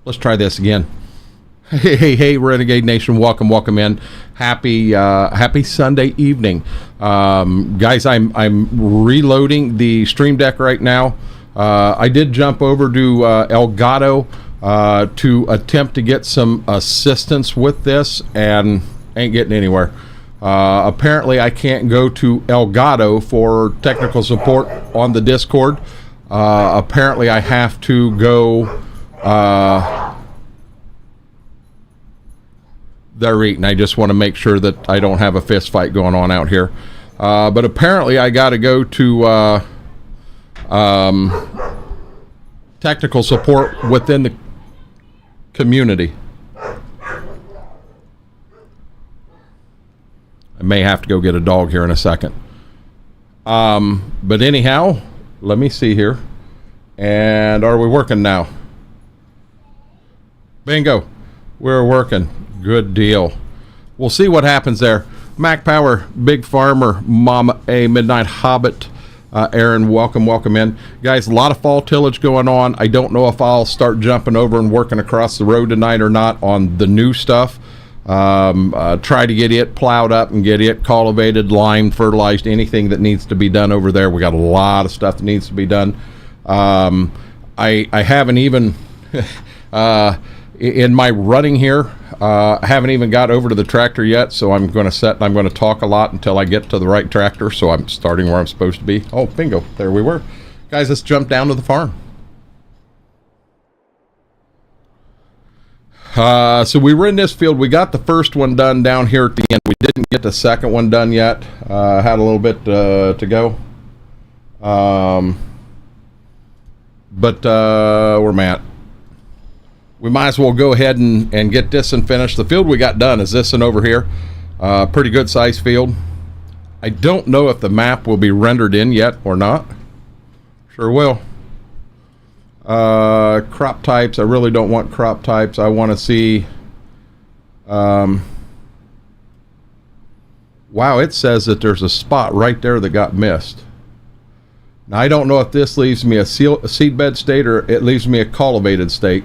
Let's try this again. Hey, Renegade Nation, welcome in. Happy Sunday evening. Guys, I'm reloading the Stream Deck right now. I did jump over to Elgato to attempt to get some assistance with this, and ain't getting anywhere. Apparently I can't go to Elgato for technical support on the Discord. Apparently I have to go they're eating. I just want to make sure that I don't have a fist fight going on out here. But apparently I got to go to technical support within the community. I may have to go get a dog here in a second. But anyhow, let me see here. And are we working now? Bingo. We're working. Good deal. We'll see what happens there. Mac Power, Big Farmer, Mama A, Midnight Hobbit, Aaron, welcome in. Guys, a lot of fall tillage going on. I don't know if I'll start jumping over and working across the road tonight or not on the new stuff. Try to get it plowed up and get it cultivated, limed, fertilized, anything that needs to be done over there. We got a lot of stuff that needs to be done. I haven't even in my running here, I haven't even got over to the tractor yet, so I'm going to set and I'm going to talk a lot until I get to the right tractor, so I'm starting where I'm supposed to be. Oh, bingo, there we were. Guys, let's jump down to the farm. So we were in this field. We got the first one done down here at the end. We didn't get the second one done yet. Had a little bit to go. But we're at. We might as well go ahead and get this and finish. The field we got done is this one over here. Pretty good size field. I don't know if the map will be rendered in yet or not. Sure will. Crop types. I really don't want crop types. I want to see. Wow, it says that there's a spot right there that got missed. Now, I don't know if this leaves me a seedbed state or it leaves me a cultivated state.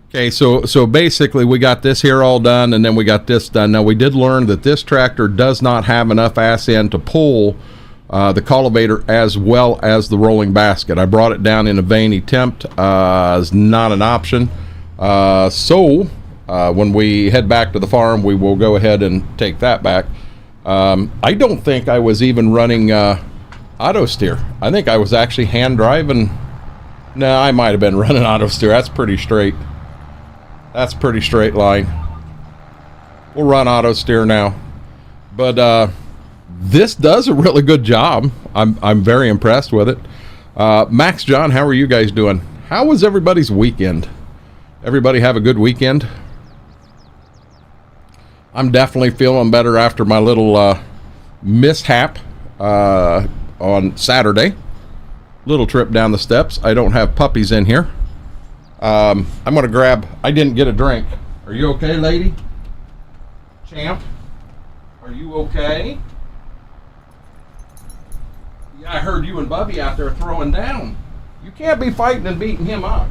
Okay, so basically we got this here all done, and then we got this done. Now, we did learn that this tractor does not have enough ass end to pull the cultivator as well as the rolling basket. I brought it down in a vain attempt. It's not an option. So when we head back to the farm, we will go ahead and take that back. I don't think I was even running auto steer. I think I was actually hand driving. No, I might have been running auto steer. That's pretty straight. That's pretty straight line. We'll run auto steer now. But this does a really good job. I'm very impressed with it. Max, John, how are you guys doing? How was everybody's weekend? Everybody have a good weekend? I'm definitely feeling better after my little mishap on Saturday. Little trip down the steps. I don't have puppies in here. I'm going to grab... I didn't get a drink. Are you okay, lady? Champ? Are you okay? Yeah, I heard you and Bubby out there throwing down. You can't be fighting and beating him up.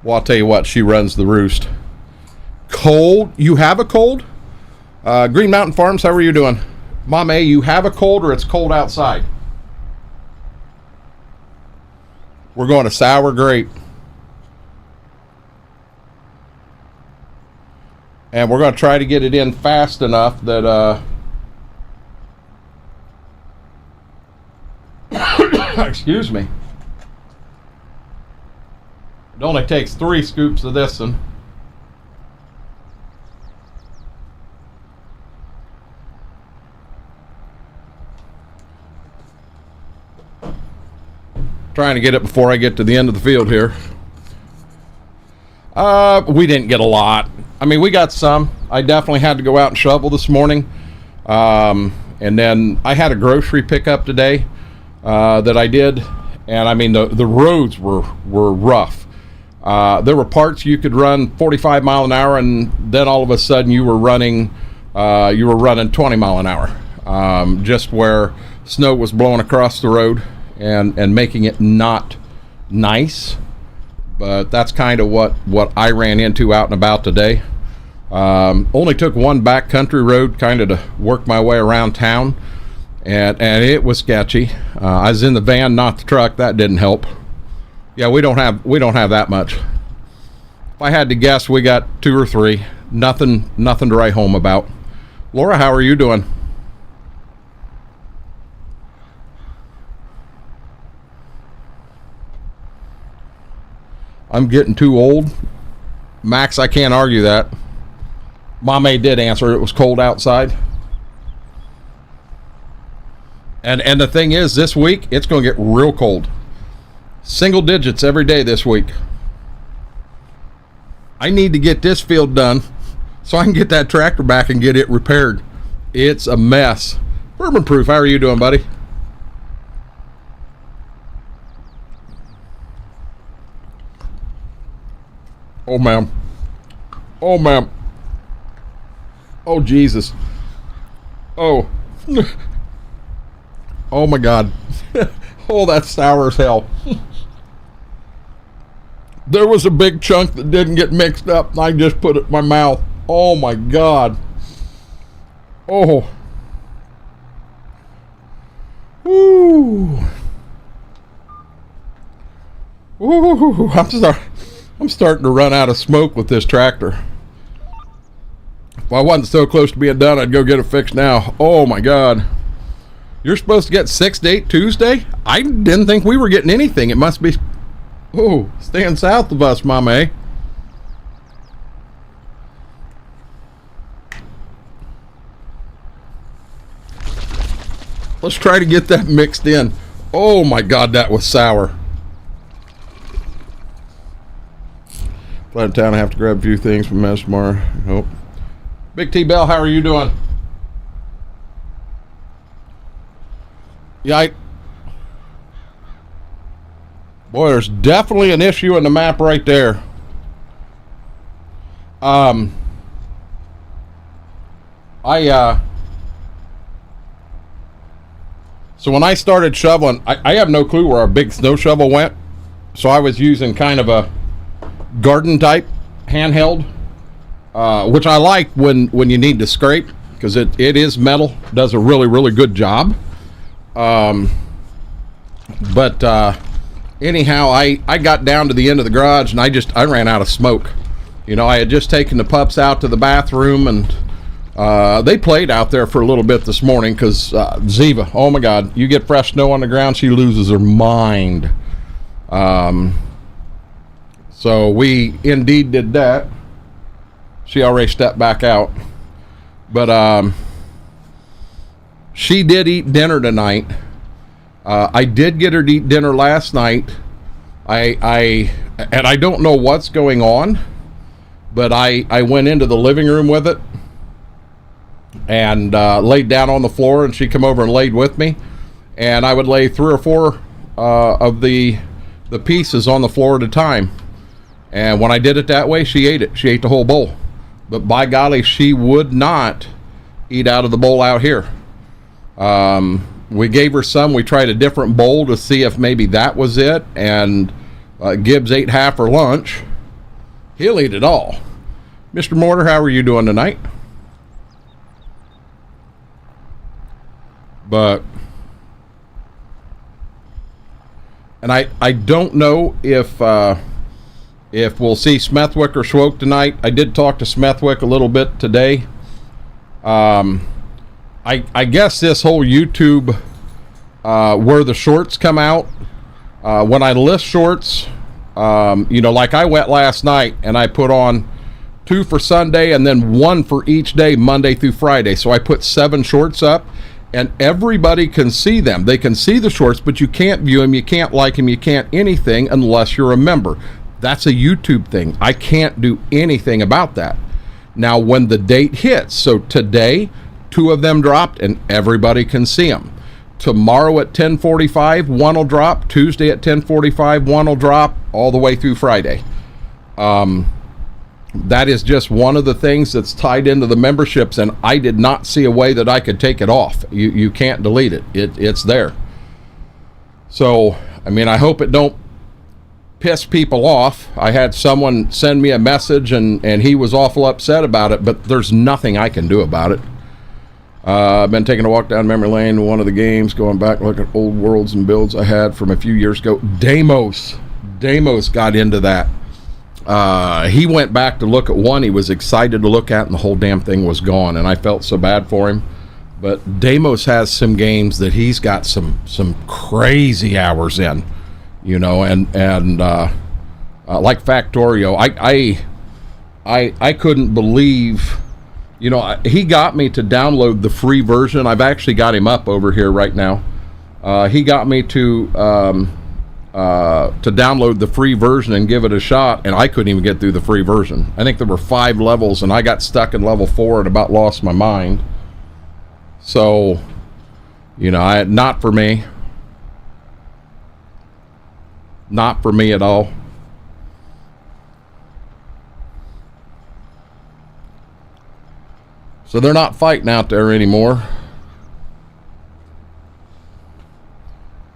Well, I'll tell you what, she runs the roost. Cold? You have a cold? Green Mountain Farms, how are you doing? Mom A, you have a cold or it's cold outside? We're going to sour grape. And we're going to try to get it in fast enough that excuse me. It only takes 3 scoops of this one. Trying to get it before I get to the end of the field here. We didn't get a lot. I mean, we got some. I definitely had to go out and shovel this morning. And then I had a grocery pickup today that I did. And I mean, the roads were rough. There were parts you could run 45 mile an hour, and then all of a sudden you were running 20 mile an hour. Just where snow was blowing across the road and making it not nice, but that's kind of what I ran into out and about today. Only took one backcountry road kind of to work my way around town, and it was sketchy. I was in the van, not the truck. That didn't help. Yeah, we don't have that much. If I had to guess, we got 2 or 3. Nothing to write home about. Laura, how are you doing? I'm getting too old. Max, I can't argue that. Mame did answer. It was cold outside. And the thing is, this week, it's going to get real cold. Single digits every day this week. I need to get this field done so I can get that tractor back and get it repaired. It's a mess. Bourbon Proof, how are you doing, buddy? Oh, ma'am. Oh, ma'am. Oh, Jesus. Oh. Oh, my God. Oh, that's sour as hell. There was a big chunk that didn't get mixed up, and I just put it in my mouth. Oh, my God. Oh. Woo. Woo. I'm starting to run out of smoke with this tractor. If I wasn't so close to being done, I'd go get it fixed now. Oh, my God. You're supposed to get 6 to 8 Tuesday? I didn't think we were getting anything. It must be... Oh, staying south of us, Mame. Let's try to get that mixed in. Oh, my God, that was sour. Flat in town, I have to grab a few things from Mess tomorrow. Nope. Big T Bell, how are you doing? Yeah, boy, there's definitely an issue in the map right there. So when I started shoveling, I have no clue where our big snow shovel went. So I was using kind of a garden type handheld, which I like when you need to scrape, because it is metal, does a really good job. Anyhow, I got down to the end of the garage and I ran out of smoke. You know, I had just taken the pups out to the bathroom, and they played out there for a little bit this morning because Ziva, oh my God, you get fresh snow on the ground, she loses her mind. So we indeed did that. She already stepped back out. But she did eat dinner tonight. I did get her to eat dinner last night. I don't know what's going on, but I went into the living room with it and laid down on the floor, and she come over and laid with me, and I would lay 3 or 4 of the pieces on the floor at a time. And when I did it that way, she ate it. She ate the whole bowl. But by golly, she would not eat out of the bowl out here. We gave her some. We tried a different bowl to see if maybe that was it. And Gibbs ate half her lunch. He'll eat it all. Mr. Mortar, how are you doing tonight? And I don't know if we'll see Smethwick or Schwoke tonight. I did talk to Smethwick a little bit today. I guess this whole YouTube where the shorts come out, when I list shorts, you know, like I went last night and I put on 2 for Sunday and then 1 for each day, Monday through Friday. So I put 7 shorts up, and everybody can see them. They can see the shorts, but you can't view them, you can't like them, you can't anything unless you're a member. That's a YouTube thing. I can't do anything about that. Now, when the date hits, so today, 2 of them dropped and everybody can see them. Tomorrow at 10:45, 1 will drop. Tuesday at 10:45, 1 will drop, all the way through Friday. That is just one of the things that's tied into the memberships, and I did not see a way that I could take it off. You can't delete it. It's there. So, I mean, I hope it don't piss people off. I had someone send me a message, and he was awful upset about it, but there's nothing I can do about it. I've been taking a walk down memory lane in one of the games, going back and looking at old worlds and builds I had from a few years ago. Deimos got into that. He went back to look at one he was excited to look at, and the whole damn thing was gone, and I felt so bad for him. But Deimos has some games that he's got some crazy hours in, you know, and like Factorio, I couldn't believe, you know, he got me to download the free version. I've actually got him up over here right now. He got me to download the free version and give it a shot, and I couldn't even get through the free version. I think there were 5 levels, and I got stuck in level 4 and about lost my mind. So, you know, not for me. Not for me at all. So they're not fighting out there anymore.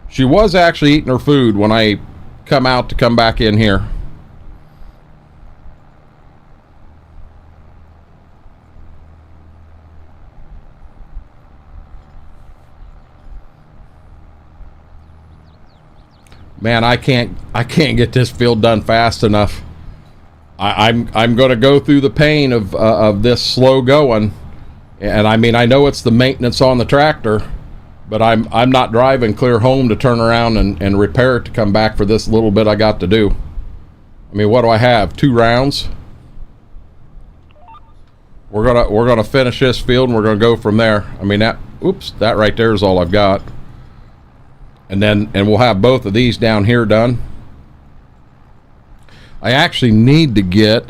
She was actually eating her food when I come out to come back in here. Man, I can't get this field done fast enough. I'm going to go through the pain of this slow going, and I mean, I know it's the maintenance on the tractor, but I'm not driving clear home to turn around and repair it to come back for this little bit I got to do. I mean, what do I have? 2 rounds. We're gonna finish this field, and we're gonna go from there. I mean, that right there is all I've got. And we'll have both of these down here done. I actually need to get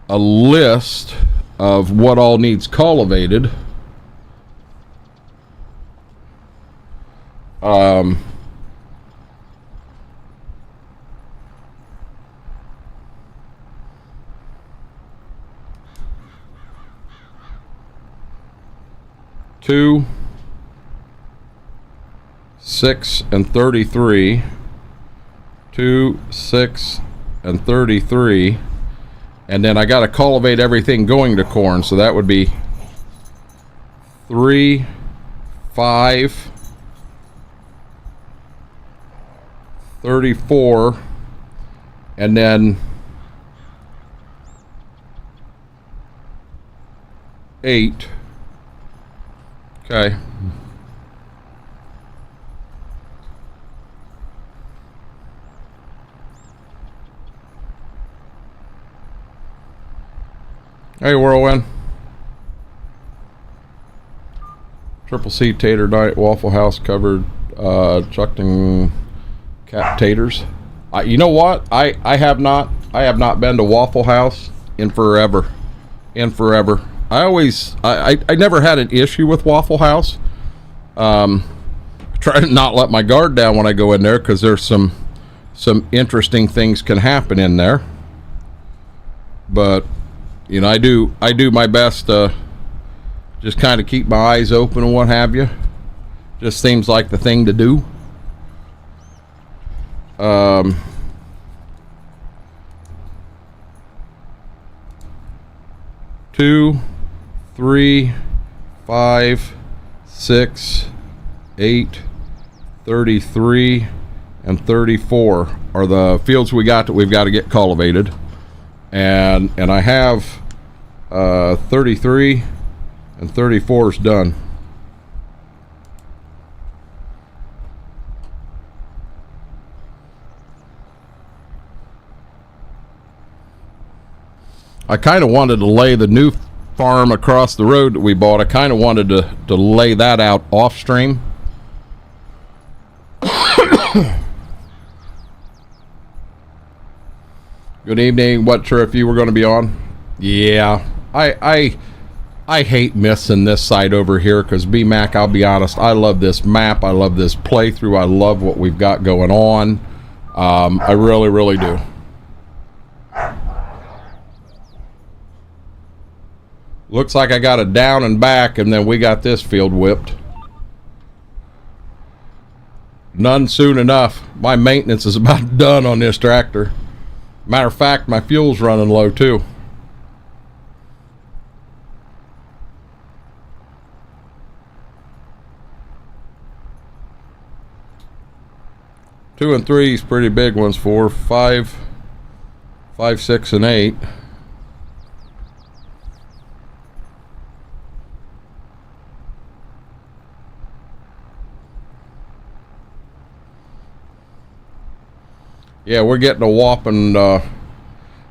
a list of what all needs cultivated. Two, 6 and 33, 2, 6 and 33, and then I got to cultivate everything going to corn, so that would be 3, 5, 34, and then 8. Okay. Hey, Whirlwind. Triple C tater diet, Waffle House covered, chucked and cap taters. You know what? I have not been to Waffle House in forever. I never had an issue with Waffle House. Try to not let my guard down when I go in there, because there's some interesting things can happen in there. But you know, I do my best to just kind of keep my eyes open and what have you. Just seems like the thing to do. 2, 3, 5, 6, 8, 33, and 34 are the fields we've got to get cultivated. And I have 33 and 34 is done. I kind of wanted to lay the new farm across the road that we bought. I kind of wanted to lay that out off stream. Good evening. What sure if you were going to be on? Yeah, I hate missing this site over here, because BMAC, I'll be honest, I love this map. I love this playthrough. I love what we've got going on. I really, really do. Looks like I got it down and back, and then we got this field whipped. None soon enough. My maintenance is about done on this tractor. Matter of fact, my fuel's running low too. Two and three's pretty big ones. 4, 5, 5, 6, and 8. Yeah, we're getting a whopping,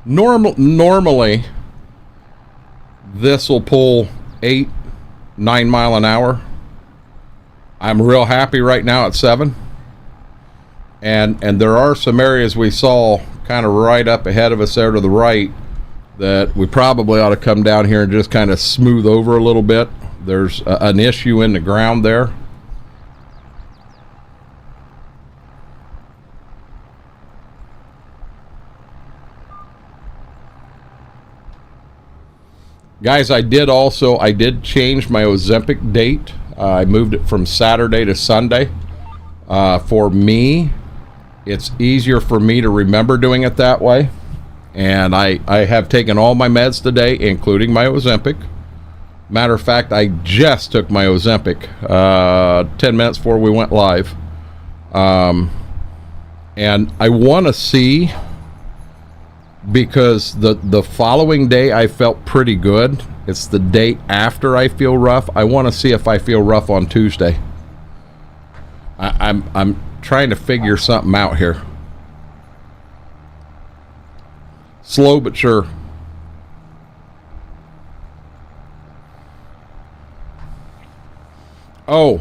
normally this will pull 8, 9 mile an hour. I'm real happy right now at 7. And there are some areas we saw kind of right up ahead of us there to the right that we probably ought to come down here and just kind of smooth over a little bit. There's an issue in the ground there. Guys, I did change my Ozempic date. I moved it from Saturday to Sunday. For me, it's easier for me to remember doing it that way. And I have taken all my meds today, including my Ozempic. Matter of fact, I just took my Ozempic 10 minutes before we went live. And I want to see, because the following day I felt pretty good. It's the day after I feel rough. I want to see if I feel rough on Tuesday. I'm trying to figure something out here. Slow but sure. Oh,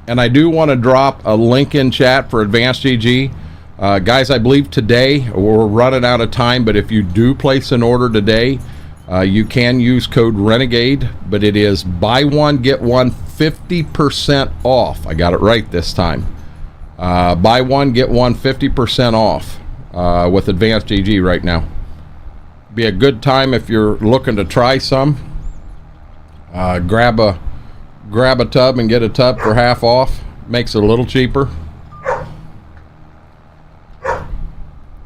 and I do want to drop a link in chat for Advanced GG. Guys, I believe today, we're running out of time, but if you do place an order today, you can use code Renegade, but it is buy one, get one 50% off. I got it right this time. Buy one, get one 50% off with Advanced GG right now. Be a good time if you're looking to try some. Grab a tub and get a tub for half off. Makes it a little cheaper.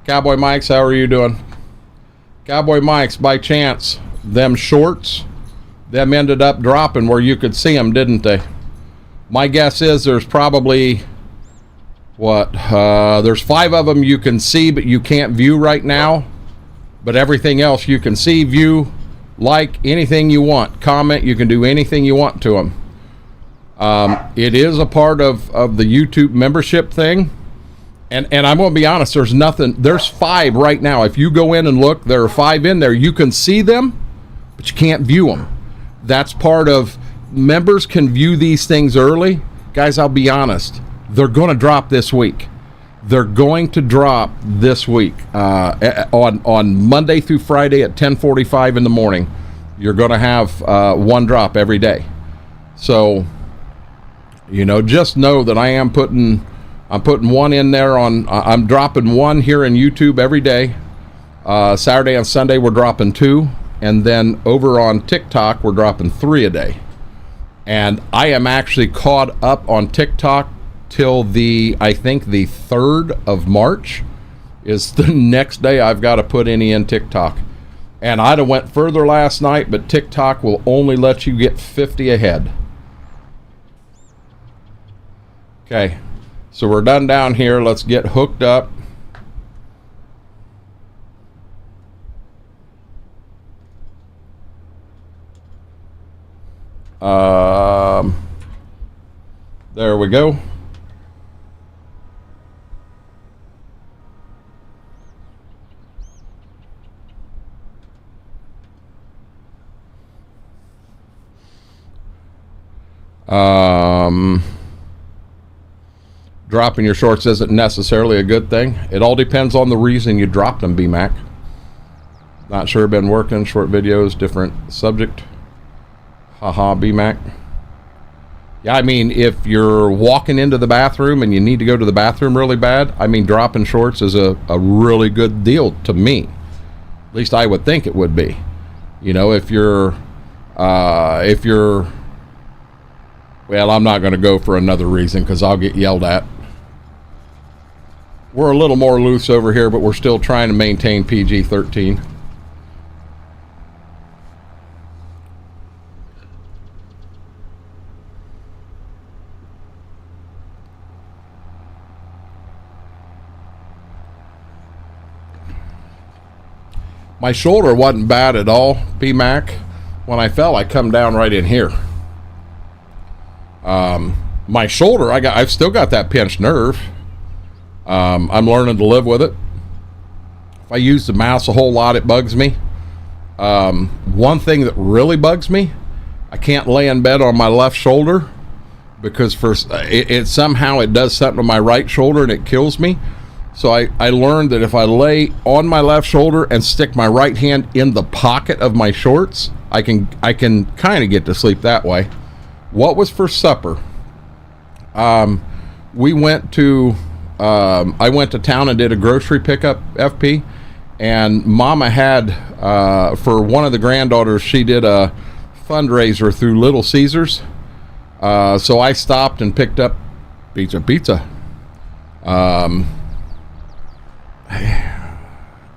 Cowboy Mike's, how are you doing? Cowboy Mike's, by chance, them shorts, them ended up dropping where you could see them, didn't they? My guess is there's probably, there's 5 of them you can see, but you can't view right now. But everything else you can see, view, like, anything you want. Comment, you can do anything you want to them. It is a part of the YouTube membership thing. And I'm going to be honest, there's 5 right now. If you go in and look, there are 5 in there. You can see them, but you can't view them. That's part of, members can view these things early. Guys, I'll be honest, they're going to drop this week. They're going to drop this week. On Monday through Friday at 10:45 in the morning, you're going to have one drop every day. So, just know that I'm putting one in there I'm dropping one here in YouTube every day. Saturday and Sunday we're dropping 2, and then over on TikTok we're dropping 3 a day. And I am actually caught up on TikTok till I think the 3rd of March is the next day I've got to put any in TikTok. And I'd have went further last night, but TikTok will only let you get 50 ahead. Okay. So we're done down here. Let's get hooked up. There we go. Dropping your shorts isn't necessarily a good thing. It all depends on the reason you dropped them, B-Mac. Not sure, been working, short videos, different subject. Haha, B-Mac. Yeah, I mean, if you're walking into the bathroom and you need to go to the bathroom really bad, I mean, dropping shorts is a really good deal to me. At least I would think it would be. If you're, well, I'm not going to go for another reason because I'll get yelled at. We're a little more loose over here, but we're still trying to maintain PG-13. My shoulder wasn't bad at all, B-Mac. When I fell, I come down right in here. My shoulder, I've still got that pinched nerve. I'm learning to live with it. If I use the mouse a whole lot, it bugs me. One thing that really bugs me, I can't lay in bed on my left shoulder because it somehow it does something to my right shoulder and it kills me. So I learned that if I lay on my left shoulder and stick my right hand in the pocket of my shorts, I can kind of get to sleep that way. What was for supper? We went to I went to town and did a grocery pickup, FP, and Mama had for one of the granddaughters, she did a fundraiser through Little Caesars. So I stopped and picked up pizza.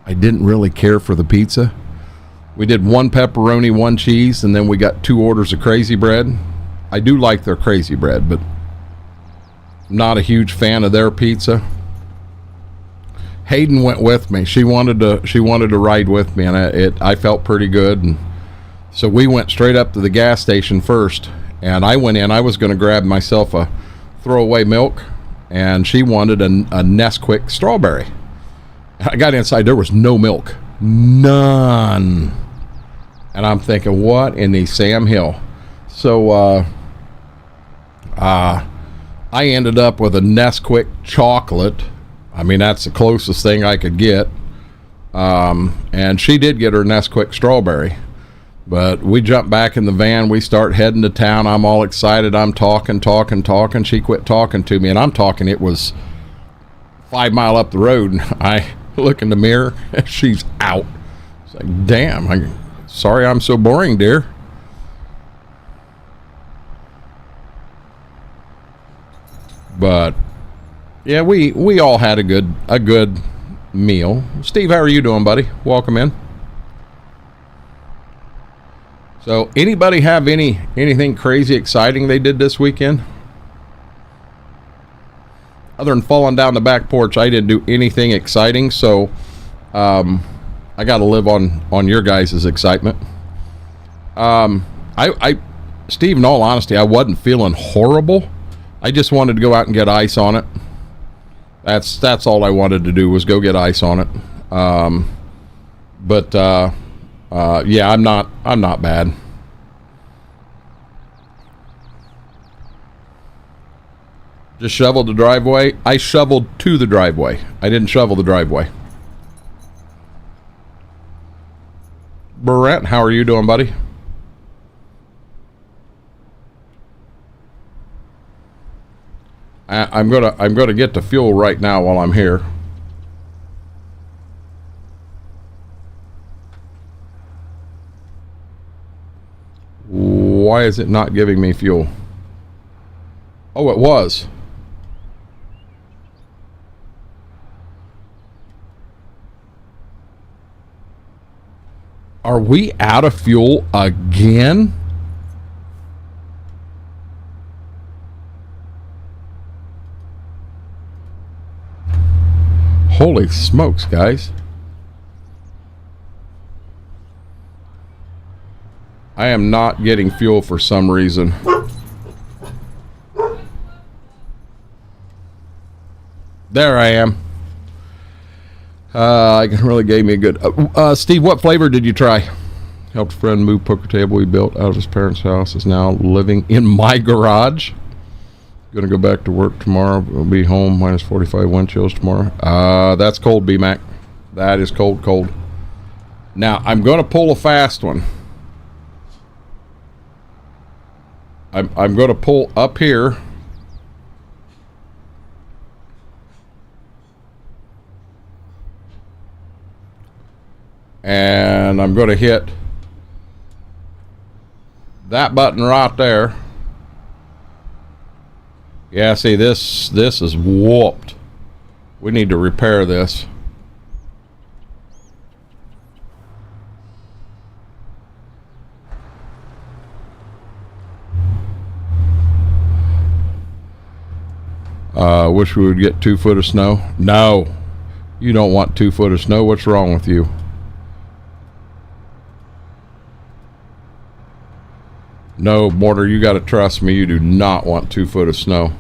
I didn't really care for the pizza. We did 1 pepperoni, 1 cheese, and then we got 2 orders of crazy bread. I do like their crazy bread, but I'm not a huge fan of their pizza. Hayden went with me. She wanted to ride with me, and I felt pretty good. And so we went straight up to the gas station first, and I went in. I was going to grab myself a throwaway milk, and she wanted a Nesquik strawberry. I got inside, there was no milk. None. And I'm thinking, what in the Sam Hill? So I ended up with a Nesquik chocolate. I mean, that's the closest thing I could get. And she did get her Nesquik strawberry. But we jumped back in the van. We start heading to town. I'm all excited. I'm talking. She quit talking to me, and I'm talking. It was 5 miles up the road, and I look in the mirror, and she's out. It's like, damn, sorry I'm so boring, dear. But yeah, we all had a good meal. Steve, how are you doing, buddy? Welcome in. So anybody have anything crazy exciting they did this weekend? Other than falling down the back porch, I didn't do anything exciting, so I got to live on your guys' excitement. Steve, in all honesty, I wasn't feeling horrible. I just wanted to go out and get ice on it. That's all I wanted to do was go get ice on it. Yeah, I'm not bad. Just shoveled the driveway. I shoveled to the driveway. I didn't shovel the driveway. Brent, how are you doing, buddy? I'm gonna get the fuel right now while I'm here. Why is it not giving me fuel? Oh, it was. Are we out of fuel again? Holy smokes, guys. I am not getting fuel for some reason. There I am. It really gave me a good... Steve, what flavor did you try? Helped a friend move poker table he built out of his parents' house. Is now living in my garage. Gonna go back to work tomorrow. We'll be home. Minus 45 wind chills tomorrow. That's cold, B-Mac. That is cold. Now, I'm going to pull a fast one. I'm going to pull up here. And I'm going to hit that button right there. Yeah, see, this is whooped. We need to repair this. Wish we would get 2 foot of snow. No, you don't want 2 foot of snow. What's wrong with you? No, Mortar, you got to trust me. You do not want 2 foot of snow.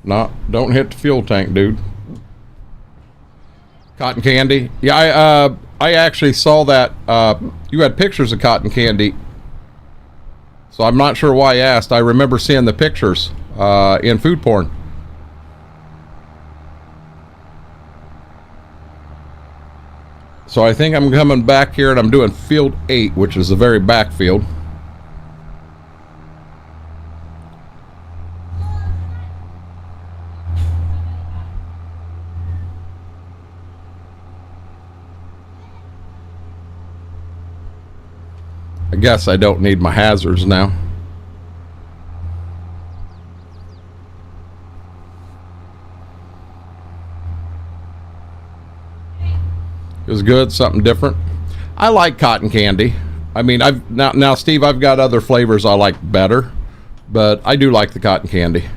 No, don't hit the fuel tank, dude. Cotton candy. Yeah, I actually saw that. You had pictures of cotton candy. So I'm not sure why I asked. I remember seeing the pictures in food porn. So I think I'm coming back here and I'm doing field 8, which is the very back field. I guess I don't need my hazards now. It was good, something different. I like cotton candy. I mean, now Steve, I've got other flavors I like better, but I do like the cotton candy.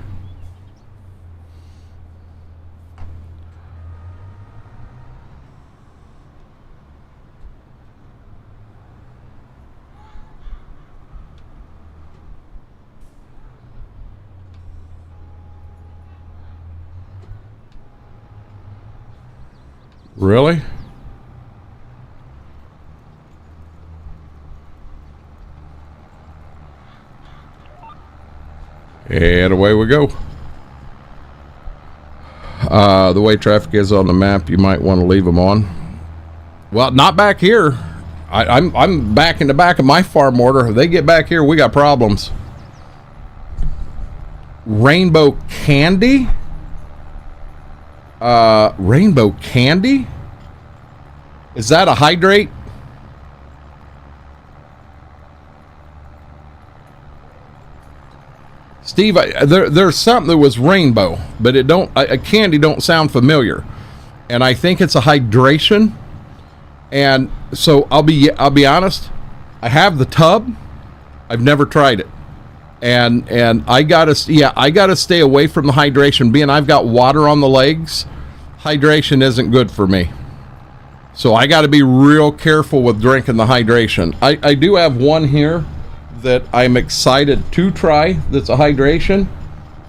Really? And away we go. The way traffic is on the map, you might want to leave them on. Well, not back here. I'm back in the back of my farm order. If they get back here, we got problems. Rainbow candy? Rainbow candy? Is that a hydrate? Steve, there's something that was rainbow, but it don't. A candy don't sound familiar, and I think it's a hydration. And so I'll be honest. I have the tub. I've never tried it, and I gotta stay away from the hydration. Being I've got water on the legs, hydration isn't good for me. So I got to be real careful with drinking the hydration. I do have one here that I'm excited to try that's a hydration,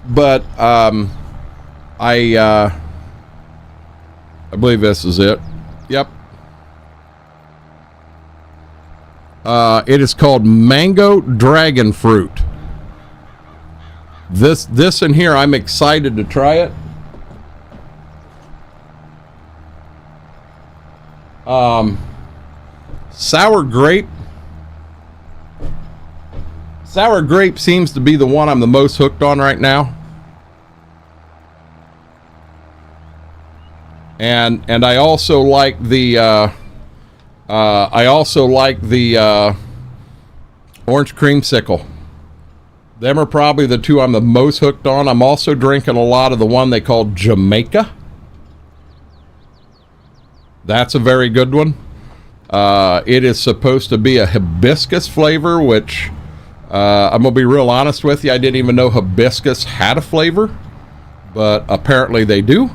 but I believe this is it. Yep. It is called Mango Dragon Fruit. This in here, I'm excited to try it. Sour grape. Sour grape seems to be the one I'm the most hooked on right now. And I also like the orange creamsicle. Them are probably the two I'm the most hooked on. I'm also drinking a lot of the one they call Jamaica. That's a very good one. It is supposed to be a hibiscus flavor, which I'm gonna be real honest with you, I didn't even know hibiscus had a flavor, but apparently they do.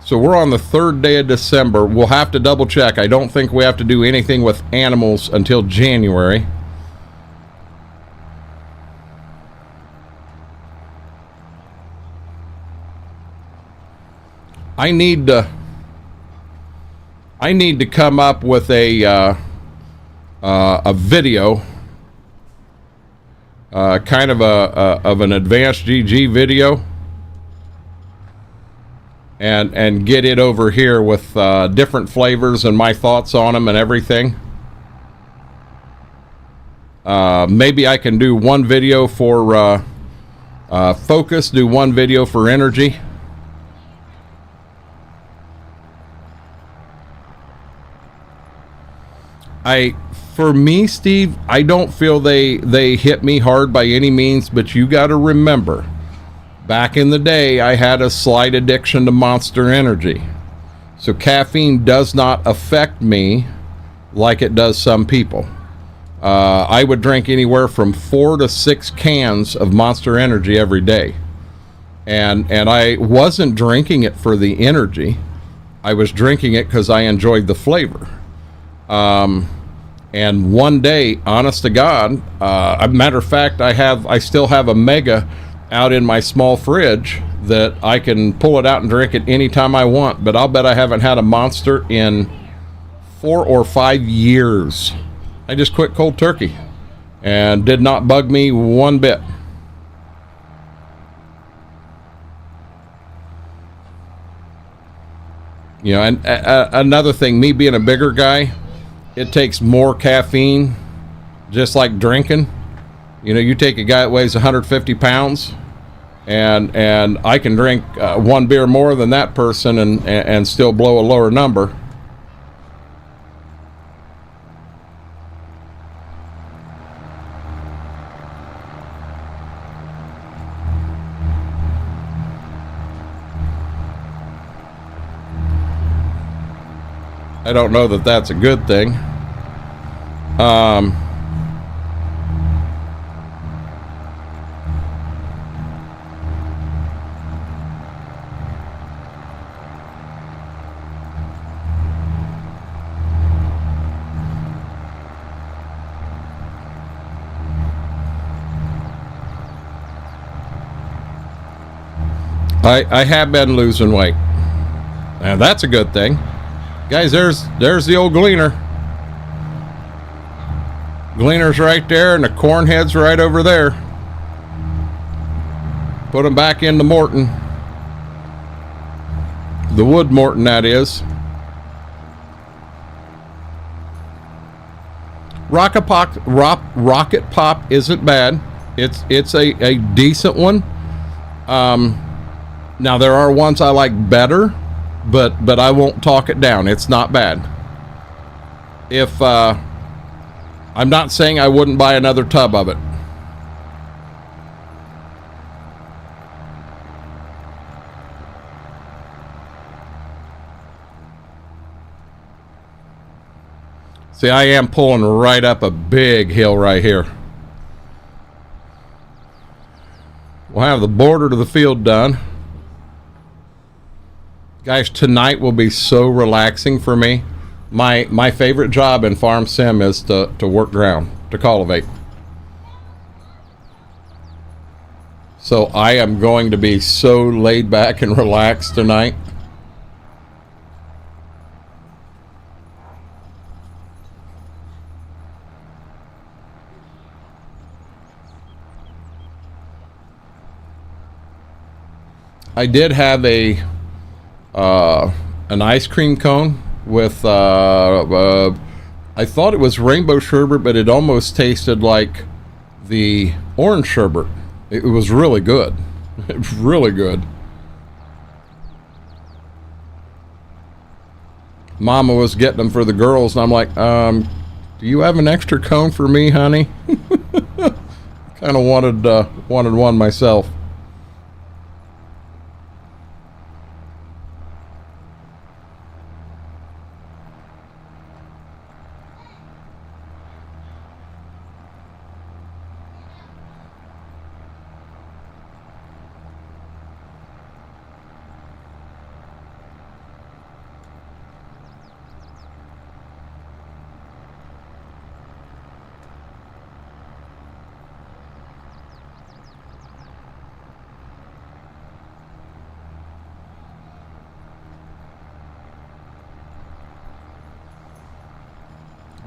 So we're on the 3rd day of December. We'll have to double check. I don't think we have to do anything with animals until January. I need to come up with a video, kind of an advanced GG video, and get it over here with different flavors and my thoughts on them and everything. Maybe I can do one video for focus, do one video for energy. For me, Steve, I don't feel they hit me hard by any means, but you got to remember, back in the day, I had a slight addiction to Monster Energy. So caffeine does not affect me like it does some people. I would drink anywhere from 4 to 6 cans of Monster Energy every day. And I wasn't drinking it for the energy. I was drinking it because I enjoyed the flavor. And one day, honest to God, a matter of fact, I still have a Mega out in my small fridge that I can pull it out and drink it anytime I want. But I'll bet I haven't had a Monster in 4 or 5 years. I just quit cold turkey and did not bug me one bit. You know, and another thing, me being a bigger guy, it takes more caffeine, just like drinking. You know, you take a guy that weighs 150 pounds, and I can drink one beer more than that person and still blow a lower number. I don't know that that's a good thing. I have been losing weight, and that's a good thing. Guys, there's the old gleaner. Gleaner's right there, and the corn head's right over there. Put them back into Morton. The wood Morton, that is. Rocket Pop isn't bad. It's a decent one. Now there are ones I like better, but I won't talk it down. It's not bad. If I'm not saying I wouldn't buy another tub of it. See, I am pulling right up a big hill right here. We'll have the border to the field done. Guys, tonight will be so relaxing for me. My favorite job in Farm Sim is to work ground, to cultivate. So I am going to be so laid back and relaxed tonight. I did have an ice cream cone with I thought it was rainbow sherbet, but it almost tasted like the orange sherbet. It was really good. It was really good. Mama was getting them for the girls, and I'm like, do you have an extra cone for me, honey? Kind of wanted one myself.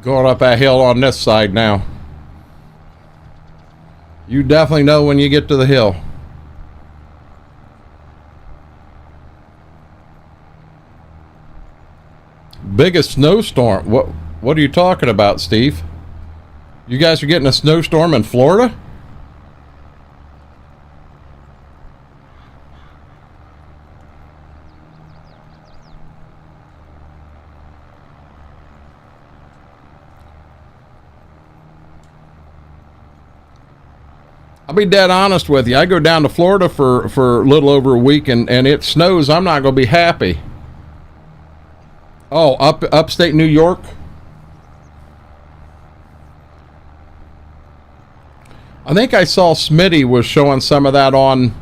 Going up that hill on this side now. You definitely know when you get to the hill. Biggest snowstorm. What are you talking about, Steve? You guys are getting a snowstorm in Florida? I'll be dead honest with you. I go down to Florida for a little over a week, and it snows. I'm not going to be happy. Oh, upstate New York? I think I saw Smitty was showing some of that on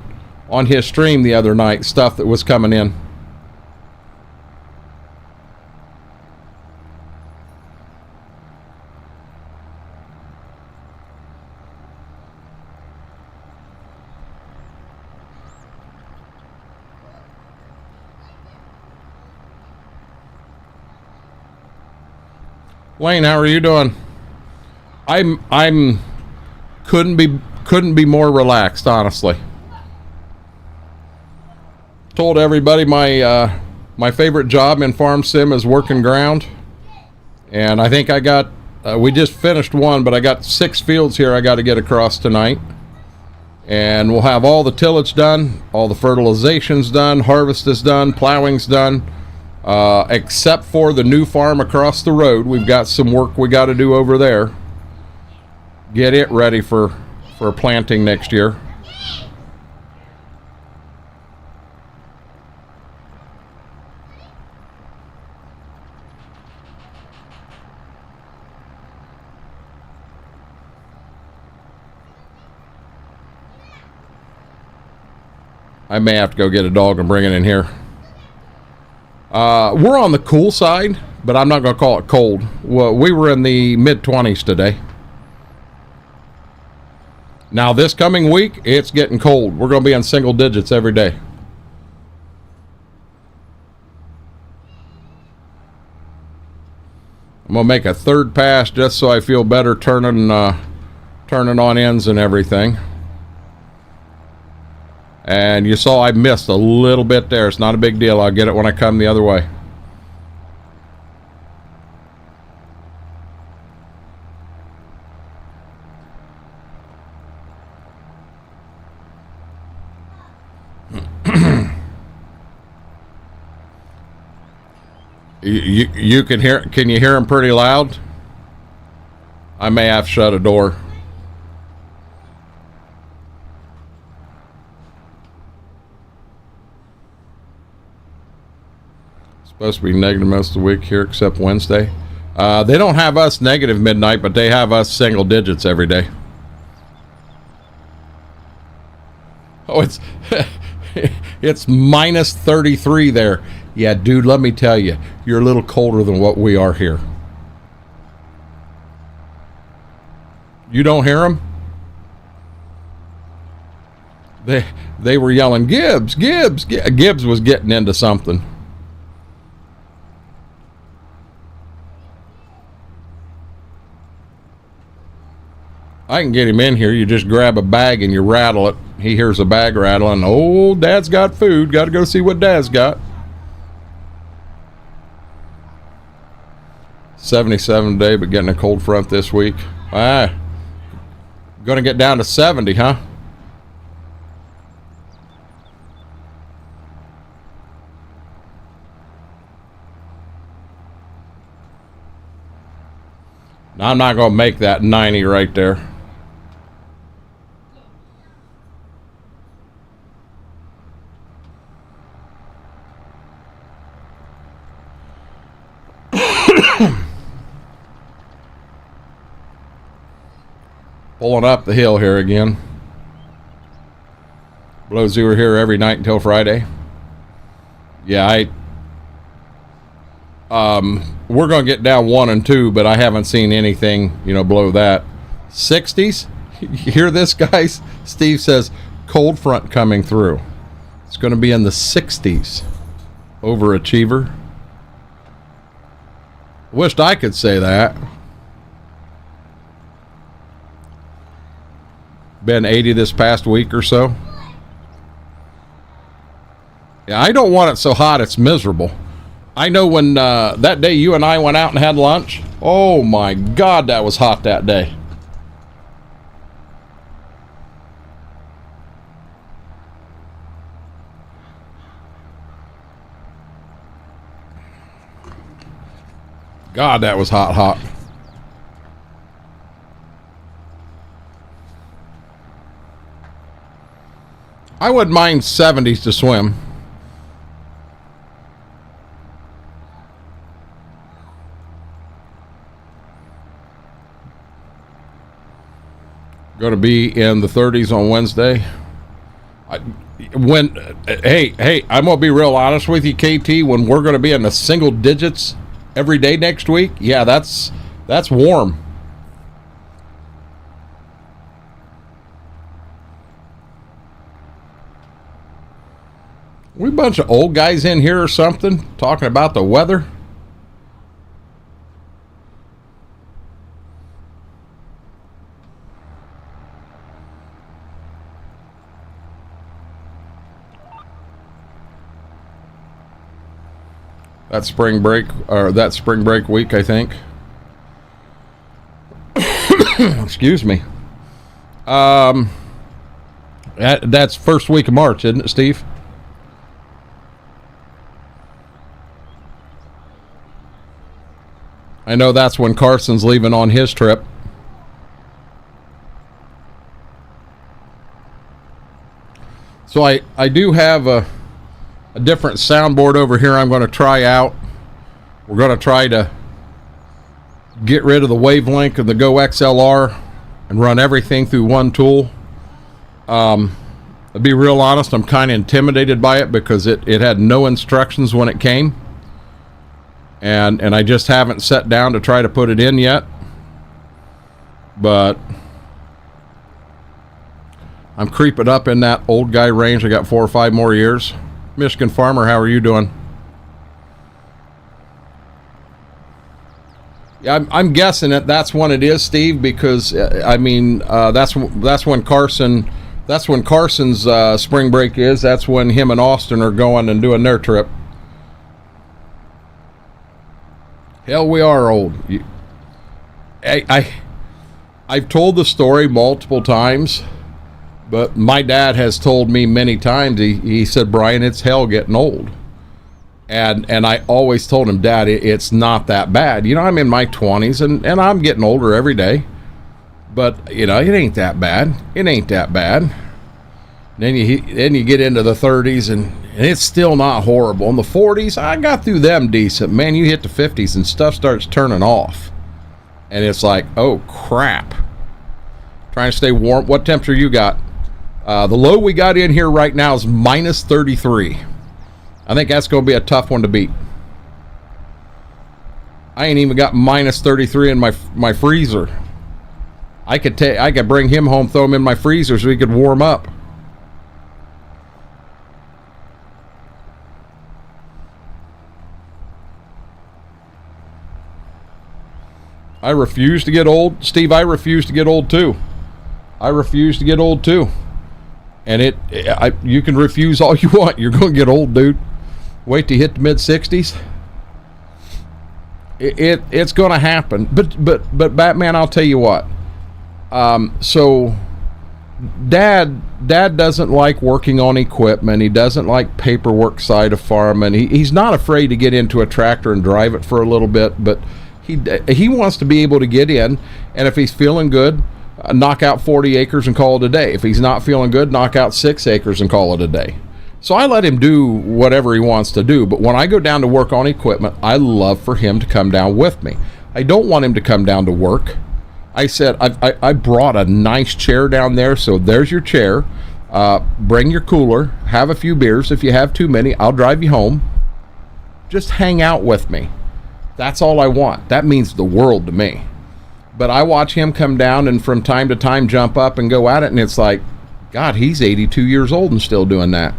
his stream the other night, stuff that was coming in. Wayne, how are you doing? I'm couldn't be more relaxed, honestly. Told everybody my favorite job in Farm Sim is working ground, and I think I got we just finished one, but I got 6 fields here I got to get across tonight, and we'll have all the tillage done, all the fertilization's done, harvest is done, plowing's done. Except for the new farm across the road. We've got some work we got to do over there. Get it ready for planting next year. I may have to go get a dog and bring it in here. We're on the cool side, but I'm not going to call it cold. Well, we were in the mid-20s today. Now, this coming week, it's getting cold. We're going to be in single digits every day. I'm going to make a third pass just so I feel better turning on ends and everything. And you saw I missed a little bit there. It's not a big deal. I'll get it when I come the other way. You can hear? Can you hear him pretty loud? I may have to shut a door. Supposed to be negative most of the week here except Wednesday. They don't have us negative midnight, but they have us single digits every day. Oh, it's it's minus 33 there. Yeah, dude, let me tell you, you're a little colder than what we are here. You don't hear them? They were yelling, Gibbs, Gibbs. Gibbs was getting into something. I can get him in here. You just grab a bag and you rattle it. He hears a bag rattling. Oh, Dad's got food. Got to go see what Dad's got. 77 today, but getting a cold front this week. Going to get down to 70, huh? Now, I'm not going to make that 90 right there. Pulling up the hill here again. Blows you were here every night until Friday. Yeah, we're going to get down 1 and 2, but I haven't seen anything, below that. 60s? You hear this, guys? Steve says, cold front coming through. It's going to be in the 60s. Overachiever. Wished I could say that. Been 80 this past week or so. Yeah, I don't want it so hot it's miserable. I know when that day you and I went out and had lunch. Oh my God, that was hot that day. God, that was hot. I wouldn't mind 70s to swim. Going to be in the 30s on Wednesday. Hey, I'm going to be real honest with you, KT. When we're going to be in the single digits every day next week, yeah, that's warm. We a bunch of old guys in here or something talking about the weather. That spring break week, I think. Excuse me. That's first week of March, isn't it, Steve? I know that's when Carson's leaving on his trip. So I do have a different soundboard over here I'm going to try out. We're going to try to get rid of the wavelength of the Go XLR and run everything through one tool. To be real honest, I'm kind of intimidated by it because it had no instructions when it came. And I just haven't sat down to try to put it in yet. But I'm creeping up in that old guy range. I got 4 or 5 more years. Michigan Farmer, how are you doing? Yeah, I'm guessing that's when it is, Steve, because I mean that's when Carson's spring break is. That's when him and Austin are going and doing their trip. Hell, we are old. I've told the story multiple times. But my dad has told me many times, he said, Brian, it's hell getting old. And I always told him, Dad, it's not that bad. You know, I'm in my 20s, and I'm getting older every day. But, you know, it ain't that bad. It ain't that bad. Then you get into the 30s, and it's still not horrible. In the 40s, I got through them decent. Man, you hit the 50s, and stuff starts turning off. And it's like, oh, crap. Trying to stay warm. What temperature you got? The low we got in here right now is minus 33. I think that's going to be a tough one to beat. I ain't even got minus 33 in my freezer. I could bring him home, throw him in my freezer so he could warm up. I refuse to get old. Steve, I refuse to get old too. And you can refuse all you want. You're going to get old, dude. Wait till you hit the mid-60s. It's going to happen. But Batman, I'll tell you what. So Dad doesn't like working on equipment. He doesn't like paperwork side of farming. He's not afraid to get into a tractor and drive it for a little bit, but he wants to be able to get in, and if he's feeling good, knock out 40 acres and call it a day. If he's not feeling good, knock out 6 acres and call it a day. So I let him do whatever he wants to do, but when I go down to work on equipment, I love for him to come down with me. I don't want him to come down to work. I said, I brought a nice chair down there, so there's your chair. Bring your cooler, have a few beers. If you have too many, I'll drive you home. Just hang out with me. That's all I want. That means the world to me. But I watch him come down and from time to time jump up and go at it, and it's like, God, he's 82 years old and still doing that.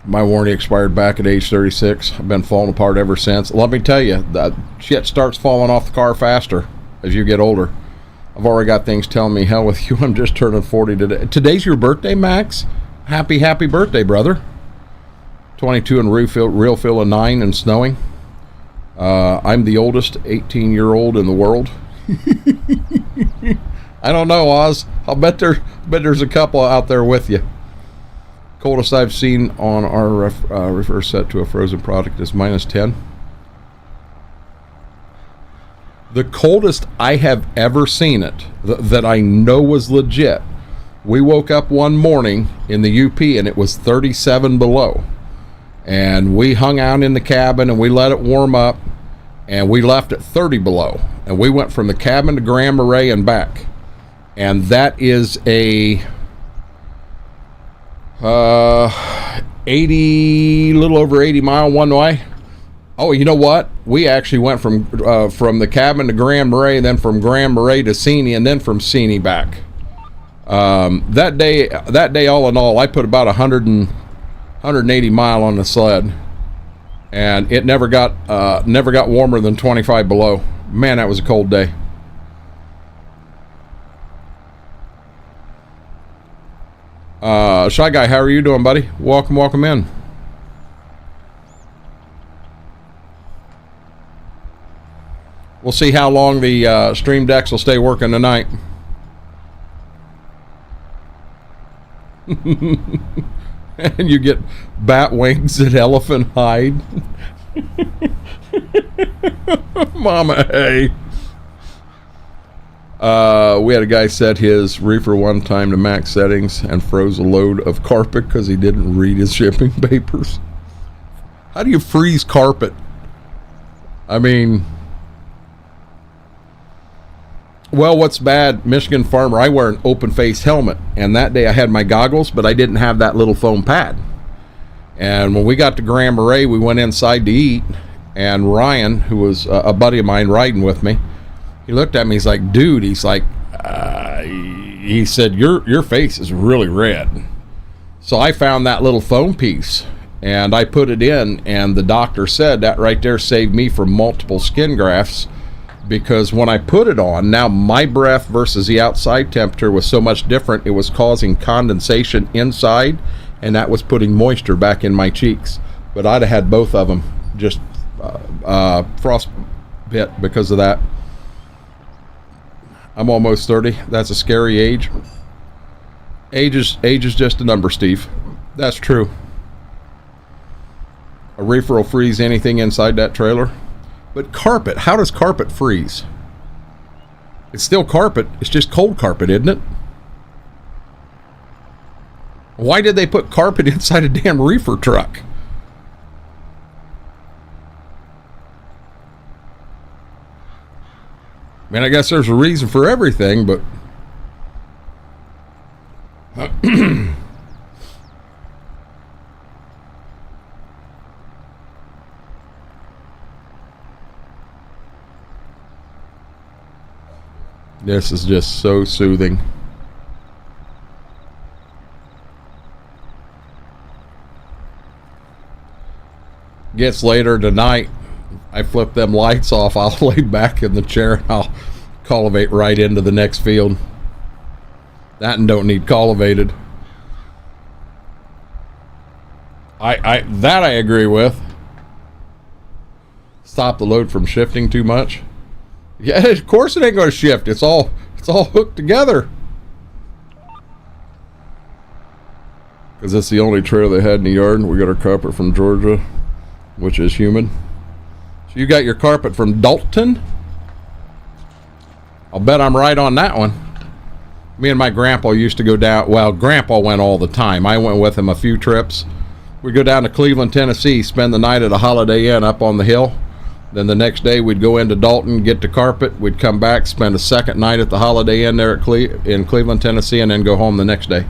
My warranty expired back at age 36. I've been falling apart ever since. Let me tell you, that shit starts falling off the car faster as you get older. I've already got things telling me, hell with you, I'm just turning 40 today. Today's your birthday, Max? Happy birthday, brother. 22 and real feel of 9 and snowing. I'm the oldest 18-year-old in the world. I don't know, Oz. I'll bet there's a couple out there with you. Coldest I've seen on our reverse set to a frozen product is minus 10. The coldest I have ever seen it, that I know was legit, We woke up one morning in the UP and it was 37 below. And we hung out in the cabin and we let it warm up, and we left at 30 below. And we went from the cabin to Grand Marais and back. And that is a little over 80 mile one way. Oh, you know what? We actually went from the cabin to Grand Marais, then from Grand Marais to Seney, and then from Seney back. That day, all in all, I put about 180 mile on the sled, and it never got warmer than 25 below. Man, that was a cold day. Shy Guy, how are you doing, buddy? Welcome in. We'll see how long the stream decks will stay working tonight. And you get bat wings and elephant hide. Mama, hey. We had a guy set his reefer one time to max settings and froze a load of carpet because he didn't read his shipping papers. How do you freeze carpet? I mean, well, what's bad, Michigan farmer, I wear an open face helmet, and that day I had my goggles, but I didn't have that little foam pad. And when we got to Grand Marais, we went inside to eat, and Ryan, who was a buddy of mine riding with me, he looked at me, he's like, dude, he said, your face is really red. So I found that little foam piece, and I put it in, and the doctor said that right there saved me from multiple skin grafts, because when I put it on, now my breath versus the outside temperature was so much different, it was causing condensation inside, and that was putting moisture back in my cheeks. But I'd have had both of them just frostbit because of that. I'm almost 30. That's a scary age. Age is just a number, Steve. That's true. A reefer will freeze anything inside that trailer. But carpet, how does carpet freeze? It's still carpet, it's just cold carpet, isn't it? Why did they put carpet inside a damn reefer truck? I mean, I guess there's a reason for everything, but this is just so soothing. Gets later tonight, I flip them lights off, I'll lay back in the chair and I'll cultivate right into the next field. That and don't need cultivated. That I agree with. Stop the load from shifting too much. Yeah, of course it ain't going to shift. It's all hooked together. Because that's the only trailer they had in the yard. We got our carpet from Georgia, which is humid. So you got your carpet from Dalton? I'll bet I'm right on that one. Me and my grandpa used to go down. Well, grandpa went all the time. I went with him a few trips. We'd go down to Cleveland, Tennessee, spend the night at a Holiday Inn up on the hill. Then the next day we'd go into Dalton, get to carpet. We'd come back, spend a second night at the Holiday Inn there at in Cleveland, Tennessee, and then go home the next day.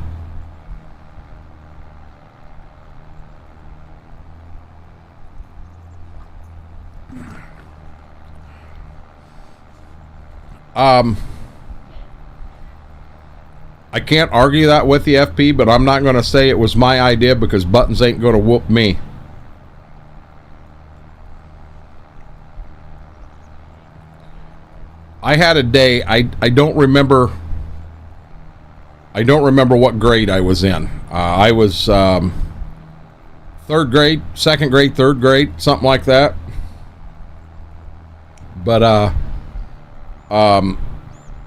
I can't argue that with the FP, but I'm not going to say it was my idea because Buttons ain't going to whoop me. I had a day, I don't remember what grade I was in. I was third grade, second grade, third grade, something like that. But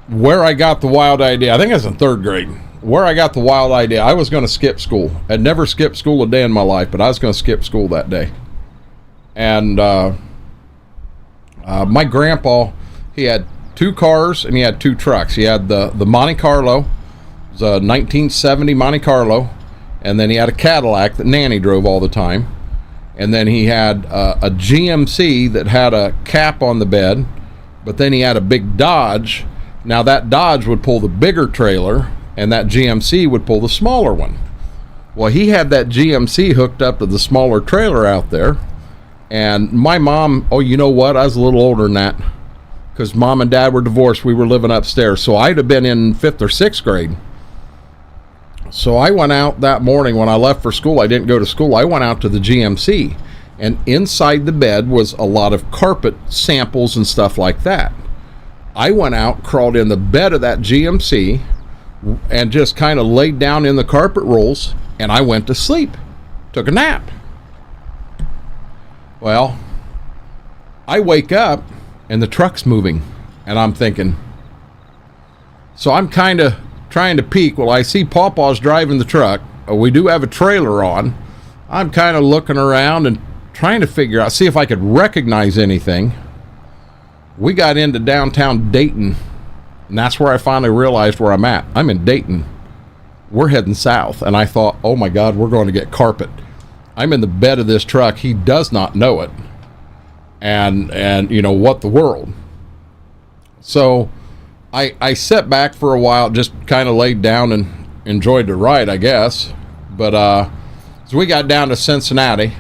where I got the wild idea, I think I was in third grade. Where I got the wild idea, I was going to skip school. I'd never skipped school a day in my life, but I was going to skip school that day. And my grandpa, he had 2 cars and he had 2 trucks. He had the Monte Carlo was a 1970 Monte Carlo, and then he had a Cadillac that Nanny drove all the time, and then he had a GMC that had a cap on the bed, but then he had a big Dodge. Now that Dodge would pull the bigger trailer, and that GMC would pull the smaller one. Well, he had that GMC hooked up to the smaller trailer out there, and my mom, oh, you know what? I was a little older than that, because Mom and Dad were divorced. We were living upstairs, so I'd have been in 5th or 6th grade. So I went out that morning when I left for school. I didn't go to school. I went out to the GMC, and inside the bed was a lot of carpet samples and stuff like that. I went out, crawled in the bed of that GMC, and just kind of laid down in the carpet rolls, and I went to sleep. Took a nap. Well, I wake up, and the truck's moving, and I'm thinking, so I'm kind of trying to peek. Well, I see Pawpaw's driving the truck. We do have a trailer on. I'm kind of looking around and trying to figure out, see if I could recognize anything. We got into downtown Dayton, and that's where I finally realized where I'm at. I'm in Dayton. We're heading south, and I thought, oh my God, we're going to get carpet. I'm in the bed of this truck. He does not know it. And you know, what the world. So I sat back for a while, just kind of laid down and enjoyed the ride, I guess. But as we got down to Cincinnati,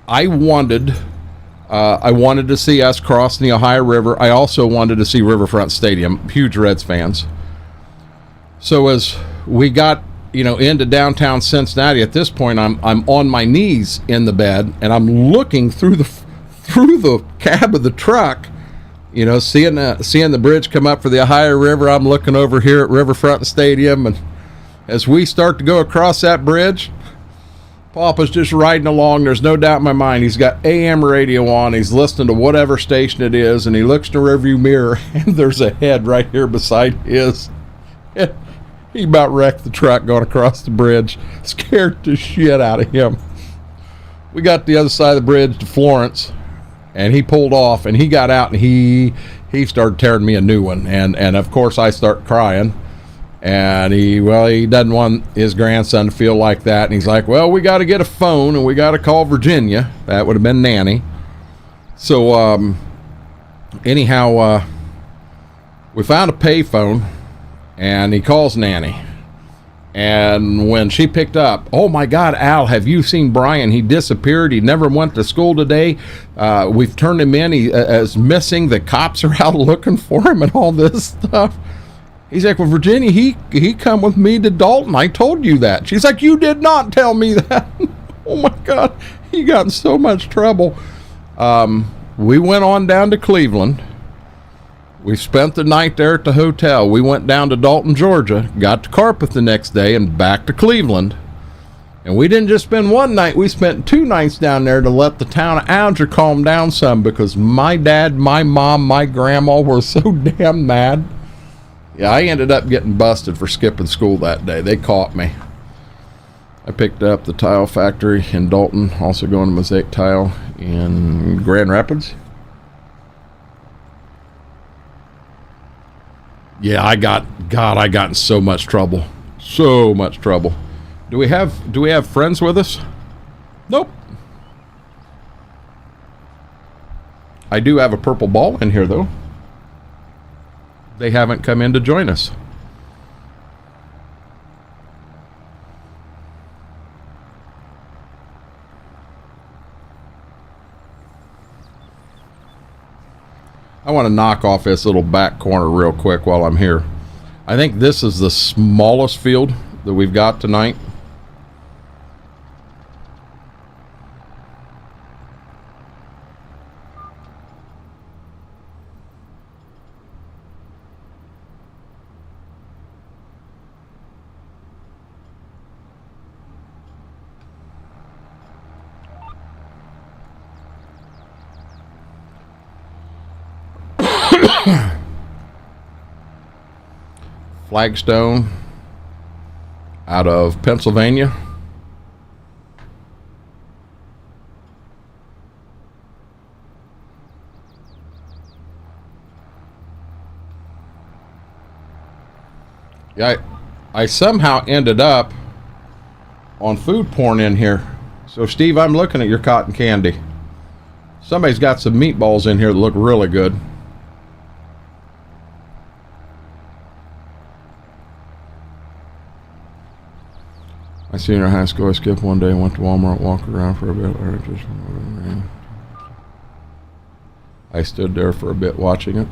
I wanted to see us crossing the Ohio River. I also wanted to see Riverfront Stadium. Huge Reds fans. So as we got, you know, into downtown Cincinnati, at this point I'm on my knees in the bed, and I'm looking through the cab of the truck, you know, seeing the bridge come up for the Ohio River. I'm looking over here at Riverfront Stadium, and as we start to go across that bridge, Papa's just riding along. There's no doubt in my mind he's got AM radio on. He's listening to whatever station it is, and he looks in the rearview mirror, and there's a head right here beside his. He about wrecked the truck going across the bridge. Scared the shit out of him. We got the other side of the bridge to Florence, and he pulled off, and he got out, and he started tearing me a new one, and of course I start crying, and he doesn't want his grandson to feel like that, and he's like, well, we got to get a phone, and we got to call Virginia. That would have been Nanny. So anyhow, we found a payphone, and he calls Nanny. And when she picked up, oh my God, Al, have you seen Brian? He disappeared. He never went to school today. We've turned him in. He is missing. The cops are out looking for him and all this stuff. He's like, well, Virginia, he come with me to Dalton. I told you that. She's like, you did not tell me that. Oh my God, he got in so much trouble. We went on down to Cleveland. We spent the night there at the hotel. We went down to Dalton, Georgia, got to Carpet the next day, and back to Cleveland. And we didn't just spend one night, we spent 2 nights down there to let the town of Alger calm down some, because my dad, my mom, my grandma were so damn mad. Yeah, I ended up getting busted for skipping school that day. They caught me. I picked up the tile factory in Dalton, also going to Mosaic Tile in Grand Rapids. Yeah, I got in so much trouble. So much trouble. Do we have friends with us? Nope. I do have a purple ball in here though. They haven't come in to join us. I want to knock off this little back corner real quick while I'm here. I think this is the smallest field that we've got tonight. Flagstone out of Pennsylvania. Yeah, I somehow ended up on food porn in here. So, Steve, I'm looking at your cotton candy. Somebody's got some meatballs in here that look really good. My senior high school, I skipped one day, went to Walmart, walked around for a bit. I stood there for a bit watching it.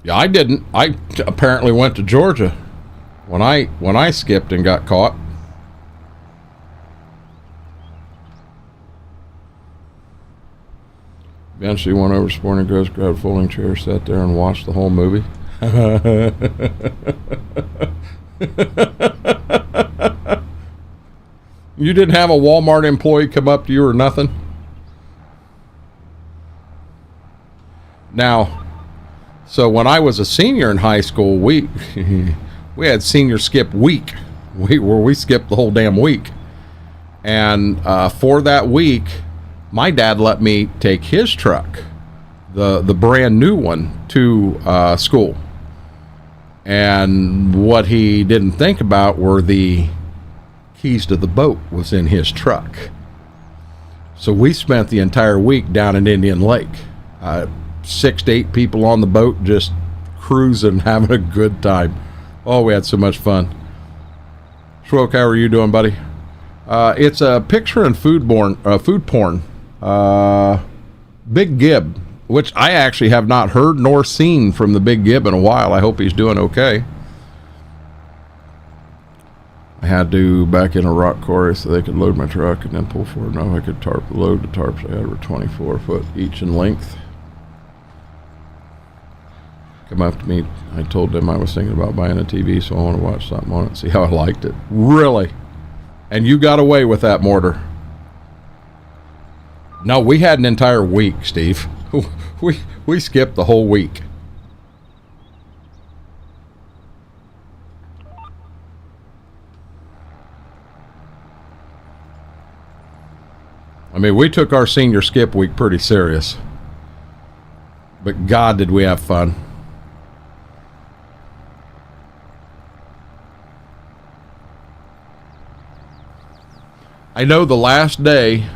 Yeah, I didn't. I apparently went to Georgia when I skipped and got caught. Eventually went over to Sporting Goods, grabbed a folding chair, sat there and watched the whole movie. You didn't have a Walmart employee come up to you or nothing? Now, so when I was a senior in high school, we had senior skip week, where we skipped the whole damn week. And for that week, my dad let me take his truck, the brand new one, to school. And what he didn't think about were the keys to the boat was in his truck. So we spent the entire week down in Indian Lake. 6 to 8 people on the boat, just cruising, having a good time. Oh, we had so much fun. Schwoke, how are you doing, buddy? It's a picture in food porn. Big Gib, which I actually have not heard nor seen from the Big Gib in a while. I hope he's doing okay. I had to back in a rock quarry so they could load my truck and then pull forward. Now I could load the tarps I had were 24 foot each in length. Come up to me. I told them I was thinking about buying a TV, so I want to watch something on it and see how I liked it. Really? And you got away with that, Mortar? No, we had an entire week, Steve. We skipped the whole week. I mean, we took our senior skip week pretty serious. But God, did we have fun. I know the last day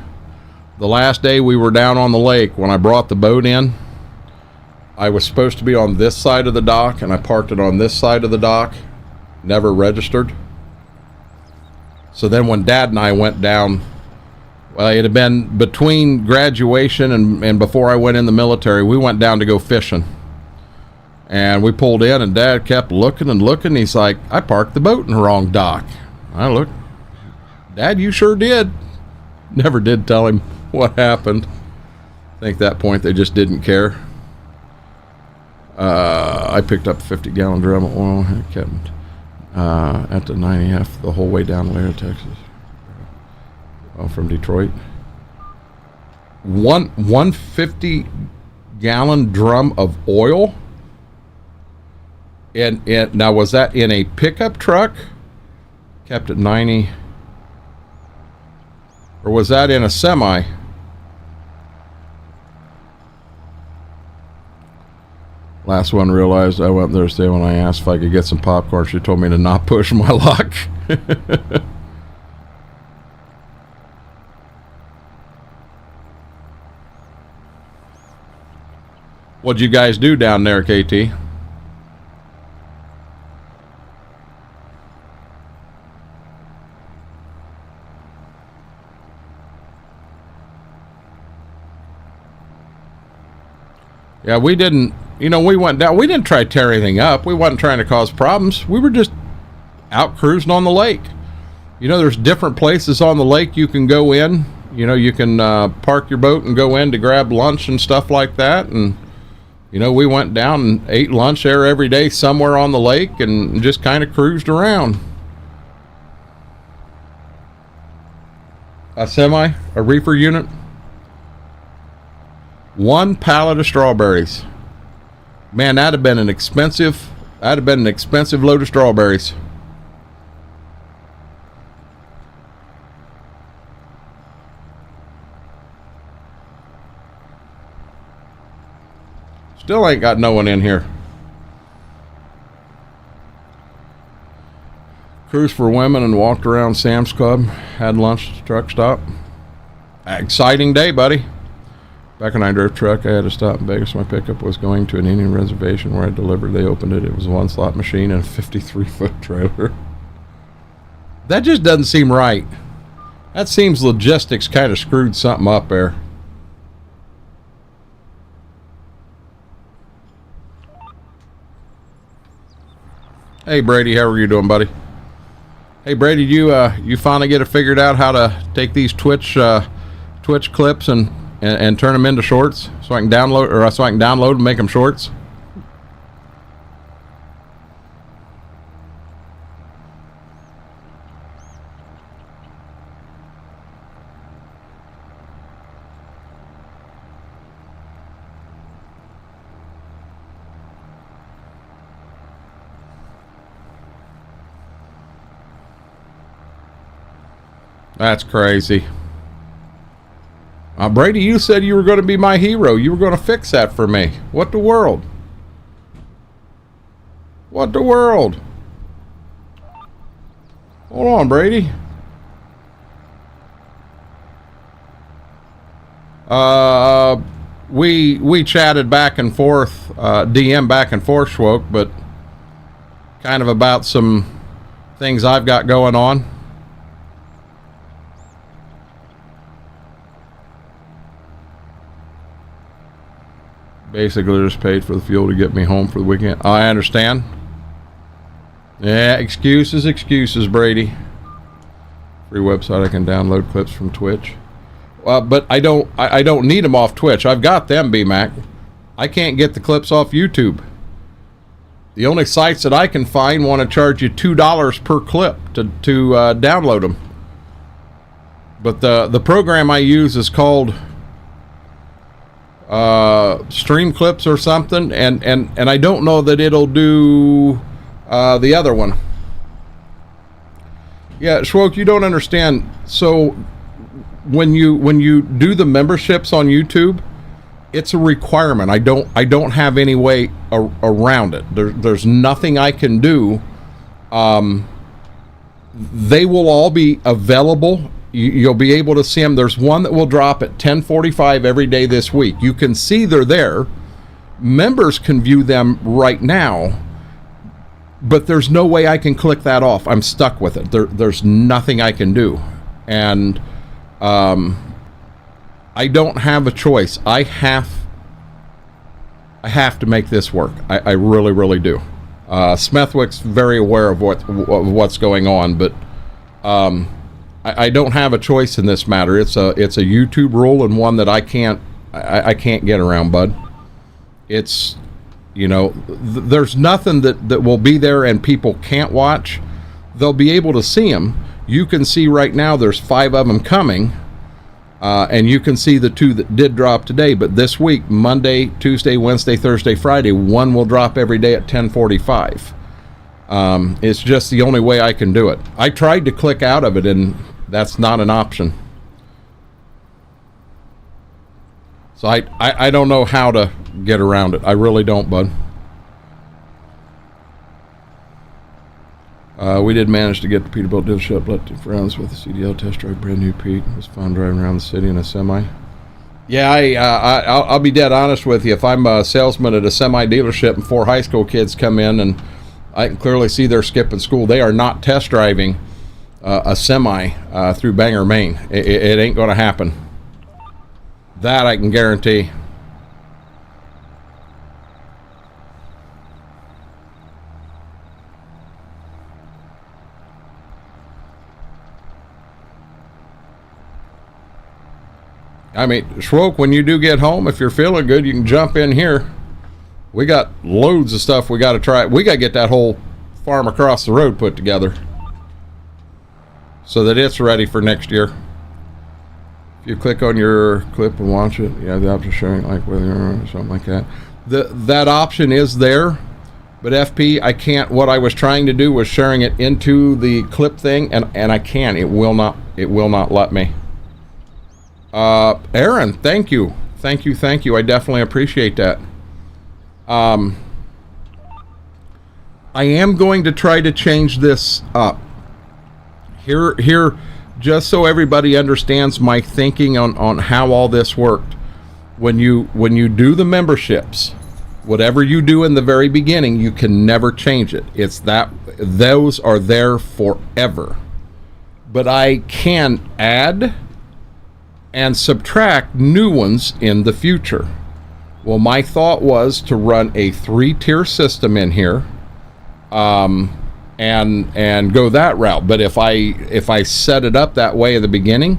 we were down on the lake, when I brought the boat in, I was supposed to be on this side of the dock, and I parked it on this side of the dock. Never registered. So then when Dad and I went down, well, it had been between graduation and before I went in the military, we went down to go fishing. And we pulled in, and Dad kept looking and looking. He's like, I parked the boat in the wrong dock. I looked. Dad, you sure did. Never did tell him what happened. I think at that point they just didn't care. I picked up a 50-gallon drum of oil and kept at the 90F the whole way down to Laredo, Texas. From Detroit. One 50-gallon drum of oil? And now, was that in a pickup truck? Kept at 90. Or was that in a semi? Last one realized I went there today when I asked if I could get some popcorn. She told me to not push my luck. What'd you guys do down there, KT? Yeah, we didn't, we went down. We didn't try to tear anything up. We wasn't trying to cause problems. We were just out cruising on the lake. There's different places on the lake you can go in. You can park your boat and go in to grab lunch and stuff like that. And, we went down and ate lunch there every day somewhere on the lake and just kind of cruised around. A semi? A reefer unit? 1 pallet of strawberries. Man, that'd have been an expensive load of strawberries. Still ain't got no one in here. Cruise for women and walked around Sam's Club. Had lunch at the truck stop. Exciting day, buddy. Back when I drove truck, I had to stop in Vegas. My pickup was going to an Indian reservation where I delivered. They opened it. It was a one-slot machine and a 53-foot trailer. That just doesn't seem right. That seems logistics kind of screwed something up there. Hey, Brady, how are you doing, buddy? Hey, Brady, you finally get it figured out how to take these Twitch clips and turn them into shorts so I can download and make them shorts? That's crazy. Brady, you said you were going to be my hero. You were going to fix that for me. What the world? What the world? Hold on, Brady. We chatted back and forth, DM back and forth, Schwoke, but kind of about some things I've got going on. Basically just paid for the fuel to get me home for the weekend. I understand. Yeah, excuses, Brady. Free website, I can download clips from Twitch. But I don't need them off Twitch. I've got them, BMac. I can't get the clips off YouTube. The only sites that I can find want to charge you $2 per clip to download them. But the program I use is called Stream Clips or something, and I don't know that it'll do the other one. Yeah, Schwoke, you don't understand. So when you do the memberships on YouTube, it's a requirement. I don't have any way around it. There's nothing I can do. They will all be available. You'll be able to see them. There's one that will drop at 10:45 every day this week. You can see they're there. Members can view them right now, but there's no way I can click that off. I'm stuck with it. There's nothing I can do. And I don't have a choice. I have to make this work. I really, really do. Smethwick's very aware of what's going on, but I don't have a choice in this matter. It's a YouTube rule, and one that I can't get around, bud. It's, there's nothing that will be there and people can't watch. They'll be able to see them. You can see right now there's 5 of them coming, and you can see the 2 that did drop today. But this week, Monday, Tuesday, Wednesday, Thursday, Friday, one will drop every day at 10:45. It's just the only way I can do it. I tried to click out of it, and that's not an option. So I don't know how to get around it. I really don't, bud. We did manage to get the Peterbilt dealership, let 2 friends with the CDL test drive brand new Pete. It was fun driving around the city in a semi. Yeah, I'll be dead honest with you. If I'm a salesman at a semi dealership and 4 high school kids come in and I can clearly see they're skipping school, they are not test driving a semi through Bangor, Maine. It ain't going to happen. That I can guarantee. I mean, Schwoke, when you do get home, if you're feeling good, you can jump in here. We got loads of stuff we got to try. We got to get that whole farm across the road put together so that it's ready for next year. If you click on your clip and watch it, yeah, the option showing like whether or something like that. That option is there, but FP, I can't. What I was trying to do was sharing it into the clip thing, and I can't. It will not let me. Aaron, thank you. I definitely appreciate that. I am going to try to change this up. Here, just so everybody understands my thinking on how all this worked. When you do the memberships, whatever you do in the very beginning, you can never change it. It's that those are there forever. But I can add and subtract new ones in the future. Well, my thought was to run a 3-tier system in here, and go that route. But if I set it up that way at the beginning,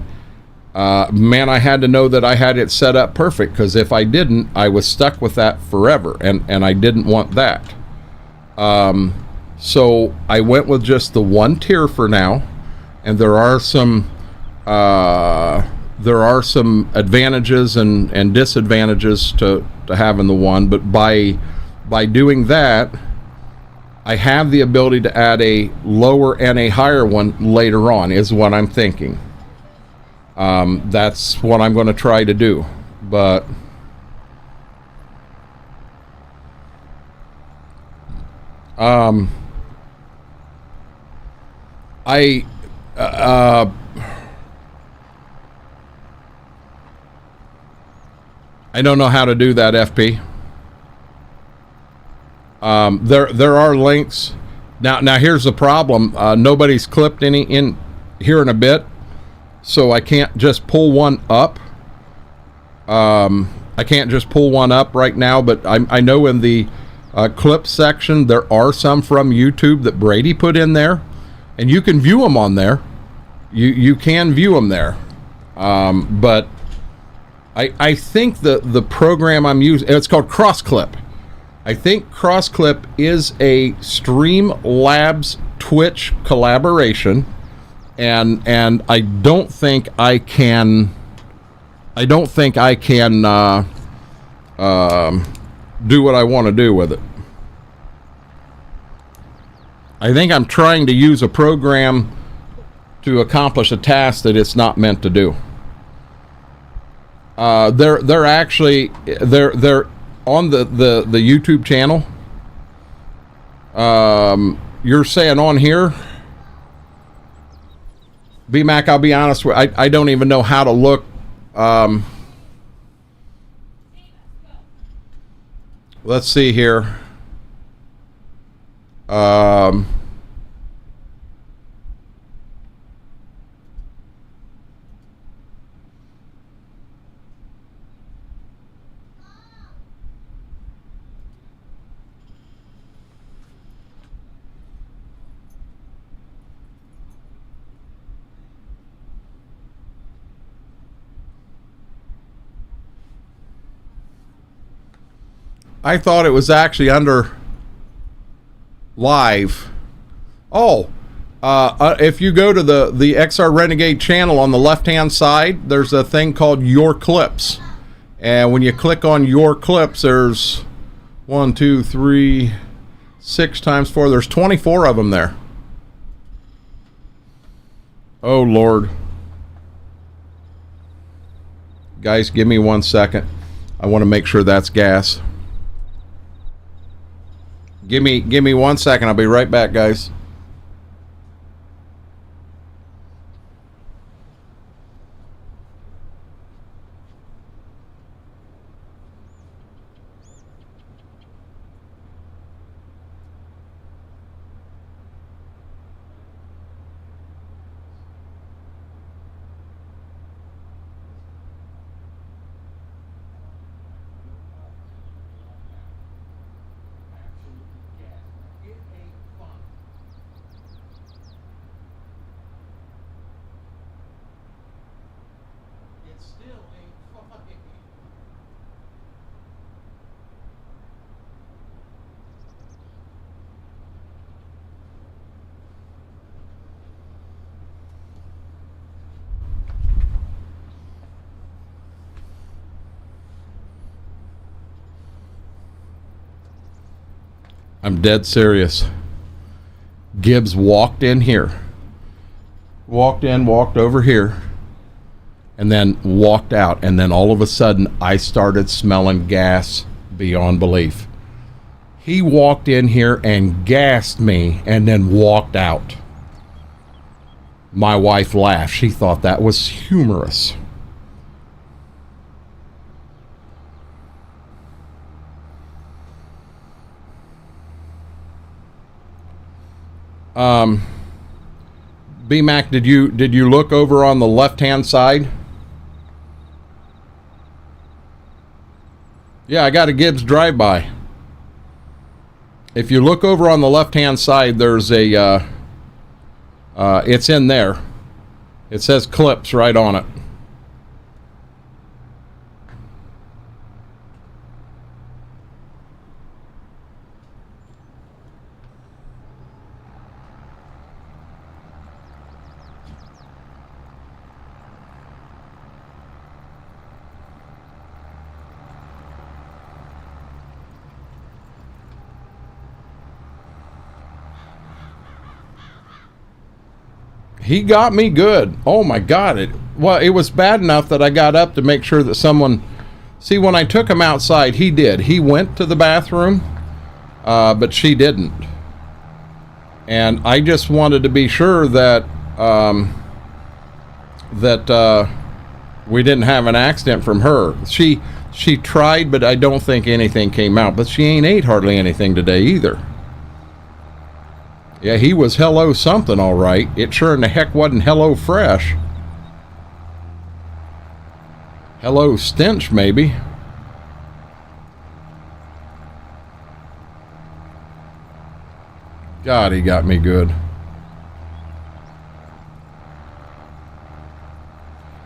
man, I had to know that I had it set up perfect, because if I didn't, I was stuck with that forever, and I didn't want that. So I went with just the 1 tier for now, and there are some advantages and disadvantages to having the 1, but by doing that, I have the ability to add a lower and a higher one later on, is what I'm thinking. That's what I'm going to try to do. But I don't know how to do that, FP. There are links. Now here's the problem. Nobody's clipped any in here in a bit, so I can't just pull one up. I can't just pull one up right now, but I know in the clip section there are some from YouTube that Brady put in there, and you can view them on there. You can view them there, but I think the program I'm using, it's called CrossClip. I think CrossClip is a Streamlabs Twitch collaboration, and I don't think I can do what I want to do with it. I think I'm trying to use a program to accomplish a task that it's not meant to do. They're actually on the YouTube channel. You're saying on here, BMAC, I'll be honest with I don't even know how to look. Let's see here. I thought it was actually under live. Oh, if you go to the XR Renegade channel on the left-hand side, there's a thing called Your Clips. And when you click on Your Clips, there's 1, 2, 3, 6 times 4. There's 24 of them there. Oh, Lord. Guys, give me 1 second. I want to make sure that's gas. Give me 1 second. I'll be right back, guys. I'm dead serious. Gibbs walked in here. Walked over here, and then walked out. And then all of a sudden, I started smelling gas beyond belief. He walked in here and gassed me and then walked out. My wife laughed. She thought that was humorous. B-Mac, did you look over on the left-hand side? Yeah, I got a Gibbs drive-by. If you look over on the left-hand side, there's a, it's in there. It says clips right on it. He got me good. Oh my God. It was bad enough that I got up to make sure that someone... See, when I took him outside, he did. He went to the bathroom, but she didn't. And I just wanted to be sure that we didn't have an accident from her. She tried, but I don't think anything came out. But she ain't ate hardly anything today either. Yeah, he was hello something, all right. It sure in the heck wasn't hello fresh. Hello stench, maybe. God, he got me good.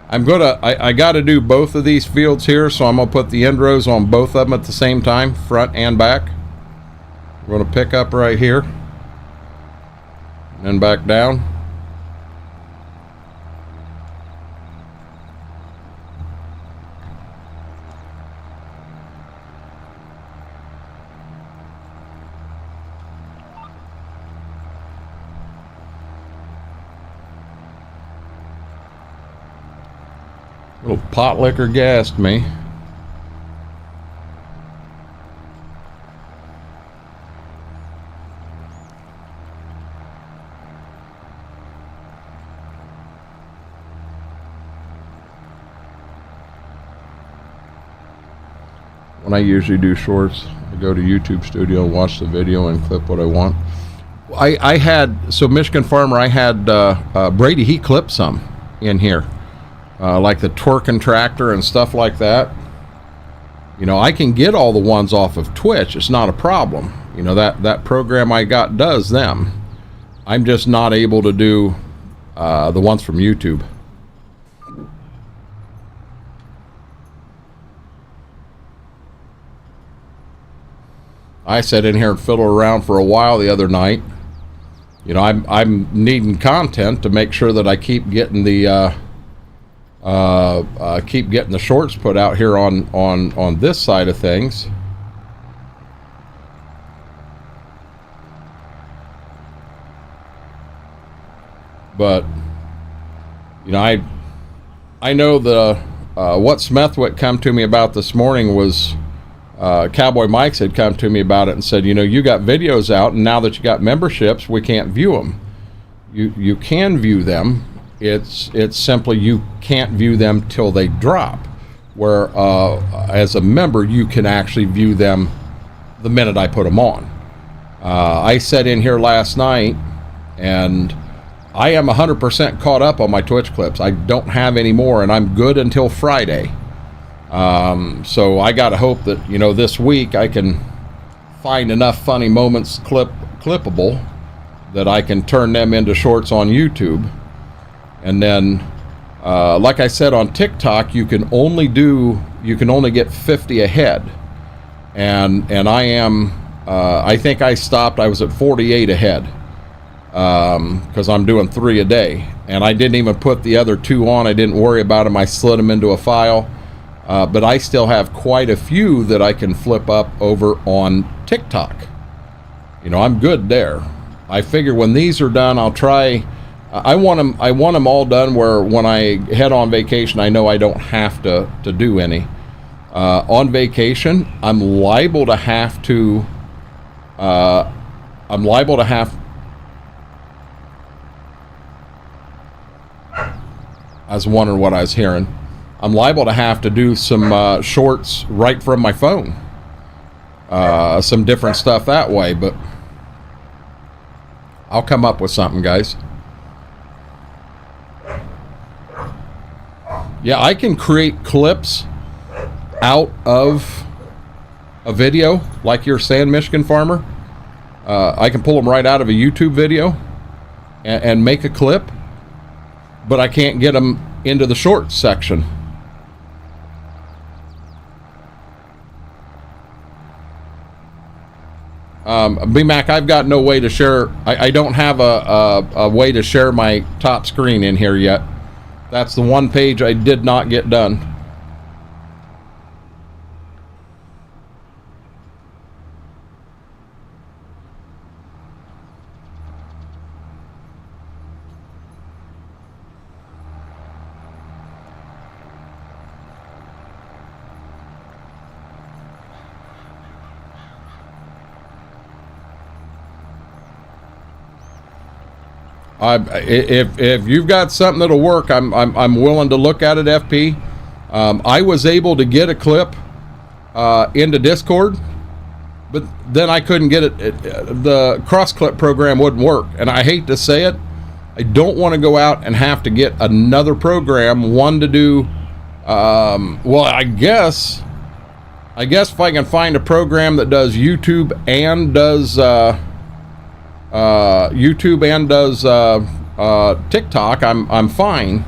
I gotta do both of these fields here, so I'm gonna put the end rows on both of them at the same time, front and back. We're gonna pick up right here. And back down. Little pot liquor gassed me. When I usually do shorts, I go to YouTube Studio and watch the video and clip what I want. I had, so Michigan Farmer, I had Brady, he clipped some in here. Like the Twerkin tractor and stuff like that. You know, I can get all the ones off of Twitch. It's not a problem. You know, that program I got does them. I'm just not able to do the ones from YouTube. I sat in here and fiddled around for a while the other night. You know, I'm needing content to make sure that I keep getting the shorts put out here on this side of things. But you know, I know the what Smethwick come to me about this morning was Cowboy Mike's had come to me about it and said, you know, you got videos out, and now that you got memberships, we can't view them. You can view them. It's simply you can't view them till they drop. Where as a member, you can actually view them the minute I put them on. I sat in here last night, and I am 100% caught up on my Twitch clips. I don't have any more, and I'm good until Friday. So I gotta hope that, you know, this week I can find enough funny moments clippable that I can turn them into shorts on YouTube. And then like I said, on TikTok you can only get 50 ahead, and I am I think I stopped, I was at 48 ahead, because I'm doing 3 a day, and I didn't even put the other 2 on. I didn't worry about them. I slid them into a file. But I still have quite a few that I can flip up over on TikTok. You know, I'm good there. I figure when these are done, I'll try. I want them all done where when I head on vacation, I know I don't have to do any. On vacation, I'm liable to have to. I was wondering what I was hearing. I'm liable to have to do some shorts right from my phone. Some different stuff that way, but I'll come up with something, guys. Yeah, I can create clips out of a video, like you're saying, Michigan Farmer. I can pull them right out of a YouTube video and make a clip, but I can't get them into the shorts section. BMAC, I've got no way to share. I don't have a way to share my top screen in here yet. That's the one page I did not get done. If you've got something that'll work, I'm willing to look at it, FP. I was able to get a clip into Discord, but then I couldn't get it. The cross clip program wouldn't work, and I hate to say it, I don't want to go out and have to get another program, one to do. Well, I guess if I can find a program that does YouTube and does TikTok, I'm fine,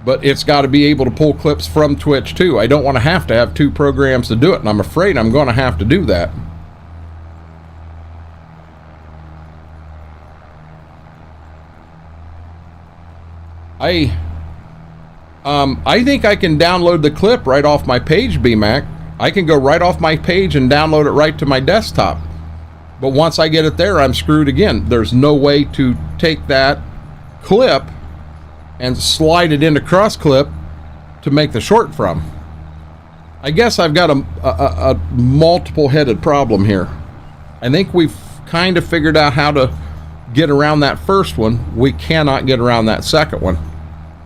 but it's got to be able to pull clips from Twitch too. I don't want to have two programs to do it, and I'm afraid I'm going to have to do that. I think I can download the clip right off my page, BMAC. I can go right off my page and download it right to my desktop. But once I get it there, I'm screwed again. There's no way to take that clip and slide it into cross clip to make the short from. I guess I've got a multiple headed problem here. I think we've kind of figured out how to get around that first one. We cannot get around that second one.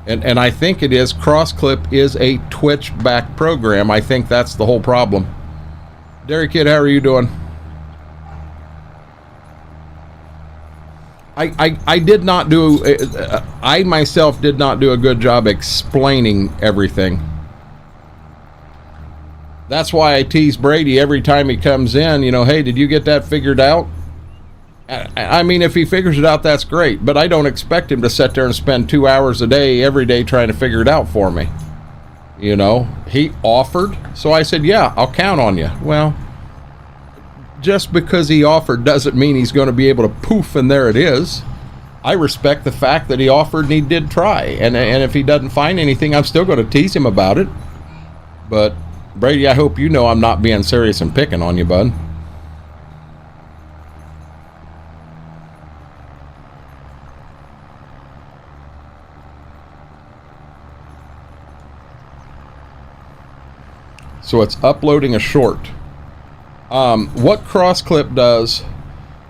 And I think it is cross clip is a Twitch back program. I think that's the whole problem. Derek Kid, how are you doing? I did not do, I myself did not do a good job explaining everything. That's why I tease Brady every time he comes in, you know, hey, did you get that figured out? I mean, if he figures it out, that's great, but I don't expect him to sit there and spend 2 hours a day, every day, trying to figure it out for me. You know, he offered, so I said, yeah, I'll count on you. Well, just because he offered doesn't mean he's going to be able to poof and there it is. I respect the fact that he offered and he did try, and if he doesn't find anything, I'm still going to tease him about it. But Brady, I hope you know I'm not being serious and picking on you, bud. So it's uploading a short. What cross-clip does,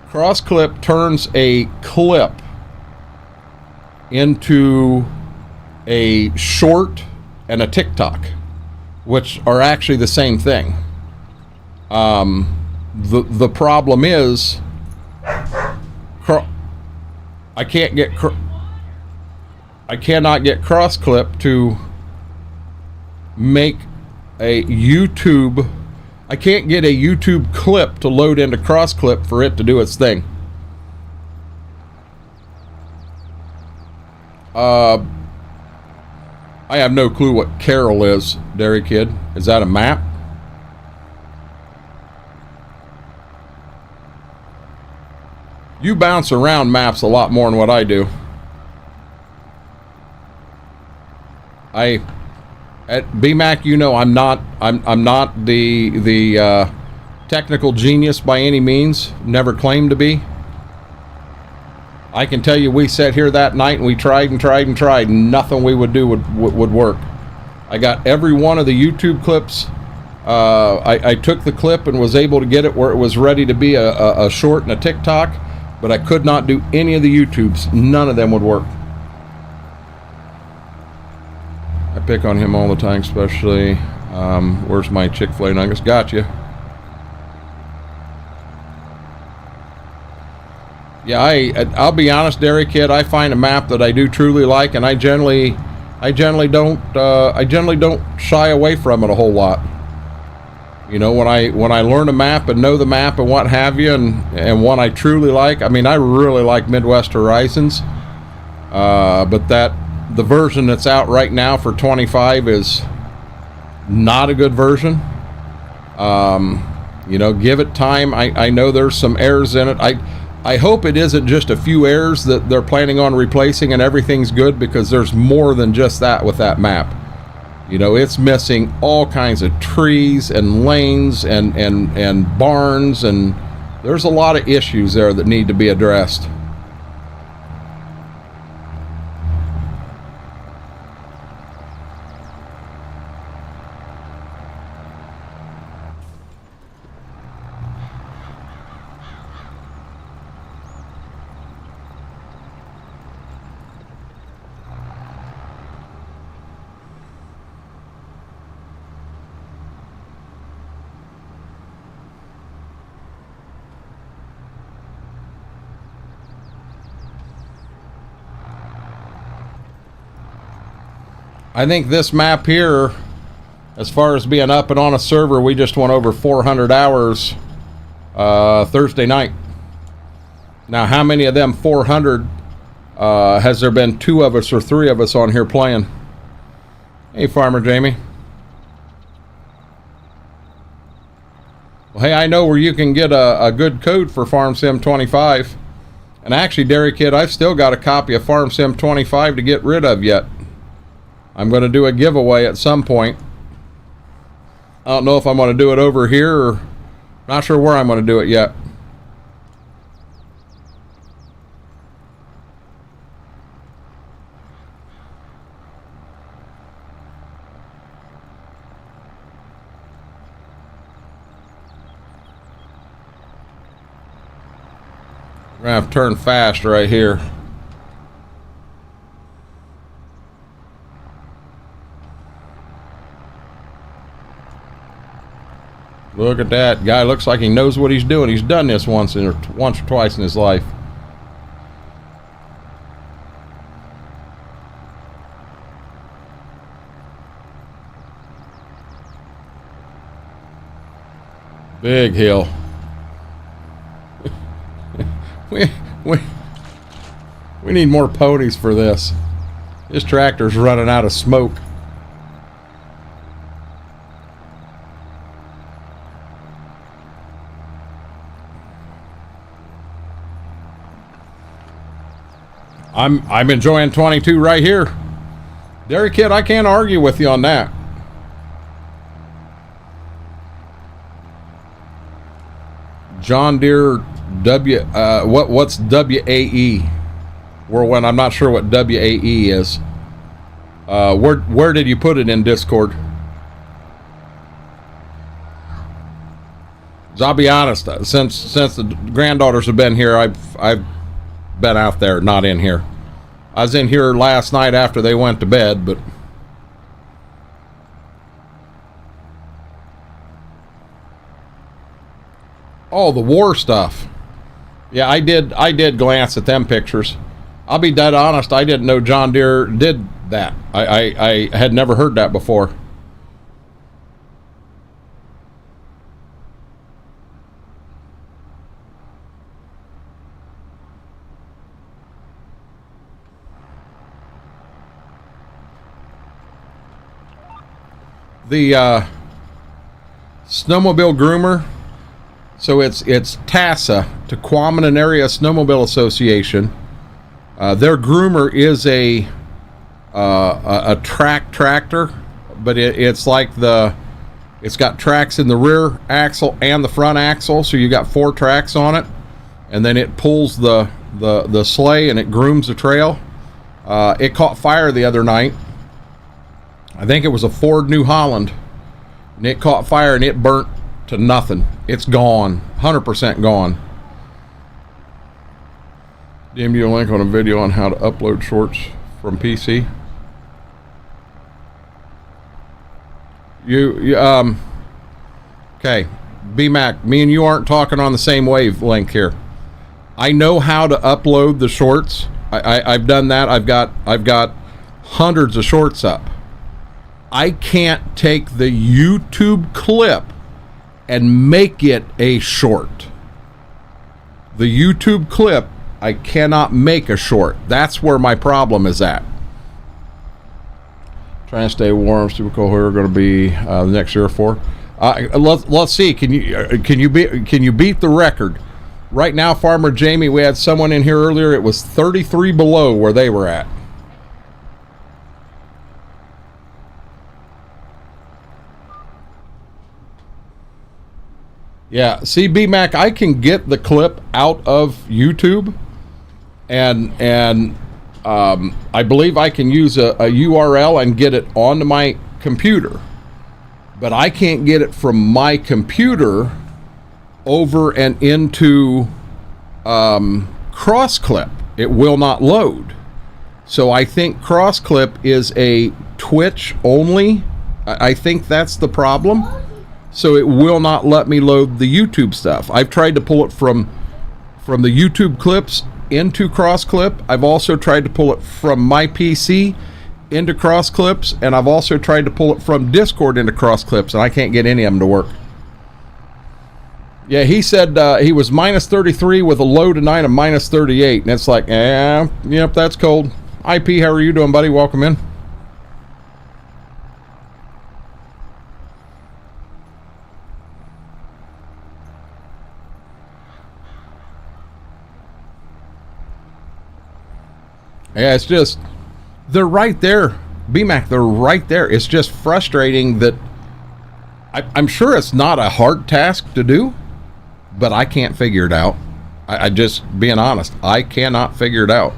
cross-clip turns a clip into a short and a TikTok, which are actually the same thing. The problem is, I cannot get cross-clip to make a YouTube. I can't get a YouTube clip to load into cross-clip for it to do its thing. I have no clue what Carol is, Dairy Kid. Is that a map? You bounce around maps a lot more than what I do. At BMAC, you know, I'm not the technical genius by any means. Never claimed to be. I can tell you, we sat here that night and we tried and tried and tried. Nothing we would do would work. I got every one of the YouTube clips. I took the clip and was able to get it where it was ready to be a short and a TikTok, but I could not do any of the YouTubes. None of them would work. pick on him all the time, especially, where's my Chick-fil-A nuggets? Gotcha. Yeah, I'll be honest, Dairy Kid, I find a map that I do truly like, and I generally don't shy away from it a whole lot. You know, when I learn a map and know the map and what have you, and one I truly like, I mean, I really like Midwest Horizons, but the version that's out right now for 25 is not a good version. You know, give it time. I know there's some errors in it. I hope it isn't just a few errors that they're planning on replacing and everything's good, because there's more than just that with that map. You know, it's missing all kinds of trees and lanes and barns, and there's a lot of issues there that need to be addressed. I think this map here, as far as being up and on a server, we just went over 400 hours Thursday night. Now, how many of them 400 has there been 2 of us or 3 of us on here playing? Hey, Farmer Jamie. Well, hey, I know where you can get a good code for Farm Sim 25. And actually, Dairy Kid, I've still got a copy of Farm Sim 25 to get rid of yet. I'm going to do a giveaway at some point. I don't know if I'm going to do it over here, or not sure where I'm going to do it yet. We're going to have to turn fast right here. Look at that guy. Looks like he knows what he's doing. He's done this once or twice in his life. Big hill. we need more ponies for this. This tractor's running out of smoke. I'm enjoying 22 right here. Dairy Kid, I can't argue with you on that. John Deere what's WAE? Whirlwind, I'm not sure what WAE is. Where did you put it in Discord? 'Cause I'll be honest, since the granddaughters have been here, I've been out there, not in here. I was in here last night after they went to bed, but oh, the war stuff. Yeah, I did glance at them pictures. I'll be dead honest, I didn't know John Deere did that. I had never heard that before. The snowmobile groomer, so it's TASA, Tequamanon Area Snowmobile Association. Their groomer is a track tractor, but it's like it's got tracks in the rear axle and the front axle, so you got 4 tracks on it, and then it pulls the sleigh and it grooms the trail. It caught fire the other night. I think it was a Ford New Holland, and it caught fire and it burnt to nothing. It's gone, 100% gone. DM you a link on a video on how to upload shorts from PC. Okay, BMac, me and you aren't talking on the same wavelength here. I know how to upload the shorts. I've done that. I've got hundreds of shorts up. I can't take the YouTube clip and make it a short. The YouTube clip, I cannot make a short. That's where my problem is at. Trying to stay warm. Super cool. Who are going to be the next year for? Let's see. Can you beat the record? Right now, Farmer Jamie, we had someone in here earlier. It was 33 below where they were at. Yeah, see, BMac, I can get the clip out of YouTube, and I believe I can use a URL and get it onto my computer, but I can't get it from my computer over and into CrossClip. It will not load. So I think CrossClip is a Twitch only. I think that's the problem. So it will not let me load the YouTube stuff. I've tried to pull it from the YouTube clips into CrossClip. I've also tried to pull it from my PC into CrossClips, and I've also tried to pull it from Discord into CrossClips, and I can't get any of them to work. Yeah, he said he was minus 33 with a low tonight of minus 38, and it's like, yep, that's cold. IP, how are you doing, buddy? Welcome in. Yeah, it's just, they're right there. BMac, they're right there. It's just frustrating that I'm sure it's not a hard task to do, but I can't figure it out. I just, being honest, I cannot figure it out.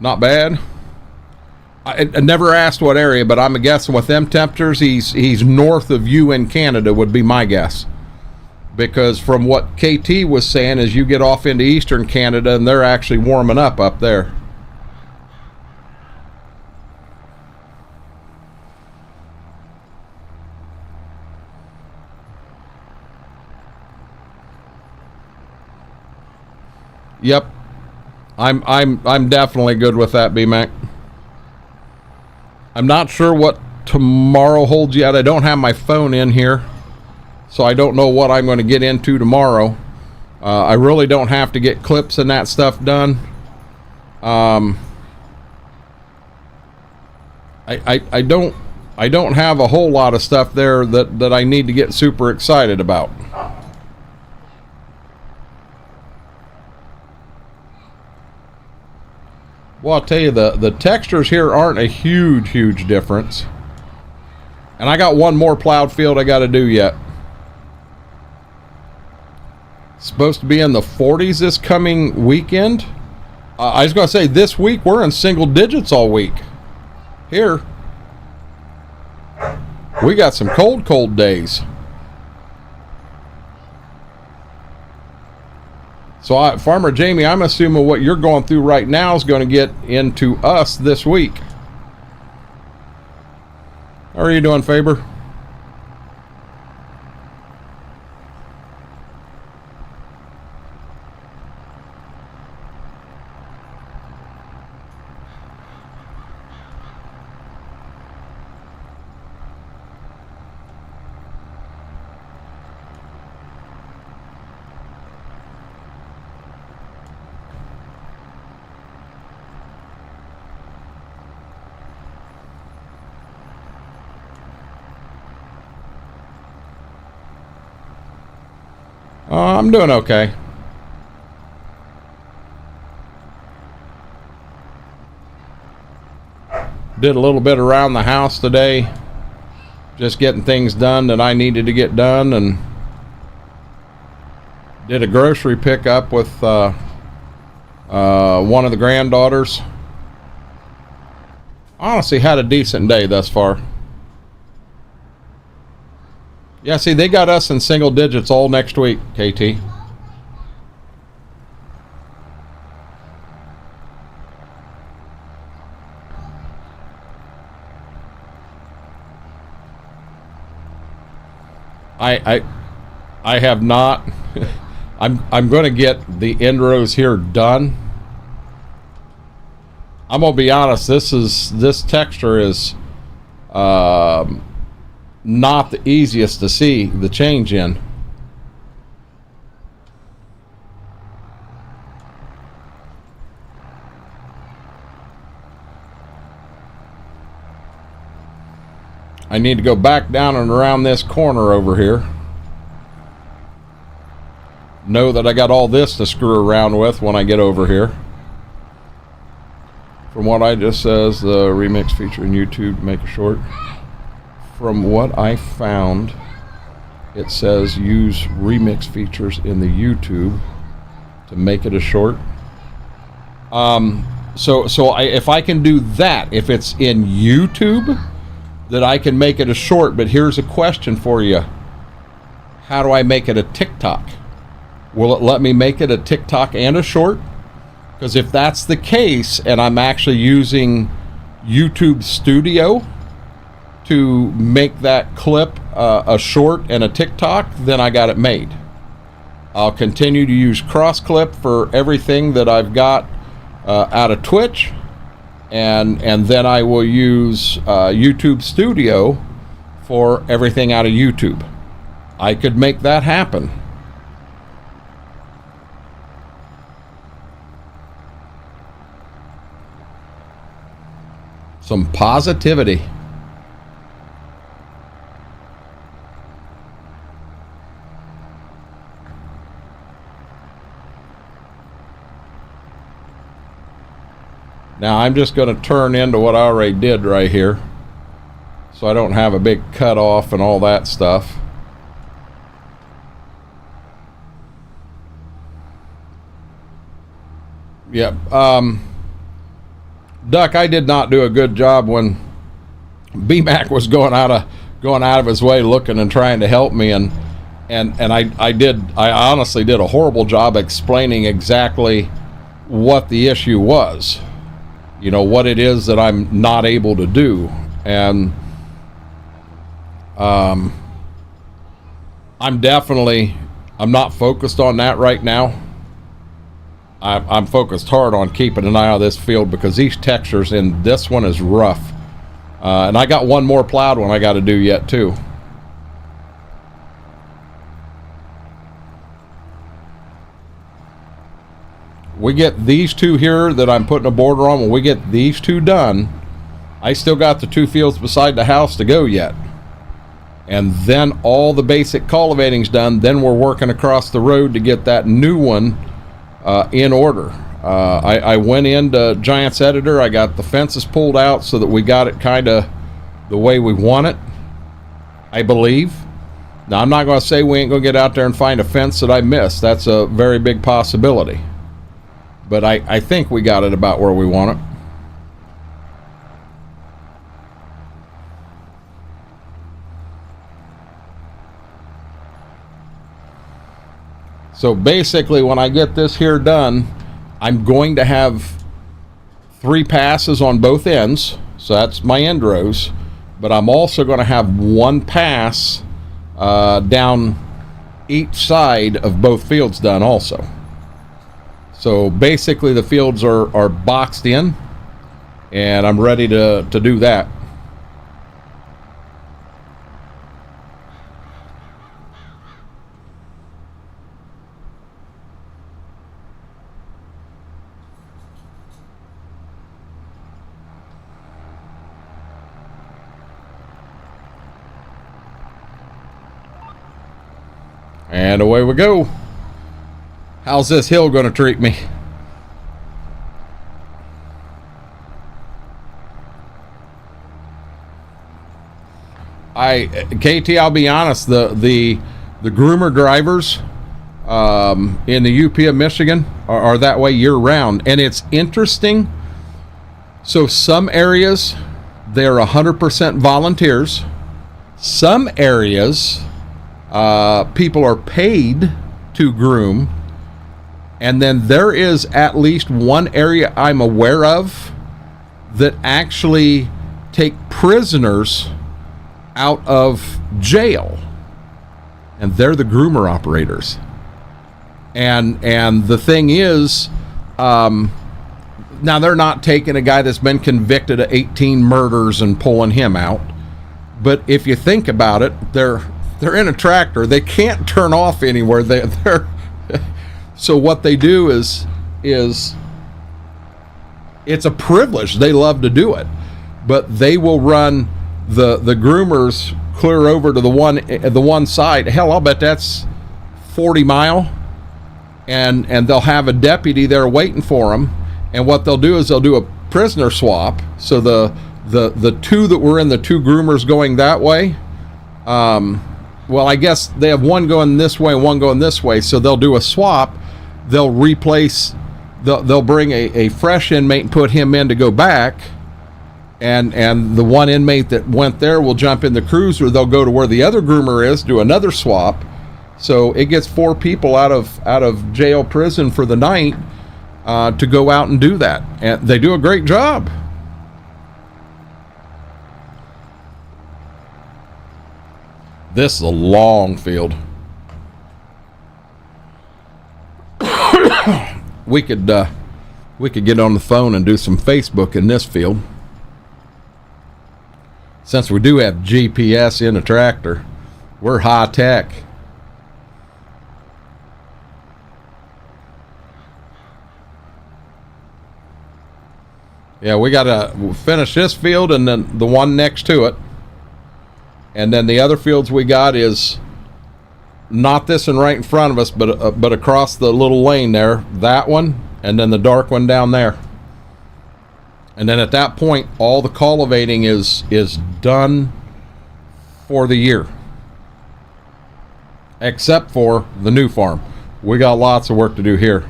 Not bad. I never asked what area, but I'm guessing with them temperatures, he's north of you in Canada would be my guess. Because from what KT was saying, is you get off into eastern Canada and they're actually warming up there. Yep, I'm definitely good with that, BMac. I'm not sure what tomorrow holds yet. I don't have my phone in here, so I don't know what I'm going to get into tomorrow. I really don't have to get clips and that stuff done. I don't have a whole lot of stuff there that I need to get super excited about. Well, I'll tell you, the textures here aren't a huge difference. And I got one more plowed field I got to do yet. Supposed to be in the 40s this coming weekend. I was going to say, this week we're in single digits all week. Here, we got some cold days. So Farmer Jamie, I'm assuming what you're going through right now is going to get into us this week. How are you doing, Faber? I'm doing okay. Did a little bit around the house today, just getting things done that I needed to get done, and did a grocery pickup with one of the granddaughters. Honestly, had a decent day thus far. Yeah, see, they got us in single digits all next week, KT. I have not. I'm going to get the end rows here done. I'm gonna be honest. This texture is not the easiest to see the change in. I need to go back down and around this corner over here. Know that I got all this to screw around with when I get over here. From what I just says, the remix feature in YouTube, make a short. From what I found, it says use remix features in the YouTube to make it a short. If I can do that, if it's in YouTube, that I can make it a short. But here's a question for you. How do I make it a TikTok? Will it let me make it a TikTok and a short? Because if that's the case, and I'm actually using YouTube Studio to make that clip a short and a TikTok, then I got it made. I'll continue to use cross clip for everything that I've got out of Twitch, and then I will use YouTube Studio for everything out of YouTube. I could make that happen. Some positivity. Now I'm just going to turn into what I already did right here, so I don't have a big cut off and all that stuff. Yep. Duck, I did not do a good job when BMAC was going out of his way looking and trying to help me, and I honestly did a horrible job explaining exactly what the issue was. You know, what it is that I'm not able to do. And I'm not focused on that right now. I'm focused hard on keeping an eye on this field, because these textures in this one is rough. And I got one more plowed one I got to do yet too. We get these two here that I'm putting a border on. When we get these two done, I still got the two fields beside the house to go yet. And then all the basic cultivating's done. Then we're working across the road to get that new one in order. I went into Giants Editor. I got the fences pulled out so that we got it kind of the way we want it, I believe. Now, I'm not going to say we ain't going to get out there and find a fence that I missed. That's a very big possibility. But I think we got it about where we want it. So basically, when I get this here done, I'm going to have 3 passes on both ends. So that's my end rows. But I'm also going to have 1 pass down each side of both fields done also. So basically the fields are boxed in, and I'm ready to do that. And away we go. How's this hill going to treat me? KT, I'll be honest, the groomer drivers in the UP of Michigan are that way year round, and it's interesting. So some areas they're 100% volunteers. Some areas people are paid to groom. And then there is at least one area I'm aware of that actually take prisoners out of jail and they're the groomer operators. And the thing is, now they're not taking a guy that's been convicted of 18 murders and pulling him out. But if you think about it, they're in a tractor. They can't turn off anywhere. They're so what they do is it's a privilege. They love to do it, but they will run the groomers clear over to the one side. Hell, I'll bet that's 40 mile, and they'll have a deputy there waiting for them. And what they'll do is they'll do a prisoner swap. So the two that were in the two groomers going that way, well, I guess they have one going this way and one going this way. So they'll do a swap. They'll replace. They'll bring a fresh inmate and put him in to go back. And the one inmate that went there will jump in the cruiser. They'll go to where the other groomer is, do another swap. So it gets 4 people out of jail, prison for the night to go out and do that. And they do a great job. This is a long field. We could get on the phone and do some Facebook in this field. Since we do have GPS in a tractor, we're high tech. Yeah, we gotta finish this field and then the one next to it. And then the other fields we got is not this one right in front of us, but across the little lane there, that one, and then the dark one down there. And then at that point, all the cultivating is done for the year, except for the new farm. We got lots of work to do here.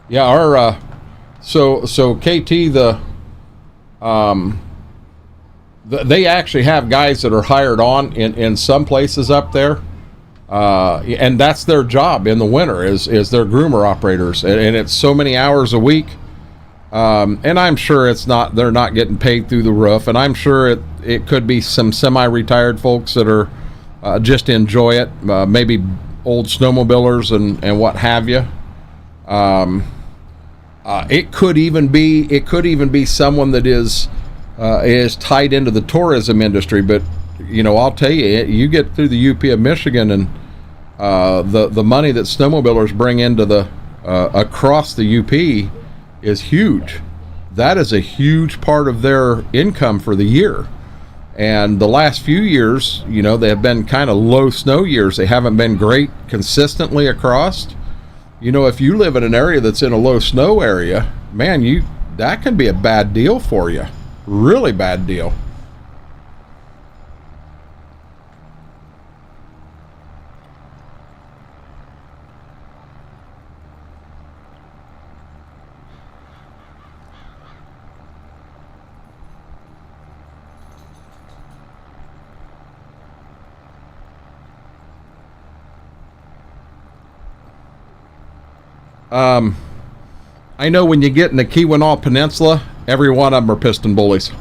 Yeah, our so KT they actually have guys that are hired on in some places up there, and that's their job in the winter is their groomer operators, and it's so many hours a week, and I'm sure they're not getting paid through the roof, and I'm sure it could be some semi-retired folks that are just enjoy it, maybe old snowmobilers and what have you. It could even be someone that is tied into the tourism industry. But I'll tell you, you get through the UP of Michigan, and the money that snowmobilers bring into the across the UP is huge. That is a huge part of their income for the year. And the last few years, they have been kind of low snow years. They haven't been great consistently across. If you live in an area that's in a low snow area, man, that can be a bad deal for you. Really bad deal. I know when you get in the Keweenaw Peninsula, every one of them are piston bullies.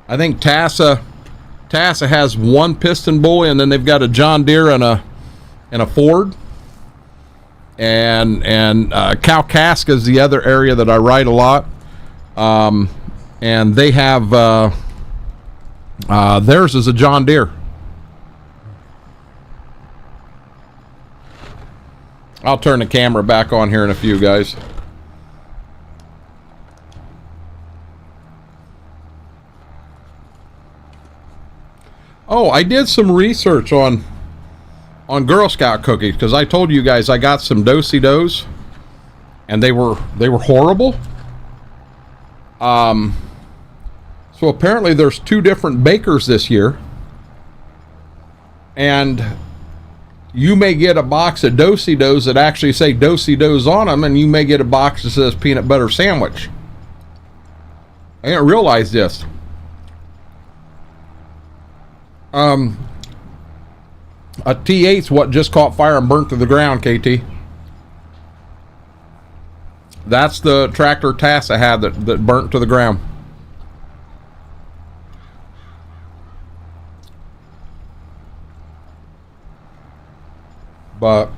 I think Tassa has one piston bully, and then they've got a John Deere and a Ford. And Kalkaska is the other area that I ride a lot. And they have theirs is a John Deere. I'll turn the camera back on here in a few, guys. Oh, I did some research on Girl Scout cookies, because I told you guys I got some Do-si-dos, and they were horrible. So apparently there's 2 different bakers this year, and you may get a box of Do-si-dos that actually say Do-si-dos on them, and you may get a box that says peanut butter sandwich. I didn't realize this. A T8's what just caught fire and burnt to the ground, KT. That's the tractor Tass I had that burnt to the ground. But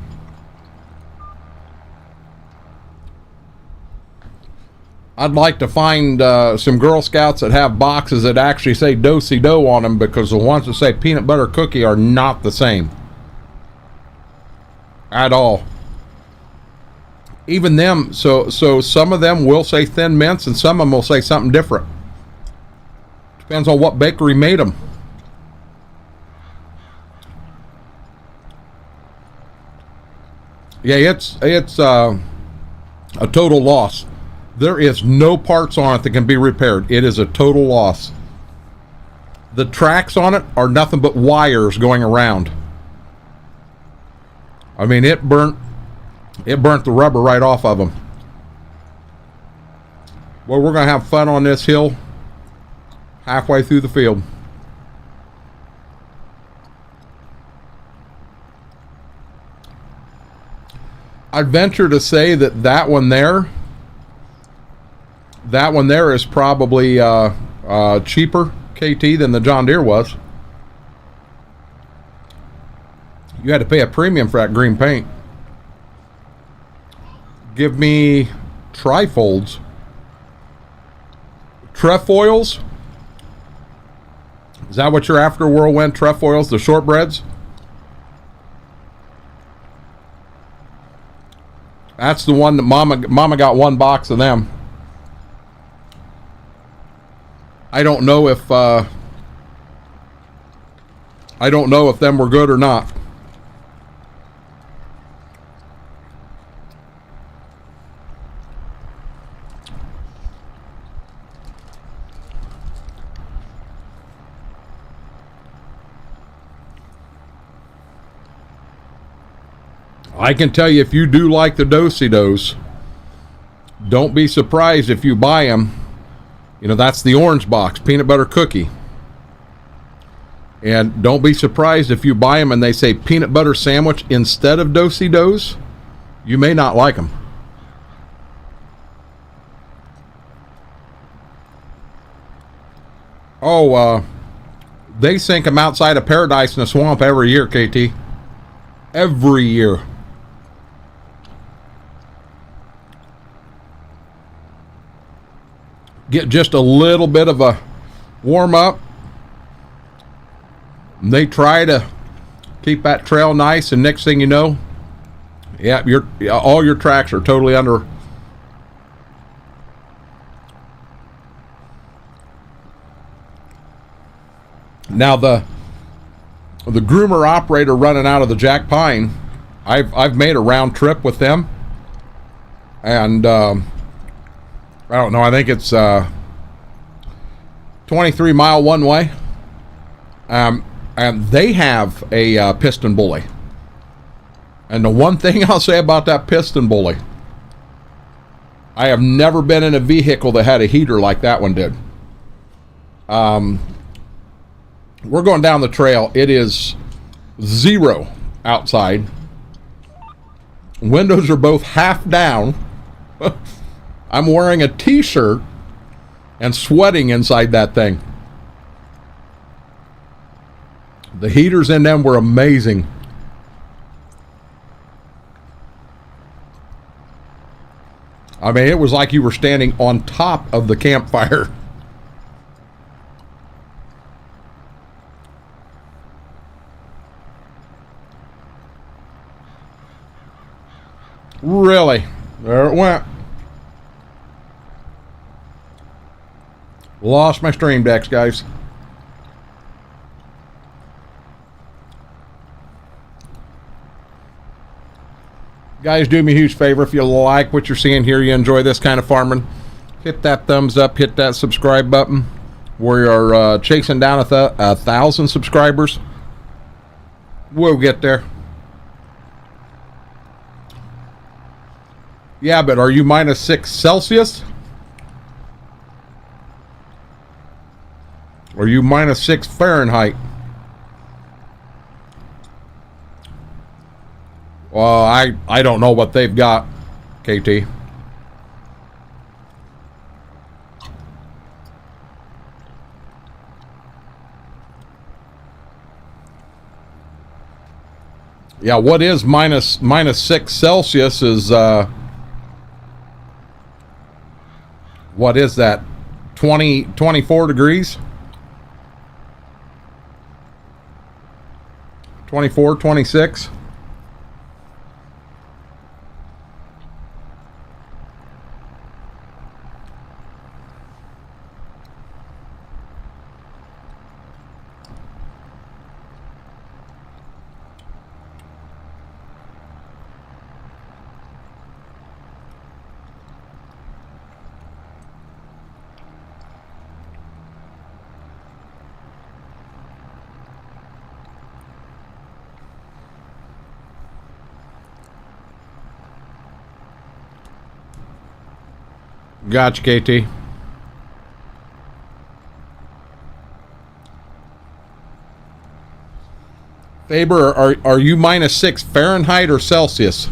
I'd like to find some Girl Scouts that have boxes that actually say do-si-do on them, because the ones that say peanut butter cookie are not the same at all. Even them, so some of them will say Thin Mints and some of them will say something different. Depends on what bakery made them. Yeah, it's a total loss. There is no parts on it that can be repaired. It is a total loss. The tracks on it are nothing but wires going around. I mean, it burnt the rubber right off of them. Well, we're going to have fun on this hill halfway through the field. I'd venture to say that one there is probably cheaper, KT, than the John Deere was. You had to pay a premium for that green paint. Give me trifolds. Trefoils? Is that what you're after, Whirlwind? Trefoils, the shortbreads? That's the one that Mama got one box of them. I don't know if them were good or not. I can tell you, if you do like the do-si-dos, don't be surprised if you buy them. You know, that's the orange box, peanut butter cookie. And don't be surprised if you buy them and they say peanut butter sandwich instead of do-si-dos. You may not like them. Oh, they sink them outside of Paradise in the swamp every year, KT. Every year. Get just a little bit of a warm up. They try to keep that trail nice, and next thing you know, yeah, all your tracks are totally under. Now the groomer operator running out of the Jack Pine, I've made a round trip with them, and I don't know, I think it's 23 mile one way. And they have a piston bully. And the one thing I'll say about that piston bully, I have never been in a vehicle that had a heater like that one did. We're going down the trail. It is 0 outside. Windows are both half down. I'm wearing a t-shirt and sweating inside that thing. The heaters in them were amazing. I mean, it was like you were standing on top of the campfire. Really? There it went. Lost my stream decks, guys. Guys, do me a huge favor. If you like what you're seeing here, you enjoy this kind of farming, hit that thumbs up, hit that subscribe button. We are chasing down 1,000 subscribers. We'll get there. Yeah, but are you -6 Celsius? Or are you -6 Fahrenheit? Well, I don't know what they've got, KT. Yeah, what is minus 6 Celsius is, what is that? 24 degrees? 24, 26? Gotcha, KT. Faber, are you minus 6 Fahrenheit or Celsius?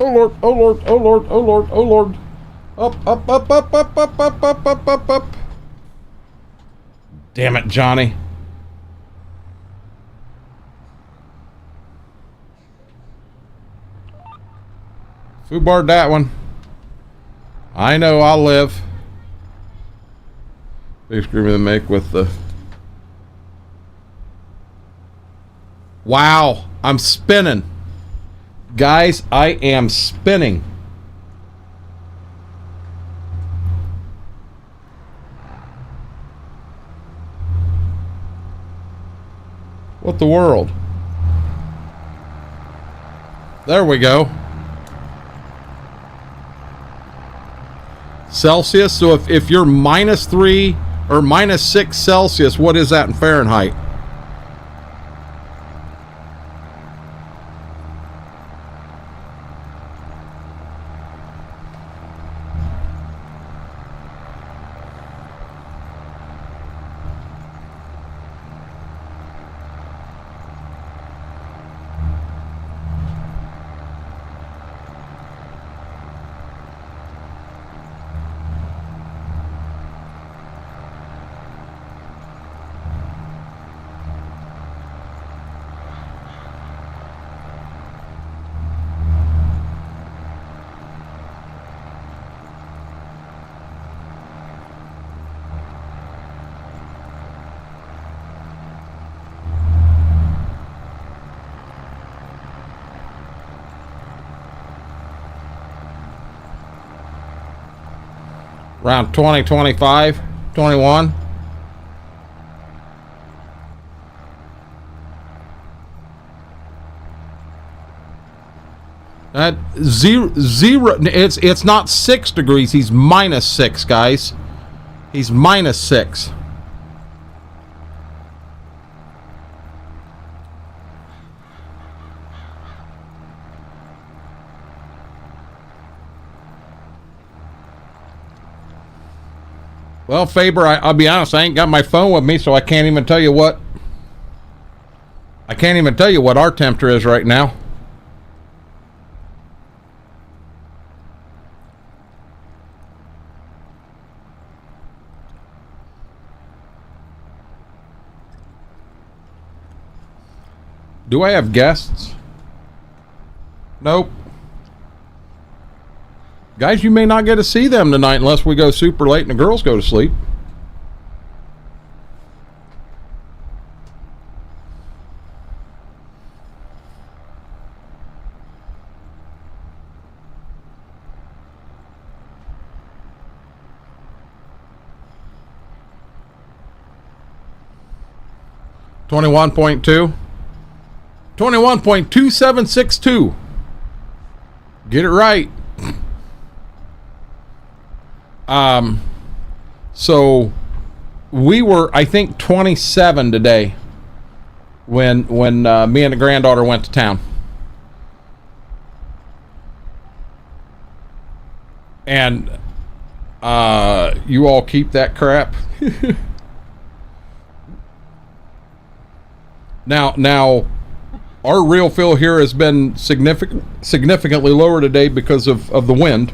Oh Lord, oh Lord, oh Lord, oh Lord, oh Lord. Up, up, up, up, up, up, up, up, up, up, up. Damn it, Johnny. Foobarred that one. I know, I'll live. Big scream of the make with the... Wow, I'm spinning. Guys, I am spinning. What the world? There we go. Celsius, so if you're minus 3 or minus 6 Celsius, what is that in Fahrenheit? Around 20, 25, 21. That zero, it's not 6 degrees. He's minus 6, guys. He's minus 6. Well, Faber, I'll be honest, I ain't got my phone with me, so I can't even tell you what... I can't even tell you what our temperature is right now. Do I have guests? Nope. Guys, you may not get to see them tonight unless we go super late and the girls go to sleep. $21.2. 21.2762. Get it right. So we were, I think, 27 today. when me and the granddaughter went to town. And you all keep that crap. Now our real fill here has been significantly lower today because of the wind.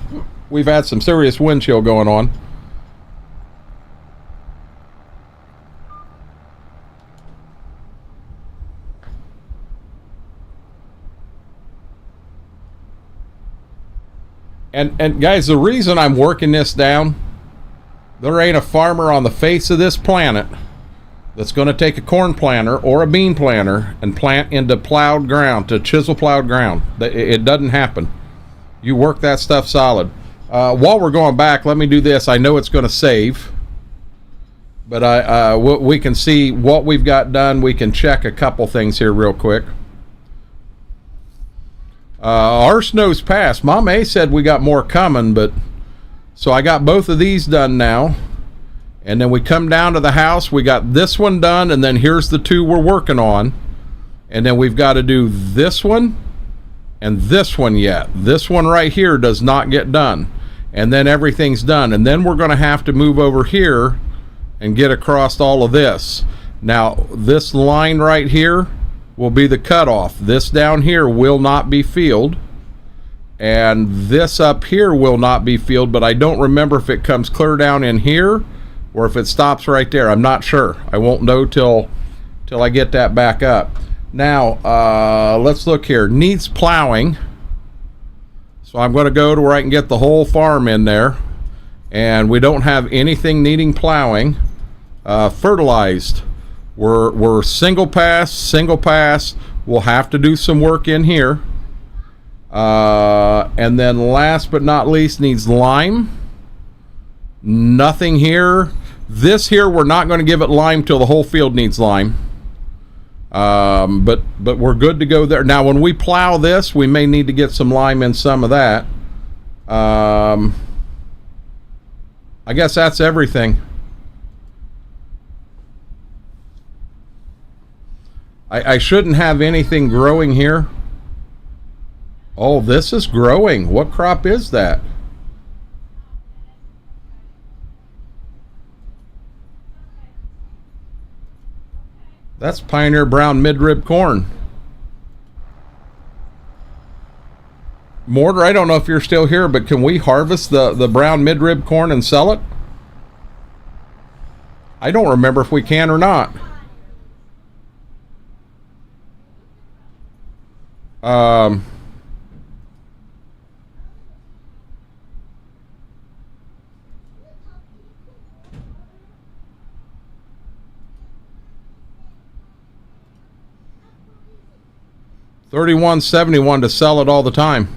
We've had some serious wind chill going on. And guys, the reason I'm working this down, there ain't a farmer on the face of this planet that's going to take a corn planter or a bean planter and plant into plowed ground, to chisel plowed ground. It doesn't happen. You work that stuff solid. While we're going back, let me do this. I know it's going to save, but we can see what we've got done. We can check a couple things here real quick. Our snow's passed. Mom A said we got more coming, but so I got both of these done now. And then we come down to the house. We got this one done, and then here's the two we're working on. And then we've got to do this one and this one yet. This one right here does not get done. And then everything's done. And then we're going to have to move over here and get across all of this. Now, this line right here will be the cutoff. This down here will not be filled, and this up here will not be filled, but I don't remember if it comes clear down in here or if it stops right there. I'm not sure. I won't know till I get that back up. Now let's look here. Needs plowing, so I'm going to go to where I can get the whole farm in there, and we don't have anything needing plowing. Fertilized, we're single pass. We'll have to do some work in here. And then last but not least, needs lime. Nothing here. This here, we're not going to give it lime till the whole field needs lime. But we're good to go there. Now, when we plow this, we may need to get some lime in some of that. I guess that's everything. I shouldn't have anything growing here. Oh, this is growing. What crop is that? That's Pioneer Brown midrib corn. Mortar, I don't know if you're still here, but can we harvest the brown midrib corn and sell it? I don't remember if we can or not. 31.71 to sell it all the time.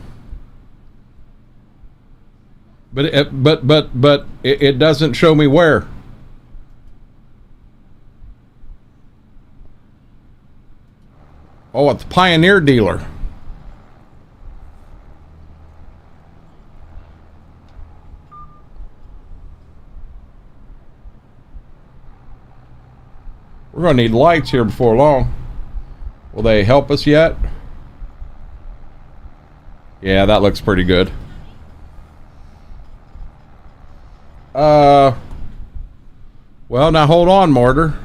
But it doesn't show me where. Oh, it's Pioneer dealer. We're going to need lights here before long. Will they help us yet? Yeah, that looks pretty good. Well, now hold on, Mortar.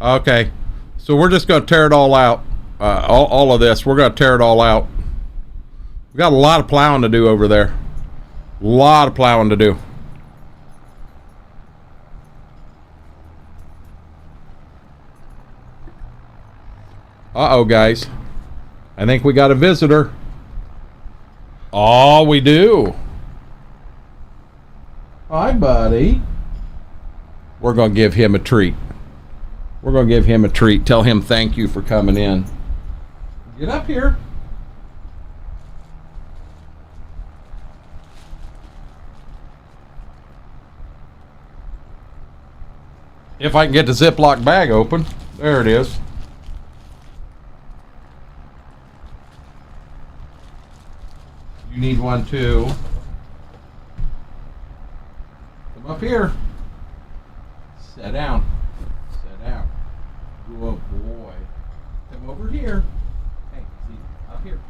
Okay, so we're just going to tear it all out. All of this, we're going to tear it all out. We've got a lot of plowing to do over there. A lot of plowing to do. Uh-oh, guys. I think we got a visitor. Oh, we do. Hi, buddy. We're going to give him a treat. We're going to give him a treat. Tell him thank you for coming in. Get up here. If I can get the Ziploc bag open. There it is. You need one too. up here. Sit down. Sit down. Good boy. Come over here. Hey, see, up here.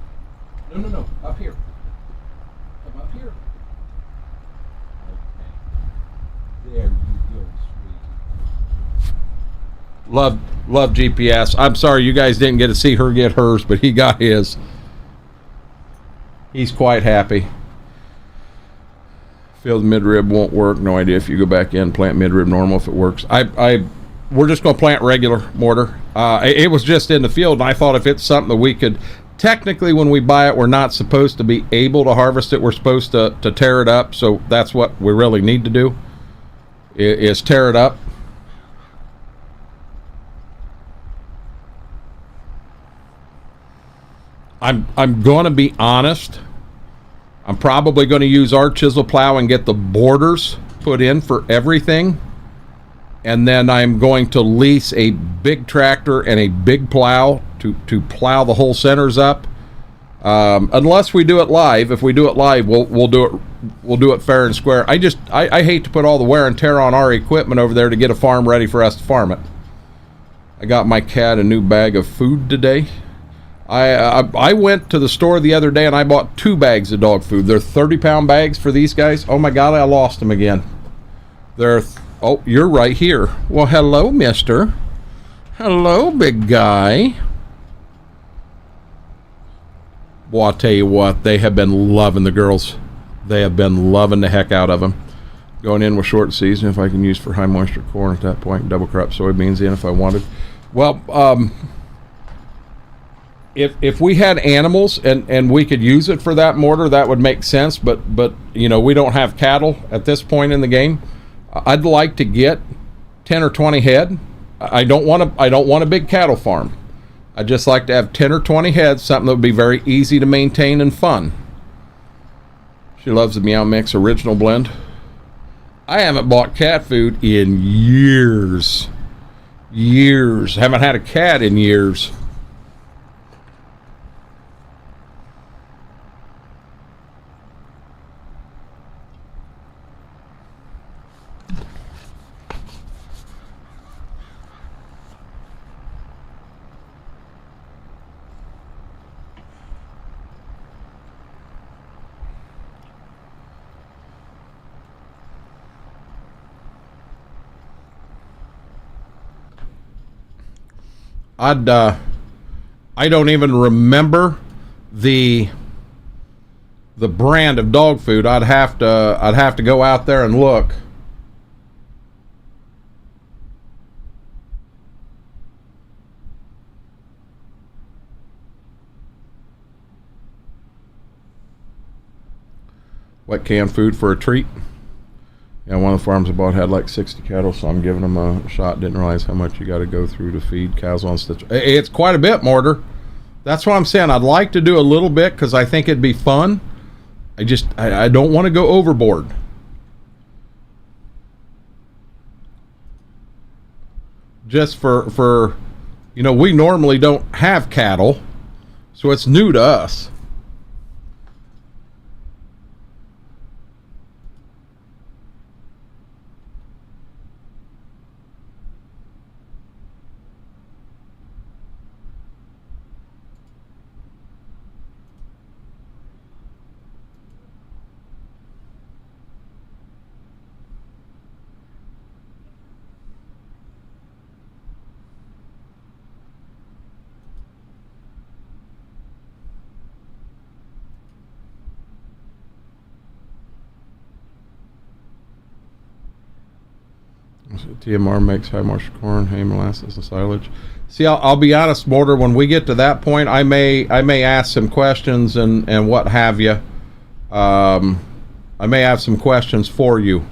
No, no, no, up here. Come up here. Okay. There you go, sweetie. Love GPS. I'm sorry you guys didn't get to see her get hers, but he got his. He's quite happy. Feel the midrib won't work. No idea if you go back in, plant midrib normal if it works. We're just going to plant regular mortar. It was just in the field, and I thought if it's something that we could, technically when we buy it, we're not supposed to be able to harvest it. We're supposed to tear it up. So that's what we really need to do, is tear it up. I'm going to be honest. I'm probably going to use our chisel plow and get the borders put in for everything. And then I'm going to lease a big tractor and a big plow to plow the whole centers up. Unless we do it live. If we do it live, we'll do it fair and square. I hate to put all the wear and tear on our equipment over there to get a farm ready for us to farm it. I got my cat a new bag of food today. I went to the store the other day and I bought 2 bags of dog food. They're 30-pound bags for these guys. Oh my God, I lost them again. Oh, you're right here. Well, hello, mister. Hello, big guy. Well, I'll tell you what, they have been loving the girls. They have been loving the heck out of them. Going in with short season if I can use for high moisture corn at that point. Double crop soybeans in if I wanted. Well, If we had animals and we could use it for that mortar, that would make sense. But you know, we don't have cattle at this point in the game. I'd like to get 10 or 20 head. I don't want a big cattle farm. I'd just like to have 10 or 20 head, something that would be very easy to maintain and fun. She loves the Meow Mix original blend. I haven't bought cat food in years. Years. Haven't had a cat in years. I don't even remember the brand of dog food. I'd have to go out there and look. Wet canned food for a treat. Yeah, one of the farms I bought had like 60 cattle, so I'm giving them a shot. Didn't realize how much you got to go through to feed cows on Stitzer. It's quite a bit, Mortar. That's what I'm saying. I'd like to do a little bit because I think it'd be fun. I don't want to go overboard. Just for you know, we normally don't have cattle, so it's new to us. TMR makes high moisture corn, hay, molasses, and silage. See, I'll be honest, Mortar. When we get to that point, I may ask some questions and what have you. I may have some questions for you.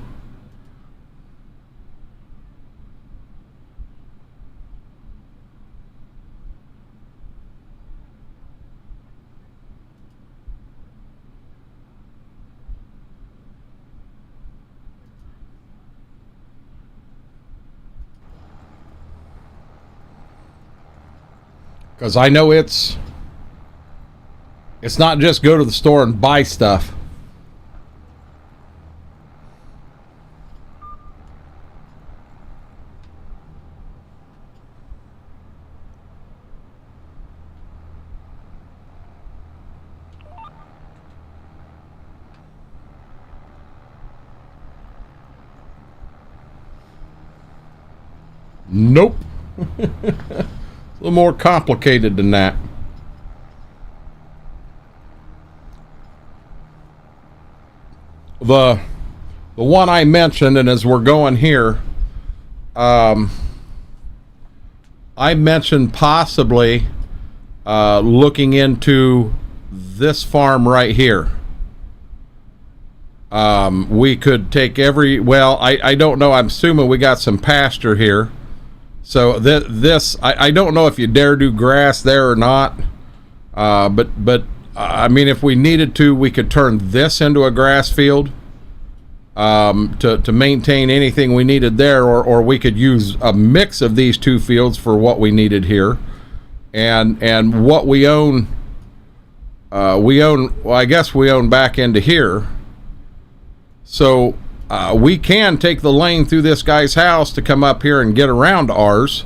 Because I know it's not just go to the store and buy stuff. Nope. It's a little more complicated than that. The one I mentioned, and as we're going here, I mentioned possibly looking into this farm right here. We could take I don't know, I'm assuming we got some pasture here. So I don't know if you dare do grass there or not. But I mean, if we needed to, we could turn this into a grass field to maintain anything we needed there, or we could use a mix of these two fields for what we needed here. And what we own, well, I guess we own back into here. So we can take the lane through this guy's house to come up here and get around ours.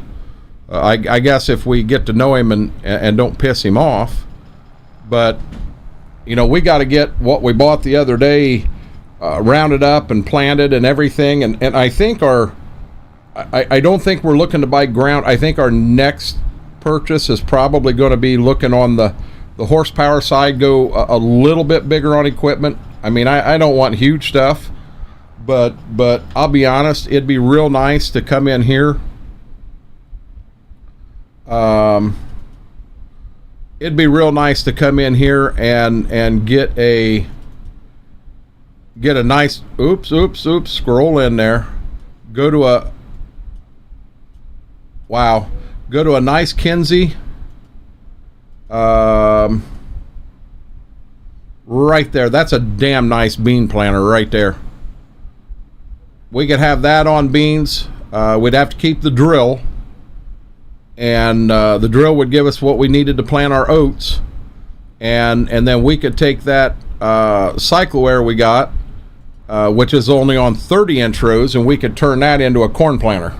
I guess if we get to know him and don't piss him off. But, you know, we got to get what we bought the other day rounded up and planted and everything. And I think I don't think we're looking to buy ground. I think our next purchase is probably going to be looking on the horsepower side, go a little bit bigger on equipment. I mean, I don't want huge stuff, but I'll be honest, it'd be real nice to come in here. It'd be real nice to come in here and get a nice, oops, scroll in there. Go to a nice Kinsey. Right there. That's a damn nice bean planter right there. We could have that on beans. We'd have to keep the drill. And the drill would give us what we needed to plant our oats. And then we could take that cycleware we got, which is only on 30-inch rows, and we could turn that into a corn planter.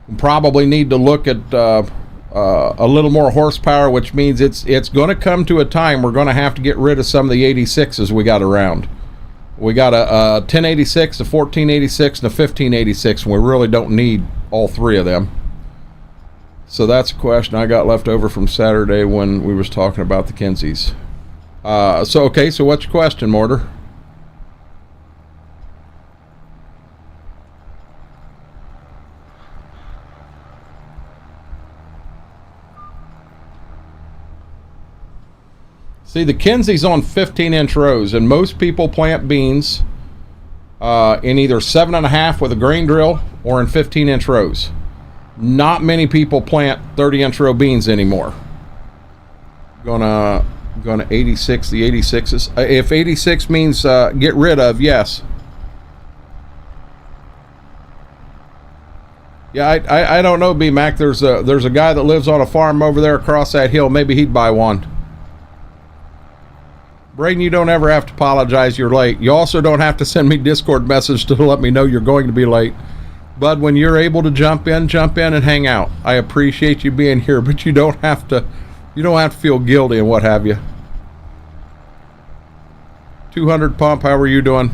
We'll probably need to look at a little more horsepower, which means it's going to come to a time we're going to have to get rid of some of the 86s we got around. We got a 1086, a 1486, and a 1586, and we really don't need all three of them. So that's a question I got left over from Saturday when we was talking about the Kinseys. So what's your question, Mortar? See, the Kinsey's on 15-inch rows, and most people plant beans in either 7.5 with a grain drill or in 15-inch rows. Not many people plant 30-inch row beans anymore. Gonna 86 the 86s. If 86 means get rid of, yes. Yeah, I don't know, B-Mac. There's a guy that lives on a farm over there across that hill. Maybe he'd buy one. Braden, you don't ever have to apologize you're late. You also don't have to send me Discord message to let me know you're going to be late. Bud, when you're able to jump in and hang out. I appreciate you being here, but you don't have to feel guilty and what have you. 200 pump, how are you doing?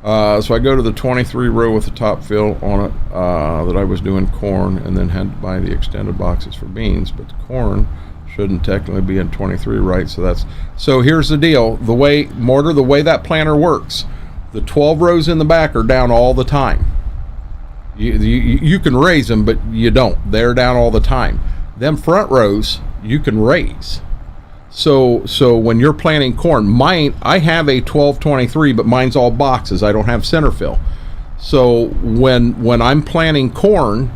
So I go to the 23 row with the top fill on it that I was doing corn, and then had to buy the extended boxes for beans, but the corn shouldn't technically be in 23, right? So here's the deal. The way that planter works, the 12 rows in the back are down all the time. You can raise them, but you don't. They're down all the time. Them front rows you can raise. So when you're planting corn, I have a 1223, but mine's all boxes. I don't have center fill. So when I'm planting corn,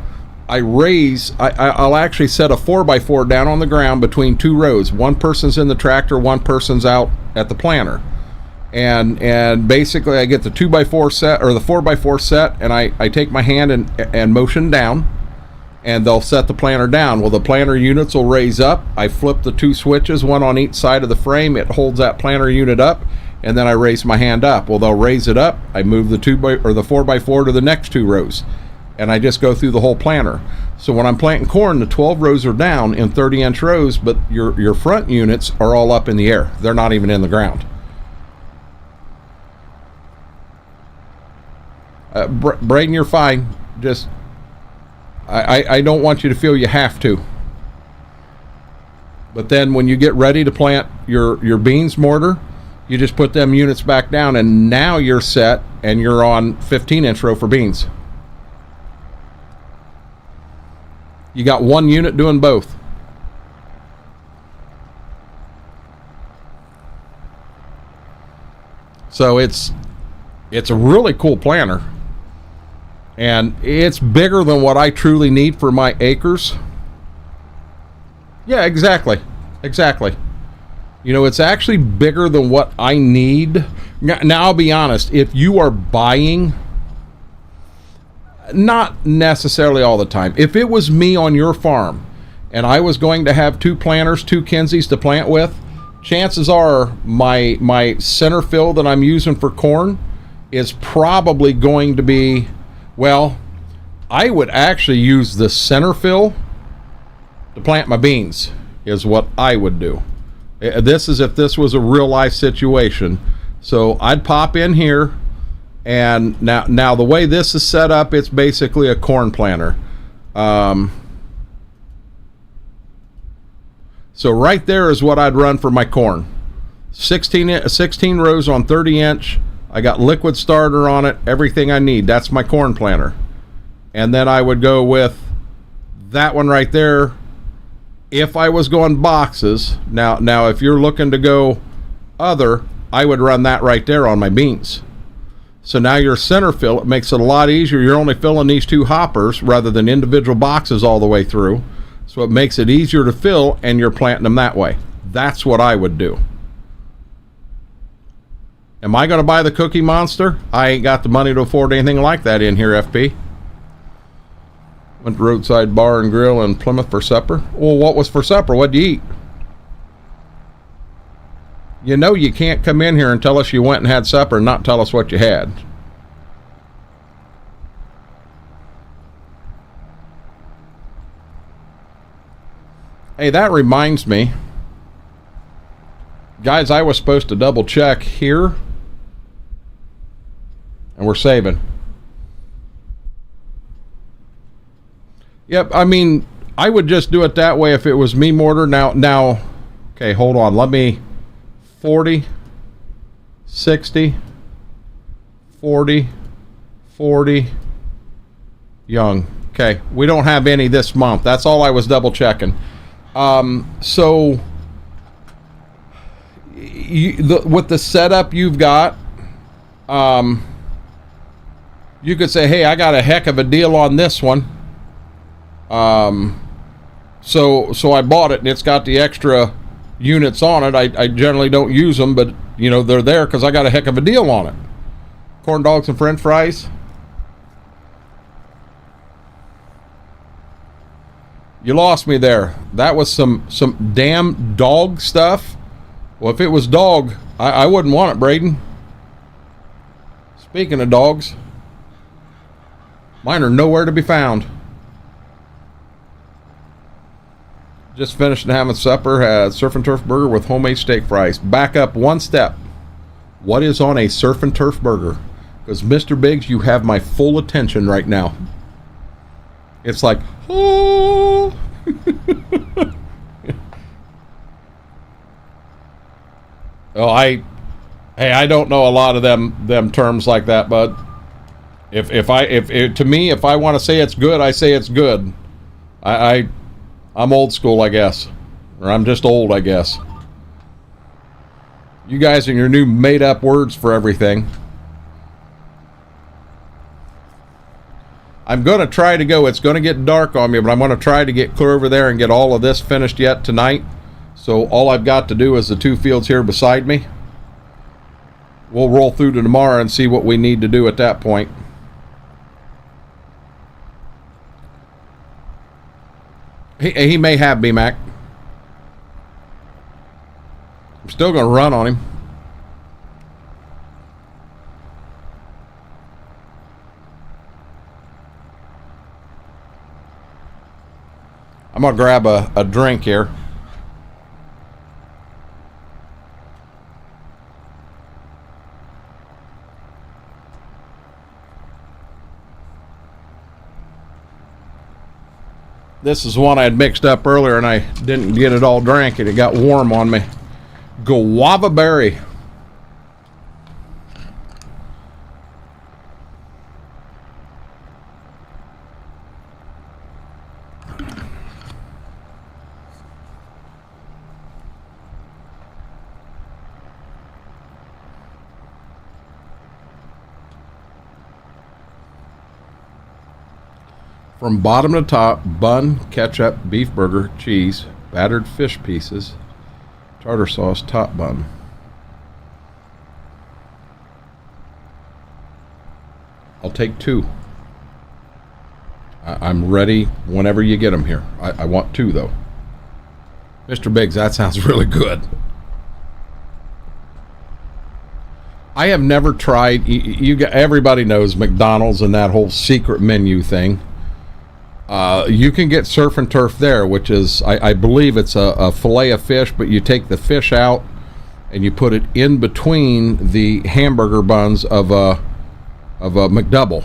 I'll actually set a 4x4 down on the ground between two rows. One person's in the tractor, one person's out at the planter. And basically I get the 2x4 set or the 4x4 set, and I take my hand and motion down, and they'll set the planter down. Well, the planter units will raise up. I flip the two switches, one on each side of the frame. It holds that planter unit up, and then I raise my hand up. Well, they'll raise it up. I move the 4x4 to the next two rows, and I just go through the whole planter. So when I'm planting corn, the 12 rows are down in 30-inch rows, but your front units are all up in the air. They're not even in the ground. Braden, you're fine. Just, I don't want you to feel you have to. But then when you get ready to plant your beans mortar, you just put them units back down, and now you're set, and you're on 15-inch row for beans. You got one unit doing both. So it's a really cool planter, and it's bigger than what I truly need for my acres. Yeah, exactly. You know, it's actually bigger than what I need. Now, I'll be honest, if you are buying, not necessarily all the time. If it was me on your farm and I was going to have 2 planters, 2 Kinseys to plant with, chances are my center fill that I'm using for corn is probably going to be, well, I would actually use the center fill to plant my beans, is what I would do. This is if this was a real life situation. So I'd pop in here, and now the way this is set up, it's basically a corn planter. So right there is what I'd run for my corn. 16 rows on 30-inch. I got liquid starter on it, everything I need. That's my corn planter. And then I would go with that one right there if I was going boxes. Now if you're looking to go other, I would run that right there on my beans. So now your center fill, it makes it a lot easier. You're only filling these 2 hoppers rather than individual boxes all the way through. So it makes it easier to fill, and you're planting them that way. That's what I would do. Am I going to buy the Cookie Monster? I ain't got the money to afford anything like that in here, FP. Went to Roadside Bar and Grill in Plymouth for supper. Well, what was for supper? What'd you eat? You know you can't come in here and tell us you went and had supper and not tell us what you had. Hey, that reminds me. Guys, I was supposed to double check here. And we're saving. Yep, I mean, I would just do it that way if it was me mortar. Now, okay, hold on. Let me, 40, 60, 40, 40, young. Okay, we don't have any this month. That's all I was double checking. So, with the setup you've got, you could say, hey, I got a heck of a deal on this one. So I bought it, and it's got the extra units on it. I generally don't use them, but you know, they're there because I got a heck of a deal on it. Corn dogs and French fries. You lost me there. That was some damn dog stuff. Well, if it was dog, I wouldn't want it, Braden. Speaking of dogs, mine are nowhere to be found. Just finished having supper. Had surf and turf burger with homemade steak fries. Back up one step. What is on a surf and turf burger? Because Mr. Biggs, you have my full attention right now. It's like, oh. Well, I don't know a lot of them terms like that, but if to me, if I want to say it's good, I say it's good. I'm old school, I guess, or I'm just old, I guess. You guys and your new made-up words for everything. I'm going to try to go. It's going to get dark on me, but I'm going to try to get clear over there and get all of this finished yet tonight. So all I've got to do is the 2 fields here beside me. We'll roll through to tomorrow and see what we need to do at that point. He may have B-Mac. I'm still going to run on him. I'm going to grab a drink here. This is one I had mixed up earlier and I didn't get it all drank and it got warm on me. Guava berry. From bottom to top, bun, ketchup, beef burger, cheese, battered fish pieces, tartar sauce, top bun. I'll take 2. I'm ready whenever you get them here. I want 2 though. Mr. Biggs, that sounds really good. I have never tried, everybody knows McDonald's and that whole secret menu thing. You can get surf and turf there, which is, I believe it's a fillet of fish, but you take the fish out and you put it in between the hamburger buns of a McDouble.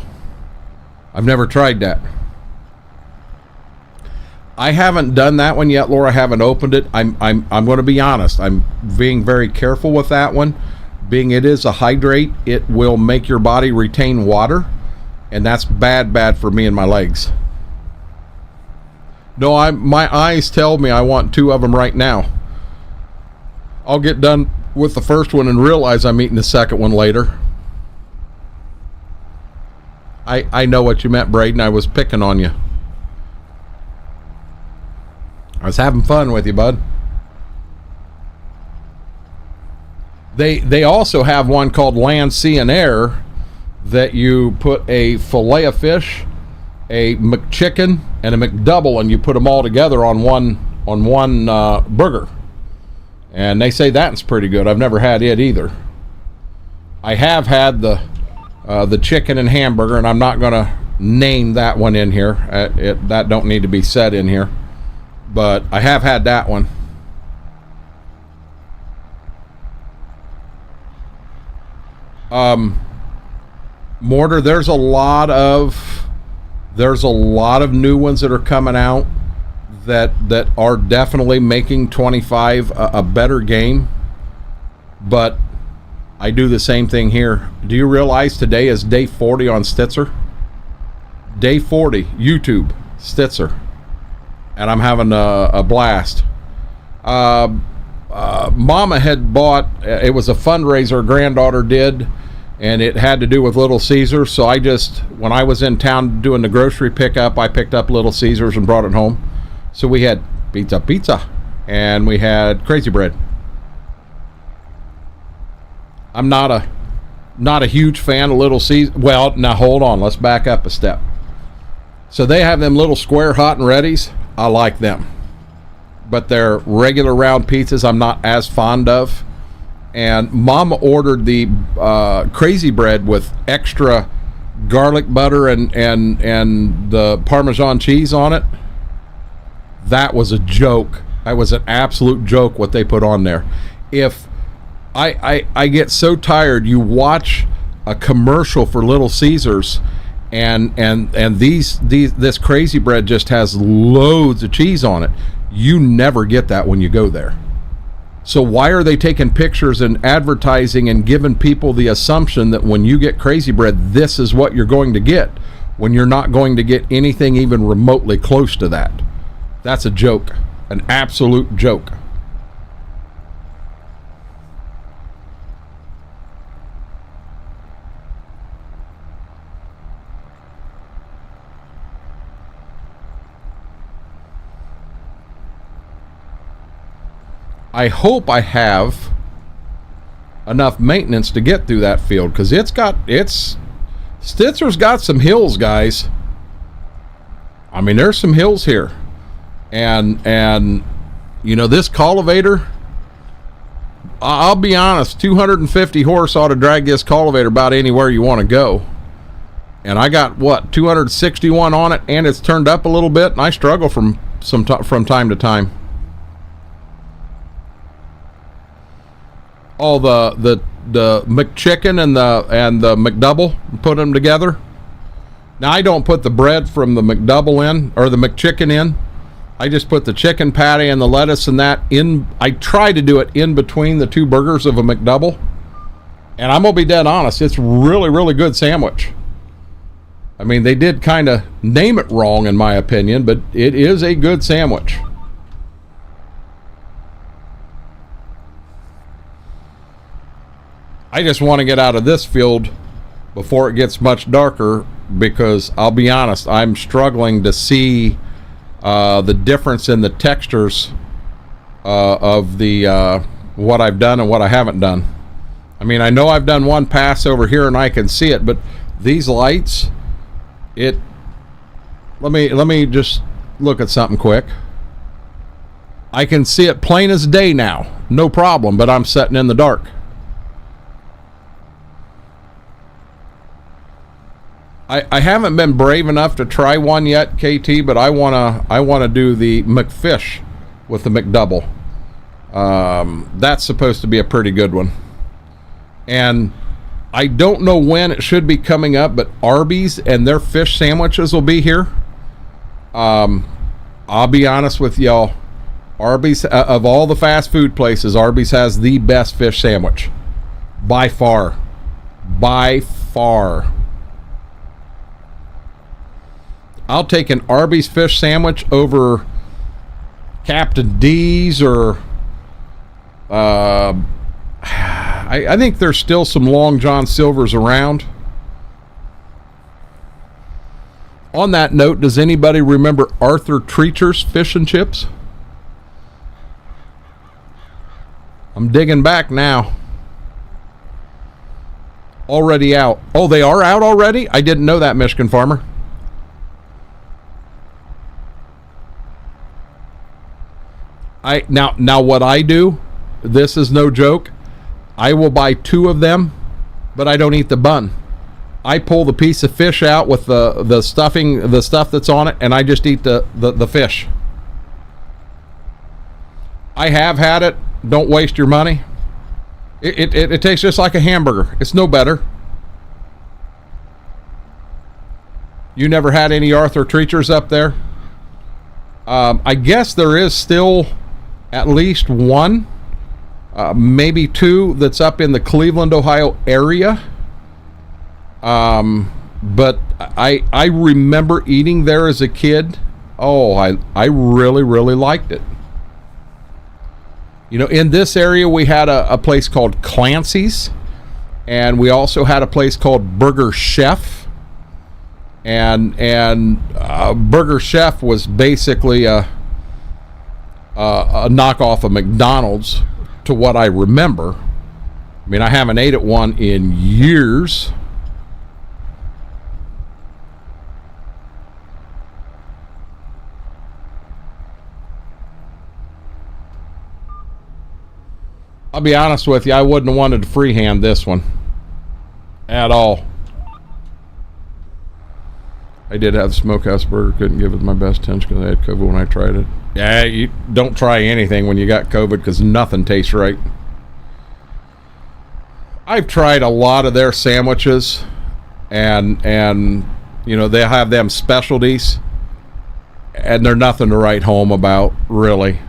I've never tried that. I haven't done that one yet, Laura. I haven't opened it. I'm going to be honest. I'm being very careful with that one. Being it is a hydrate, it will make your body retain water, and that's bad for me and my legs. No, my eyes tell me I want 2 of them right now. I'll get done with the first one and realize I'm eating the second one later. I know what you meant, Braden. I was picking on you. I was having fun with you, bud. They also have one called Land, Sea, and Air that you put a fillet of fish, a McChicken, and a McDouble, and you put them all together on one burger. And they say that's pretty good. I've never had it either. I have had the chicken and hamburger, and I'm not going to name that one in here. That don't need to be said in here. But I have had that one. Mortar, there's a lot of new ones that are coming out that are definitely making 25 a better game, but I do the same thing here. Do you realize today is day 40 on Stitzer? Day 40, YouTube, Stitzer, and I'm having a blast. Mama had bought, it was a fundraiser her granddaughter did, and it had to do with Little Caesars. So I just, when I was in town doing the grocery pickup, I picked up Little Caesars and brought it home. So we had pizza, and we had crazy bread. I'm not a huge fan of Little Caesars. Well, now hold on, let's back up a step. So they have them little square hot and readies. I like them, but their regular round pizzas I'm not as fond of. And Mama ordered the crazy bread with extra garlic butter and the Parmesan cheese on it. That was a joke. That was an absolute joke what they put on there. If I get so tired, you watch a commercial for Little Caesars, and this crazy bread just has loads of cheese on it. You never get that when you go there. So why are they taking pictures and advertising and giving people the assumption that when you get crazy bread, this is what you're going to get, when you're not going to get anything even remotely close to that? That's a joke, an absolute joke. I hope I have enough maintenance to get through that field, because Stitzer's got some hills, guys. I mean, there's some hills here, and you know, this cultivator, I'll be honest, 250 horse ought to drag this cultivator about anywhere you want to go. And I got what, 261 on it, and it's turned up a little bit, and I struggle from time to time. Oh, the McChicken and the McDouble, put them together. Now I don't put the bread from the McDouble in, or the McChicken in. I just put the chicken patty and the lettuce and that in. I try to do it in between the two burgers of a McDouble. And I'm going to be dead honest, it's really, really good sandwich. I mean, they did kind of name it wrong in my opinion, but it is a good sandwich. I just want to get out of this field before it gets much darker, because I'll be honest, I'm struggling to see the difference in the textures of the what I've done and what I haven't done. I mean, I know I've done one pass over here and I can see it, but these lights, let me just look at something quick. I can see it plain as day now, no problem, but I'm sitting in the dark. I haven't been brave enough to try one yet, KT, but I wanna do the McFish with the McDouble. That's supposed to be a pretty good one. And I don't know when it should be coming up, but Arby's and their fish sandwiches will be here. I'll be honest with y'all. Arby's, of all the fast food places, Arby's has the best fish sandwich. By far. By far. I'll take an Arby's fish sandwich over Captain D's or I think there's still some Long John Silvers around. On that note, does anybody remember Arthur Treacher's Fish and Chips? I'm digging back now. Already out. Oh, they are out already? I didn't know that, Michigan Farmer. Now what I do, this is no joke, I will buy 2 of them, but I don't eat the bun. I pull the piece of fish out with the stuffing, the stuff that's on it, and I just eat the fish. I have had it. Don't waste your money. It tastes just like a hamburger. It's no better. You never had any Arthur Treachers up there? I guess there is still at least one, maybe 2 that's up in the Cleveland, Ohio area. But I remember eating there as a kid. Oh, I really, really liked it. You know, in this area we had a place called Clancy's, and we also had a place called Burger Chef. And Burger Chef was basically a knockoff of McDonald's, to what I remember. I mean, I haven't ate at one in years. I'll be honest with you, I wouldn't have wanted to freehand this one at all. I did have the smokehouse burger, couldn't give it my best attention because I had COVID when I tried it. Yeah, you don't try anything when you got COVID because nothing tastes right. I've tried a lot of their sandwiches, and you know, they have them specialties, and they're nothing to write home about, really.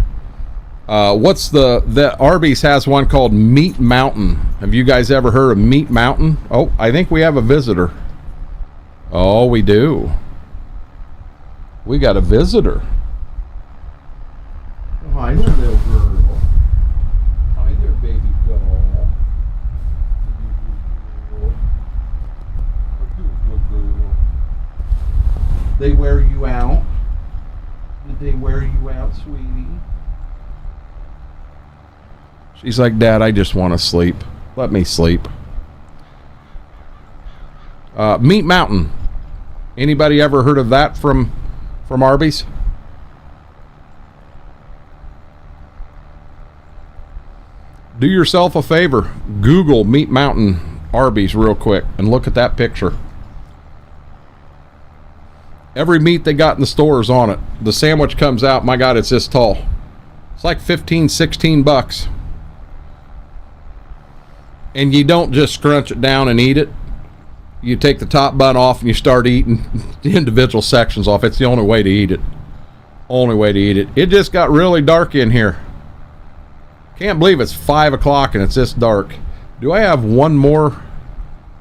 What's the Arby's has one called Meat Mountain. Have you guys ever heard of Meat Mountain? Oh, I think we have a visitor. Oh, we do. We got a visitor. Oh, hi there, little girl. Hi there, baby doll. Good girl. They wear you out? Did they wear you out, sweetie? She's like, Dad, I just want to sleep. Let me sleep. Meat Mountain. Anybody ever heard of that from Arby's? Do yourself a favor. Google Meat Mountain Arby's real quick and look at that picture. Every meat they got in the store is on it. The sandwich comes out, my God, it's this tall. It's like 15, 16 bucks. And you don't just scrunch it down and eat it. You take the top bun off and you start eating the individual sections off. It's the only way to eat it. Only way to eat it. It just got really dark in here. Can't believe it's 5 o'clock and it's this dark. Do I have one more?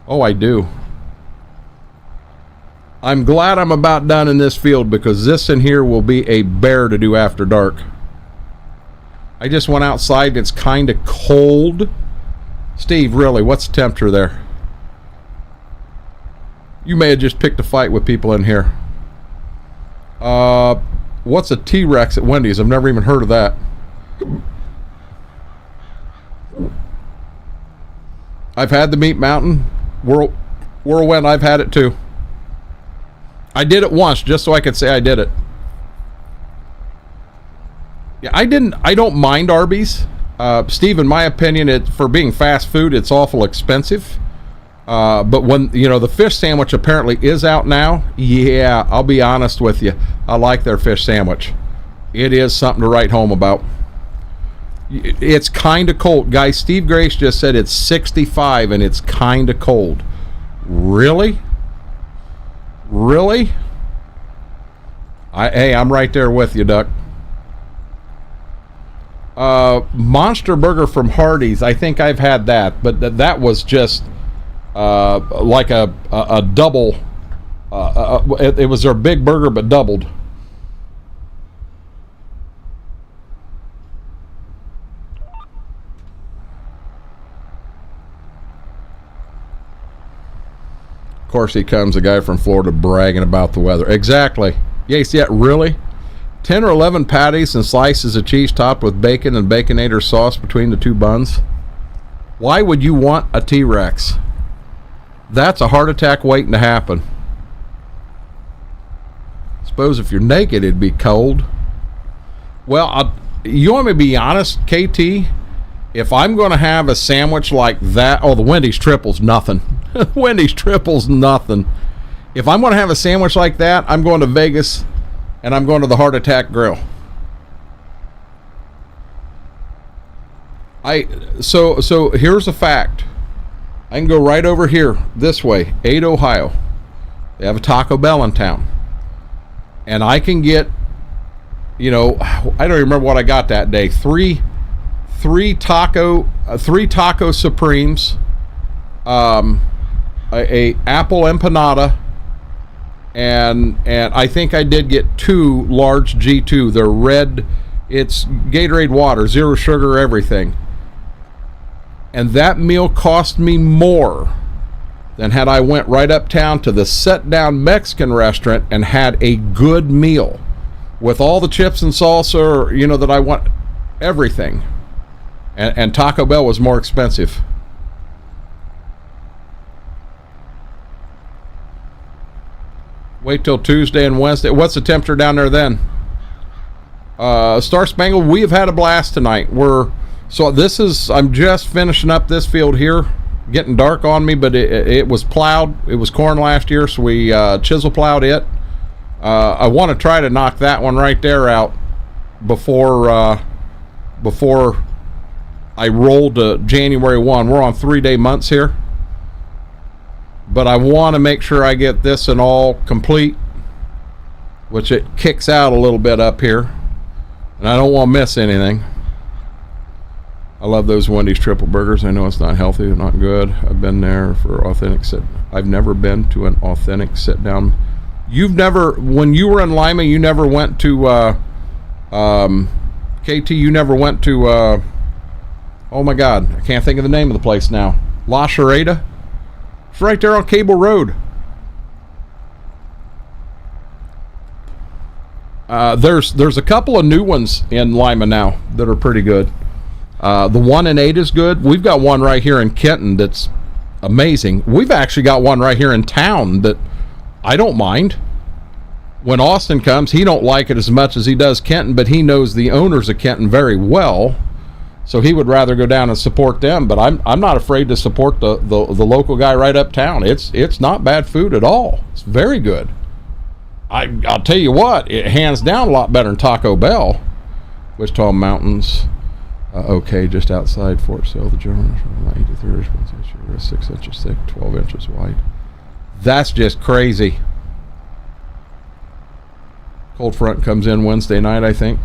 Oh, I do. I'm glad I'm about done in this field because this in here will be a bear to do after dark. I just went outside. It's kind of cold. Steve, really, what's the temperature there? You may have just picked a fight with people in here. What's a T-Rex at Wendy's? I've never even heard of that. I've had the Meat Mountain. Whirlwind, I've had it too. I did it once just so I could say I did it. Yeah, I don't mind Arby's. Steve, in my opinion, for being fast food, it's awful expensive. But when, you know, the fish sandwich apparently is out now, yeah, I'll be honest with you. I like their fish sandwich. It is something to write home about. It's kind of cold. Guys, Steve Grace just said it's 65 and it's kind of cold. Really? Really? Hey, I'm right there with you, Duck. Monster Burger from Hardee's. I think I've had that, but that was just like a double. It was their big burger, but doubled. Of course, he comes, a guy from Florida, bragging about the weather. Exactly. Yes, yeah, really? 10 or 11 patties and slices of cheese topped with bacon and Baconator sauce between the two buns. Why would you want a T-Rex? That's a heart attack waiting to happen. Suppose if you're naked, it'd be cold. Well, you want me to be honest, KT? If I'm going to have a sandwich like that, oh, the Wendy's triple's nothing. Wendy's triple's nothing. If I'm going to have a sandwich like that, I'm going to Vegas and I'm going to the Heart Attack Grill. So here's a fact. I can go right over here this way, 8 Ohio. They have a Taco Bell in town. And I can get, you know, I don't remember what I got that day. Three taco supremes, a apple empanada, and I think I did get 2 large G2. They're red. It's Gatorade water, 0 sugar, everything. And that meal cost me more than had I went right uptown to the sit-down Mexican restaurant and had a good meal with all the chips and salsa, you know, that I want, everything. And Taco Bell was more expensive. Wait till Tuesday and Wednesday. What's the temperature down there then? Star Spangled, we have had a blast tonight. I'm just finishing up this field here. Getting dark on me, but it was plowed. It was corn last year, so we chisel plowed it. I want to try to knock that one right there out before I roll to January 1. We're on 3-day months here. But I want to make sure I get this and all complete, which it kicks out a little bit up here. And I don't want to miss anything. I love those Wendy's triple burgers. I know it's not healthy, not good. I've been there for authentic sit. I've never been to an authentic sit down. You've never, when you were in Lima, you never went to KT, you never went to oh my God, I can't think of the name of the place now. La Charreta? It's right there on Cable Road. There's a couple of new ones in Lima now that are pretty good. The one in 8 is good. We've got one right here in Kenton that's amazing. We've actually got one right here in town that I don't mind. When Austin comes, he don't like it as much as he does Kenton, but he knows the owners of Kenton very well, so he would rather go down and support them. But I'm not afraid to support the local guy right uptown. It's not bad food at all. It's very good. I'll tell you what, it hands down a lot better than Taco Bell. Wichita Mountains. Okay, just outside Fort Sill, the German 83 6 inches thick, 12 inches wide. That's just crazy. Cold front comes in Wednesday night, I think.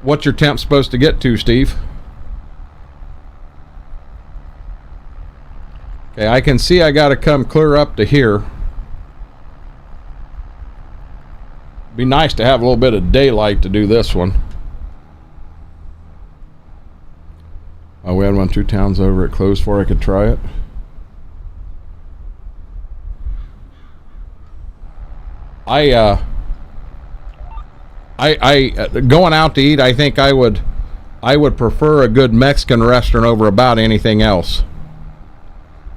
What's your temp supposed to get to, Steve? Okay, I can see I got to come clear up to here. Be nice to have a little bit of daylight to do this one. Oh, we had one 2 towns over. It closed for I could try it. Going out to eat, I think I would prefer a good Mexican restaurant over about anything else.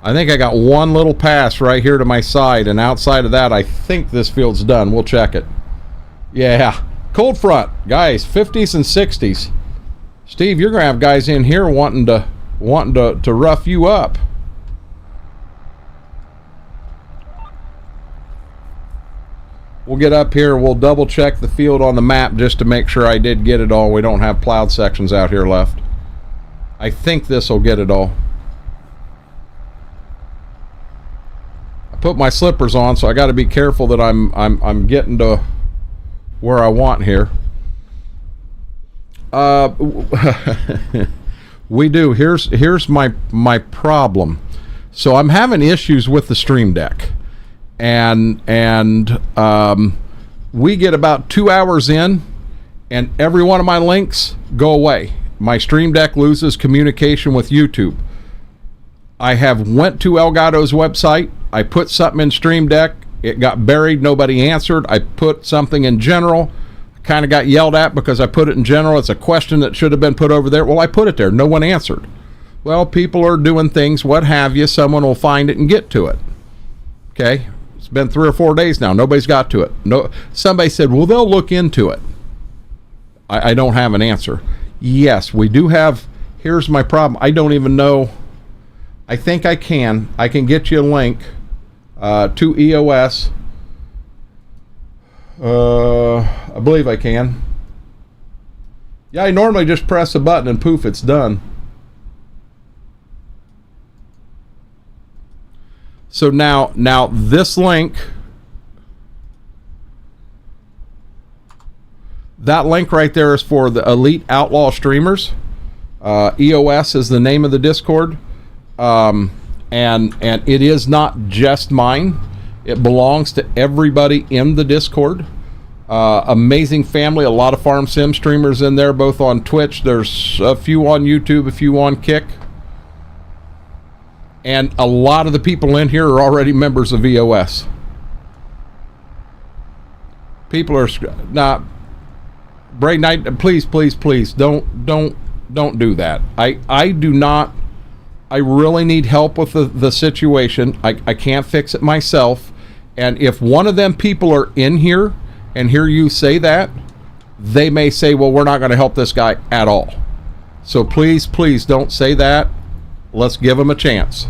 I think I got one little pass right here to my side, and outside of that, I think this field's done. We'll check it. Yeah, cold front, guys, 50s and 60s. Steve, you're gonna have guys in here wanting to rough you up. We'll get up here. We'll double check the field on the map just to make sure I did get it all. We don't have plowed sections out here left. I think this will get it all. I put my slippers on, so I got to be careful that I'm getting to where I want here. We do. Here's my problem. So I'm having issues with the Stream Deck, and we get about 2 hours in, and every one of my links go away. My Stream Deck loses communication with YouTube. I have went to Elgato's website. I put something in Stream Deck. It got buried. Nobody answered. I put something in general. Kind of got yelled at because I put it in general. It's a question that should have been put over there. Well, I put it there. No one answered. Well, people are doing things, what have you. Someone will find it and get to it. Okay? It's been 3 or 4 days now. Nobody's got to it. No. Somebody said, well, they'll look into it. I don't have an answer. Yes, we do have. Here's my problem. I don't even know. I think I can. I can get you a link to EOS. I believe I can. Yeah, I normally just press a button and poof, it's done. So now this link, that link right there is for the Elite Outlaw Streamers. EOS is the name of the Discord. And it is not just mine. It belongs to everybody in the Discord. Amazing family, a lot of farm sim streamers in there, both on Twitch. There's a few on YouTube, a few on Kick. And a lot of the people in here are already members of EOS. People are not. Braden, please don't do that. I do not. I really need help with the situation. I can't fix it myself. And if one of them people are in here and hear you say that, they may say, well, we're not going to help this guy at all. So please don't say that. Let's give him a chance.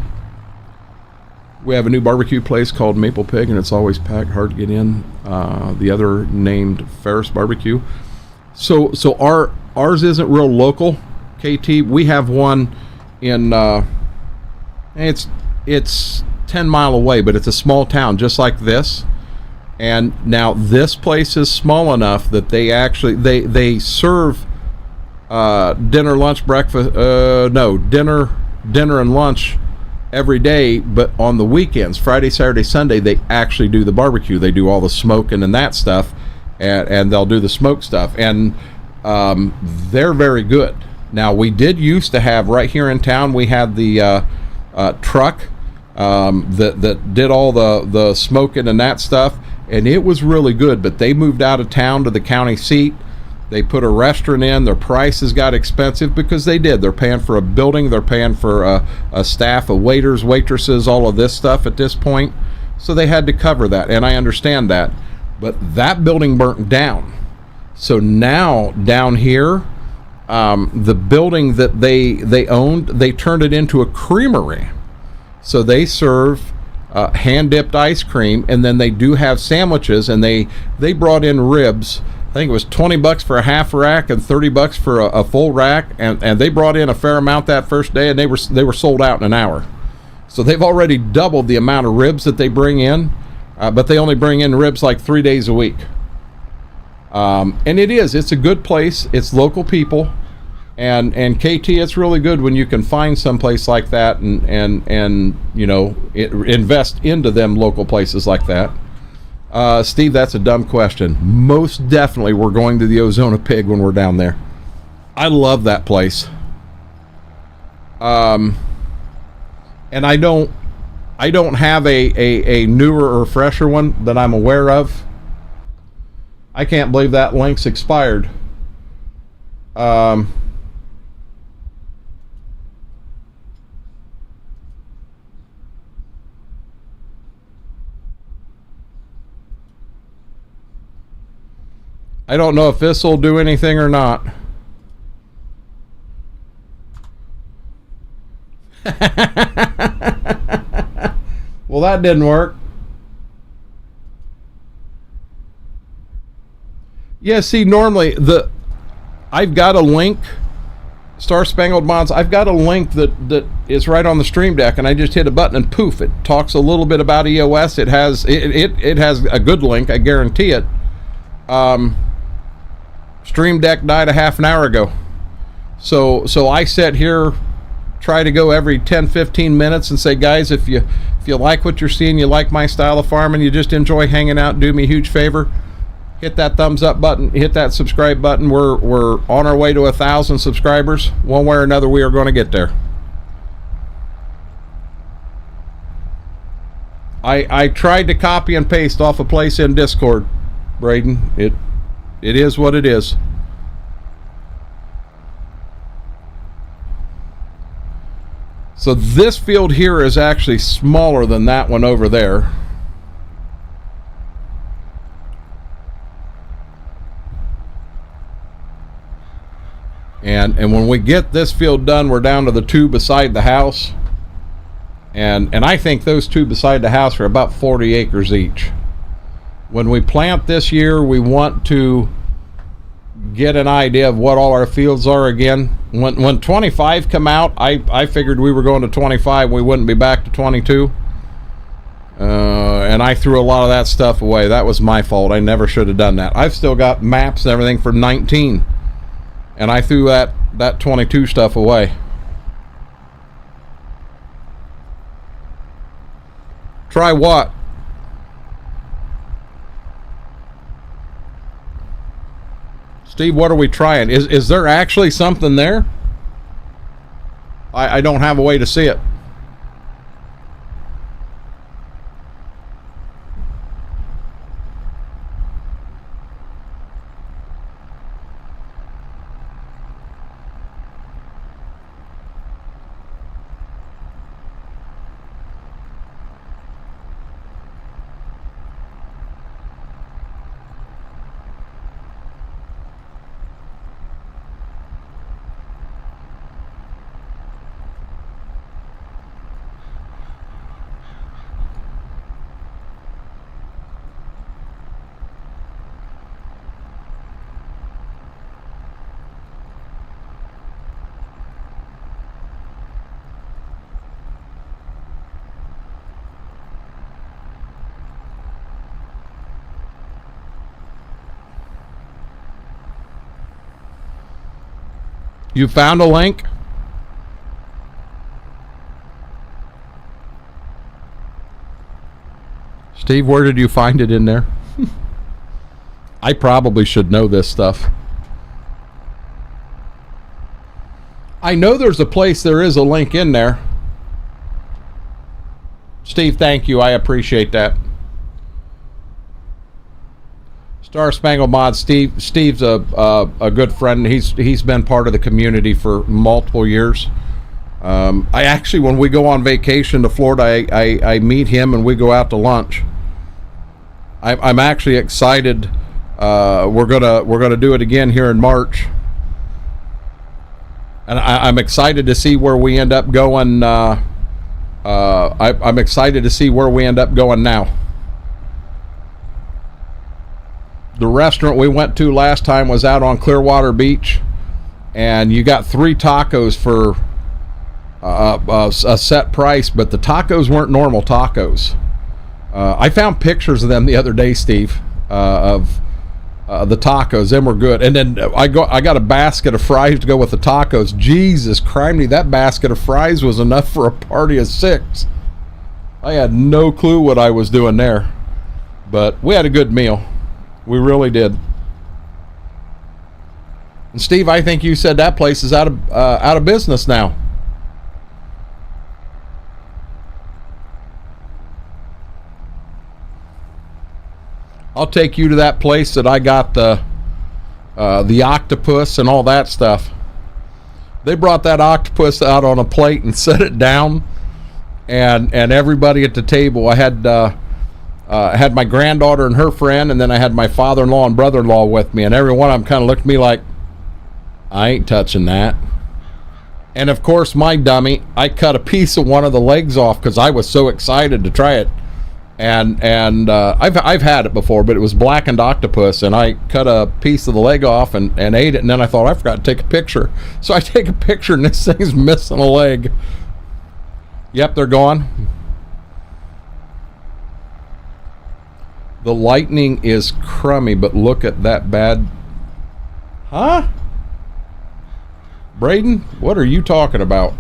We have a new barbecue place called Maple Pig, and it's always packed, hard to get in. The other named Ferris Barbecue. So ours isn't real local, KT. We have one in it's 10 mile away, but it's a small town just like this. And now this place is small enough that they actually they serve dinner, lunch, breakfast, dinner and lunch every day, but on the weekends, Friday, Saturday, Sunday, they actually do the barbecue. They do all the smoking and that stuff, and they'll do the smoke stuff, and they're very good. Now, we did used to have, right here in town, we had the truck that did all the smoking and that stuff, and it was really good, but they moved out of town to the county seat. They put a restaurant in. Their prices got expensive because they did. They're paying for a building. They're paying for a staff of waiters, waitresses, all of this stuff at this point. So they had to cover that, and I understand that. But that building burnt down. So now down here, the building that they owned, they turned it into a creamery. So they serve hand-dipped ice cream, and then they do have sandwiches, and they brought in ribs. I think it was $20 for a half rack and $30 for a full rack, and they brought in a fair amount that first day, and they were sold out in an hour. So they've already doubled the amount of ribs that they bring in, but they only bring in ribs like 3 days a week. And it's a good place. It's local people. And KT, it's really good when you can find some place like that and you know, invest into them local places like that. Steve, that's a dumb question. Most definitely we're going to the Ozona Pig when we're down there. I love that place. And I don't have a newer or fresher one that I'm aware of. I can't believe that link's expired. I don't know if this will do anything or not. Well, that didn't work. Yeah, see, normally I've got a link, Star Spangled Mods, I've got a link that is right on the stream deck, and I just hit a button and poof, it talks a little bit about EOS. It has a good link, I guarantee it. Stream Deck died a half an hour ago. So I sit here, try to go every 10-15 minutes and say, guys, if you like what you're seeing, you like my style of farming, you just enjoy hanging out, do me a huge favor, hit that thumbs up button, hit that subscribe button. We're on our way to 1,000 subscribers. One way or another, we are going to get there. I tried to copy and paste off a place in Discord, Braden. It is what it is. So this field here is actually smaller than that one over there. And when we get this field done, we're down to the two beside the house. And I think those two beside the house are about 40 acres each. When we plant this year, we want to get an idea of what all our fields are again. When 25 come out, I figured we were going to 25, we wouldn't be back to 22. And I threw a lot of that stuff away. That was my fault. I never should have done that. I've still got maps and everything for 19. And I threw that 22 stuff away. Try what? Steve, what are we trying? Is there actually something there? I don't have a way to see it. You found a link? Steve, where did you find it in there? I probably should know this stuff. I know there's a place there is a link in there. Steve, thank you. I appreciate that. Star Spangled Mod, Steve's a good friend. He's been part of the community for multiple years. I actually, when we go on vacation to Florida, I meet him and we go out to lunch. I'm actually excited. We're gonna do it again here in March, and I'm excited to see where we end up going. I'm excited to see where we end up going now. The restaurant we went to last time was out on Clearwater Beach, and you got 3 tacos for a set price, but the tacos weren't normal tacos. I found pictures of them the other day, Steve, of the tacos. Them were good. And then I got a basket of fries to go with the tacos. Jesus Christ, that basket of fries was enough for a party of 6. I had no clue what I was doing there. But we had a good meal. We really did. And Steve, I think you said that place is out of business now. I'll take you to that place that I got the octopus and all that stuff. They brought that octopus out on a plate and set it down, and everybody at the table. I had my granddaughter and her friend, and then I had my father-in-law and brother-in-law with me, and every one of them kind of looked at me like, I ain't touching that. And of course, my dummy, I cut a piece of one of the legs off because I was so excited to try it. And I've had it before, but it was blackened octopus, and I cut a piece of the leg off and ate it, and then I thought I forgot to take a picture. So I take a picture, and this thing's missing a leg. Yep, they're gone. The lightning is crummy, but look at that bad... Huh? Braden, what are you talking about?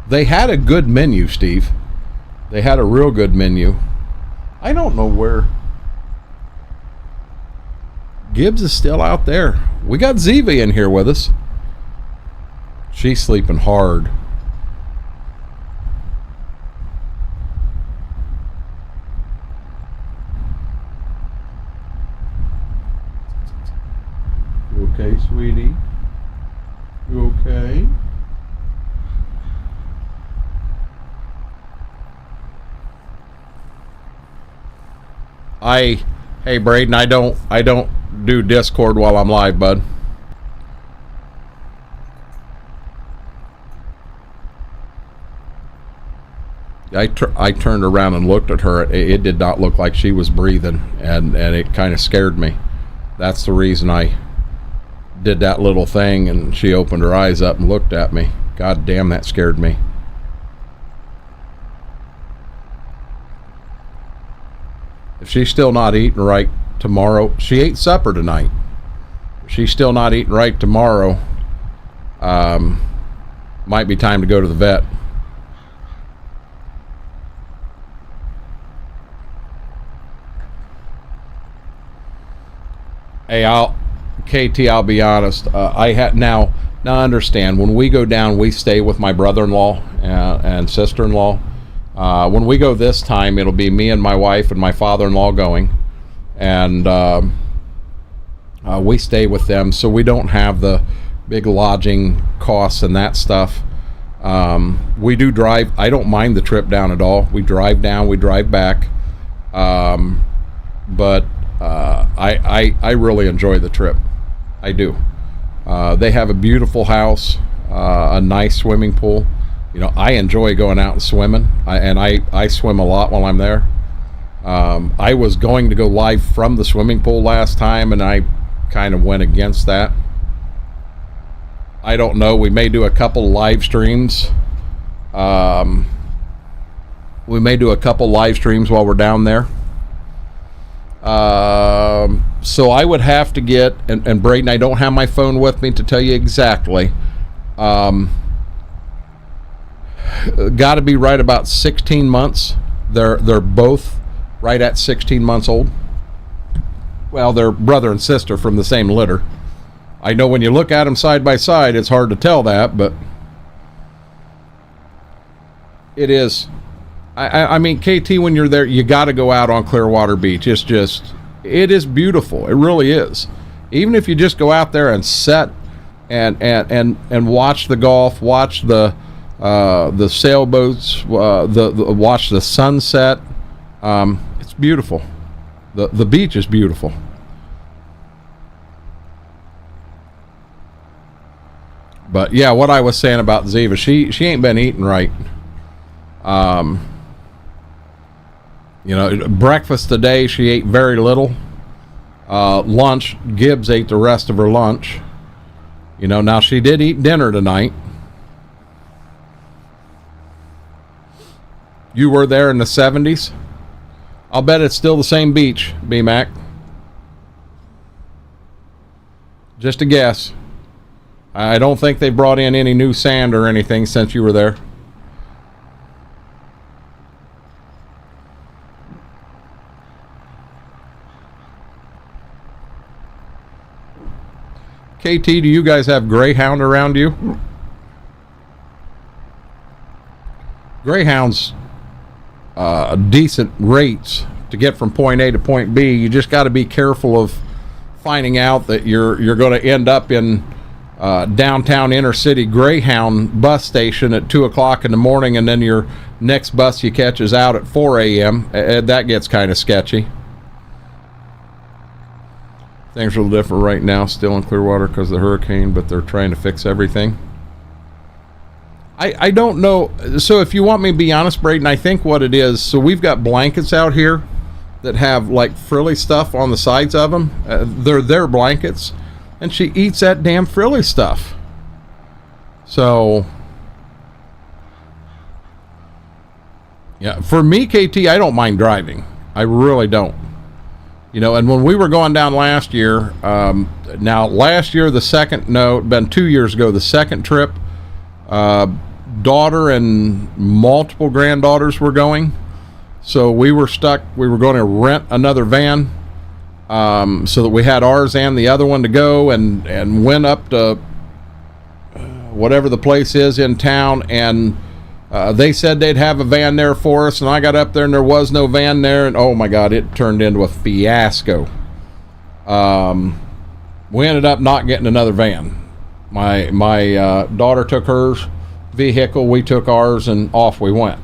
They had a good menu, Steve. They had a real good menu. I don't know where... Gibbs is still out there. We got Ziva in here with us. She's sleeping hard. You okay, sweetie? You okay? Hey Braden, I don't do Discord while I'm live, bud. I turned around and looked at her. It did not look like she was breathing, and it kind of scared me. That's the reason I did that little thing, and she opened her eyes up and looked at me. God damn, that scared me. If she's still not eating right tomorrow, she ate supper tonight. If she's still not eating right tomorrow, might be time to go to the vet. Hey, KT, I'll be honest. Now understand, when we go down, we stay with my brother-in-law and sister-in-law. When we go this time, it'll be me and my wife and my father-in-law going, and we stay with them, so we don't have the big lodging costs and that stuff. We do drive. I don't mind the trip down at all. We drive down, we drive back, but I really enjoy the trip. I do. They have a beautiful house, a nice swimming pool. You know, I enjoy going out and swimming, I swim a lot while I'm there. I was going to go live from the swimming pool last time, and I kind of went against that. I don't know. We may do a couple live streams. We may do a couple live streams while we're down there. So I would have to get, and Braden, I don't have my phone with me to tell you exactly. Got to be right about 16 months. They're both right at 16 months old. Well, they're brother and sister from the same litter. I know when you look at them side by side, it's hard to tell that, but it is. I mean, KT, when you're there, you got to go out on Clearwater Beach. It is beautiful. It really is. Even if you just go out there and sit and watch the Gulf, watch the sailboats, watch the sunset. It's beautiful. The beach is beautiful. But yeah, what I was saying about Ziva, she ain't been eating right. You know, breakfast today, she ate very little. Lunch, Gibbs ate the rest of her lunch. You know, now she did eat dinner tonight. You were there in the 70s? I'll bet it's still the same beach, B-Mac. Just a guess. I don't think they brought in any new sand or anything since you were there. KT, do you guys have Greyhound around you? Greyhound's decent rates to get from point A to point B. You just got to be careful of finding out that you're going to end up in downtown inner city Greyhound bus station at 2 o'clock in the morning, and then your next bus you catch is out at 4 a.m. That gets kind of sketchy. Things are a little different right now, still in Clearwater because of the hurricane, but they're trying to fix everything. I don't know. So if you want me to be honest, Braden, I think what it is, so we've got blankets out here that have like frilly stuff on the sides of them. They're their blankets, and she eats that damn frilly stuff. So, yeah, for me, KT, I don't mind driving. I really don't. You know, and when we were going down last year, now last year, been 2 years ago, the second trip, daughter and multiple granddaughters were going. So we were stuck. We were going to rent another van so that we had ours and the other one to go, and went up to whatever the place is in town, and they said they'd have a van there for us, and I got up there and there was no van there, and oh my God, it turned into a fiasco. We ended up not getting another van. My daughter took hers vehicle, we took ours, and off we went.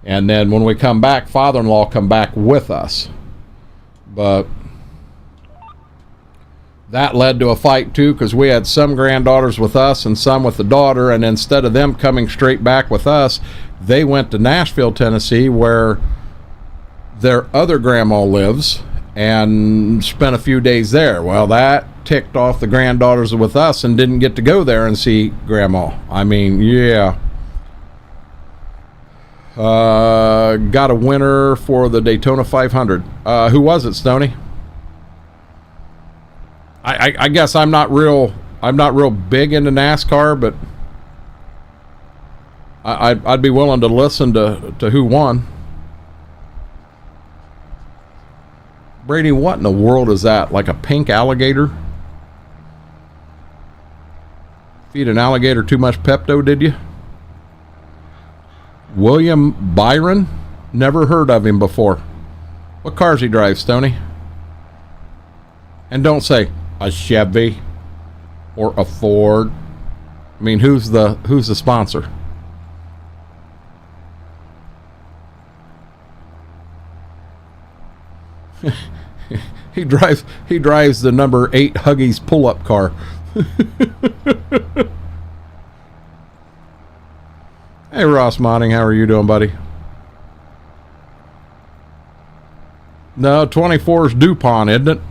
And then when we come back, father-in-law come back with us. But that led to a fight too, because we had some granddaughters with us and some with the daughter, and instead of them coming straight back with us, they went to Nashville, Tennessee, where their other grandma lives, and spent a few days there. Well, that ticked off the granddaughters with us and didn't get to go there and see grandma. I mean, yeah. Got a winner for the Daytona 500. Who was it, Stoney? I guess I'm not real big into NASCAR, but I'd be willing to listen to who won. Brady, what in the world is that? Like a pink alligator? Feed an alligator too much Pepto, did you? William Byron? Never heard of him before. What cars he drives, Stoney? And don't say a Chevy or a Ford. I mean, who's the sponsor? He drives the number 8 Huggies pull-up car. Hey, Ross Modding, how are you doing, buddy? No, 24 is DuPont, isn't it?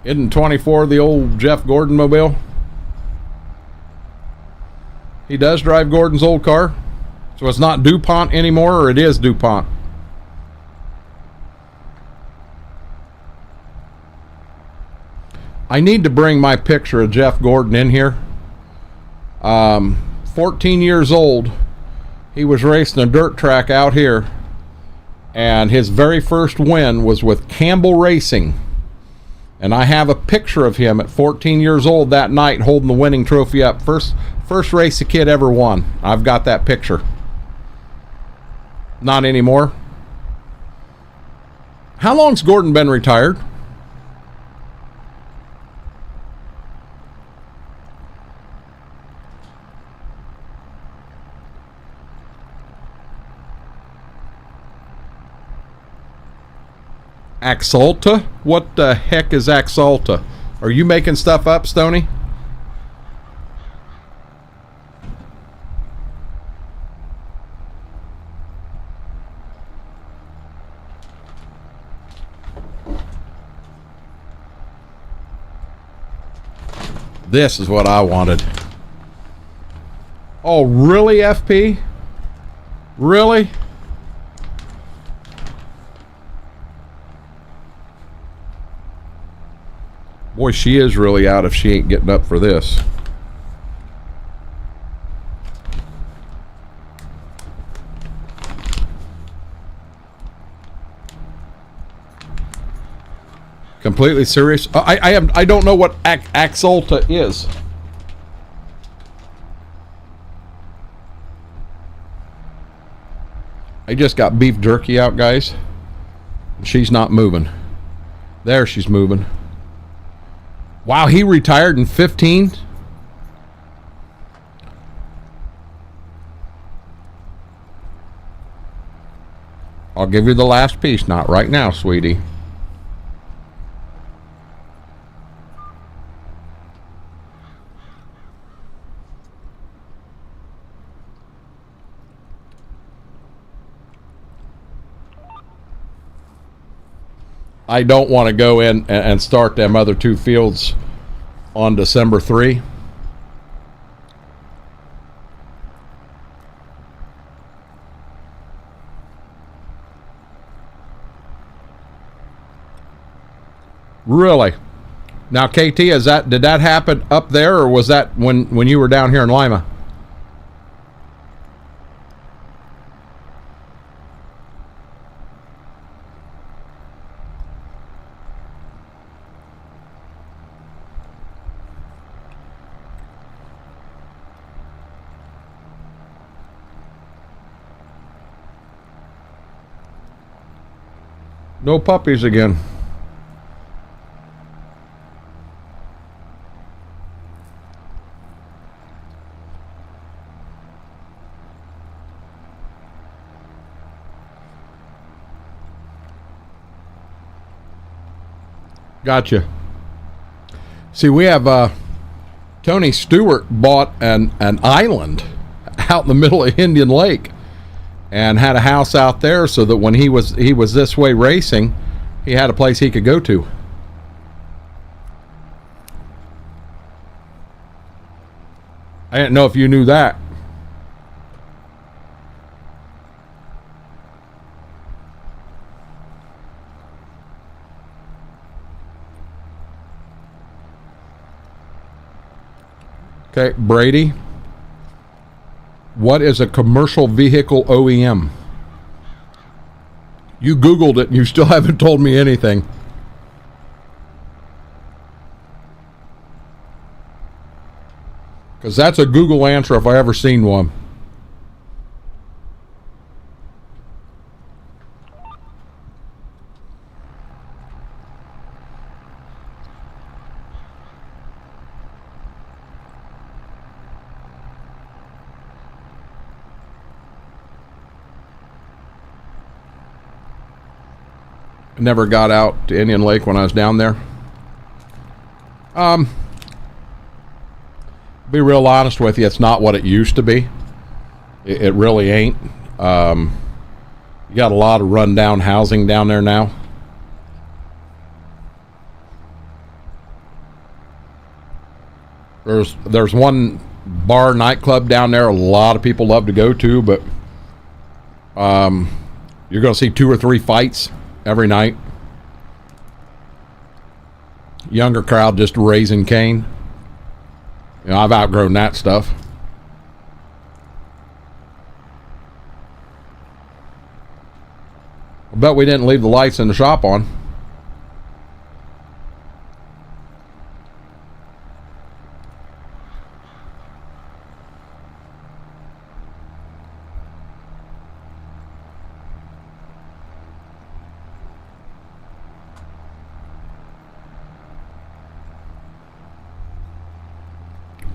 Isn't 24 the old Jeff Gordon mobile? He does drive Gordon's old car? So it's not DuPont anymore, or it is DuPont? I need to bring my picture of Jeff Gordon in here. 14 years old. He was racing a dirt track out here, and his very first win was with Campbell Racing. And I have a picture of him at 14 years old that night holding the winning trophy up. First race the kid ever won. I've got that picture. Not anymore. How long's Gordon been retired? Axalta? What the heck is Axalta? Are you making stuff up, Stoney? This is what I wanted. Oh, really, FP? Really? Boy, she is really out if she ain't getting up for this. Completely serious. I don't know what Axolta is. I just got beef jerky out, guys. She's not moving. There, she's moving. Wow, he retired in 15. I'll give you the last piece. Not right now, sweetie. I don't want to go in and start them other two fields on December 3. Really? Now, KT, did that happen up there, or was that when you were down here in Lima? No puppies again. Gotcha. See, we have Tony Stewart bought an island out in the middle of Indian Lake and had a house out there so that when he was this way racing, he had a place he could go to. I didn't know if you knew that. Okay, Brady. What is a commercial vehicle OEM? You Googled it and you still haven't told me anything. Because that's a Google answer if I ever seen one. Never got out to Indian Lake when I was down there. Be real honest with you, it's not what it used to be. It really ain't. You got a lot of rundown housing down there now. There's one bar nightclub down there a lot of people love to go to, but you're going to see 2 or 3 fights every night. Younger crowd just raising Cain. You know, I've outgrown that stuff. I bet we didn't leave the lights in the shop on.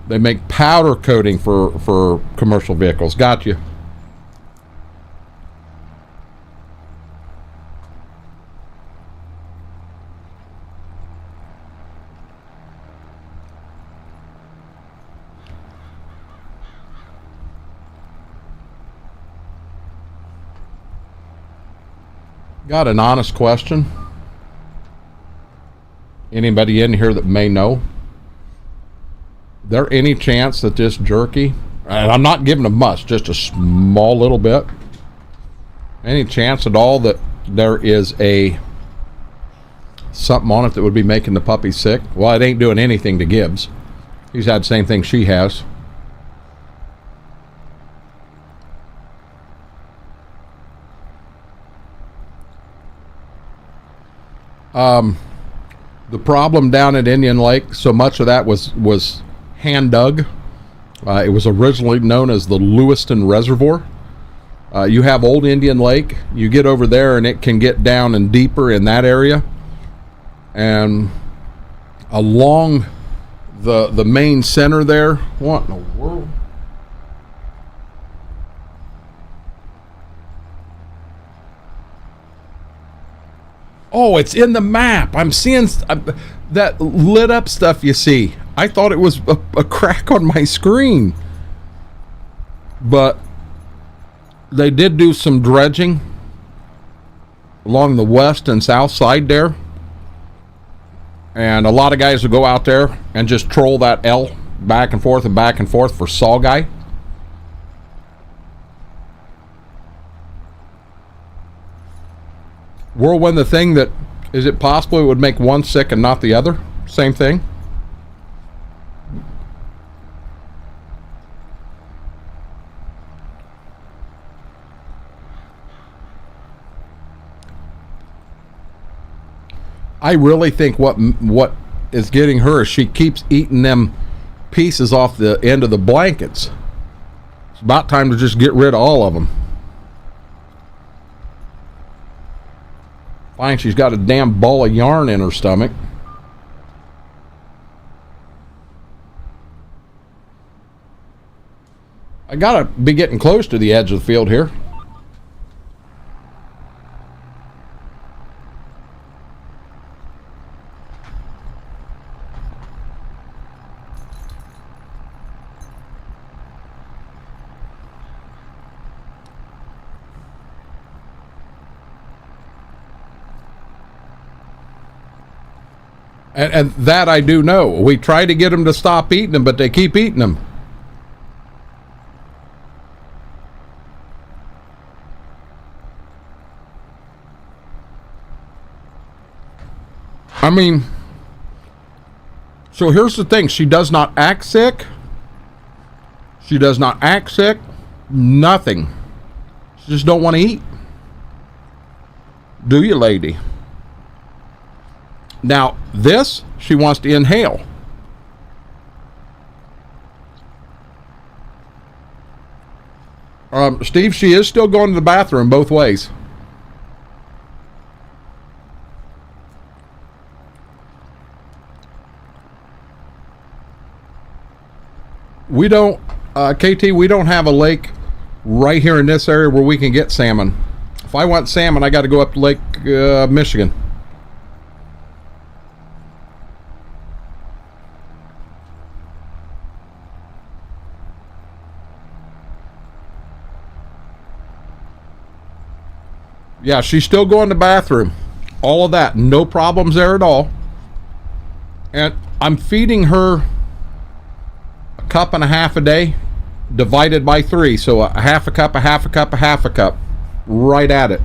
They make powder coating for commercial vehicles. Got you. Got an honest question? Anybody in here that may know? there any chance that this jerky, and I'm not giving them much, just a small little bit, any chance at all that there is something on it that would be making the puppy sick? Well, it ain't doing anything to Gibbs. He's had the same thing she has. The problem down at Indian Lake, so much of that was hand dug. It was originally known as the Lewiston Reservoir. You have Old Indian Lake. You get over there and it can get down and deeper in that area. And along the main center there, what in the world? Oh, it's in the map. I'm seeing that lit up stuff you see. I thought it was a crack on my screen. But they did do some dredging along the west and south side there. And a lot of guys will go out there and just troll that L back and forth for saw guy. Whirlwind, the thing that, is it possible it would make one sick and not the other? Same thing? I really think what is getting her is she keeps eating them pieces off the end of the blankets. It's about time to just get rid of all of them. Fine, she's got a damn ball of yarn in her stomach. I gotta be getting close to the edge of the field here. And that I do know. We try to get them to stop eating them, but they keep eating them. I mean, so here's the thing. She does not act sick. She does not act sick. Nothing. She just don't want to eat. Do you, lady? Now, this, she wants to inhale. Steve, she is still going to the bathroom both ways. We don't, KT, we don't have a lake right here in this area where we can get salmon. If I want salmon, I got to go up to Lake Michigan. Yeah, she's still going to the bathroom. All of that. No problems there at all. And I'm feeding her a cup and a half a day divided by 3. So a half a cup, a half a cup, a half a cup. Right at it.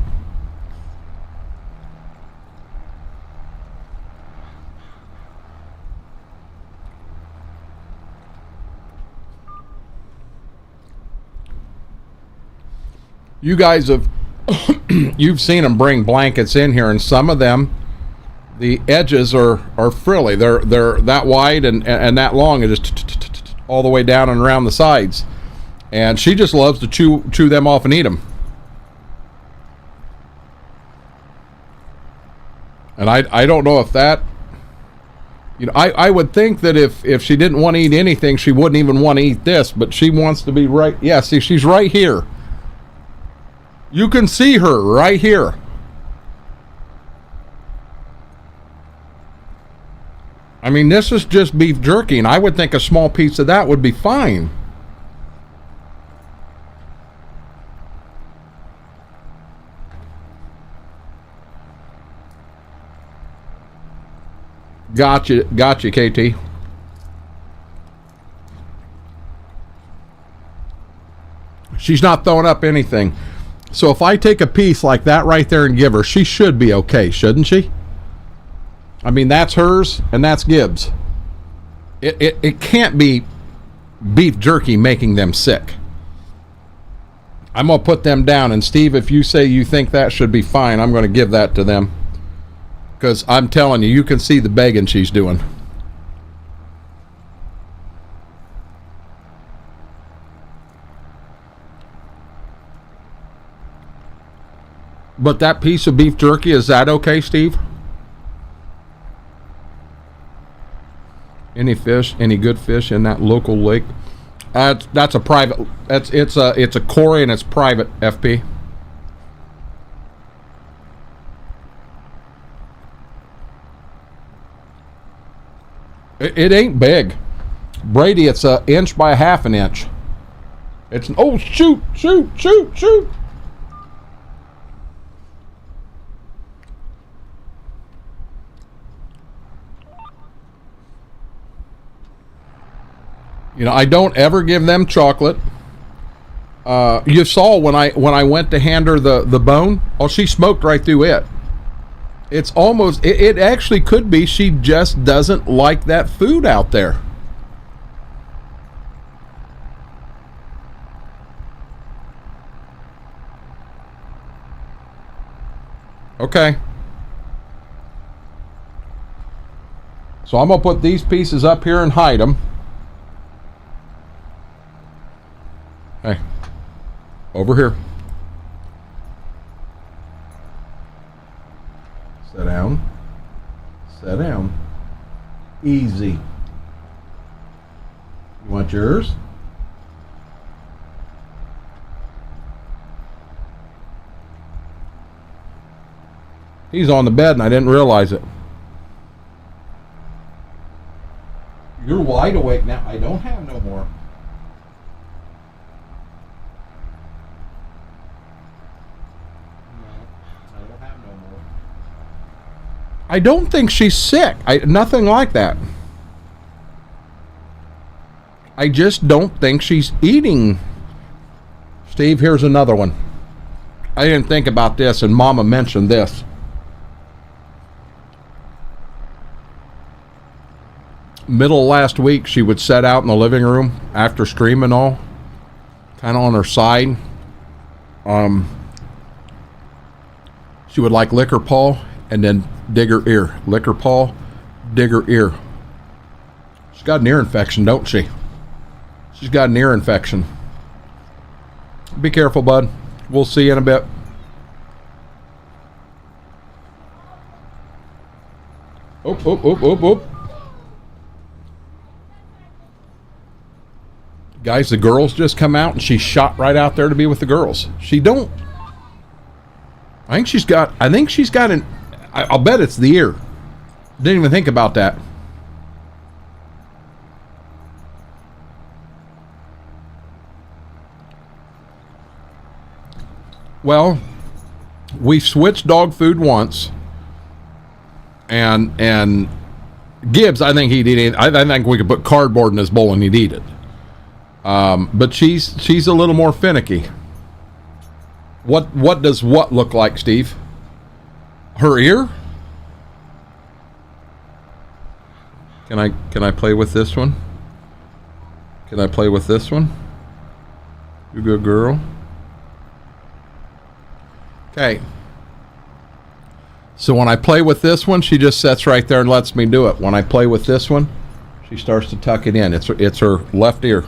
You guys have you've seen them bring blankets in here, and some of them, the edges are frilly. They're that wide and that long, and just all the way down and around the sides. And she just loves to chew them off and eat them. And I don't know if that, you know, I would think that if she didn't want to eat anything, she wouldn't even want to eat this, but she wants to be right. Yeah, see, she's right here. You can see her right here. I mean, this is just beef jerky, and I would think a small piece of that would be fine. Gotcha, KT. She's not throwing up anything. So if I take a piece like that right there and give her, she should be okay, shouldn't she? I mean, that's hers and that's Gibbs. It can't be beef jerky making them sick. I'm going to put them down. And Steve, if you say you think that should be fine, I'm going to give that to them. Because I'm telling you, you can see the begging she's doing. But that piece of beef jerky, is that okay, Steve? Any fish, any good fish in that local lake? That's a private. It's a quarry and it's private. FP. It ain't big, Brady. It's an inch by a half an inch. It's oh shoot. You know, I don't ever give them chocolate. You saw when I went to hand her the bone. Oh, she smoked right through it. It's almost. It actually could be she just doesn't like that food out there. Okay. So I'm gonna put these pieces up here and hide them. Hey, over here. Sit down. Sit down. Easy. You want yours? He's on the bed and I didn't realize it. You're wide awake now. I don't have no more. I don't think she's sick. Nothing like that. I just don't think she's eating. Steve, here's another one. I didn't think about this, and Mama mentioned this. Middle of last week, she would sit out in the living room after stream and all, kind of on her side. She would like lick her paw and then dig her ear. Lick her paw, dig her ear. She's got an ear infection, don't she? She's got an ear infection. Be careful, bud. We'll see you in a bit. Oh. Guys, the girls just come out and she shot right out there to be with the girls. She don't. I think she's got an. I'll bet it's the ear. Didn't even think about that. Well, we switched dog food once, and Gibbs, I think he'd eat it. I think we could put cardboard in his bowl and he'd eat it. But she's a little more finicky. What does what look like, Steve? Her ear? Can I play with this one? Can I play with this one? You good girl. Okay. So when I play with this one, she just sits right there and lets me do it. When I play with this one, she starts to tuck it in. It's her left ear.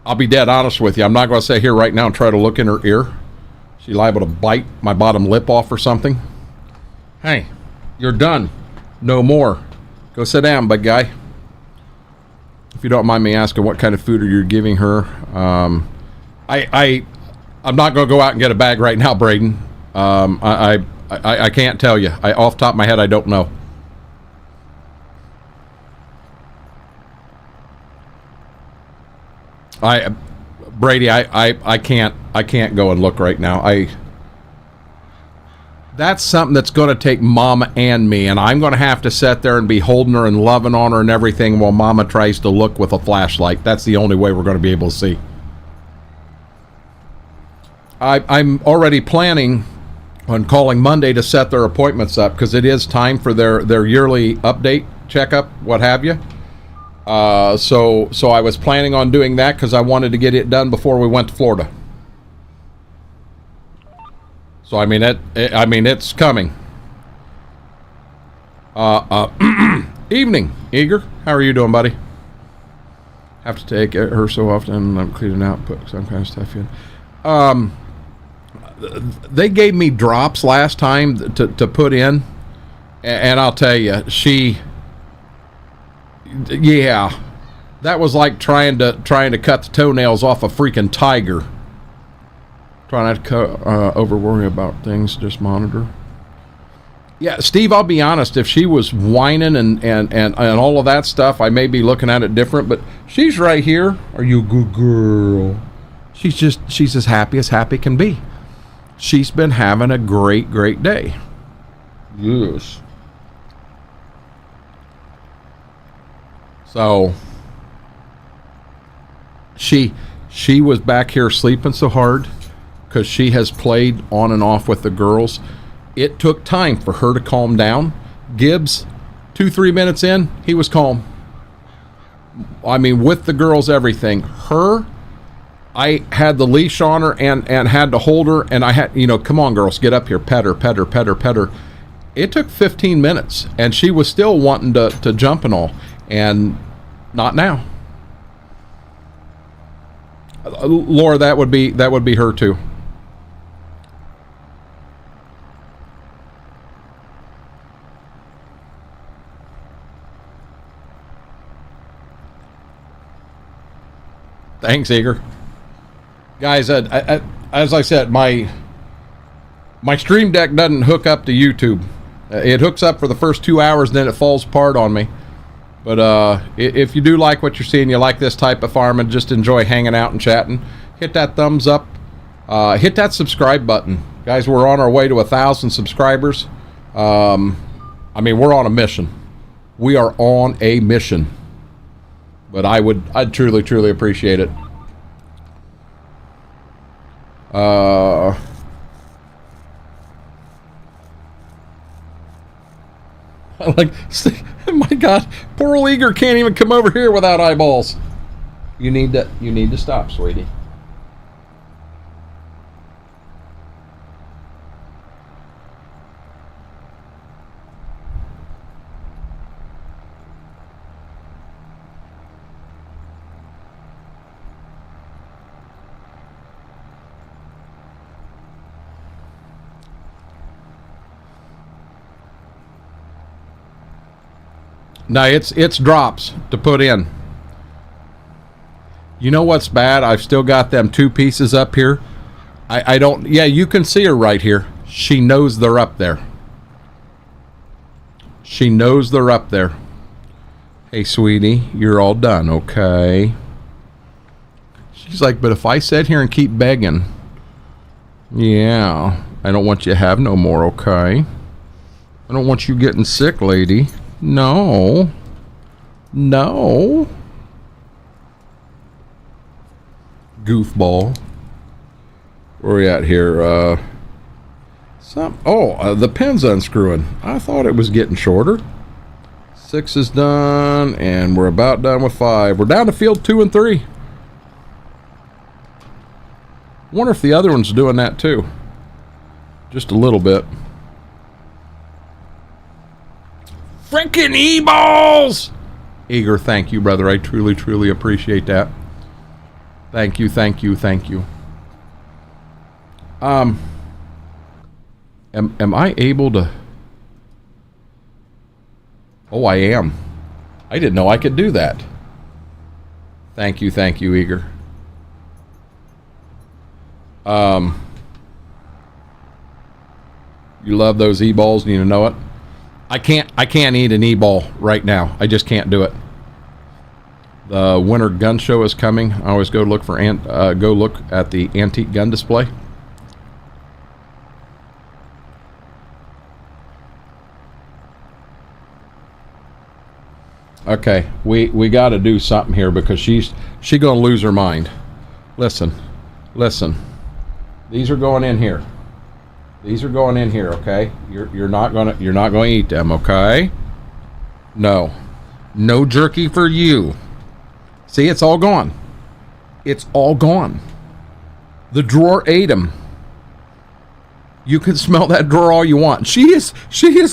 I'll be dead honest with you. I'm not going to sit here right now and try to look in her ear. She's liable to bite my bottom lip off or something. Hey, you're done. No more. Go sit down, big guy. If you don't mind me asking, what kind of food are you giving her? I'm not going to go out and get a bag right now, Braden. I can't tell you. Off the top of my head, I don't know. Brady, I can't go and look right now. That's something that's going to take Mama and me, and I'm going to have to sit there and be holding her and loving on her and everything while Mama tries to look with a flashlight. That's the only way we're going to be able to see. I'm already planning on calling Monday to set their appointments up, because it is time for their yearly update, checkup, what have you. So I was planning on doing that because I wanted to get it done before we went to Florida. So I mean it's coming. Evening, Eager. How are you doing, buddy? Have to take her so often. I'm cleaning out, put some kind of stuff in. They gave me drops last time to put in, and I'll tell you, yeah, that was like trying to cut the toenails off a freaking tiger. Try not to over worry about things, just monitor. Yeah, Steve, I'll be honest, if she was whining and all of that stuff, I may be looking at it different, but she's right here. Are you a good girl? She's as happy can be. She's been having a great day. Yes. So she was back here sleeping so hard because she has played on and off with the girls. It took time for her to calm down. Gibbs, 2-3 minutes in, he was calm. I mean, with the girls, everything. I had the leash on her and had to hold her, and I had, come on, girls, get up here, pet her. It took 15 minutes, and she was still wanting to jump and all, and not now. Laura, that would be her too. Thanks, Eager. Guys, as I said, my Stream Deck doesn't hook up to YouTube. It hooks up for the first 2 hours, then it falls apart on me. But if you do like what you're seeing, you like this type of farming, just enjoy hanging out and chatting, hit that thumbs up, hit that subscribe button. Guys, we're on our way to 1,000 subscribers. I mean, we're on a mission. We are on a mission. But I'd truly appreciate it. Like, my God, poor old Eager can't even come over here without eyeballs. You need to stop, sweetie. No, it's drops to put in. You know what's bad? I've still got them 2 pieces up here. I don't... Yeah, you can see her right here. She knows they're up there. She knows they're up there. Hey, sweetie, you're all done, okay? She's like, but if I sit here and keep begging... Yeah, I don't want you to have no more, okay? I don't want you getting sick, lady. No. Goofball. Where are we at here? The pen's unscrewing. I thought it was getting shorter. 6 is done, and we're about done with 5. We're down to field 2 and 3. Wonder if the other one's doing that too. Just a little bit. Frickin' e-balls! Eager, thank you, brother. I truly appreciate that. Thank you. Am I able to... Oh, I am. I didn't know I could do that. Thank you, Eager. You love those e-balls, and you know it. I can't eat an e-ball right now. I just can't do it. The winter gun show is coming. I always go look at the antique gun display. Okay, we got to do something here because she gonna lose her mind. Listen. These are going in here. These are going in here, okay? You're not gonna eat them, okay? No. No jerky for you. See, it's all gone. It's all gone. The drawer ate them. You can smell that drawer all you want. She is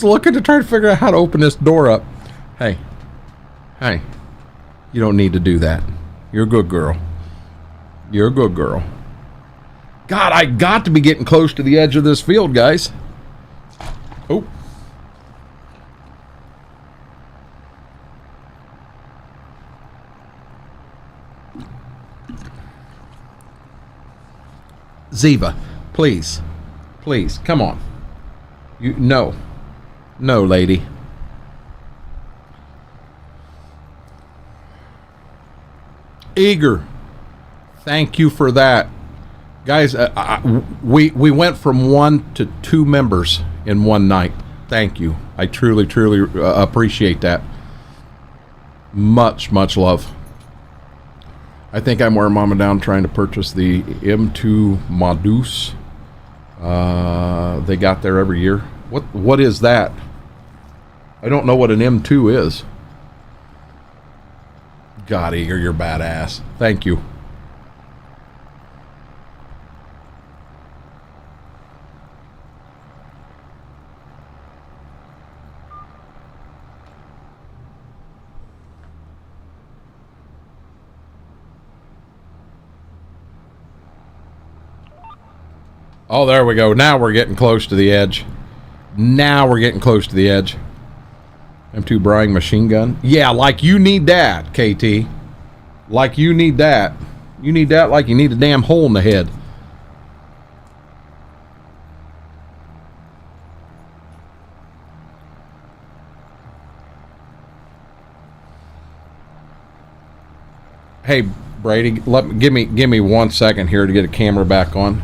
looking to try to figure out how to open this door up. Hey. You don't need to do that. You're a good girl. You're a good girl. God, I got to be getting close to the edge of this field, guys. Oh. Ziva, please. Please, come on. No, lady. Eager. Thank you for that. Guys, we went from 1 to 2 members in one night. Thank you. I truly appreciate that. Much love. I think I'm wearing Mama down trying to purchase the M2 Modus. They got there every year. What is that? I don't know what an M2 is. God, Eager, you're badass. Thank you. Oh, there we go. Now we're getting close to the edge. M2 Brying machine gun. Yeah, like you need that, KT. Like you need that. You need that like you need a damn hole in the head. Hey, Brady, give me 1 second here to get a camera back on.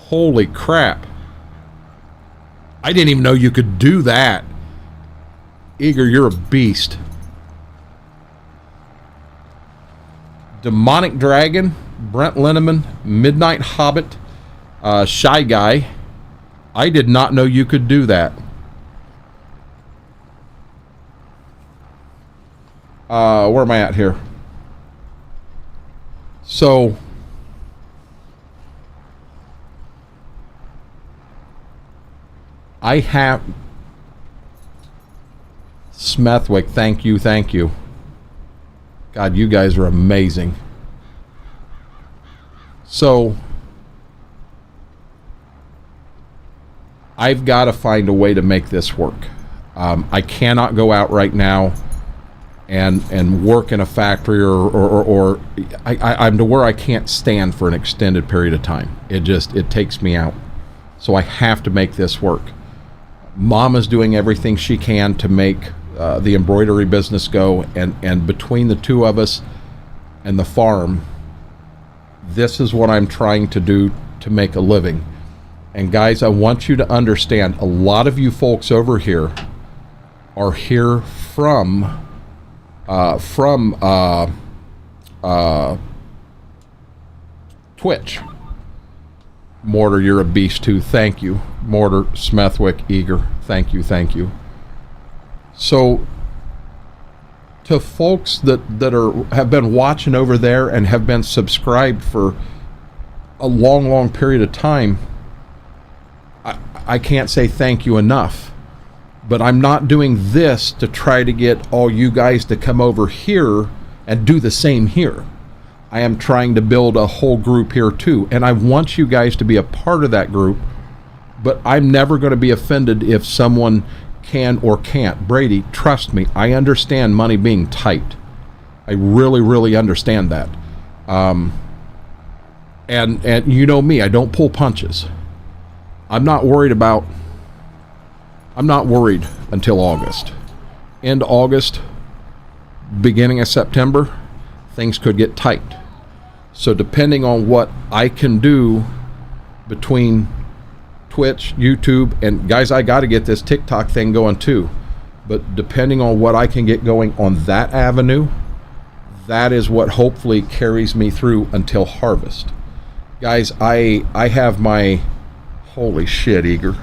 Holy crap. I didn't even know you could do that. Eager, you're a beast. Demonic Dragon, Brent Linneman, Midnight Hobbit, Shy Guy. I did not know you could do that. Where am I at here? So... I have... Smethwick, thank you. God, you guys are amazing. So... I've got to find a way to make this work. I cannot go out right now and work in a factory or I'm to where I can't stand for an extended period of time. It takes me out. So I have to make this work. Mama's doing everything she can to make the embroidery business go, and between the two of us and the farm, this is what I'm trying to do to make a living. And guys, I want you to understand, a lot of you folks over here are here from Twitch. Mortar, you're a beast too. Thank you. Mortar, Smethwick, Eager. Thank you. So, to folks that have been watching over there and have been subscribed for a long period of time, I can't say thank you enough. But I'm not doing this to try to get all you guys to come over here and do the same here. I am trying to build a whole group here too, and I want you guys to be a part of that group, but I'm never going to be offended if someone can or can't. Brady, trust me, I understand money being tight. I really understand that. And you know me, I don't pull punches. I'm not worried until August. End August, beginning of September, things could get tight. So depending on what I can do between Twitch, YouTube, and guys, I got to get this TikTok thing going too. But depending on what I can get going on that avenue, that is what hopefully carries me through until harvest. Guys, I have my, holy shit, Eager.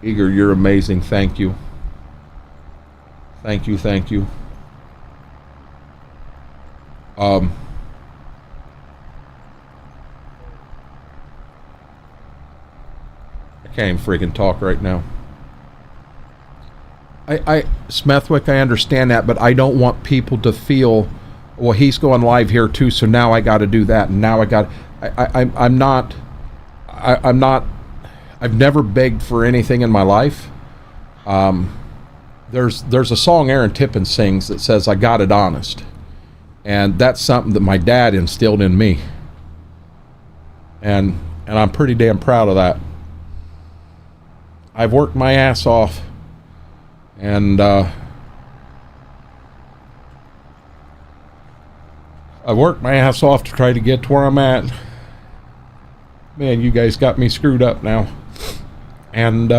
Eager, you're amazing. Thank you. Thank you, thank you. I can't even freaking talk right now. Smethwick, I understand that, but I don't want people to feel, well, he's going live here too, so now I got to do that, and now I got. I'm not. I've never begged for anything in my life. There's a song Aaron Tippin sings that says, "I got it honest," and that's something that my dad instilled in me, and I'm pretty damn proud of that. I've worked my ass off, and I've worked my ass off to try to get to where I'm at. Man, you guys got me screwed up now. And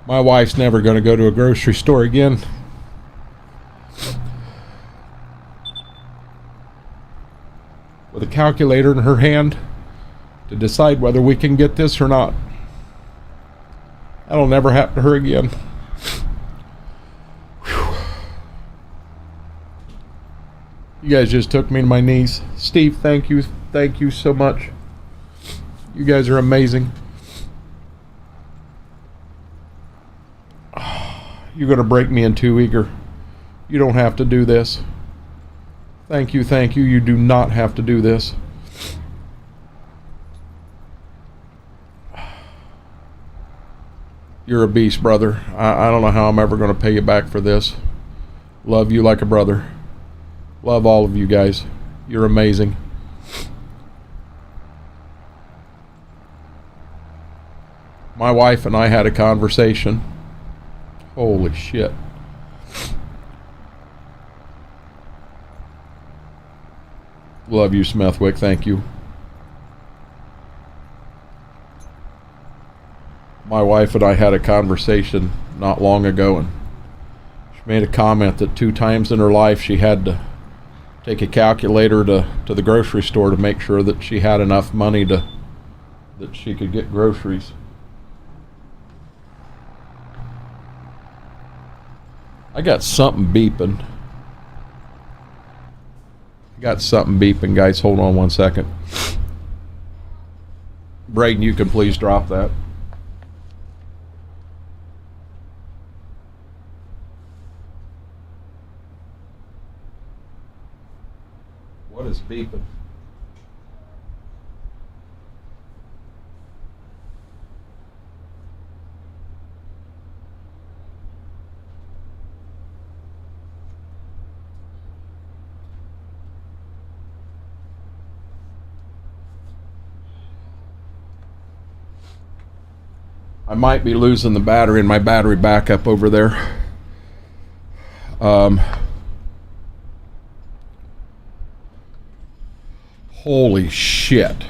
my wife's never going to go to a grocery store again. With a calculator in her hand to decide whether we can get this or not. That'll never happen to her again. Whew. You guys just took me to my knees. Steve, thank you. Thank you so much. You guys are amazing. You're going to break me in two, Eager. You don't have to do this. Thank you, thank you. You do not have to do this. You're a beast, brother. I don't know how I'm ever going to pay you back for this. Love you like a brother. Love all of you guys. You're amazing. My wife and I had a conversation. Holy shit. Love you, Smethwick. Thank you. My wife and I had a conversation not long ago, and she made a comment that 2 times in her life she had to take a calculator to the grocery store to make sure that she had enough money that she could get groceries. I got something beeping. Guys. Hold on 1 second. Braden, you can please drop that. What is beeping? I might be losing the battery in my battery backup over there. Holy shit.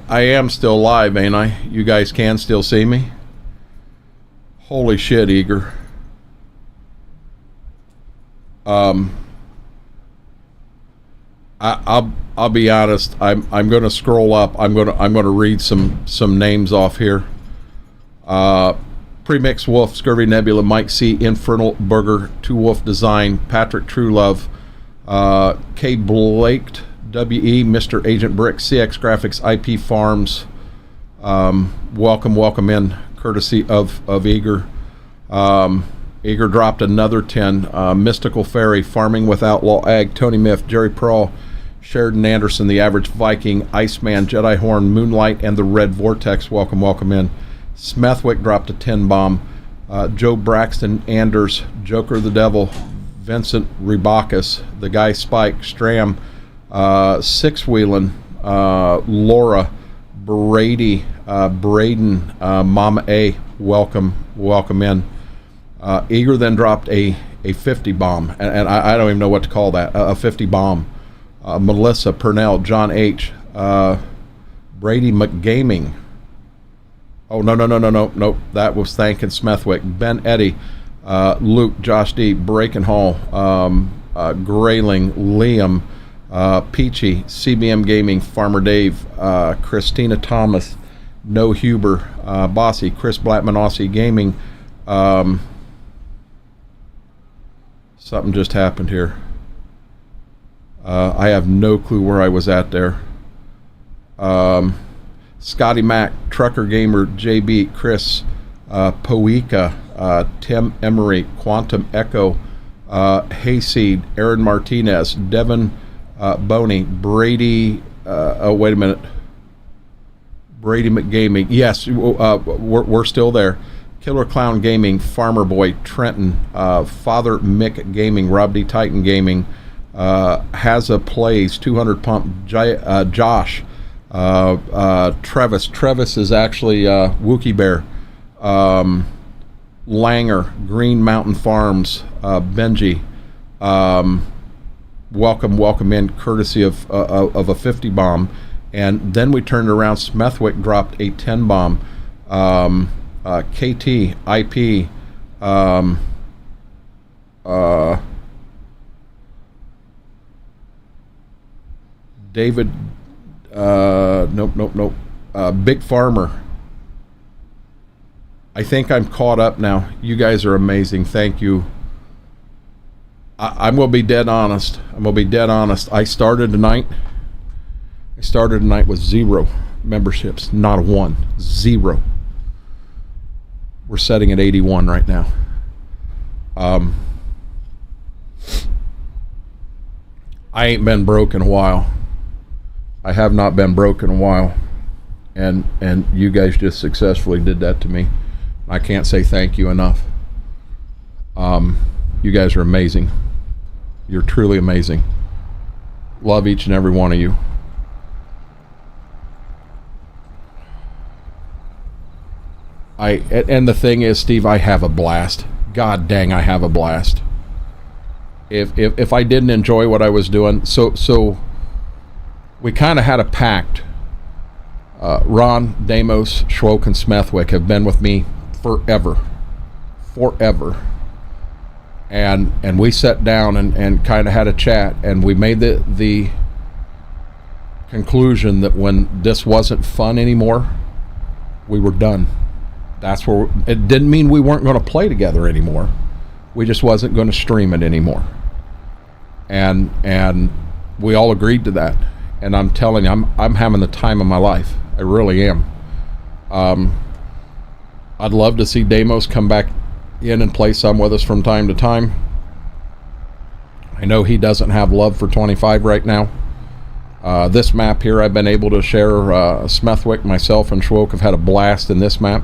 I am still live, ain't I? You guys can still see me? Holy shit, Eager. I'll be honest. I'm going to scroll up. I'm going to read some names off here. Premix Wolf, Scurvy Nebula, Mike C, Infernal Burger, Two Wolf Design, Patrick Truelove, K Blaked, WE, Mr. Agent Brick, CX Graphics, IP Farms. Welcome in, courtesy of Eager. Eager dropped another 10. Mystical Fairy, Farming with Outlaw Ag, Tony Miff, Jerry Prawl, Sheridan Anderson, The Average Viking, Iceman, Jedi Horn, Moonlight, and the Red Vortex. Welcome in. Smethwick dropped a 10 bomb. Joe Braxton Anders, Joker the Devil, Vincent Rebakis, the guy Spike, Stram, Six Wheelin', Laura, Brady, Braden, Mama A, welcome in. Eager then dropped a 50 bomb, and I don't even know what to call that, a 50 bomb. Melissa Purnell, John H, Brady McGaming. Oh, no, that was thanking Smethwick. Ben Eddy, Luke, Josh D, Breakin' Hall, Grayling, Liam, Peachy, CBM Gaming, Farmer Dave, Christina Thomas, No Huber, Bossy, Chris Blackman, Aussie Gaming. Something just happened here. I have no clue where I was at there. Scotty Mack, Trucker Gamer, JB, Chris, Poika, Tim Emery, Quantum Echo, Hayseed, Aaron Martinez, Devin Boney, Brady, wait a minute. Brady McGaming. Yes, we're still there. Killer Clown Gaming, Farmer Boy, Trenton, Father Mick Gaming, Rob D. Titan Gaming, Has a Plays, 200 Pump, Josh, Travis is actually Wookie Bear, Langer, Green Mountain Farms, Benji, welcome in, courtesy of a 50 bomb. And then we turned around, Smethwick dropped a 10 bomb, KT, IP, David, nope, Big Farmer. I think I'm caught up now. You guys are amazing. Thank you. I'm going to be dead honest. I started tonight with 0 memberships, not a 1, 0. We're setting at 81 right now. I ain't been broke in a while. I have not been broke in a while. And you guys just successfully did that to me. I can't say thank you enough. You guys are amazing. You're truly amazing. Love each and every one of you. And the thing is, Steve, I have a blast. God dang, I have a blast. If I didn't enjoy what I was doing, so we kind of had a pact. Ron, Damos, Schwoke, and Smethwick have been with me forever. And we sat down and kind of had a chat, and we made the conclusion that when this wasn't fun anymore, we were done. That's where it didn't mean we weren't going to play together anymore. We just wasn't going to stream it anymore. And we all agreed to that. And I'm telling you, I'm having the time of my life. I really am. I'd love to see Damos come back in and play some with us from time to time. I know he doesn't have love for 25 right now. This map here, I've been able to share. Smethwick, myself, and Schwoke have had a blast in this map.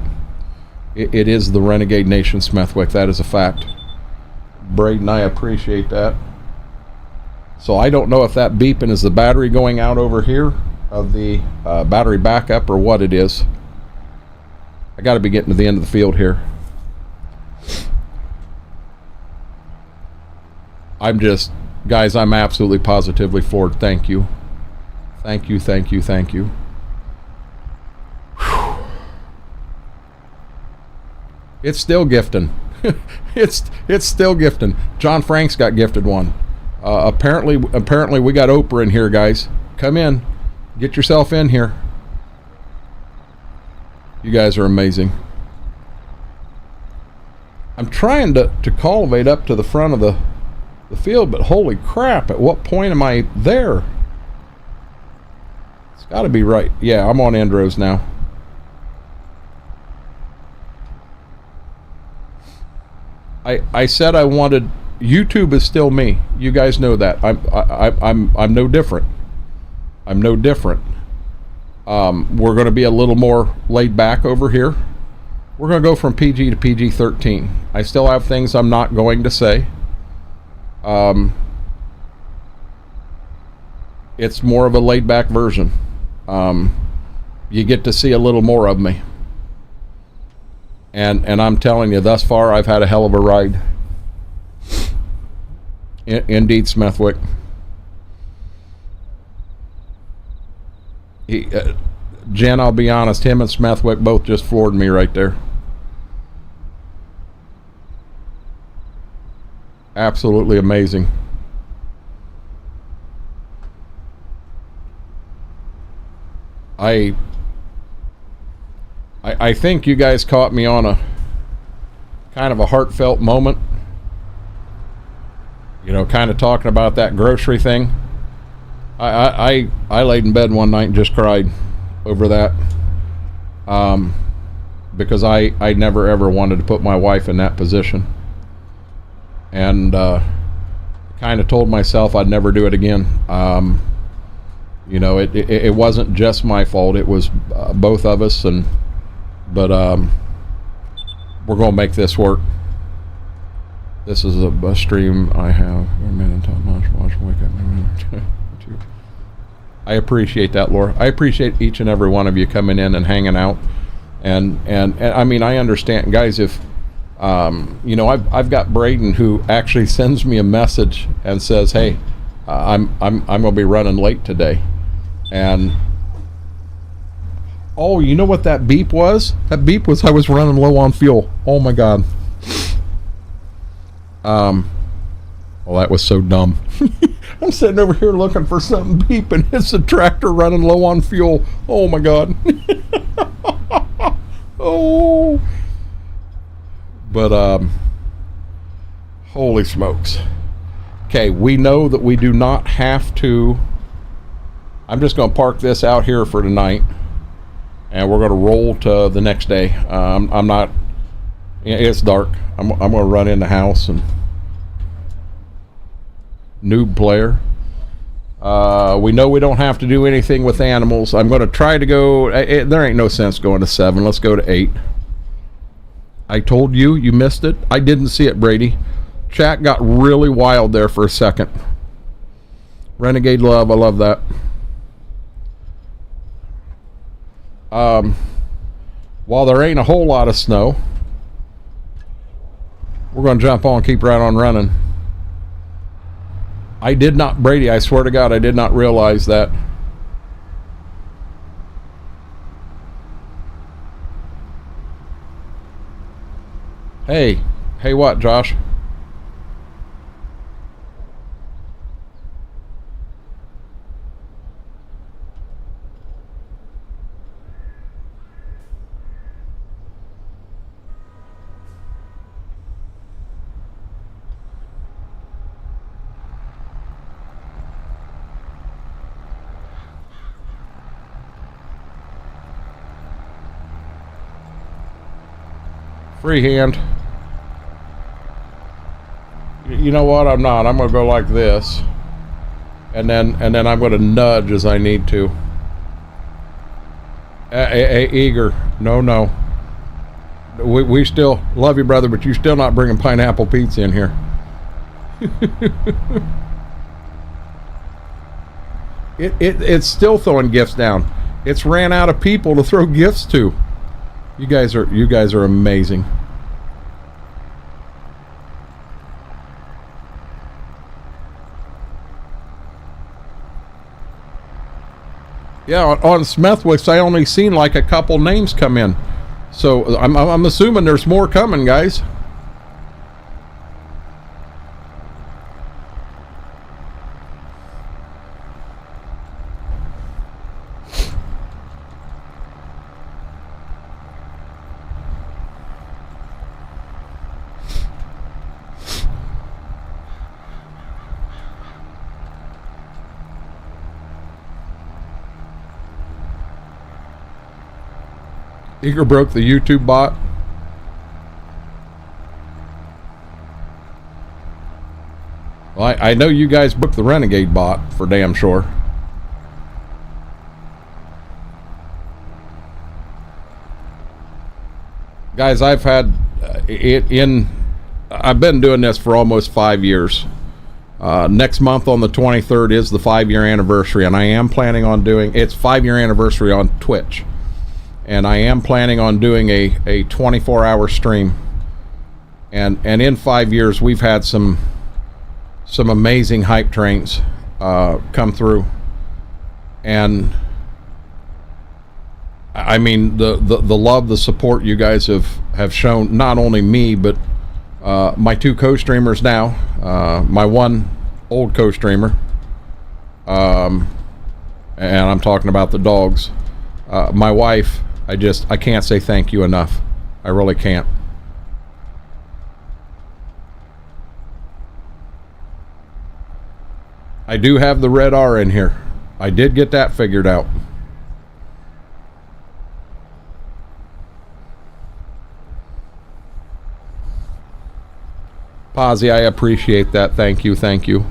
It is the Renegade Nation Smethwick. That is a fact. Braden, I appreciate that. So I don't know if that beeping is the battery going out over here of the battery backup or what it is. I got to be getting to the end of the field here. Guys, I'm absolutely positively floored. Thank you. Thank you. Whew. It's still gifting. it's still gifting. John Franks got gifted one. Apparently we got Oprah in here, guys. Come in. Get yourself in here. You guys are amazing. I'm trying to cultivate up to the front of the field, but holy crap, at what point am I there? It's got to be right. Yeah, I'm on Andros now. I said I wanted... YouTube is still me. You guys know that. I'm no different. I'm no different. We're going to be a little more laid back over here. We're going to go from PG to PG-13. I still have things I'm not going to say. It's more of a laid-back version. You get to see a little more of me. And I'm telling you, thus far, I've had a hell of a ride. Indeed, Smethwick. Jen, I'll be honest, him and Smethwick both just floored me right there. Absolutely amazing. I think you guys caught me on a kind of a heartfelt moment. You know, kind of talking about that grocery thing. I laid in bed one night and just cried over that. Because I never ever wanted to put my wife in that position. And kind of told myself I'd never do it again. You know, it wasn't just my fault. It was both of us, but we're gonna make this work. This is a stream I have. I appreciate that, Laura. I appreciate each and every one of you coming in and hanging out, and I mean, I understand, guys. If you know, I've got Braden who actually sends me a message and says, "Hey, I'm gonna be running late today," and oh, you know what that beep was? That beep was I was running low on fuel. Oh my God. Well, that was so dumb. I'm sitting over here looking for something beeping. It's the tractor running low on fuel. Oh my God. Oh. But holy smokes. Okay, we know that we do not have to. I'm just going to park this out here for tonight, and we're going to roll to the next day. I'm not. It's dark. I'm going to run in the house and noob player. We know we don't have to do anything with animals. I'm going to try to go. There ain't no sense going to 7. Let's go to 8. I told you, you missed it. I didn't see it, Brady. Chat got really wild there for a second. Renegade love, I love that. While there ain't a whole lot of snow, we're going to jump on and keep right on running. I did not, Brady, I swear to God, I did not realize that. Hey what, Josh? Freehand. You know what? I'm not. I'm gonna go like this, and then I'm gonna nudge as I need to. Eager. No. We still love you, brother, but you're still not bringing pineapple pizza in here. It's still throwing gifts down. It's ran out of people to throw gifts to. You guys are amazing. Yeah, on Smethwick's I only seen like a couple names come in, so I'm assuming there's more coming, guys. Eager broke the YouTube bot. Well, I know you guys booked the Renegade bot for damn sure. Guys, I've had I've been doing this for almost 5 years. Next month on the 23rd is the 5-year anniversary, and I am planning on doing, it's 5-year anniversary on Twitch, and I am planning on doing a 24-hour stream. And in 5 years, we've had some amazing hype trains come through, and I mean the love, the support you guys have shown, not only me but my 2 co-streamers now, my 1 old co-streamer, and I'm talking about the dogs, my wife. I can't say thank you enough. I really can't. I do have the red R in here. I did get that figured out. Posy, I appreciate that. Thank you, thank you.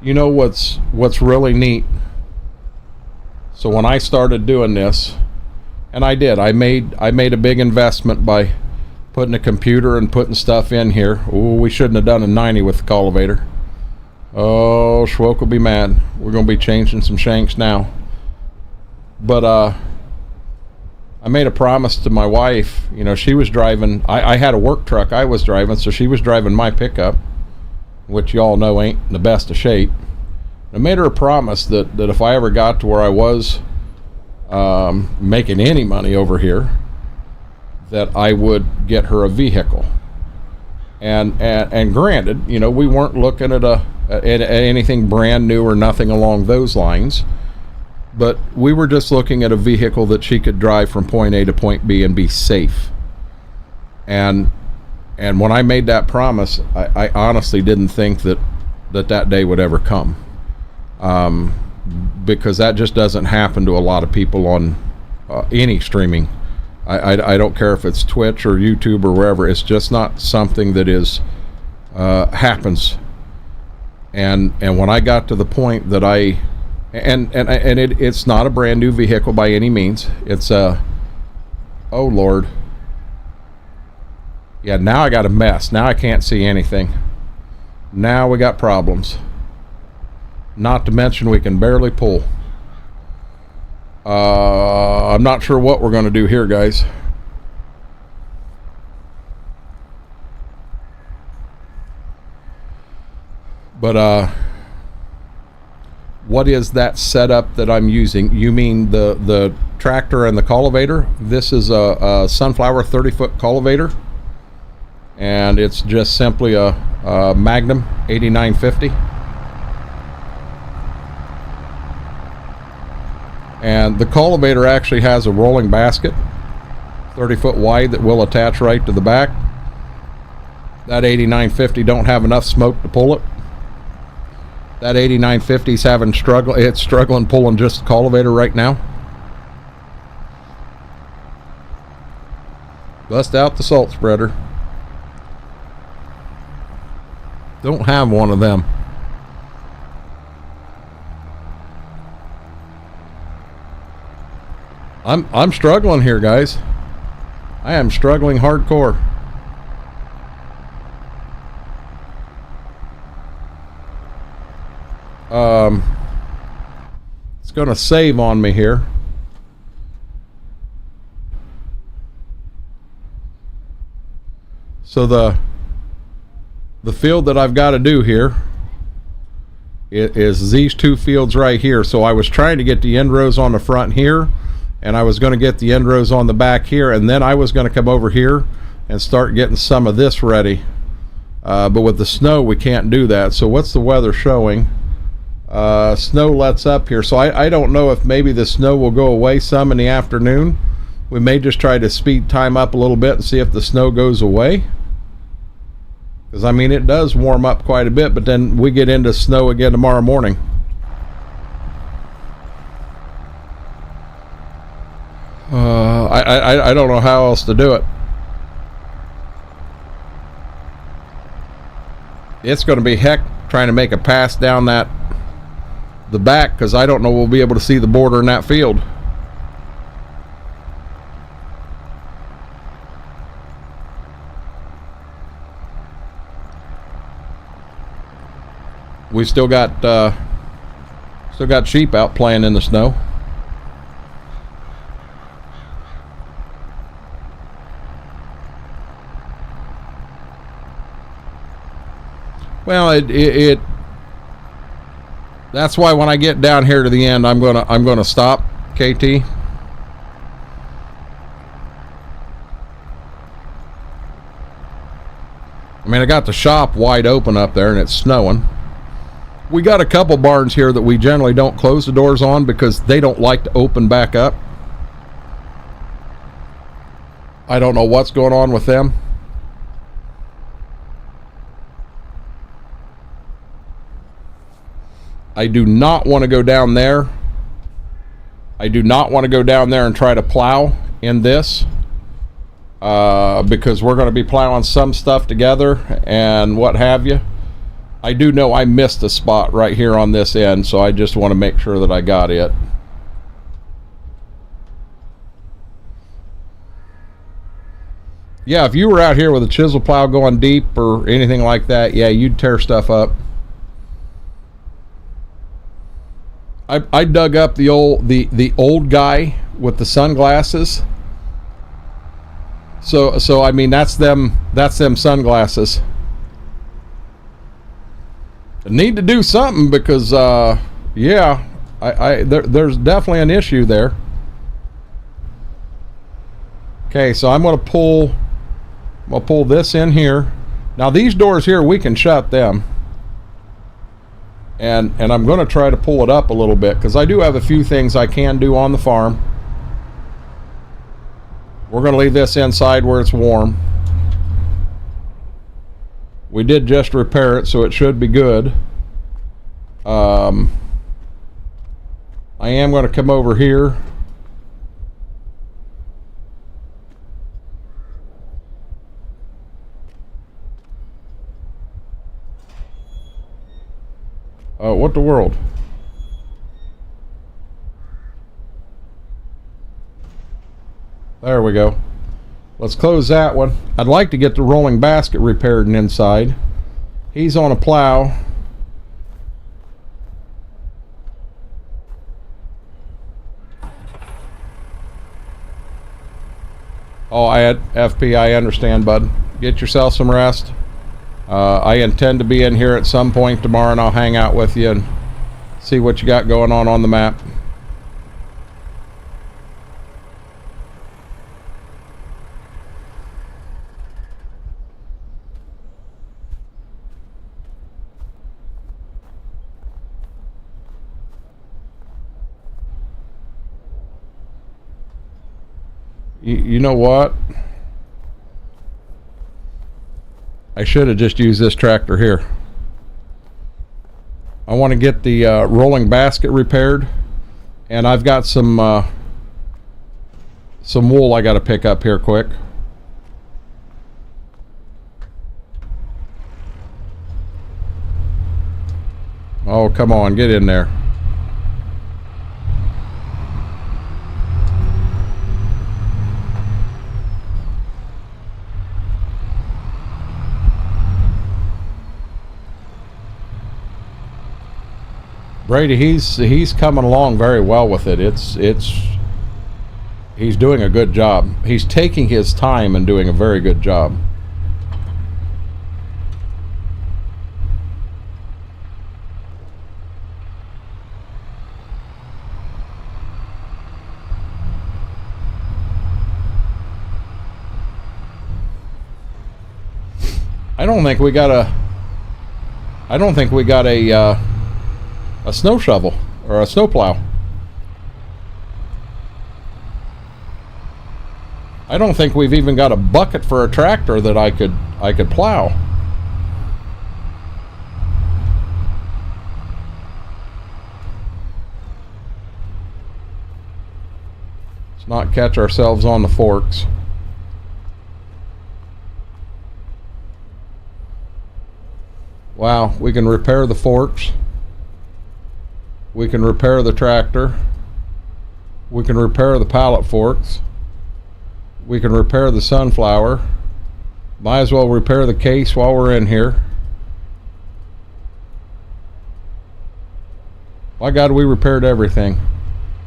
You know what's really neat? So when I started doing this, and I did, I made a big investment by putting a computer and putting stuff in here. Oh, we shouldn't have done a 90 with the cultivator. Oh, Schwoke will be mad. We're going to be changing some shanks now. But I made a promise to my wife. You know, she was driving, I had a work truck I was driving, so she was driving my pickup, which y'all know ain't in the best of shape. I made her a promise that if I ever got to where I was making any money over here, that I would get her a vehicle. And granted, you know, we weren't looking at anything brand new or nothing along those lines, but we were just looking at a vehicle that she could drive from point A to point B and be safe. And when I made that promise, I honestly didn't think that day would ever come, because that just doesn't happen to a lot of people on any streaming. I don't care if it's Twitch or YouTube or wherever. It's just not something that is happens. And when I got to the point that it's not a brand new vehicle by any means. It's oh Lord. Yeah, now I got a mess. Now I can't see anything. Now we got problems. Not to mention we can barely pull. I'm not sure what we're going to do here, guys. But what is that setup that I'm using? You mean the tractor and the cultivator? This is a Sunflower 30-foot cultivator, and it's just simply a Magnum 8950. And the cultivator actually has a rolling basket, 30-foot wide, that will attach right to the back. That 8950 don't have enough smoke to pull it. That 8950's it's struggling pulling just the cultivator right now. Bust out the salt spreader. Don't have one of them. I'm struggling here, guys. I am struggling hardcore. It's gonna save on me here. So the field that I've got to do here is these 2 fields right here. So I was trying to get the end rows on the front here, and I was going to get the end rows on the back here, and then I was going to come over here and start getting some of this ready. But with the snow, we can't do that. So what's the weather showing? Snow lets up here, so I don't know if maybe the snow will go away some in the afternoon. We may just try to speed time up a little bit and see if the snow goes away, because I mean it does warm up quite a bit, but then we get into snow again tomorrow morning. I don't know how else to do it. It's going to be heck trying to make a pass down that the back, because I don't know we'll be able to see the border in that field. We still got sheep out playing in the snow. Well, it that's why when I get down here to the end, I'm gonna stop, KT. I mean, I got the shop wide open up there and it's snowing. We got a couple barns here that we generally don't close the doors on because they don't like to open back up. I don't know what's going on with them. I do not want to go down there. I do not want to go down there and try to plow in this because we're going to be plowing some stuff together and what have you. I do know I missed a spot right here on this end, so I just want to make sure that I got it. Yeah, if you were out here with a chisel plow going deep or anything like that, yeah, you'd tear stuff up. I dug up the old guy with the sunglasses. So I mean that's them sunglasses. I need to do something because yeah, there's definitely an issue there. Okay, so I'm gonna pull this in here. Now these doors here, we can shut them. And I'm going to try to pull it up a little bit because I do have a few things I can do on the farm. We're going to leave this inside where it's warm. We did just repair it, so it should be good. I am going to come over here. What the world? There we go. Let's close that one. I'd like to get the rolling basket repaired and inside. He's on a plow. Oh, FP, I understand, bud. Get yourself some rest. I intend to be in here at some point tomorrow, and I'll hang out with you and see what you got going on the map. You know what? I should have just used this tractor here. I want to get the rolling basket repaired, and I've got some wool I got to pick up here quick. Oh, come on, get in there. Brady, he's coming along very well with it. He's doing a good job. He's taking his time and doing a very good job. I don't think we got a snow shovel or a snow plow. I don't think we've even got a bucket for a tractor that I could plow. Let's not catch ourselves on the forks. Wow, we can repair the forks. We can repair the tractor. We can repair the pallet forks. We can repair the sunflower. Might as well repair the case while we're in here. By God, we repaired everything.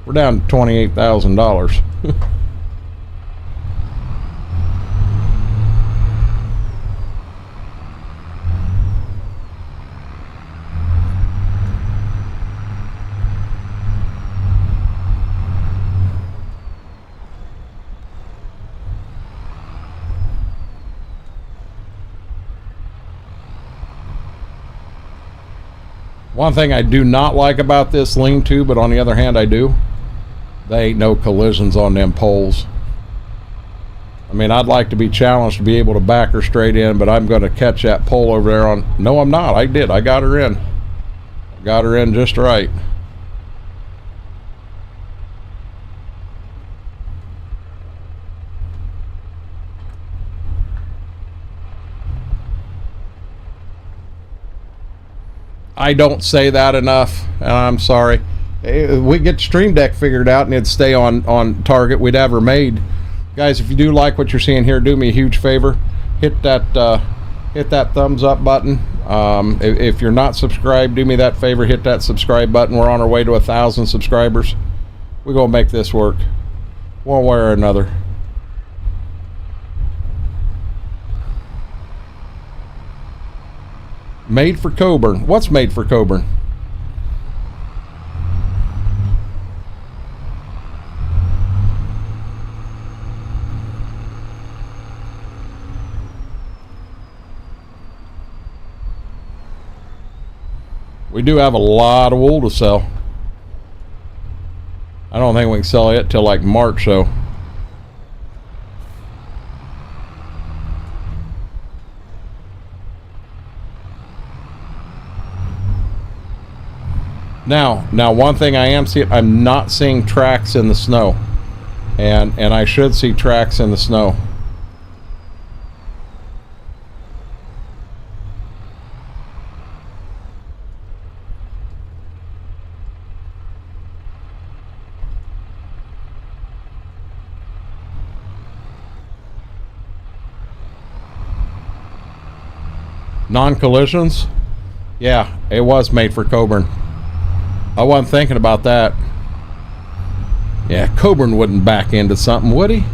We're down to $28,000. One thing I do not like about this lean-to, but on the other hand I do, they ain't no collisions on them poles. I mean, I'd like to be challenged to be able to back her straight in, but I'm going to catch that pole over there on... No, I'm not. I did. I got her in. Got her in just right. I don't say that enough, and I'm sorry. If we get Stream Deck figured out and it'd stay on target, we'd have her made. Guys, if you do like what you're seeing here, do me a huge favor. Hit that thumbs up button. If you're not subscribed, do me that favor. Hit that subscribe button. We're on our way to 1,000 subscribers. We're going to make this work one way or another. Made for Coburn. What's made for Coburn? We do have a lot of wool to sell. I don't think we can sell it till like March, though. Now one thing I am seeing, I'm not seeing tracks in the snow, and I should see tracks in the snow. Non-collisions? Yeah, it was made for Coburn. I wasn't thinking about that. Yeah, Coburn wouldn't back into something, would he?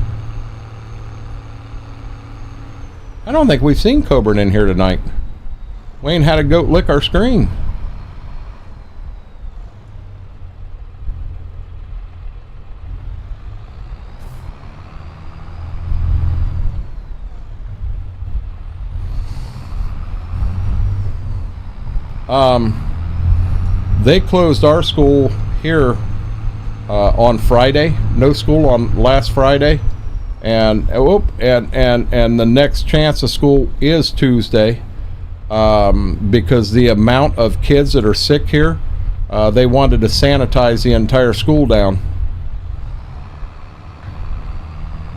I don't think we've seen Coburn in here tonight. We ain't had a goat lick our screen. They closed our school here on Friday. No school on last Friday, and the next chance of school is Tuesday, because the amount of kids that are sick here, they wanted to sanitize the entire school down.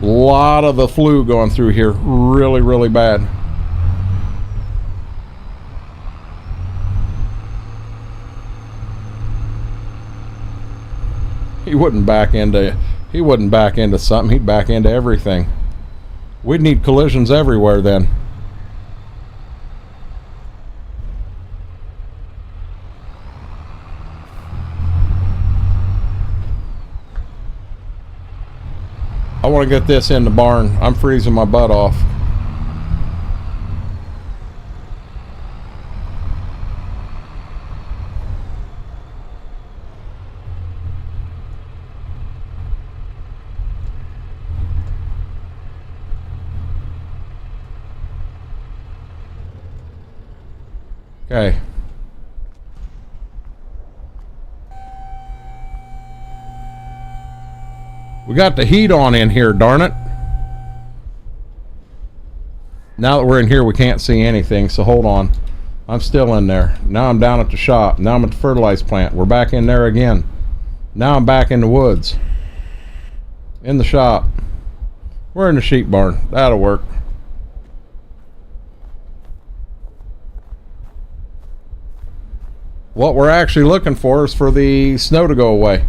A lot of the flu going through here, really, really bad. He wouldn't back into something. He'd back into everything. We'd need collisions everywhere then. I want to get this in the barn. I'm freezing my butt off. Okay. We got the heat on in here, darn it. Now that we're in here, we can't see anything, so hold on. I'm still in there. Now I'm down at the shop. Now I'm at the fertilizer plant. We're back in there again. Now I'm back in the woods. In the shop. We're in the sheep barn. That'll work. what we're actually looking for is for the snow to go away.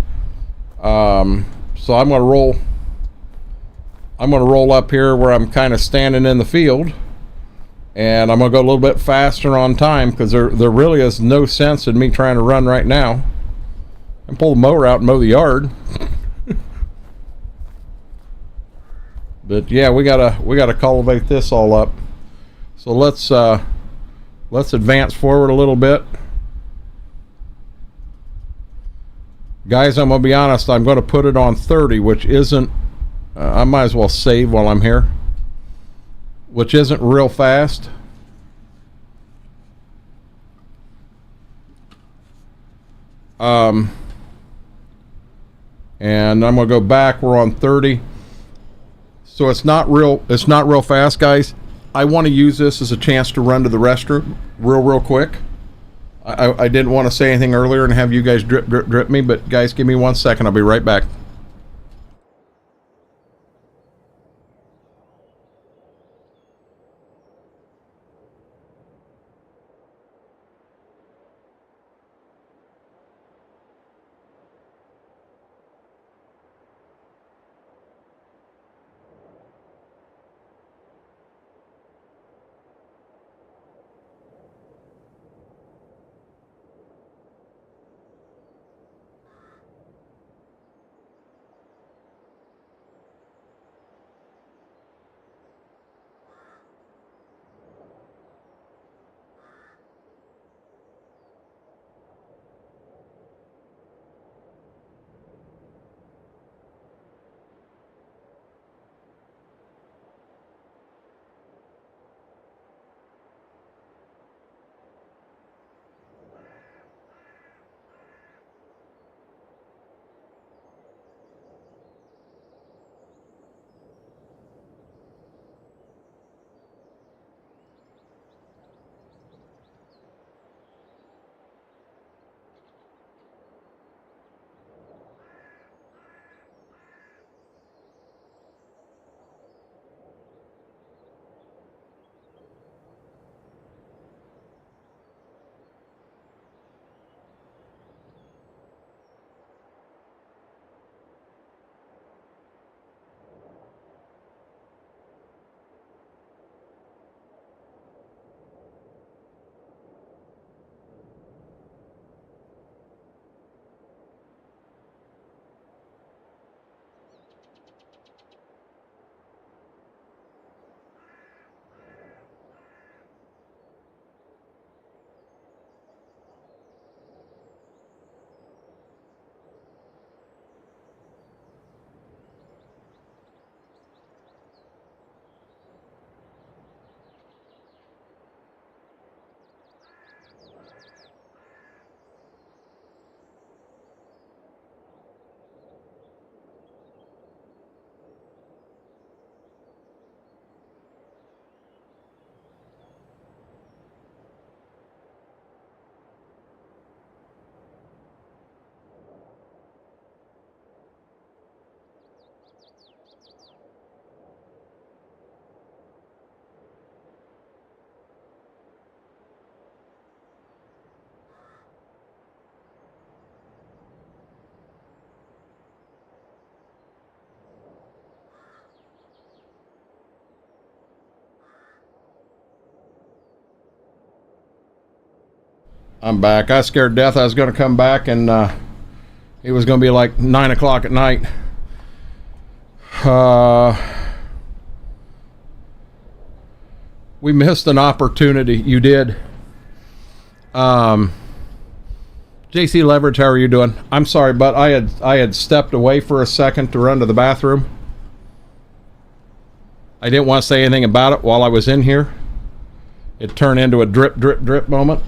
So I'm going to roll up here where I'm kind of standing in the field, and I'm going to go a little bit faster on time, because there really is no sense in me trying to run right now and pull the mower out and mow the yard. But yeah, we gotta cultivate this all up. So let's advance forward a little bit. Guys, I'm gonna be honest, I'm gonna put it on 30, which isn't, I might as well save while I'm here, which isn't real fast. And I'm gonna go back, we're on 30. So it's not real fast, guys. I want to use this as a chance to run to the restroom real quick. I didn't want to say anything earlier and have you guys drip me, but guys, give me 1 second. I'll be right back. I'm back. I scared to death I was going to come back and it was going to be like 9 o'clock at night. We missed an opportunity. You did. JC Leverage, how are you doing? I'm sorry, but I had stepped away for a second to run to the bathroom. I didn't want to say anything about it while I was in here. It turned into a drip, drip, drip moment.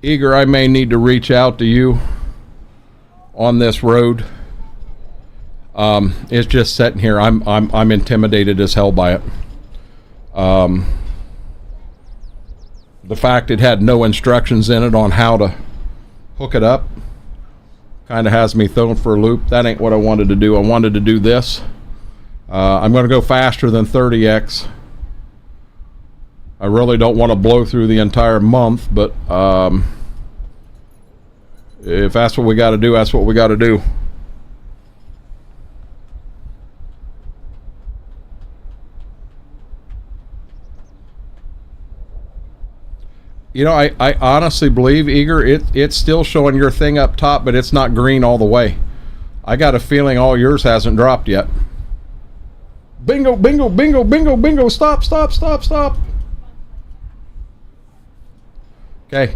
Eager, I may need to reach out to you on this road. It's just sitting here. I'm intimidated as hell by it. The fact it had no instructions in it on how to hook it up kind of has me thrown for a loop. That ain't what I wanted to do. I wanted to do this. I'm going to go faster than 30x. I really don't want to blow through the entire month, but if that's what we got to do, that's what we got to do. You know, I honestly believe, Eager, it's still showing your thing up top, but it's not green all the way. I got a feeling all yours hasn't dropped yet. Bingo, bingo, bingo, bingo, bingo. Stop, stop, stop, stop. Okay.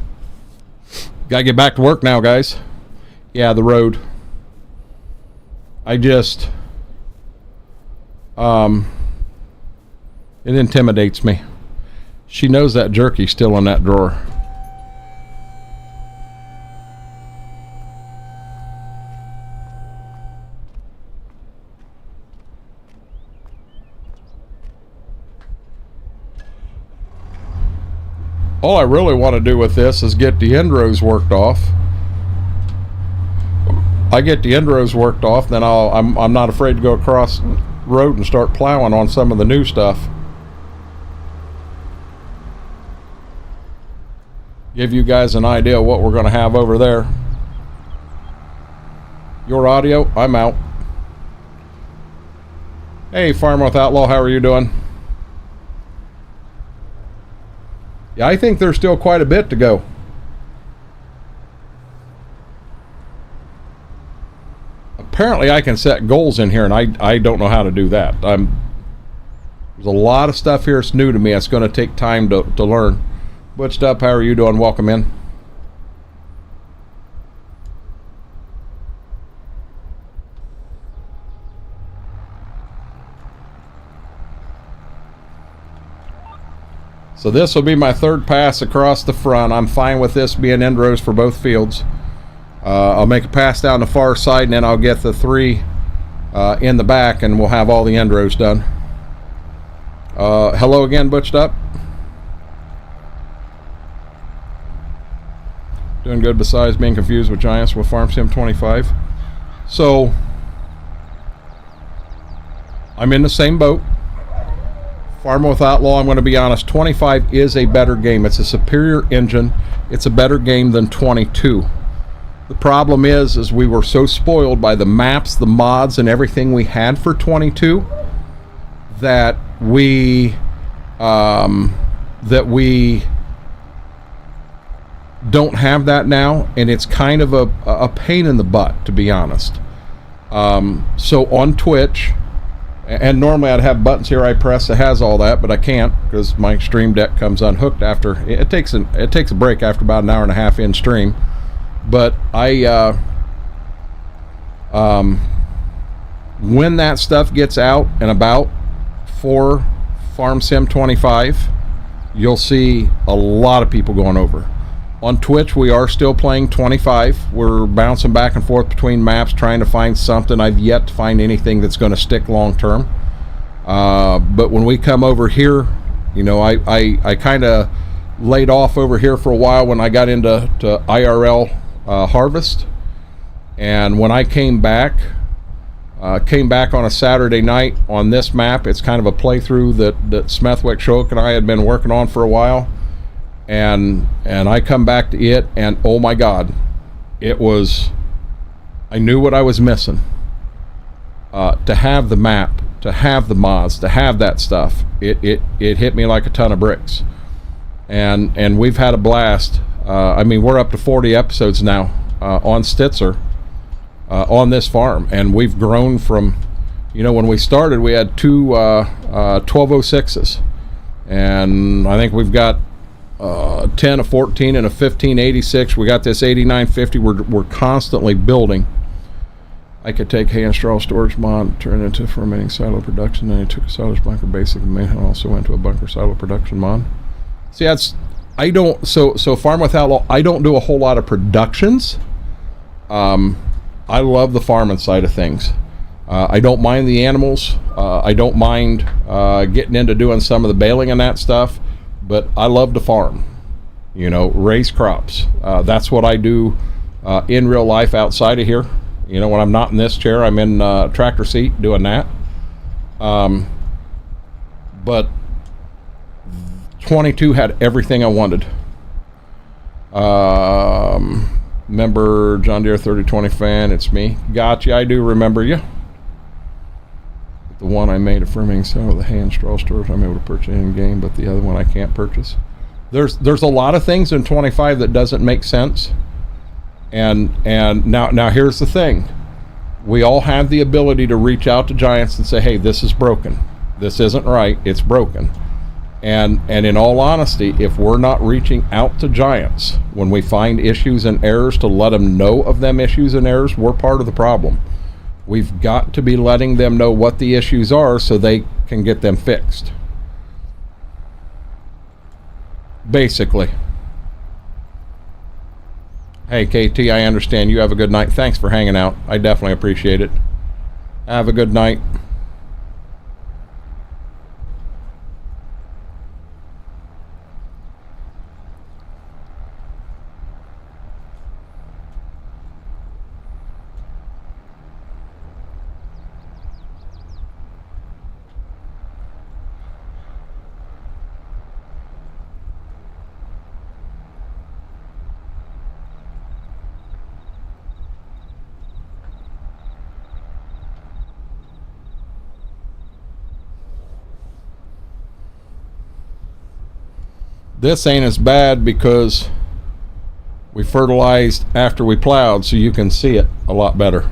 Gotta get back to work now, guys. Yeah, the road. I just... it intimidates me. She knows that jerky's still in that drawer. All I really want to do with this is get the end rows worked off. I get the end rows worked off, then I'm not afraid to go across the road and start plowing on some of the new stuff. Give you guys an idea of what we're going to have over there. Your audio, I'm out. Hey, Farmer with Outlaw, how are you doing? Yeah, I think there's still quite a bit to go. Apparently I can set goals in here, and I don't know how to do that. There's a lot of stuff here that's new to me. It's going to take time to learn. What's up? How are you doing? Welcome in. So this will be my third pass across the front. I'm fine with this being end rows for both fields. I'll make a pass down the far side, and then I'll get the 3 in the back, and we'll have all the end rows done. Hello again, Butched Up. Doing good besides being confused with Giants with Farm Sim 25. So, I'm in the same boat. Farmer with Outlaw, I'm going to be honest, 25 is a better game. It's a superior engine. It's a better game than 22. The problem is we were so spoiled by the maps, the mods, and everything we had for 22 that we don't have that now, and it's kind of a pain in the butt, to be honest. So on Twitch, and normally I'd have buttons here I press that has all that, but I can't because my stream deck comes unhooked after it takes a break after about an hour and a half in stream. But when that stuff gets out and about for Farm Sim 25, you'll see a lot of people going over. On Twitch, we are still playing 25. We're bouncing back and forth between maps, trying to find something. I've yet to find anything that's going to stick long term. But when we come over here, you know, I kind of laid off over here for a while when I got into IRL harvest. And when I came back on a Saturday night on this map. It's kind of a playthrough that Smethwick Shook and I had been working on for a while. And I come back to it, and oh my God, it was, I knew what I was missing. To have the map, to have the mods, to have that stuff, it hit me like a ton of bricks. And we've had a blast. I mean, we're up to 40 episodes now on Stitzer on this farm, and we've grown from, you know, when we started we had two 1206s, and I think we've got 10, a 14, and a 1586. We got this 8950. We're constantly building. I could take hay and straw storage mod, turn it into fermenting silo production, and I took a silage bunker basic and also went to a bunker silo production mod. See, that's, I don't, so Farm with Outlaw, I don't do a whole lot of productions. I love the farming side of things. I don't mind the animals. I don't mind getting into doing some of the baling and that stuff, but I love to farm, you know, raise crops. That's what I do in real life outside of here. You know, when I'm not in this chair, I'm in tractor seat doing that. But 22 had everything I wanted. Remember John Deere 3020 fan, it's me. Gotcha, I do remember you. The one I made a firming sale with the hay and straw storage, I'm able to purchase in game, but the other one I can't purchase. There's a lot of things in 25 that doesn't make sense. And now here's the thing. We all have the ability to reach out to Giants and say, hey, this is broken. This isn't right, it's broken. And in all honesty, if we're not reaching out to Giants when we find issues and errors to let them know of them issues and errors, we're part of the problem. We've got to be letting them know what the issues are so they can get them fixed. Basically. Hey, KT, I understand. You have a good night. Thanks for hanging out. I definitely appreciate it. Have a good night. This ain't as bad because we fertilized after we plowed, so you can see it a lot better.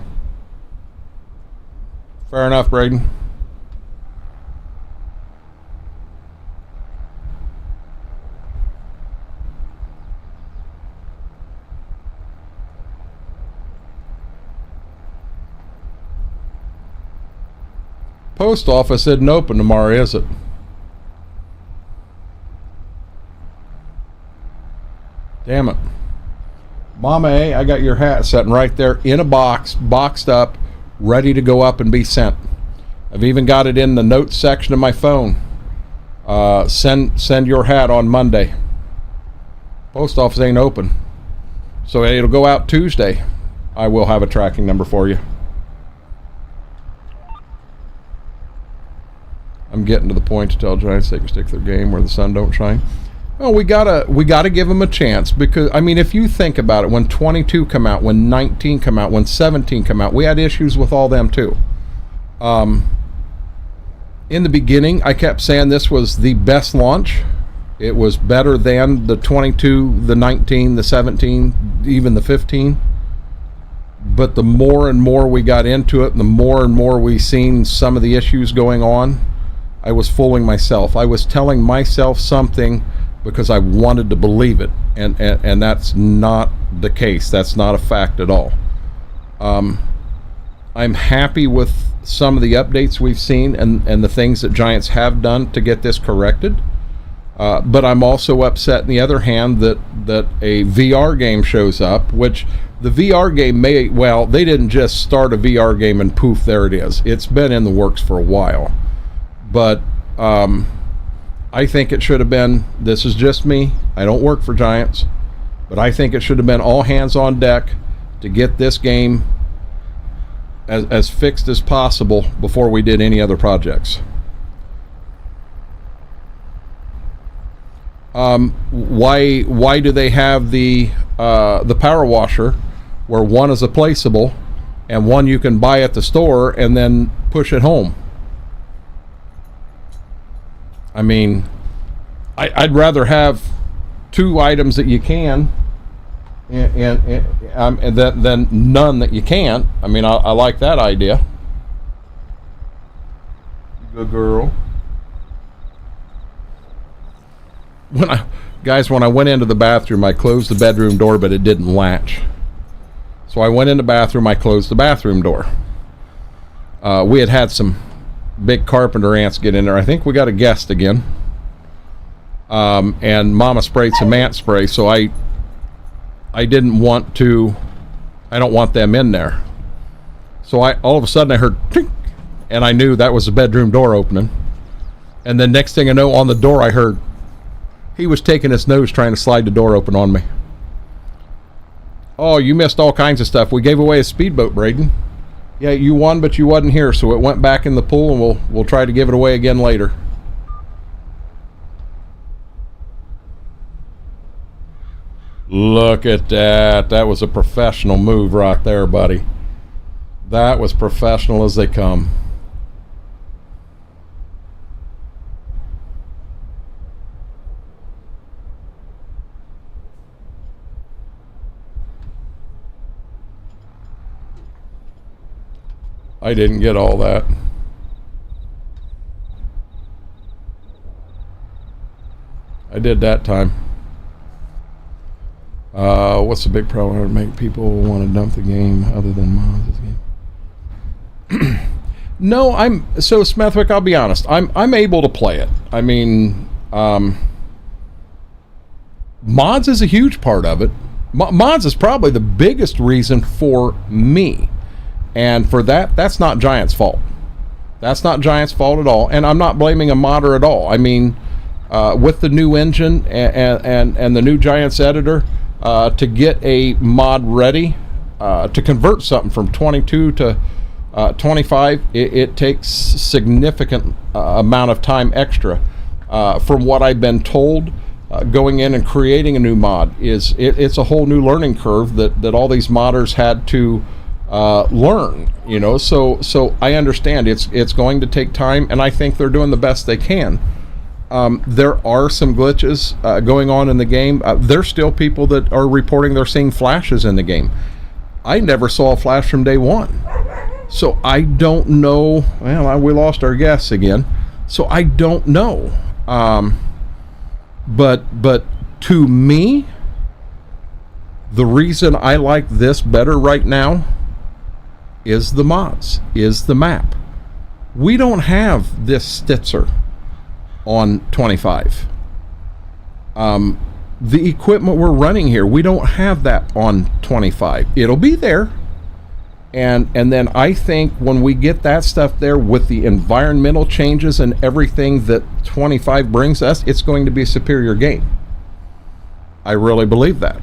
Fair enough, Braden. Post office isn't open tomorrow, is it? Damn it. Mama A, I got your hat sitting right there in a box, boxed up, ready to go up and be sent. I've even got it in the notes section of my phone. Send your hat on Monday. Post office ain't open. So it'll go out Tuesday. I will have a tracking number for you. I'm getting to the point to tell Giants they can stick their game where the sun don't shine. Well, we gotta give them a chance, because I mean, if you think about it, when 22 come out, when 19 come out, when 17 come out, we had issues with all them too. In the beginning, I kept saying this was the best launch. It was better than the 22, the 19, the 17, even the 15. But the more and more we got into it, the more and more we seen some of the issues going on, I was fooling myself. I was telling myself something because I wanted to believe it, and that's not the case. That's not a fact at all. I'm happy with some of the updates we've seen and the things that Giants have done to get this corrected, but I'm also upset, on the other hand, that a VR game shows up, which the VR game they didn't just start a VR game and poof, there it is. It's been in the works for a while, but I think it should have been, this is just me, I don't work for Giants, but I think it should have been all hands on deck to get this game as fixed as possible before we did any other projects. Why do they have the power washer where one is a placeable and one you can buy at the store and then push it home? I mean, I'd rather have two items that you can and than none that you can't. I mean, I like that idea. Good girl. When I went into the bathroom, I closed the bedroom door, but it didn't latch. So I went in the bathroom, I closed the bathroom door. We had some big carpenter ants get in there. I think we got a guest again. And Mama sprayed some ant spray, so I don't want them in there. So all of a sudden I heard tink, and I knew that was the bedroom door opening. And then next thing I know, on the door I heard he was taking his nose trying to slide the door open on me. Oh, you missed all kinds of stuff. We gave away a speedboat, Braden. Yeah, you won, but you wasn't here, so it went back in the pool, and we'll try to give it away again later. Look at that. That was a professional move right there, buddy. That was professional as they come. I didn't get all that. I did that time. What's the big problem that would make people want to dump the game other than mods? No, so Smethwick, I'll be honest. I'm able to play it. I mean, mods is a huge part of it. Mods is probably the biggest reason for me. And for that, that's not Giant's fault. That's not Giant's fault at all. And I'm not blaming a modder at all. I mean, with the new engine and the new Giant's editor, to get a mod ready, to convert something from 22 to 25, it takes significant amount of time extra. From what I've been told, going in and creating a new mod it's a whole new learning curve that all these modders had to learn, you know. So I understand it's going to take time, and I think they're doing the best they can. There are some glitches going on in the game. There's still people that are reporting they're seeing flashes in the game. I never saw a flash from day one, so I don't know. Well, we lost our guests again, so I don't know. But to me, the reason I like this better right now is the mods, is the map. We don't have this Stitzer on 25. The equipment we're running here, we don't have that on 25. It'll be there, and then I think when we get that stuff there with the environmental changes and everything that 25 brings us, it's going to be a superior game. I really believe that.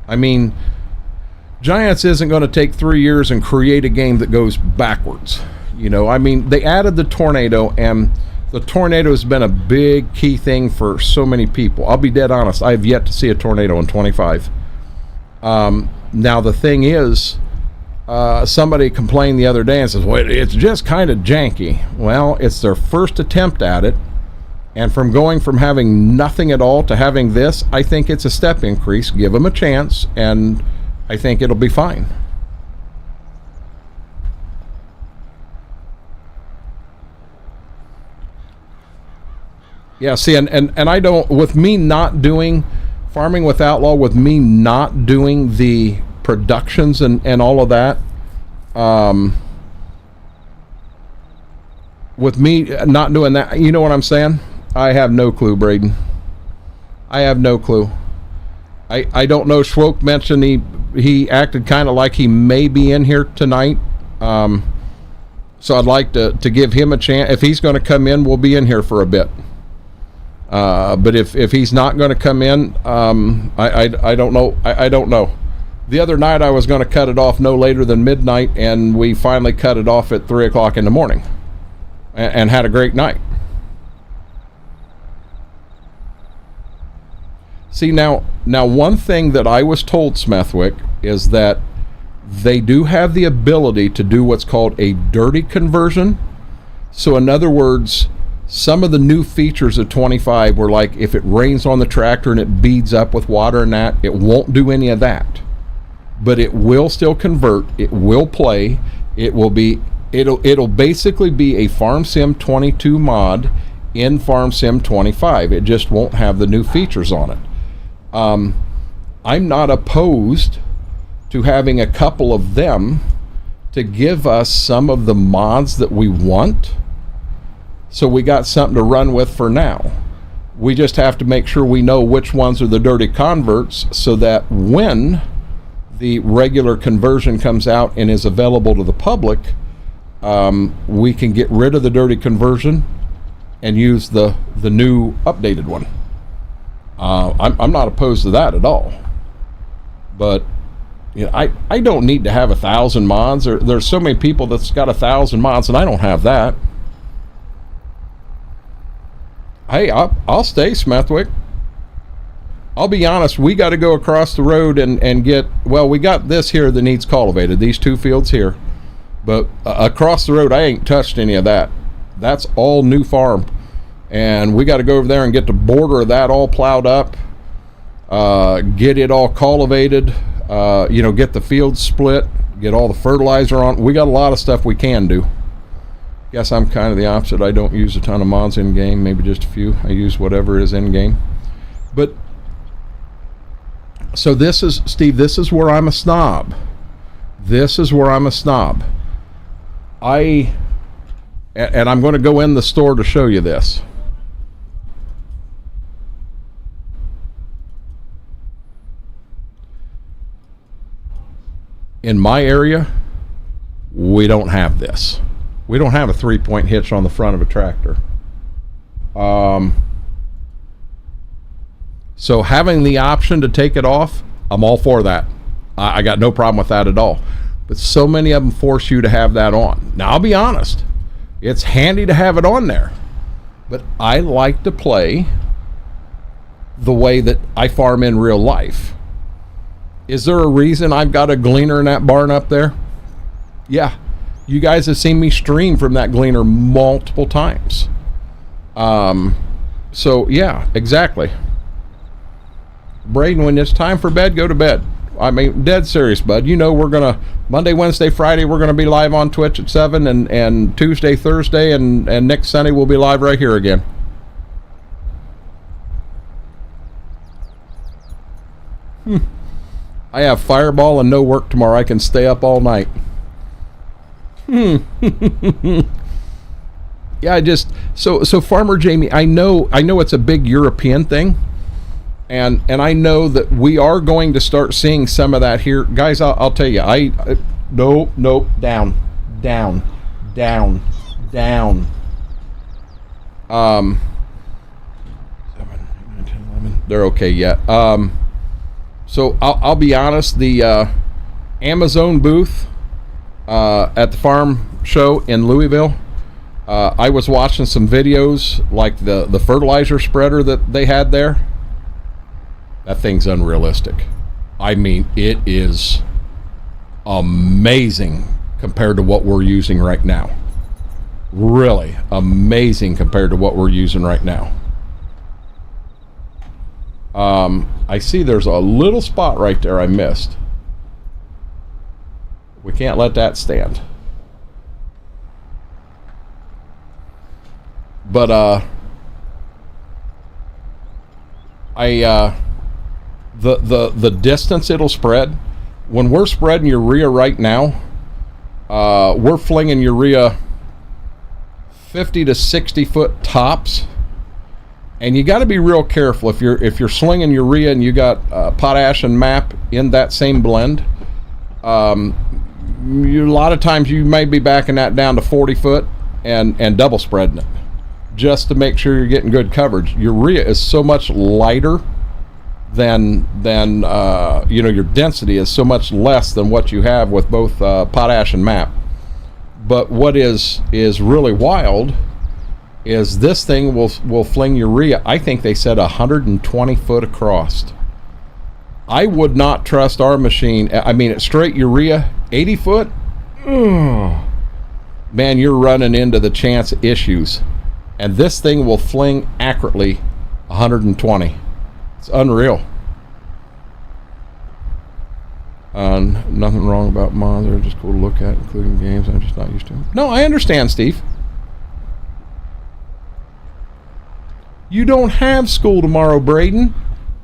I mean, Giants isn't going to take 3 years and create a game that goes backwards. You know, I mean, they added the tornado, and the tornado has been a big key thing for so many people. I'll be dead honest, I've yet to see a tornado in 25. Now, the thing is, somebody complained the other day and says, well, it's just kind of janky. Well, it's their first attempt at it, and from going from having nothing at all to having this, I think it's a step increase. Give them a chance, and I think it'll be fine. Yeah, see, and I don't, with me not doing Farming with Outlaw, with me not doing the productions and all of that, with me not doing that, you know what I'm saying? I have no clue, Braden. I have no clue. I don't know. Schwoke mentioned he acted kind of like he may be in here tonight. So I'd like to give him a chance. If he's going to come in, we'll be in here for a bit. But if he's not going to come in, I don't know. I don't know. The other night I was going to cut it off no later than midnight, and we finally cut it off at 3 o'clock in the morning, and had a great night. See, now one thing that I was told, Smethwick, is that they do have the ability to do what's called a dirty conversion. So in other words, some of the new features of 25 were like, if it rains on the tractor and it beads up with water and that, it won't do any of that. But it will still convert, it will play, it'll basically be a Farm Sim 22 mod in Farm Sim 25. It just won't have the new features on it. I'm not opposed to having a couple of them to give us some of the mods that we want, so we got something to run with for now. We just have to make sure we know which ones are the dirty converts, so that when the regular conversion comes out and is available to the public, we can get rid of the dirty conversion and use the new updated one. I'm not opposed to that at all. But you know, I don't need to have 1,000 mods. There's so many people that's got 1,000 mods, and I don't have that. Hey, I'll stay, Smethwick. I'll be honest, we got to go across the road and get, well, we got this here that needs cultivated, these 2 fields here. But across the road, I ain't touched any of that. That's all new farm. And we got to go over there and get the border of that all plowed up. Get it all cultivated. You know, get the fields split. Get all the fertilizer on. We got a lot of stuff we can do. Guess I'm kind of the opposite. I don't use a ton of mods in game, maybe just a few. I use whatever is in game. But so this is, Steve, this is where I'm a snob. This is where I'm a snob. And I'm going to go in the store to show you this. In my area, we don't have this. We don't have a 3-point hitch on the front of a tractor. So having the option to take it off, I'm all for that. I got no problem with that at all. But so many of them force you to have that on. Now, I'll be honest. It's handy to have it on there. But I like to play the way that I farm in real life. Is there a reason I've got a gleaner in that barn up there? Yeah. You guys have seen me stream from that gleaner multiple times. So, yeah, exactly. Braden, when it's time for bed, go to bed. I mean, dead serious, bud. You know we're going to, Monday, Wednesday, Friday, we're going to be live on Twitch at 7, and Tuesday, Thursday, and next Sunday we'll be live right here again. I have Fireball and no work tomorrow. I can stay up all night. Yeah, I just, so Farmer Jamie, I know it's a big European thing. And I know that we are going to start seeing some of that here. Guys, I'll tell you, nope, down. They're okay yet. So I'll be honest, the Amazon booth at the farm show in Louisville, I was watching some videos like the fertilizer spreader that they had there. That thing's unrealistic. I mean, it is amazing compared to what we're using right now. Really amazing compared to what we're using right now. I see there's a little spot right there I missed. We can't let that stand. But the distance it'll spread, when we're spreading urea right now, we're flinging urea 50 to 60 foot tops, and you got to be real careful if you're slinging urea and you got potash and MAP in that same blend. A lot of times you may be backing that down to 40 foot and double spreading it just to make sure you're getting good coverage. Urea is so much lighter than you know, your density is so much less than what you have with both potash and MAP. But what is really wild is this thing will fling urea, I think they said 120 foot across. I would not trust our machine. I mean, it's straight urea 80 foot. Man, you're running into the chance issues, and this thing will fling accurately 120. It's unreal. Nothing wrong about mods. They're just cool to look at, including games I'm just not used to. No, I understand, Steve. You don't have school tomorrow, Braden.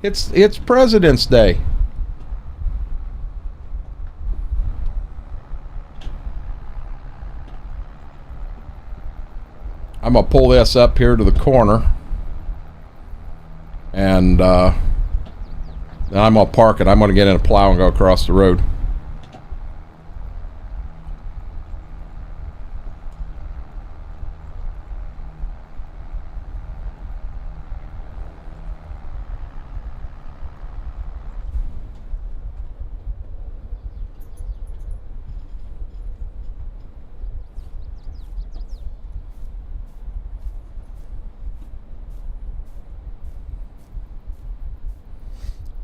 It's President's Day. I'm gonna pull this up here to the corner, and then I'm gonna park it. I'm gonna get in a plow and go across the road.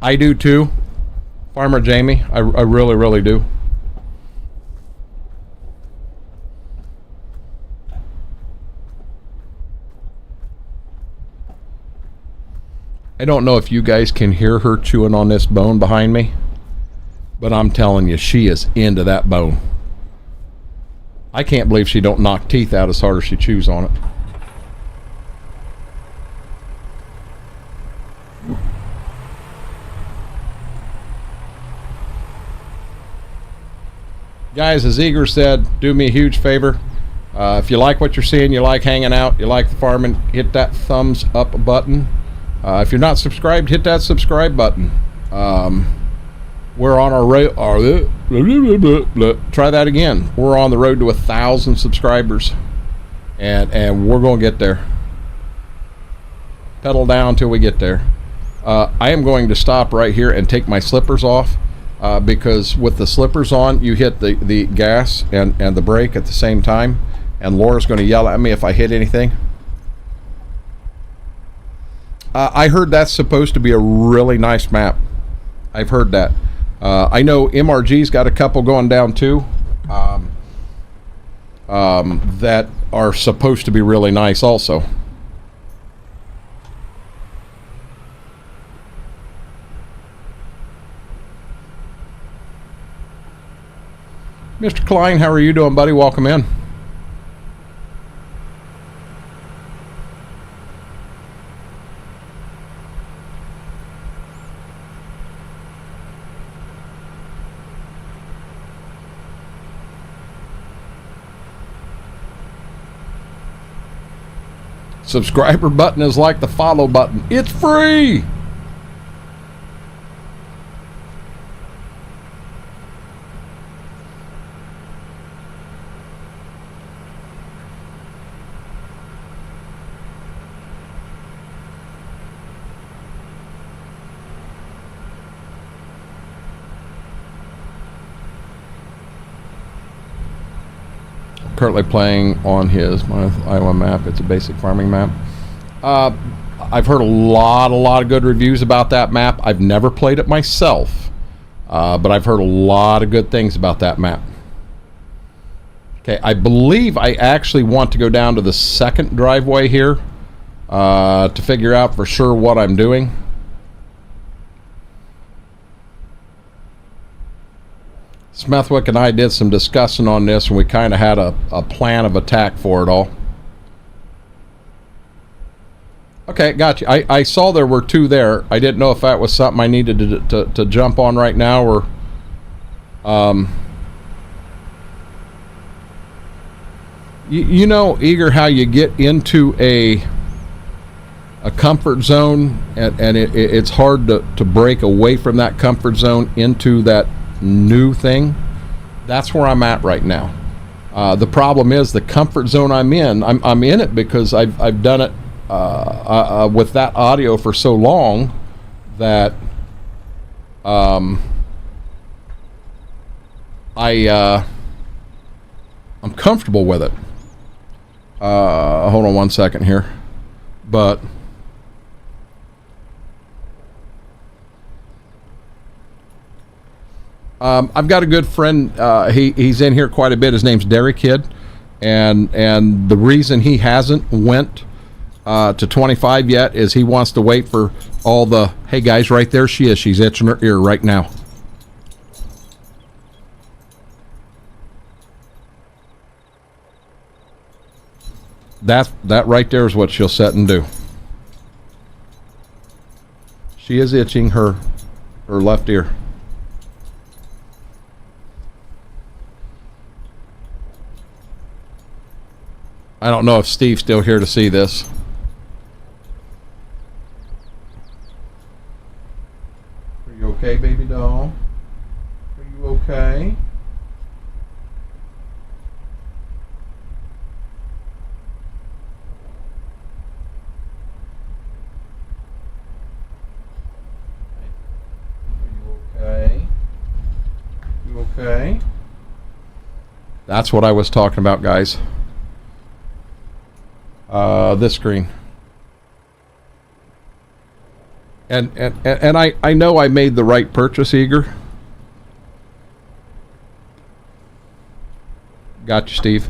I do too, Farmer Jamie. I really, really do. I don't know if you guys can hear her chewing on this bone behind me, but I'm telling you, she is into that bone. I can't believe she don't knock teeth out as hard as she chews on it. Guys, as Eager said, do me a huge favor. If you like what you're seeing, you like hanging out, you like the farming, hit that thumbs up button. If you're not subscribed, hit that subscribe button. We're on our road. Try that again. We're on the road to 1,000 subscribers, and we're going to get there. Pedal down till we get there. I am going to stop right here and take my slippers off, because with the slippers on, you hit the gas and the brake at the same time, and Laura's going to yell at me if I hit anything. I heard that's supposed to be a really nice map. I've heard that. I know MRG's got a couple going down too, that are supposed to be really nice also. Mr. Klein, how are you doing, buddy? Welcome in. Subscriber button is like the follow button. It's free! Currently playing on my Iowa map. It's a basic farming map. I've heard a lot of good reviews about that map. I've never played it myself, but I've heard a lot of good things about that map. Okay, I believe I actually want to go down to the second driveway here to figure out for sure what I'm doing. Smethwick and I did some discussing on this, and we kind of had a plan of attack for it all. Okay, got you. I saw there were two there. I didn't know if that was something I needed to jump on right now, or you know, Eager, how you get into a comfort zone, and it's hard to break away from that comfort zone into that new thing. That's where I'm at right now. The problem is the comfort zone I'm in it because I've done it with that audio for so long that I'm comfortable with it. Hold on one second here, but I've got a good friend. He's in here quite a bit. His name's Derry Kid, and the reason he hasn't went to 25 yet is he wants to wait for all the, hey guys, right there she is. She's itching her ear right now. That right there is what she'll sit and do. She is itching her left ear. I don't know if Steve's still here to see this. Are you okay, baby doll? Are you okay? Are you okay? You okay? That's what I was talking about, guys. This screen. And I know I made the right purchase, Eager. Got you, Steve.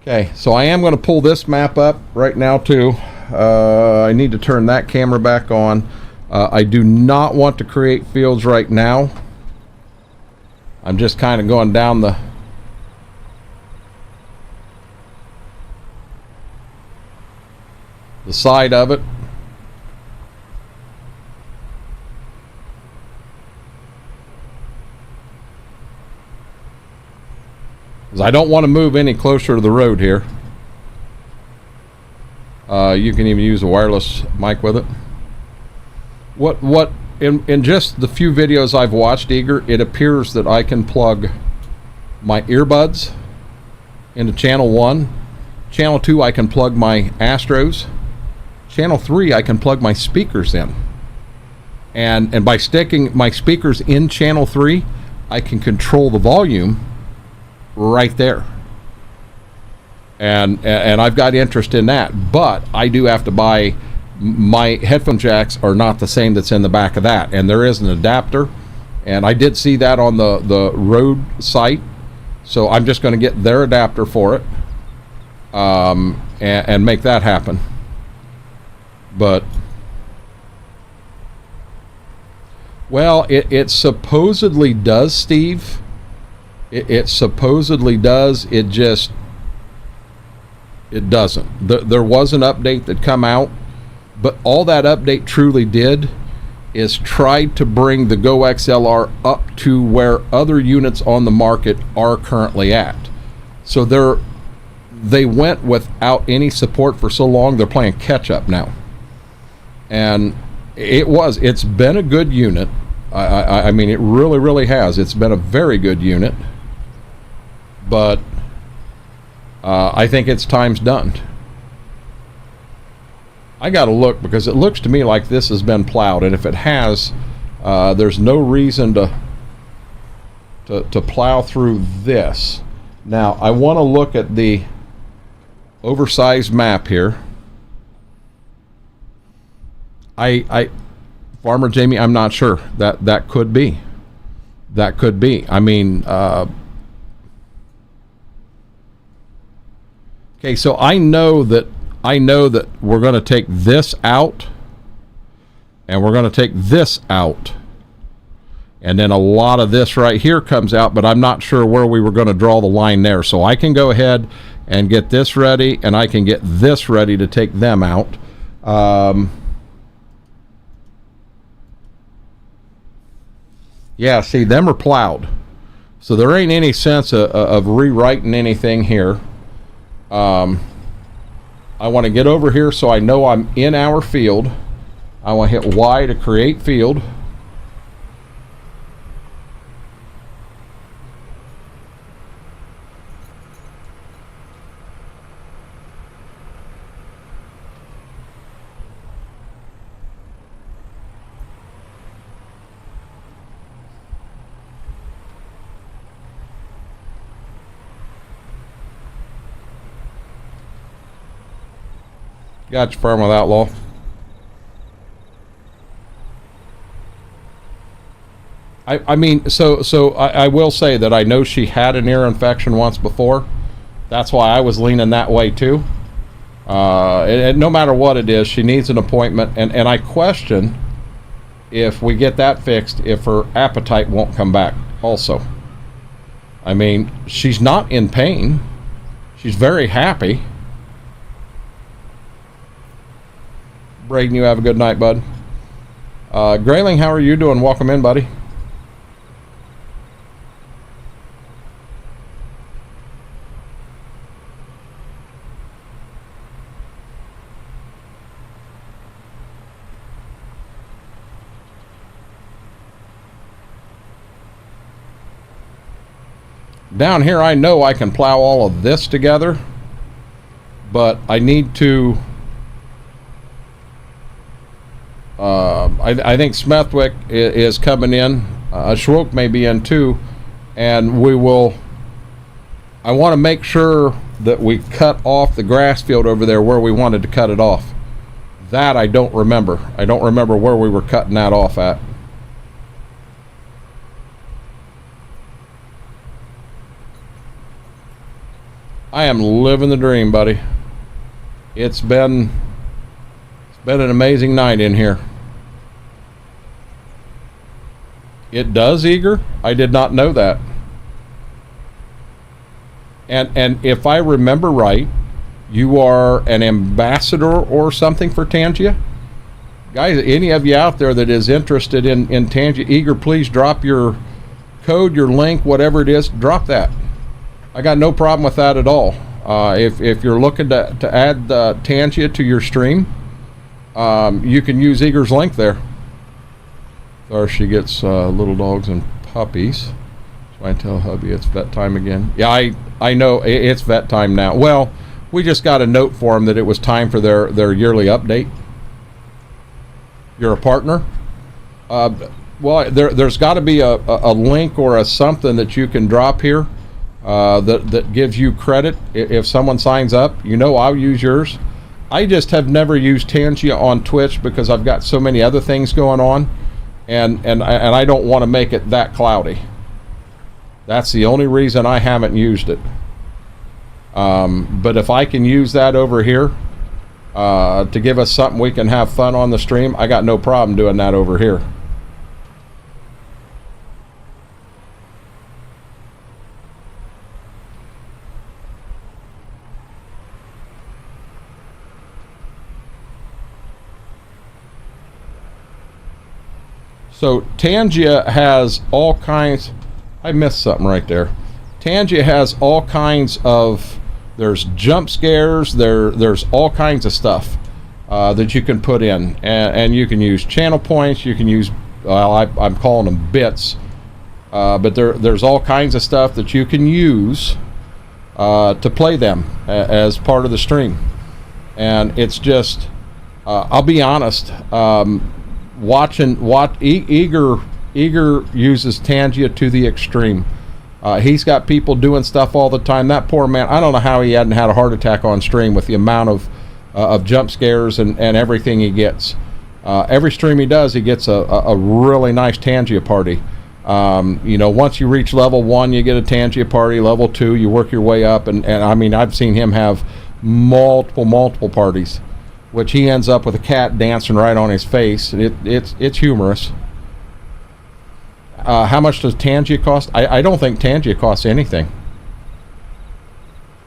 Okay, so I am going to pull this map up right now too. I need to turn that camera back on. I do not want to create fields right now. I'm just kind of going down the side of it. Because I don't want to move any closer to the road here. You can even use a wireless mic with it. What in just the few videos I've watched, Eager, it appears that I can plug my earbuds into channel 1. Channel 2, I can plug my Astros. Channel 3, I can plug my speakers in. And by sticking my speakers in channel 3, I can control the volume right there. And I've got interest in that, but I do have to buy, my headphone jacks are not the same that's in the back of that, and there is an adapter, and I did see that on the Rode site, so I'm just going to get their adapter for it, and make that happen. But well, it supposedly does, Steve. It supposedly does. It doesn't. There was an update that come out, but all that update truly did is tried to bring the Go XLR up to where other units on the market are currently at. So they went without any support for so long, they're playing catch up now. And it's been a good unit. I mean, it really has. It's been a very good unit. But I think its time's done. I gotta look, because it looks to me like this has been plowed, and if it has, there's no reason to plow through this. Now I want to look at the oversized map here. Farmer Jamie, I'm not sure. That could be. That could be. I mean, okay, so I know that we're going to take this out, and we're going to take this out, and then a lot of this right here comes out, but I'm not sure where we were going to draw the line there. So I can go ahead and get this ready, and I can get this ready to take them out. Yeah, see, them are plowed, so there ain't any sense of rewriting anything here. I want to get over here so I know I'm in our field. I want to hit Y to create field. Gotcha, Farm with Outlaw. I mean, so I will say that I know she had an ear infection once before. That's why I was leaning that way too. And no matter what it is, she needs an appointment. And I question if we get that fixed, if her appetite won't come back also. I mean, she's not in pain. She's very happy. Braden, you have a good night, bud. Grayling, how are you doing? Welcome in, buddy. Down here, I know I can plow all of this together, but I need to... I think Smethwick is coming in. Schwoke may be in too, and we will... I want to make sure that we cut off the grass field over there where we wanted to cut it off. That I don't remember. I don't remember where we were cutting that off at. I am living the dream, buddy. It's been an amazing night in here. It does, Eager? I did not know that. And if I remember right, you are an ambassador or something for Tangia? Guys, any of you out there that is interested in Tangia, Eager, please drop your code, your link, whatever it is, drop that. I got no problem with that at all. If you're looking to add Tangia to your stream, you can use Eager's link there. Or she gets little dogs and puppies. So I tell hubby it's vet time again. Yeah, I know it's vet time now. Well, we just got a note for them that it was time for their yearly update. You're a partner? Well, there's got to be a link or a something that you can drop here that gives you credit if someone signs up. You know, I'll use yours. I just have never used Tangia on Twitch because I've got so many other things going on, and I don't want to make it that cloudy. That's the only reason I haven't used it. But if I can use that over here to give us something we can have fun on the stream, I got no problem doing that over here. So Tangia has all kinds. I missed something right there. Tangia has all kinds of. There's jump scares. There's all kinds of stuff that you can put in, and you can use channel points. You can use. Well, I'm calling them bits, but there's all kinds of stuff that you can use to play them as part of the stream, and it's just. I'll be honest. Eager uses Tangia to the extreme. He's got people doing stuff all the time. That poor man, I don't know how he hadn't had a heart attack on stream with the amount of jump scares and everything he gets. Every stream he does, he gets a really nice Tangia party. You know, once you reach level 1, you get a Tangia party. Level 2, you work your way up, and I mean, I've seen him have multiple parties, which he ends up with a cat dancing right on his face. It's humorous. How much does Tangia cost? I don't think Tangia costs anything.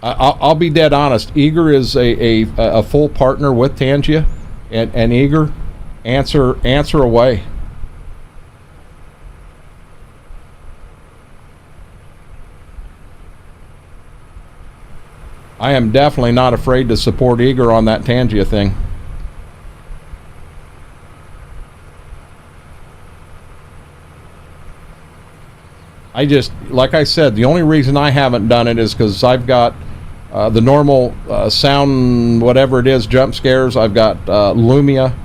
I'll be dead honest. Eager is a full partner with Tangia, and Eager, answer away. I am definitely not afraid to support Eager on that Tangia thing. I just, like I said, the only reason I haven't done it is because I've got the normal sound, whatever it is, jump scares. I've got Lumia,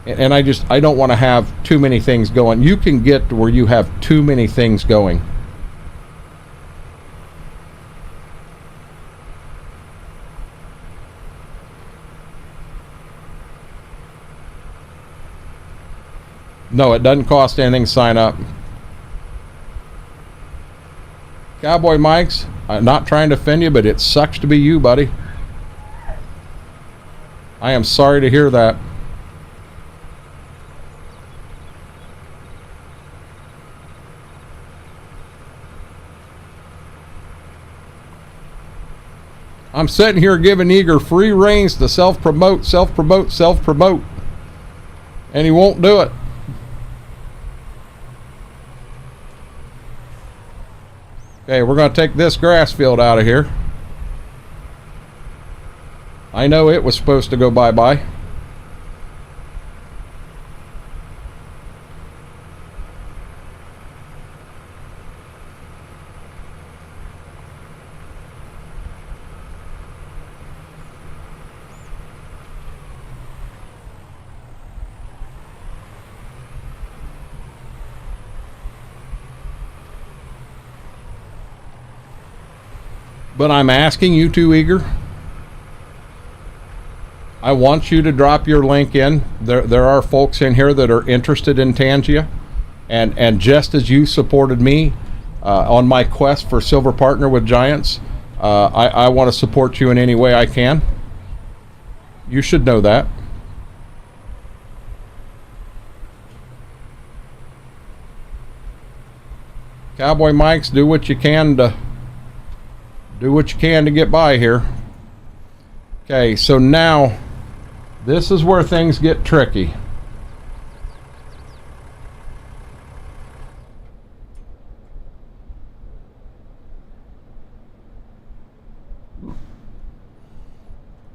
and I don't want to have too many things going. You can get to where you have too many things going. No, it doesn't cost anything to sign up. Cowboy Mike's, I'm not trying to offend you, but it sucks to be you, buddy. I am sorry to hear that. I'm sitting here giving Eager free reins to self-promote, and he won't do it. Okay, we're going to take this grass field out of here. I know it was supposed to go bye-bye. But I'm asking you to, Eager. I want you to drop your link in. There are folks in here that are interested in Tangia. And just as you supported me on my quest for Silver Partner with Giants, I want to support you in any way I can. You should know that. Cowboy Mikes, do what you can to get by here. Okay, so now this is where things get tricky.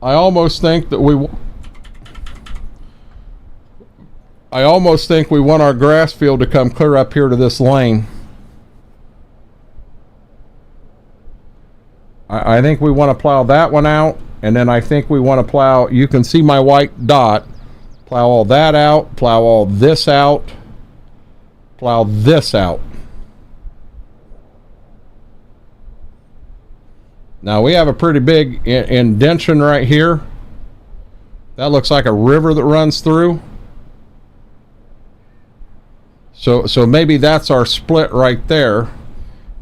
I almost think we want our grass field to come clear up here to this lane. I think we want to plow that one out, and then I think we want to plow, you can see my white dot, plow all that out, plow all this out, plow this out. Now we have a pretty big indention right here. That looks like a river that runs through. So maybe that's our split right there.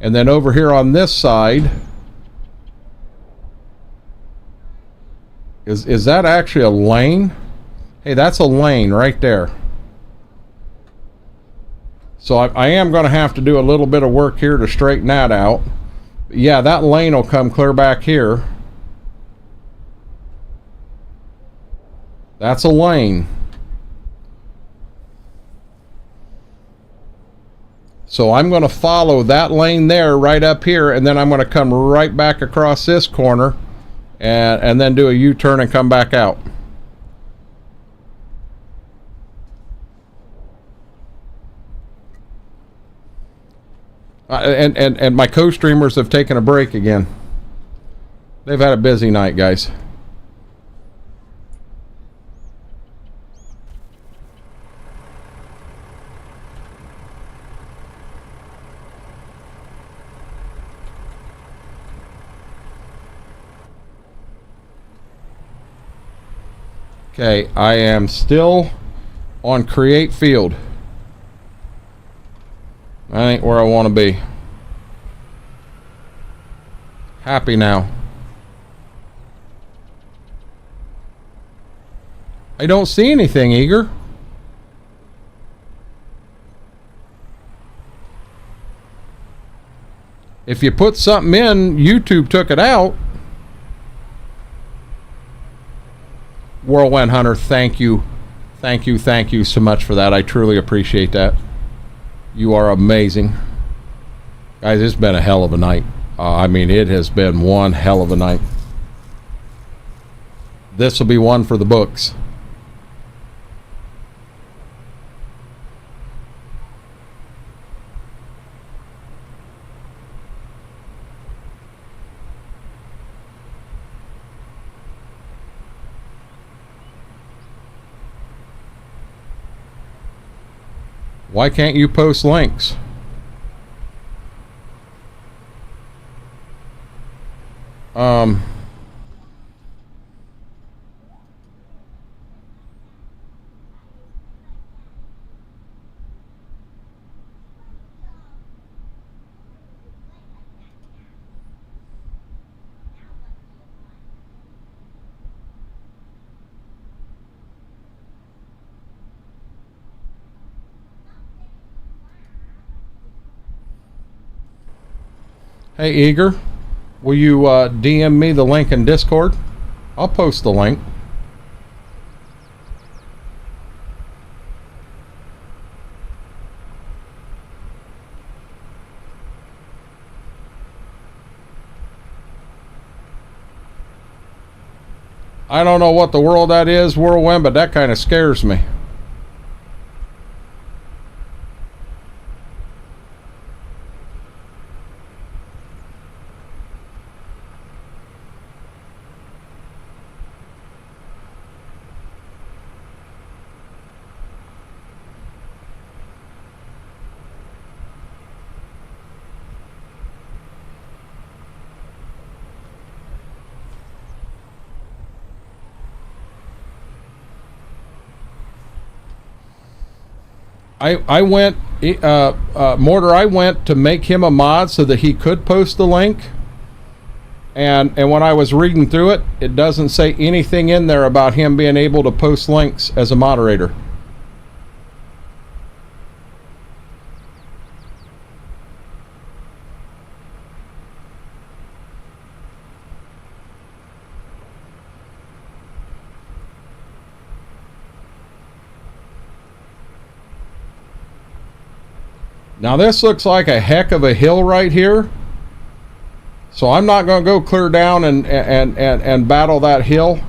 And then over here on this side, is that actually a lane? Hey, that's a lane right there. So I am going to have to do a little bit of work here to straighten that out. But yeah, that lane will come clear back here. That's a lane. So I'm going to follow that lane there right up here, and then I'm going to come right back across this corner and then do a U-turn and come back out. And my co-streamers have taken a break again. They've had a busy night, guys. Okay, I am still on create field. I ain't where I want to be. Happy now. I don't see anything, Eager. If you put something in, YouTube took it out. Whirlwind Hunter, thank you. Thank you so much for that. I truly appreciate that. You are amazing. Guys, it's been a hell of a night. I mean, it has been one hell of a night. This will be one for the books. Why can't you post links? Hey, Eager, will you DM me the link in Discord? I'll post the link. I don't know what the world that is, Whirlwind, but that kind of scares me. I went, Mortar, I went to make him a mod so that he could post the link. And when I was reading through it, it doesn't say anything in there about him being able to post links as a moderator. Now this looks like a heck of a hill right here. So I'm not going to go clear down and battle that hill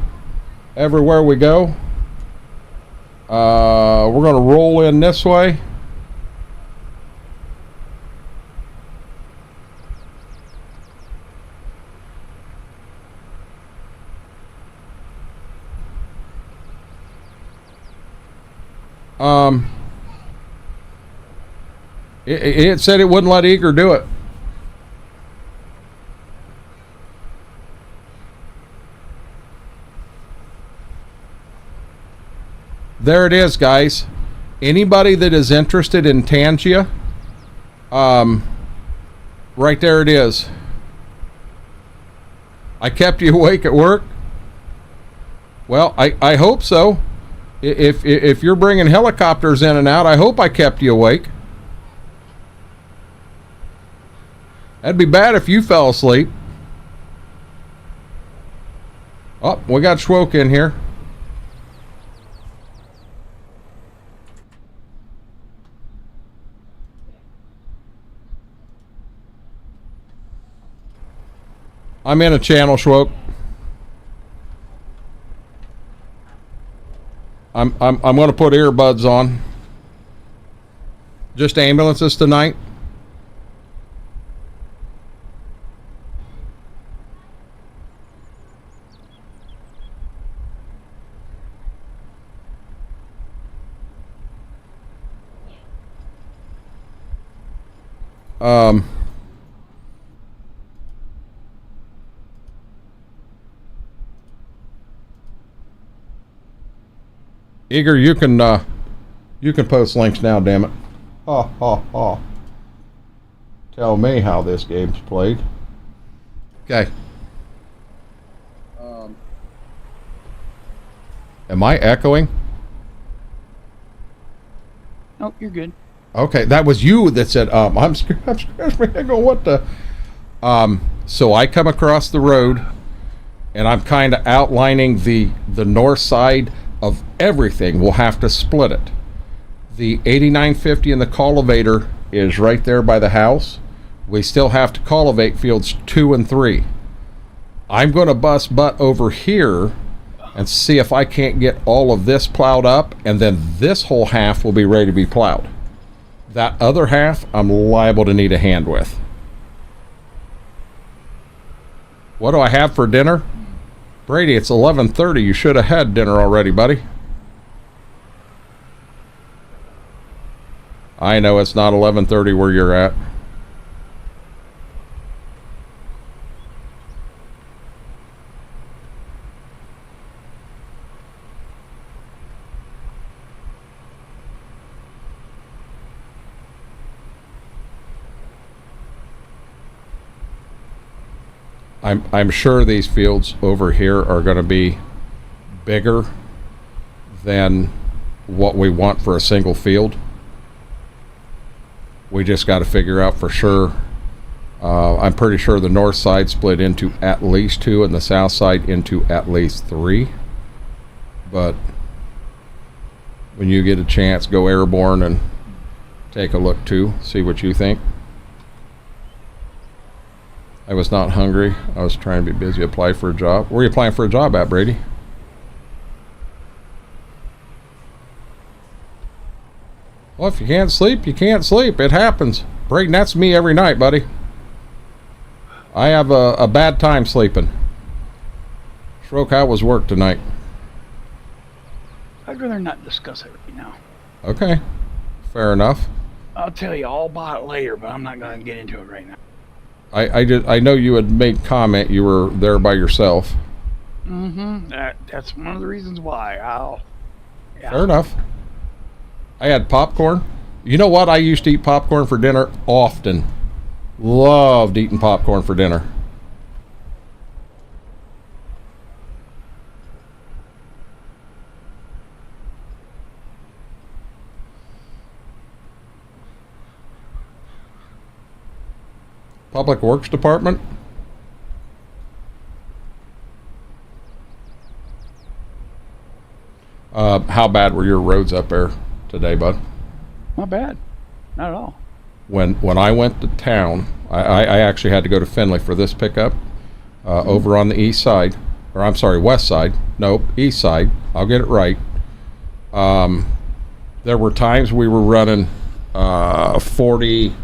everywhere we go. We're going to roll in this way. It said it wouldn't let Eager do it. There it is, guys. Anybody that is interested in Tangia, right there it is. I kept you awake at work? Well, I hope so. If you're bringing helicopters in and out, I hope I kept you awake. That'd be bad if you fell asleep. Oh, we got Schwoke in here. I'm in a channel, Schwoke. I'm going to put earbuds on. Just ambulances tonight. Eager, you can post links now, damn it. Ha ha ha. Tell me how this game's played. Okay. Am I echoing? Nope, you're good. Okay, that was you that said, I'm scared, I go, what the? So I come across the road, and I'm kind of outlining the north side of everything. We'll have to split it. The 8950 and the cultivator is right there by the house. We still have to cultivate fields 2 and 3. I'm going to bust butt over here and see if I can't get all of this plowed up, and then this whole half will be ready to be plowed. That other half, I'm liable to need a hand with. What do I have for dinner? Brady, it's 11:30. You should have had dinner already, buddy. I know it's not 11:30 where you're at. I'm sure these fields over here are going to be bigger than what we want for a single field. We just got to figure out for sure. I'm pretty sure the north side split into at least 2 and the south side into at least 3. But when you get a chance, go airborne and take a look too. See what you think. I was not hungry. I was trying to be busy. Apply for a job. Where are you applying for a job at, Brady? Well, if you can't sleep, you can't sleep. It happens. Brayden, that's me every night, buddy. I have a bad time sleeping. Shroke, how was work tonight? I'd rather not discuss it right now. Okay. Fair enough. I'll tell you all about it later, but I'm not going to get into it right now. I know you had made comment you were there by yourself. Mm-hmm. That's one of the reasons why. Yeah. Fair enough. I had popcorn. You know what? I used to eat popcorn for dinner often. Loved eating popcorn for dinner. Public Works Department? How bad were your roads up there today, bud? Not bad. Not at all. When I went to town, I actually had to go to Findlay for this pickup. Over on the east side, or I'm sorry, west side. Nope, east side. I'll get it right. There were times we were running 40.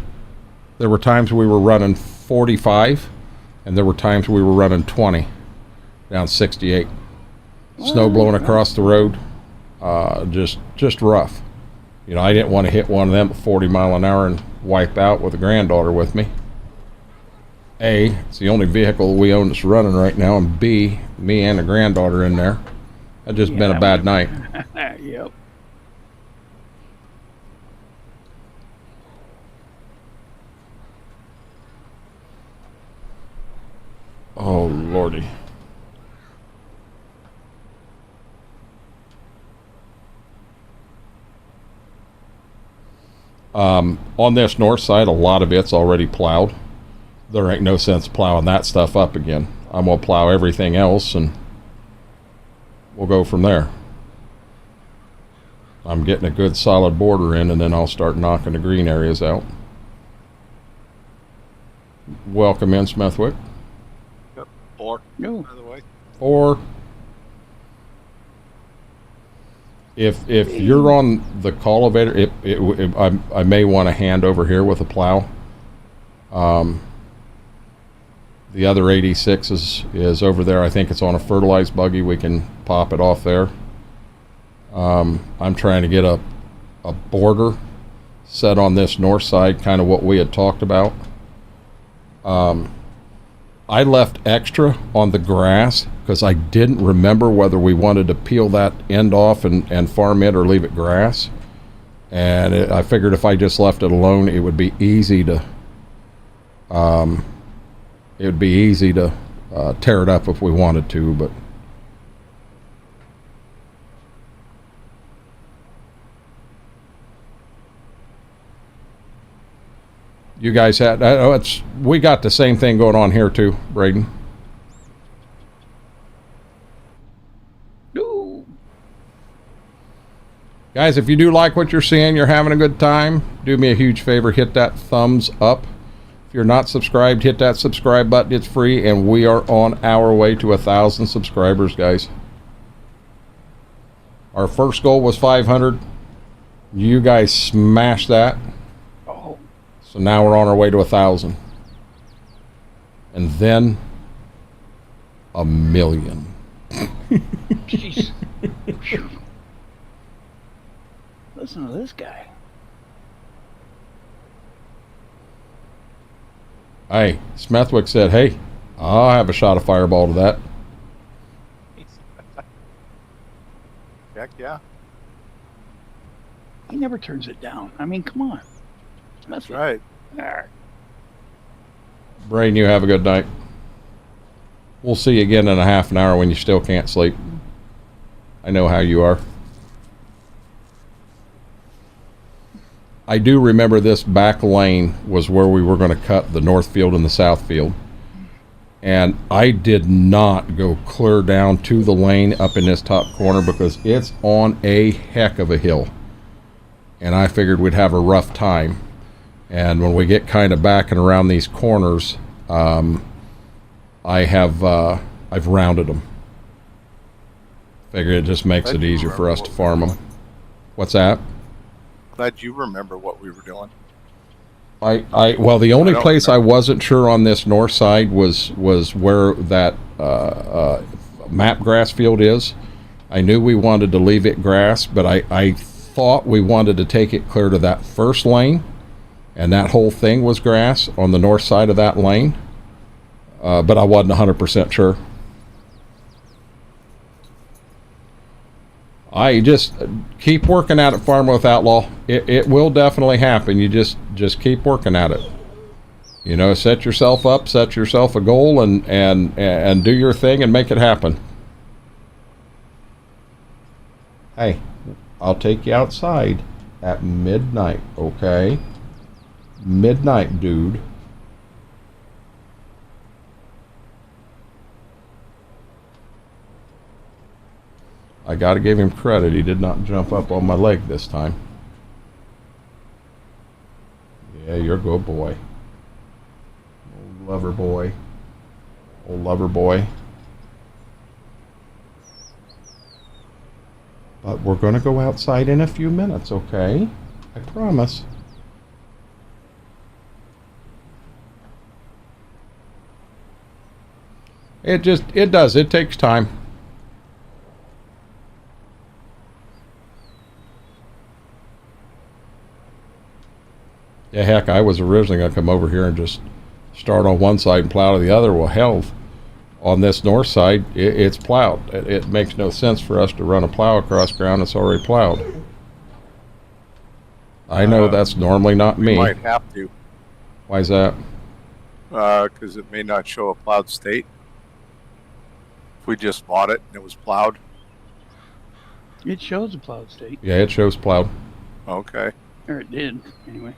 There were times we were running 45, and there were times we were running 20 down 68. Snow blowing across the road, just rough. You know, I didn't want to hit one of them at 40 mile an hour and wipe out with a granddaughter with me. A, it's the only vehicle we own that's running right now, and B, me and a granddaughter in there. That just been a bad night. Yep. Oh, Lordy. On this north side, a lot of it's already plowed. There ain't no sense plowing that stuff up again. I'm going to plow everything else, and we'll go from there. I'm getting a good solid border in, and then I'll start knocking the green areas out. Welcome in, Smithwick. Yep. 4. No. By the way. 4. If you're on the cultivator, I may want a hand over here with a plow. The other 86 is over there. I think it's on a fertilized buggy. We can pop it off there. I'm trying to get a border set on this north side, kind of what we had talked about. I left extra on the grass because I didn't remember whether we wanted to peel that end off and farm it or leave it grass. And I figured if I just left it alone, it would be easy to tear it up if we wanted to, but you guys had we got the same thing going on here too, Braden. No. Guys, if you do like what you're seeing, you're having a good time, do me a huge favor, hit that thumbs up. If you're not subscribed, hit that subscribe button. It's free, and we are on our way to 1,000 subscribers, guys. Our first goal was 500. You guys smashed that. Oh. So now we're on our way to 1,000. And then 1 million. Jeez. Listen to this guy. Hey, Smithwick said, hey, I'll have a shot of fireball to that. Heck yeah. He never turns it down. I mean, come on. That's right. Braden, you have a good night. We'll see you again in a half an hour when you still can't sleep. I know how you are. I do remember this back lane was where we were going to cut the north field and the south field. And I did not go clear down to the lane up in this top corner because it's on a heck of a hill. And I figured we'd have a rough time. And when we get kind of back and around these corners, I've rounded them. Figured it just makes it easier for us to farm them. What's that? Glad you remember what we were doing. Well, the only place I wasn't sure on this north side was where that map grass field is. I knew we wanted to leave it grass, but I thought we wanted to take it clear to that first lane, and that whole thing was grass on the north side of that lane. But I wasn't 100% sure. I just keep working at it, Farm with Outlaw. It will definitely happen. You just keep working at it. You know, set yourself up, set yourself a goal, and do your thing and make it happen. Hey, I'll take you outside at midnight, okay? Midnight, dude. I gotta give him credit. He did not jump up on my leg this time. Yeah, you're a good boy. Old lover boy. Old lover boy. But we're gonna go outside in a few minutes, okay? I promise. It does. It takes time. Yeah, heck, I was originally going to come over here and just start on one side and plow to the other. Well, hell, on this north side, it's plowed. It makes no sense for us to run a plow across ground that's already plowed. I know that's normally not me. We might have to. Why is that? Because it may not show a plowed state. If we just bought it and it was plowed. It shows a plowed state. Yeah, it shows plowed. Okay. Or it did, anyway.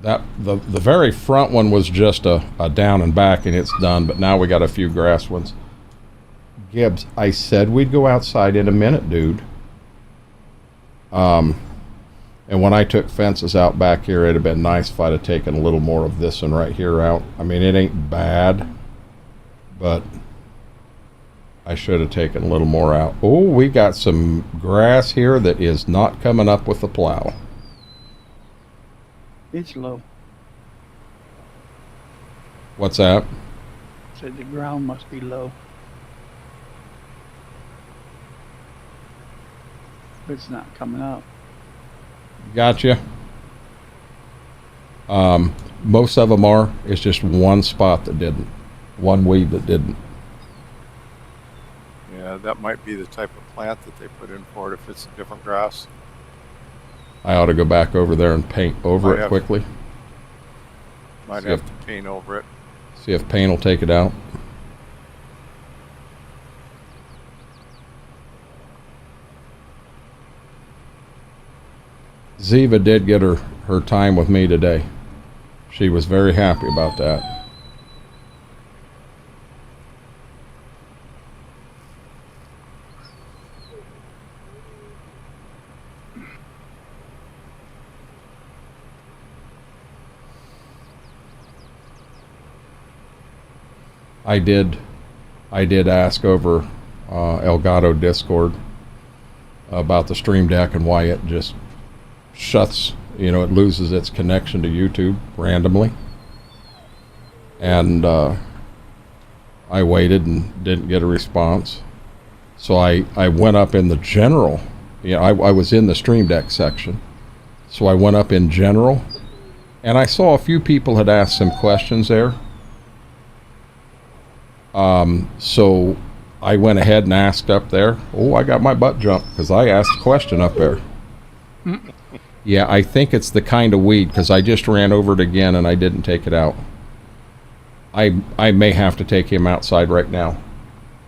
That the very front one was just a down and back and it's done, but now we got a few grass ones. Gibbs, I said we'd go outside in a minute, dude. And when I took fences out back here, it'd have been nice if I'd have taken a little more of this one right here out. I mean, it ain't bad, but I should have taken a little more out. Oh, we got some grass here that is not coming up with the plow. It's low. What's that? Said the ground must be low. But it's not coming up. Gotcha. Most of them are. It's just one spot that didn't. One weed that didn't. Yeah, that might be the type of plant that they put in for it if it's a different grass. I ought to go back over there and paint over it quickly. Might have to paint over it. See if paint will take it out. Ziva did get her time with me today. She was very happy about that. I did ask over Elgato Discord about the Stream Deck and why it just shuts, you know, it loses its connection to YouTube randomly. And I waited and didn't get a response. So I went up in the general, you know, I was in the Stream Deck section. So I went up in general and I saw a few people had asked some questions there. So I went ahead and asked up there. Oh, I got my butt jumped because I asked a question up there. Yeah, I think it's the kind of weed because I just ran over it again and I didn't take it out. I may have to take him outside right now.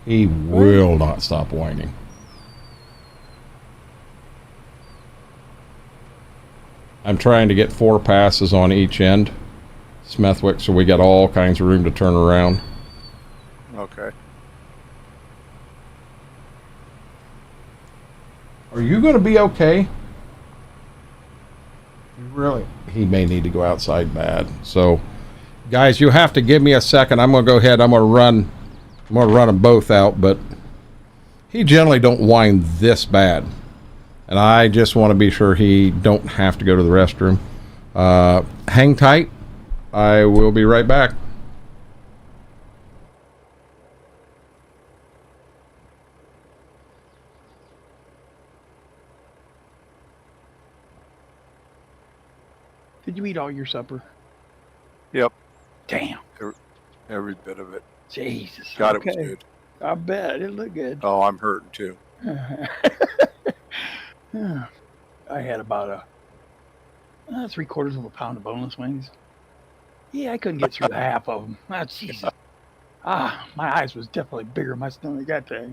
He will not stop whining. I'm trying to get 4 passes on each end, Smethwick, so we got all kinds of room to turn around. Okay. Are you going to be okay? Really? He may need to go outside bad. So, guys, you have to give me a second. I'm going to go ahead. I'm going to run them both out, but he generally don't whine this bad. And I just want to be sure he don't have to go to the restroom. Hang tight. I will be right back. Did you eat all your supper? Yep. Damn. Every bit of it. Jesus. God, okay. it was good. I bet it looked good. Oh, I'm hurting too. I had about 3/4 of a pound of boneless wings. Yeah, I couldn't get through half of them. Oh, Jesus. My eyes was definitely bigger than my stomach that day.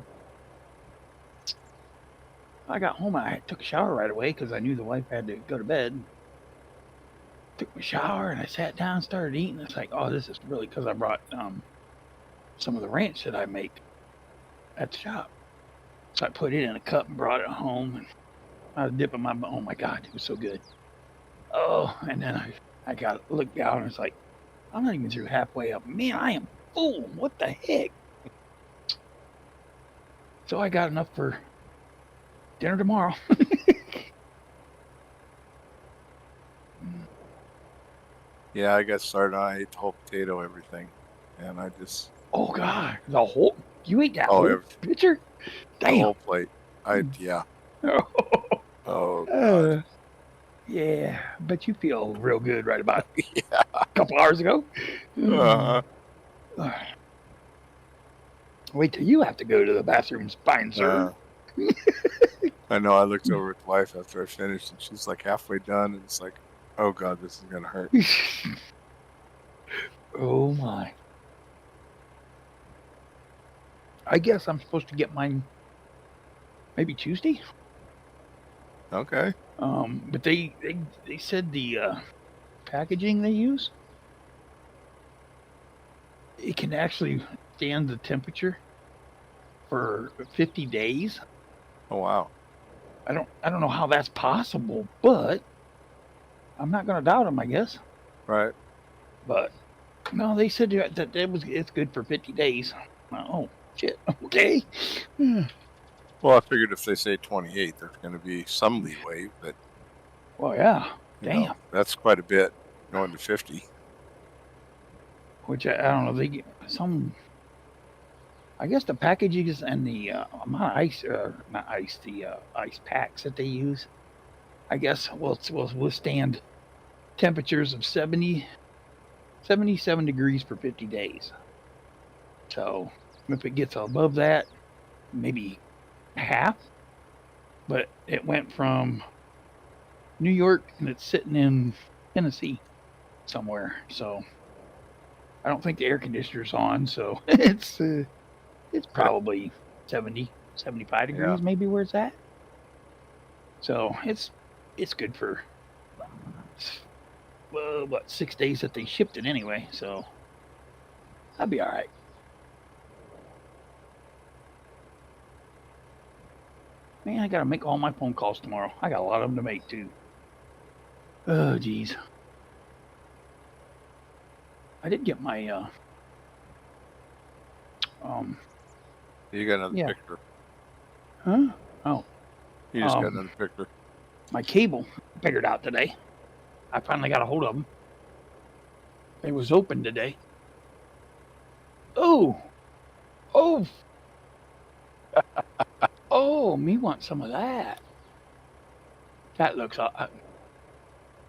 I got home and I took a shower right away because I knew the wife had to go to bed. Took my shower and I sat down and started eating. It's like, oh, this is really because I brought some of the ranch that I make at the shop. So I put it in a cup and brought it home. And I was dipping my, oh my God, it was so good. Oh, and then I got looked down and it's like, I'm not even through halfway up. Man, I am full. What the heck? So I got enough for dinner tomorrow. Yeah, I got started. I ate the whole potato, everything, and I just Oh God, the whole you ate that Oh, whole everything. pitcher? the Damn. whole plate. Yeah. Oh God. Yeah, but you feel real good right about Yeah. a couple hours ago. Uh, Wait till you have to go to the bathroom, fine sir. I know. I looked over at the wife after I finished, and she's like halfway done, and it's like, oh God, this is gonna hurt. Oh my. I guess I'm supposed to get mine maybe Tuesday. Okay. But they said the packaging they use, it can actually stand the temperature for 50 days. Oh wow. I don't know how that's possible, but I'm not gonna doubt them, I guess. Right. But no, they said that it's good for 50 days. Oh shit. Okay. Well, I figured if they say 28, there's going to be some leeway, but Well, yeah. you Damn. know, that's quite a bit going to 50. Which I don't know. They get some. I guess the packages and the amount of ice, not ice, the ice packs that they use, I guess will withstand temperatures of 77 degrees for 50 days. So if it gets above that, maybe half. But it went from New York and it's sitting in Tennessee somewhere. So I don't think the air conditioner's on. So it's probably 70, 75 degrees, maybe where it's at. So it's good for 6 days that they shipped it anyway. So I'll be all right. Man, I gotta make all my phone calls tomorrow. I got a lot of them to make too. Oh, geez. I did get my You got another picture. Huh? Oh. You just got another picture. My cable figured out today. I finally got a hold of them. It was open today. Oh. Oh. Oh, me want some of that. That looks.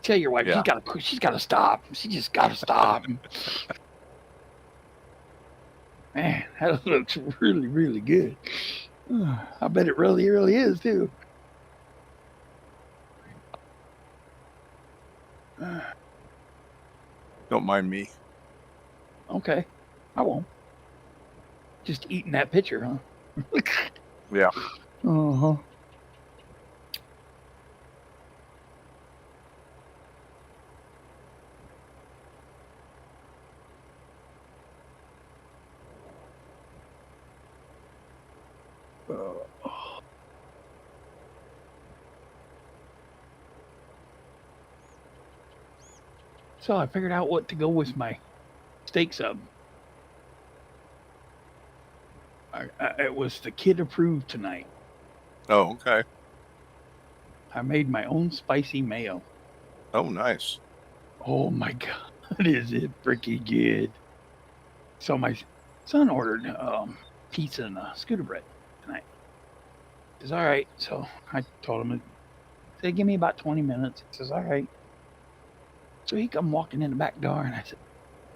Tell your wife, she's got to stop. She just got to stop. Man, that looks really, really good. I bet it really, really is too. Don't mind me. Okay, I won't. Just eating that picture, huh? Yeah. Uh-huh. So I figured out what to go with my steak sub. It was the kid approved tonight. Oh, okay. I made my own spicy mayo. Oh, nice. Oh my God, is it freaking good? So my son ordered pizza and scooter bread tonight. He says, all right. So I told him, say, give me about 20 minutes. He says, all right. So he come walking in the back door and I said,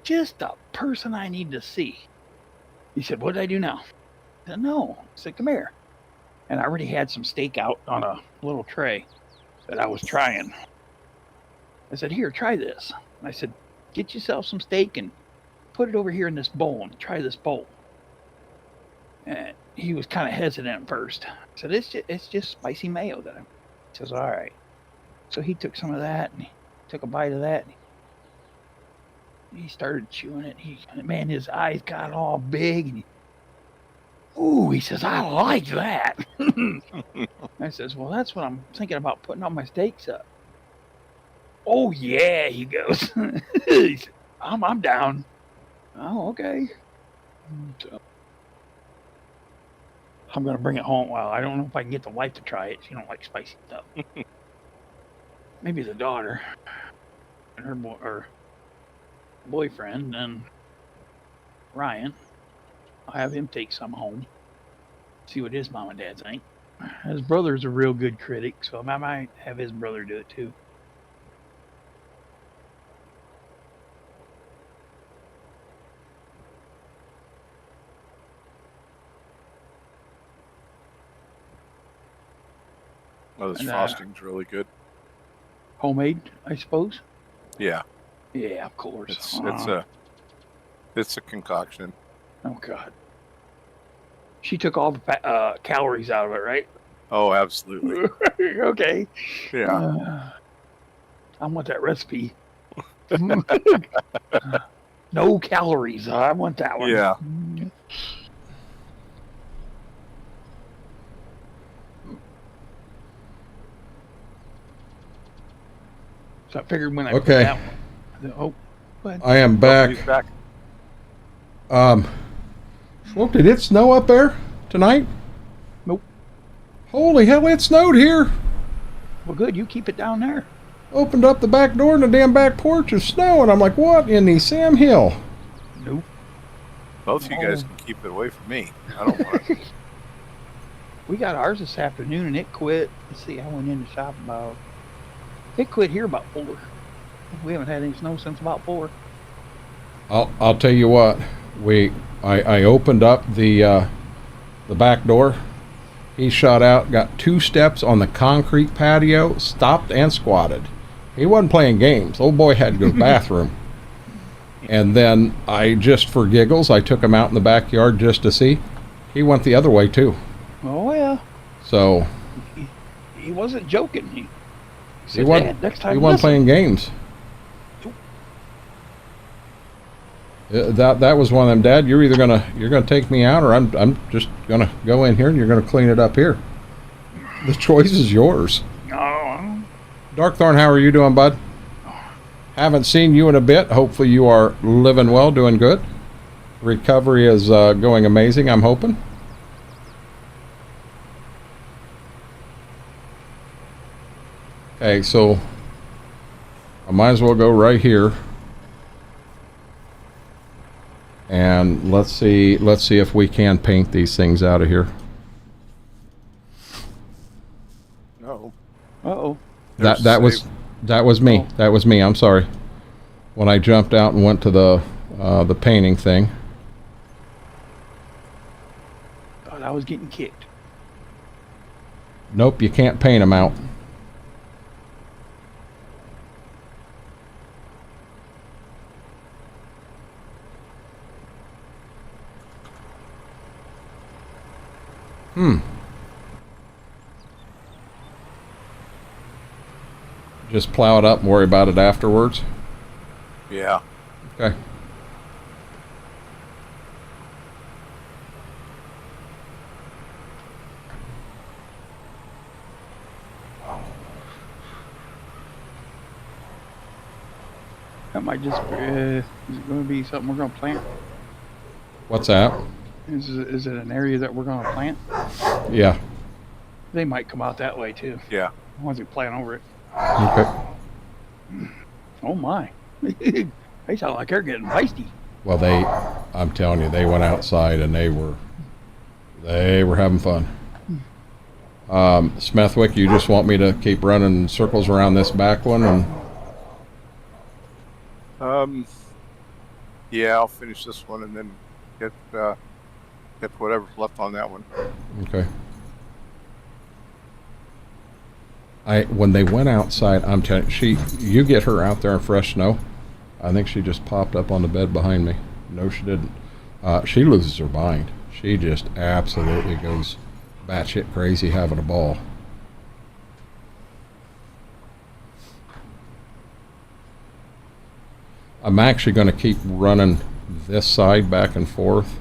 just the person I need to see. He said, what did I do now? I said, no. I said, come here. And I already had some steak out on a little tray that I was trying. I said, here, try this. And I said, get yourself some steak and put it over here in this bowl and try this bowl. And he was kind of hesitant at first. I said, it's just spicy mayo that I'm. He says, all right. So he took some of that and he took a bite of that. And he started chewing it. Man, his eyes got all big. And he says, I like that. I says, well, that's what I'm thinking about putting on my steaks up. Oh, yeah, he goes. He said, I'm down. Oh, okay. So, I'm going to bring it home. Well, I don't know if I can get the wife to try it. She don't like spicy stuff. Maybe the daughter and her boyfriend and Ryan. I'll have him take some home. See what his mom and dad think. His brother's a real good critic, so I might have his brother do it too. Oh, this frosting's really good. Homemade, I suppose. Yeah. Yeah, of course. It's a concoction. Oh God. She took all the calories out of it, right? Oh, absolutely. Okay. Yeah. I want that recipe. No calories. I want that one. Yeah. So I figured when I put that one. Oh, go ahead. I am back. He's back. Swoop, did it snow up there tonight? Nope. Holy hell, it snowed here. Well, good. You keep it down there. Opened up the back door and the damn back porch is snow, and I'm like, what in the Sam Hill? Nope. Both of you guys can keep it away from me. I don't want it. We got ours this afternoon, and it quit. Let's see, I went in the shop about... It quit here about 4. We haven't had any snow since about 4. I'll tell you what. I opened up the back door. He shot out, got 2 steps on the concrete patio, stopped and squatted. He wasn't playing games. Old boy had to go to the bathroom. And then I just, for giggles, I took him out in the backyard just to see. He went the other way too. Oh yeah. So he wasn't joking. He said, wasn't. Next time He wasn't playing games. That was one of them, Dad. You're gonna take me out, or I'm just gonna go in here and you're gonna clean it up here. The choice is yours. Oh. Darkthorn, how are you doing, bud? Haven't seen you in a bit. Hopefully you are living well, doing good. Recovery is going amazing, I'm hoping. Okay, so I might as well go right here. And let's see if we can paint these things out of here. No. Uh-oh. That was me. Oh. That was me. I'm sorry. When I jumped out and went to the painting thing. Thought I was getting kicked. Nope, you can't paint them out. Just plow it up and worry about it afterwards. Yeah. Okay. That might just is it going to be something we're going to plant? What's that? Is it an area that we're going to plant? Yeah. They might come out that way too. Yeah. Once we plant over it. Okay. Oh my. They sound like they're getting feisty. Well, I'm telling you, they went outside and they were having fun. Smethwick, you just want me to keep running circles around this back one, and Yeah, I'll finish this one and then hit whatever's left on that one. Okay. When they went outside, I'm telling you get her out there in fresh snow. I think she just popped up on the bed behind me. No, she didn't. She loses her mind. She just absolutely goes batshit crazy having a ball. I'm actually going to keep running this side back and forth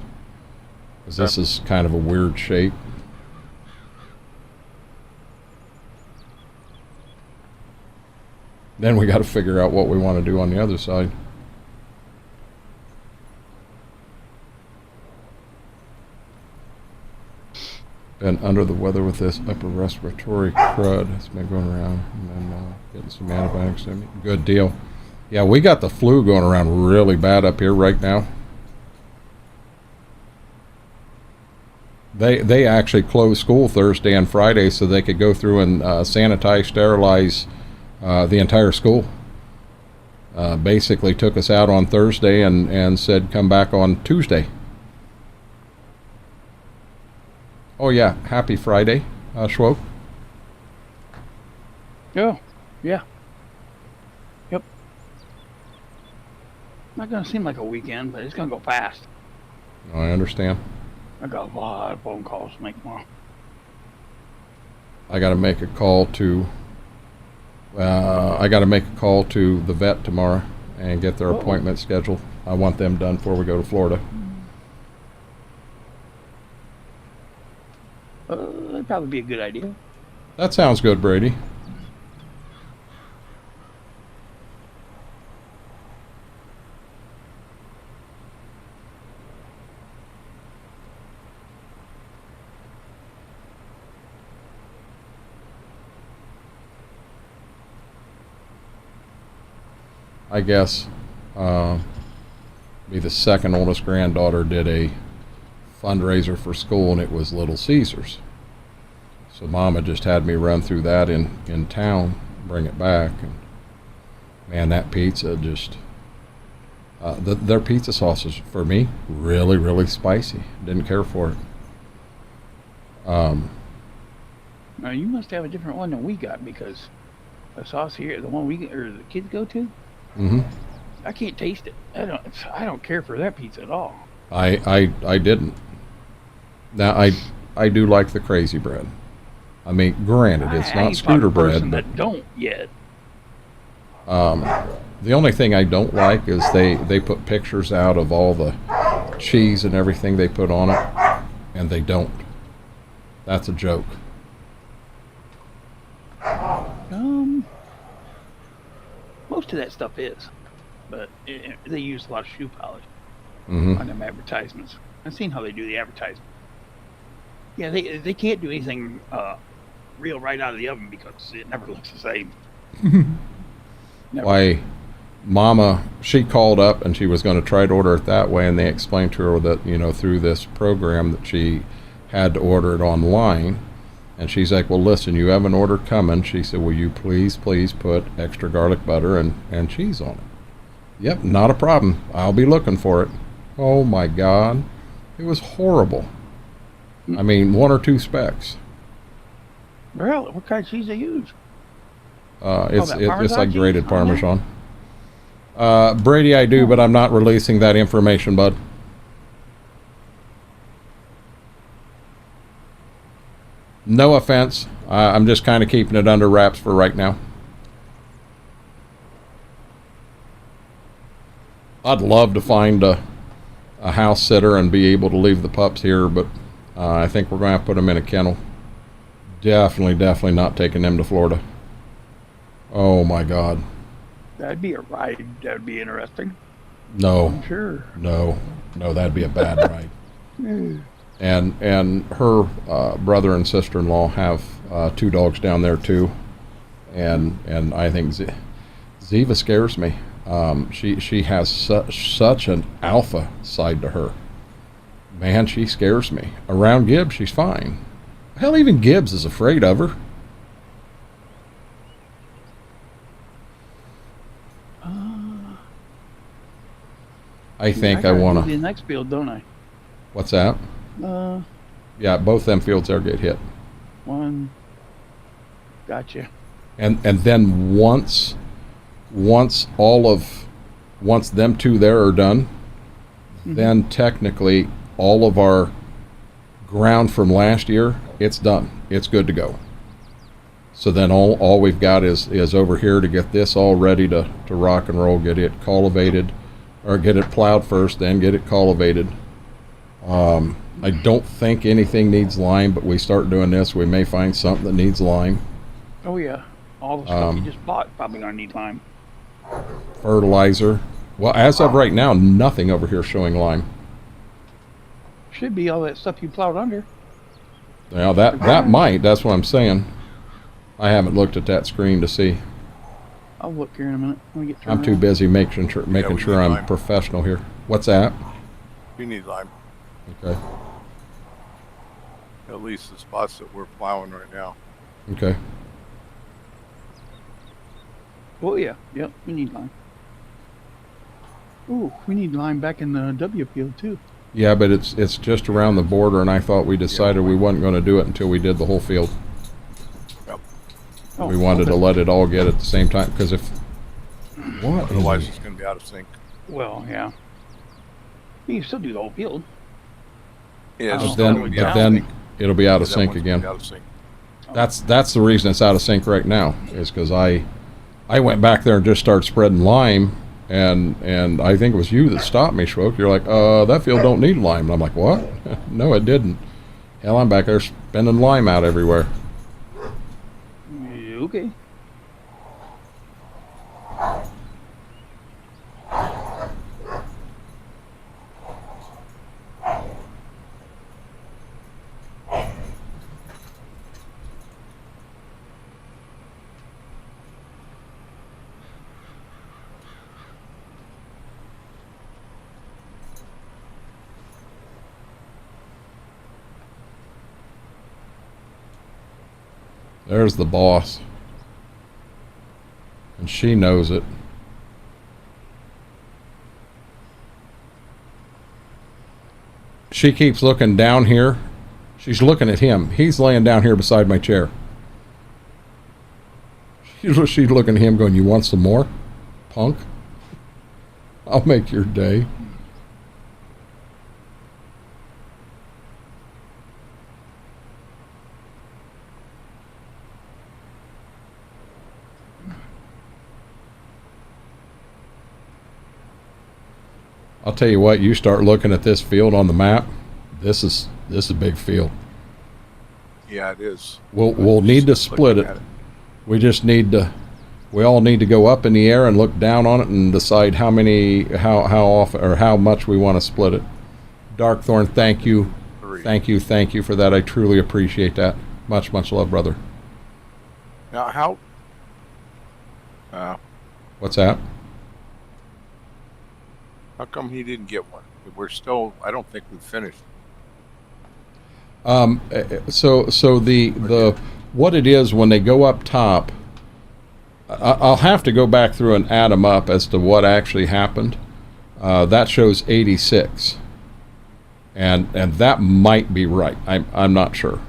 because this is kind of a weird shape. Then we got to figure out what we want to do on the other side. Been under the weather with this upper respiratory crud. It's been going around and then getting some antibiotics. Good deal. Yeah, we got the flu going around really bad up here right now. They actually closed school Thursday and Friday so they could go through and sanitize, sterilize the entire school. Basically took us out on Thursday and said come back on Tuesday. Oh yeah, happy Friday, Schwoke. Oh, yeah. Yep. Not gonna seem like a weekend, but it's gonna go fast. I understand. I got a lot of phone calls to make tomorrow. I got to make a call to the vet tomorrow and get their appointment scheduled. I want them done before we go to Florida. That'd probably be a good idea. That sounds good, Brady. I guess be the second oldest granddaughter did a fundraiser for school, and it was Little Caesars. So Mama just had me run through that in town, bring it back, and man, that pizza just their pizza sauce is, for me, really, really spicy. Didn't care for it. Now you must have a different one than we got, because the sauce here, the one the kids go to, I can't taste it. I don't care for that pizza at all. I didn't. Now I do like the crazy bread. I mean, granted, it's not scooter bread, but that don't yet. The only thing I don't like is they put pictures out of all the cheese and everything they put on it, and they don't. That's a joke. Most of that stuff is, but they use a lot of shoe polish on them advertisements. I've seen how they do the advertisement. Yeah, they can't do anything real right out of the oven because it never looks the same. Why, Mama, she called up and she was going to try to order it that way, and they explained to her that, you know, through this program that she had to order it online. And she's like, well, listen, you have an order coming. She said, will you please put extra garlic butter and cheese on it? Yep, not a problem. I'll be looking for it. Oh my God. It was horrible. I mean, 1 or 2 specks. Well, what kind of cheese they use? It's like grated Parmesan. Brady, I do, but I'm not releasing that information, bud. No offense. I'm just kind of keeping it under wraps for right now. I'd love to find a house sitter and be able to leave the pups here, but I think we're going to have to put them in a kennel. Definitely not taking them to Florida. Oh my God. That'd be a ride. That'd be interesting. No. I'm sure. No, that'd be a bad ride. And her brother and sister-in-law have 2 dogs down there too, and I think Ziva scares me. She has such an alpha side to her. Man, she scares me. Around Gibbs, she's fine. Hell, even Gibbs is afraid of her. I think I gotta want do to. the next field, don't I? What's that? Yeah, both them fields there get hit. One. Gotcha. And then once them two there are done, then technically all of our ground from last year, it's done. It's good to go. So then all we've got is over here to get this all ready to rock and roll, get it cultivated, or get it plowed first, then get it cultivated. I don't think anything needs lime, but we start doing this, we may find something that needs lime. Oh yeah. All the stuff you just bought probably gonna need lime. Fertilizer. Well, as of right now, nothing over here showing lime. Should be all that stuff you plowed under. Now that might, that's what I'm saying. I haven't looked at that screen to see. I'll look here in a minute. Let me get I'm turned too around. busy making sure we I'm need lime. professional here. What's that? We need lime. Okay. At least the spots that we're plowing right now. Okay. Oh yeah. Yep. We need lime. Ooh, we need lime back in the W field too. Yeah, but it's just around the border, and I thought we decided we wasn't going to do it until we did the whole field. Yep. Oh, We wanted to let it all get at the same time, because if what? Otherwise, it's going to be out of sync. Well, yeah. You can still do the whole field. Yeah, But it's But still then, gonna be out but of then sync. it'll be out of That sync one's gonna again. be out of sync. That's the reason it's out of sync right now, is because I went back there and just started spreading lime, and I think it was you that stopped me, Schwoke. You're like, that field don't need lime. And I'm like, what? No, it didn't. Hell, I'm back there spending lime out everywhere. Okay. There's the boss. And she knows it. She keeps looking down here. She's looking at him. He's laying down here beside my chair. She's looking at him going, you want some more, punk? I'll make your day. I'll tell you what, you start looking at this field on the map, this is a big field. Yeah, it is. We'll need to split it. We all need to go up in the air and look down on it and decide how often or how much we want to split it. Darkthorn, thank you. 3. Thank you for that. I truly appreciate that. Much love, brother. Now, how? What's that? How come he didn't get one? We're still. I don't think we've finished. So the what it is when they go up top, I'll have to go back through and add them up as to what actually happened. That shows 86, and that might be right. I'm not sure.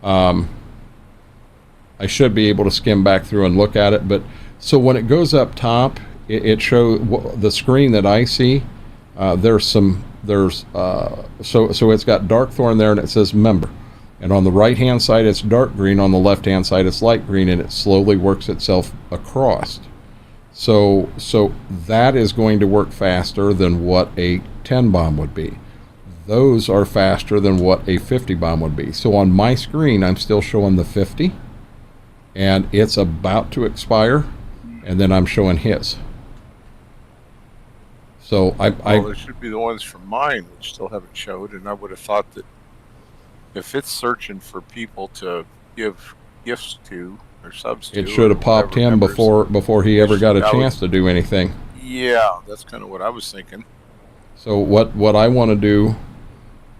I should be able to skim back through and look at it, but so when it goes up top, it shows the screen that I see. So it's got Darkthorn there, and it says member, and on the right hand side it's dark green, on the left hand side it's light green, and it slowly works itself across. So that is going to work faster than what a 10 bomb would be. Those are faster than what a 50 bomb would be. So on my screen I'm still showing the 50, and it's about to expire, and then I'm showing his. So Well, there should be the ones from mine which still haven't showed, and I would have thought that if it's searching for people to give gifts to or subs to, it should have popped him before he ever got a chance to do anything. Yeah, that's kind of what I was thinking. So what I want to do,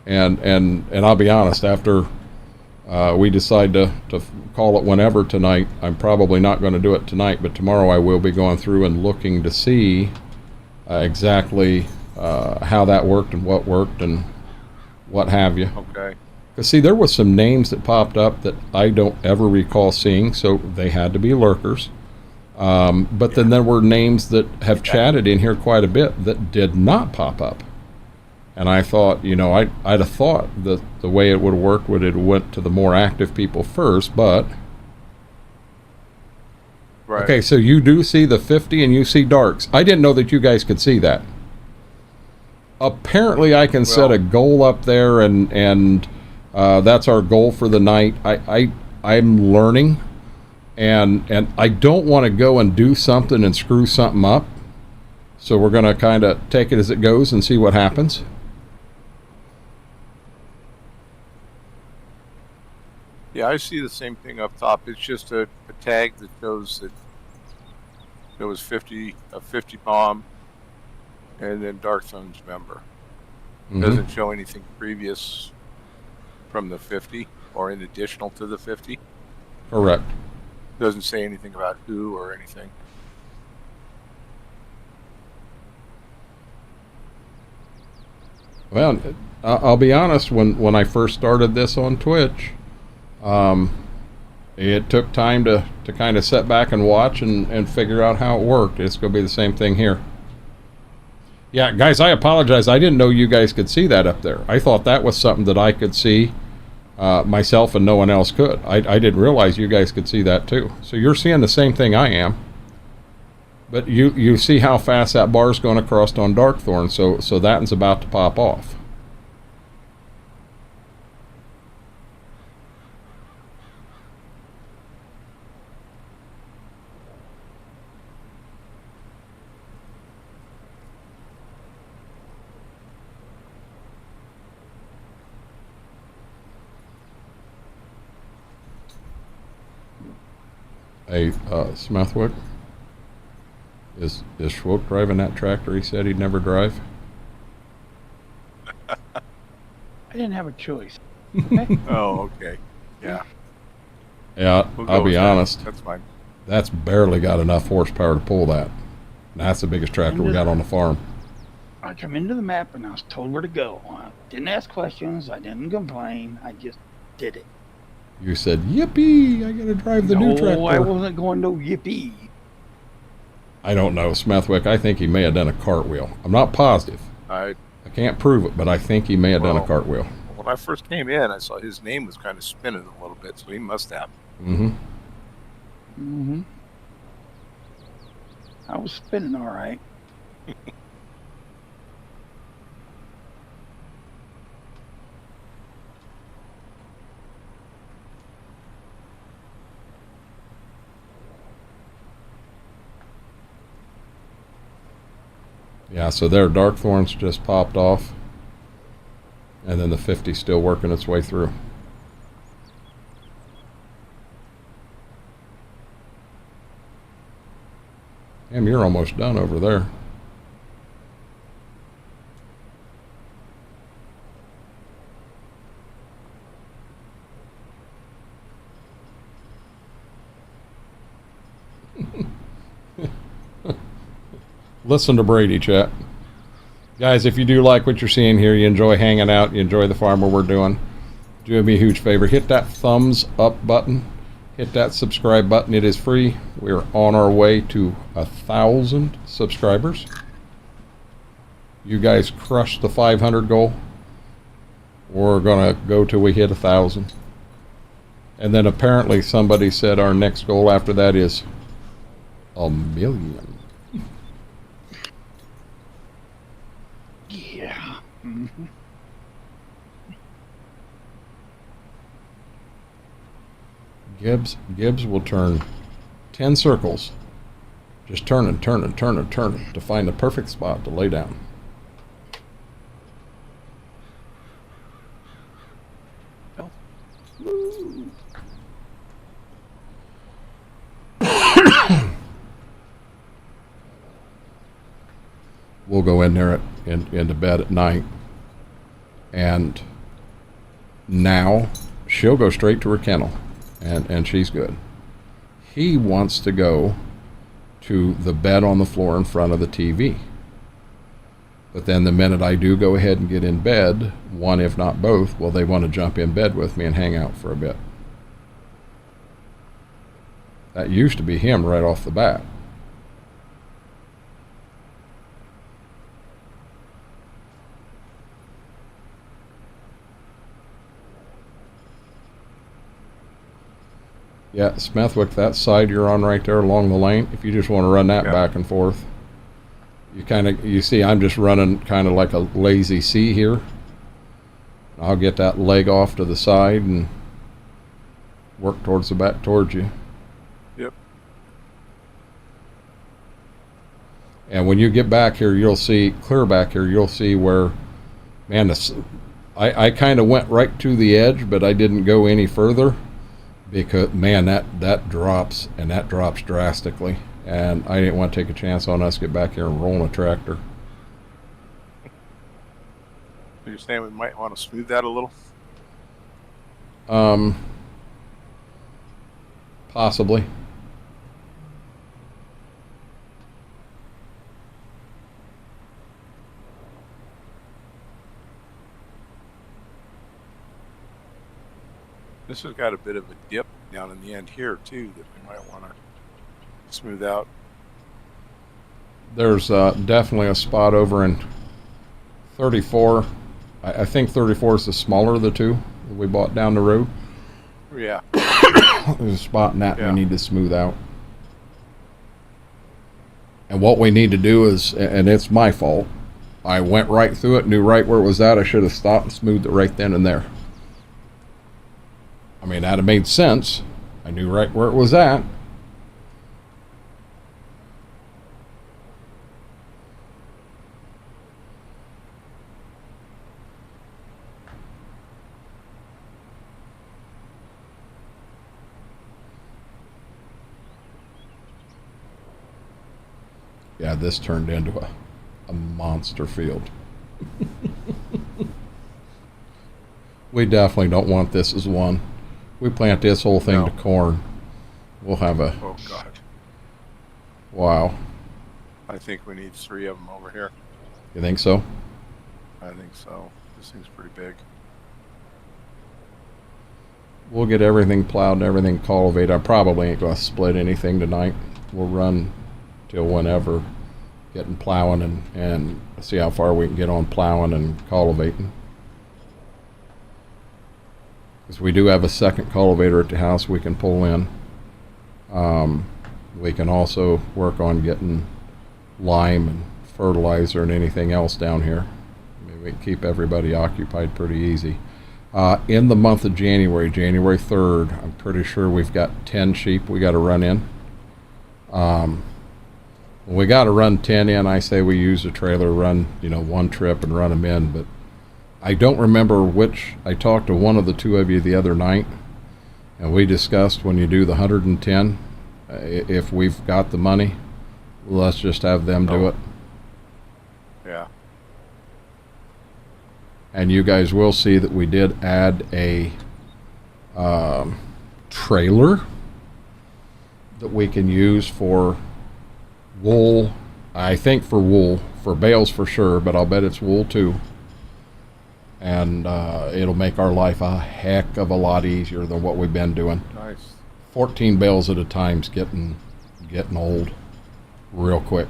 and I'll be honest, after we decide to call it whenever tonight, I'm probably not going to do it tonight, but tomorrow I will be going through and looking to see exactly how that worked and what have you. Okay. Because see, there was some names that popped up that I don't ever recall seeing, so they had to be lurkers. But then there were names that have chatted in here quite a bit that did not pop up. And I thought, you know, I'd have thought that the way it would have worked would have went to the more active people first, but... Right. Okay, so you do see the 50 and you see darks. I didn't know that you guys could see that. Apparently I can set a goal up there and that's our goal for the night. I'm learning, and I don't want to go and do something and screw something up. So we're going to kind of take it as it goes and see what happens. Yeah, I see the same thing up top. It's just a tag that shows that there was a 50 bomb, and then Dark Zone's member. Doesn't show anything previous from the 50 or in additional to the 50. Correct. Doesn't say anything about who or anything. Well, I'll be honest, when I first started this on Twitch, it took time to kind of sit back and watch and figure out how it worked. It's going to be the same thing here. Yeah, guys, I apologize. I didn't know you guys could see that up there. I thought that was something that I could see myself and no one else could. I didn't realize you guys could see that too. So you're seeing the same thing I am. But you see how fast that bar's going across on Darkthorn, so that one's about to pop off. Hey, Smithwick, is Schwoke driving that tractor he said he'd never drive? I didn't have a choice. Okay? Oh, okay. Yeah. Yeah, I'll be honest. That's fine. That's barely got enough horsepower to pull that. That's the biggest tractor we got on the farm. I come into the map and I was told where to go. I didn't ask questions. I didn't complain. I just did it. You said, yippee, I gotta drive the new tractor. No, I wasn't going no yippee. I don't know, Smithwick. I think he may have done a cartwheel. I'm not positive. I can't prove it, but I think he may have done a cartwheel. When I first came in, I saw his name was kind of spinning a little bit, so he must have. I was spinning all right. Yeah, so there, Darkthorn's just popped off. And then the 50's still working its way through. Damn, you're almost done over there. Listen to Brady, chat. Guys, if you do like what you're seeing here, you enjoy hanging out, you enjoy the farm, what we're doing, do me a huge favor. Hit that thumbs up button. Hit that subscribe button. It is free. We're on our way to 1,000 subscribers. You guys crushed the 500 goal. We're going to go till we hit 1,000. And then apparently somebody said our next goal after that is 1,000,000. Yeah. Gibbs will turn 10 circles. Just turn and turn and turn and turn to find the perfect spot to lay down. Oh. We'll go in there into bed at night, and now she'll go straight to her kennel, and she's good. He wants to go to the bed on the floor in front of the TV. But then the minute I do go ahead and get in bed, one if not both, well, they want to jump in bed with me and hang out for a bit. That used to be him right off the bat. Yeah, Smethwick, that side you're on right there along the lane, if you just want to run that back and forth, you see I'm just running kind of like a lazy C here. I'll get that leg off to the side and work towards the back towards you. Yep. And when you get back here, you'll see, clear back here, you'll see where, man, I kind of went right to the edge, but I didn't go any further. Because, man, that drops, and that drops drastically. And I didn't want to take a chance on us get back here and roll a tractor. So you're saying we might want to smooth that a little? Possibly. This has got a bit of a dip down in the end here too that we might want to smooth out. There's definitely a spot over in 34. I think 34 is the smaller of the two that we bought down the road. Yeah. There's a spot in that we need to smooth out. And what we need to do is, and it's my fault, I went right through it, knew right where it was at. I should have stopped and smoothed it right then and there. I mean, that'd have made sense. I knew right where it was at. Yeah, this turned into a monster field. We definitely don't want this as one. We plant this whole thing to corn, we'll have a... Oh, God. Wow. I think we need 3 of them over here. You think so? I think so. This thing's pretty big. We'll get everything plowed and everything cultivated. I probably ain't going to split anything tonight. We'll run till whenever, getting plowing and see how far we can get on plowing and cultivating. Because we do have a second cultivator at the house we can pull in. We can also work on getting lime and fertilizer and anything else down here. Maybe we can keep everybody occupied pretty easy. In the month of January 3rd, I'm pretty sure we've got 10 sheep we got to run in. We got to run 10 in. I say we use a trailer, run, one trip and run them in, but I don't remember which. I talked to one of the two of you the other night, and we discussed when you do the 110, if we've got the money, let's just have them do it. Yeah. And you guys will see that we did add a trailer that we can use for wool. I think for wool, for bales for sure, but I'll bet it's wool too. And it'll make our life a heck of a lot easier than what we've been doing. Nice. 14 bales at a time's getting old real quick.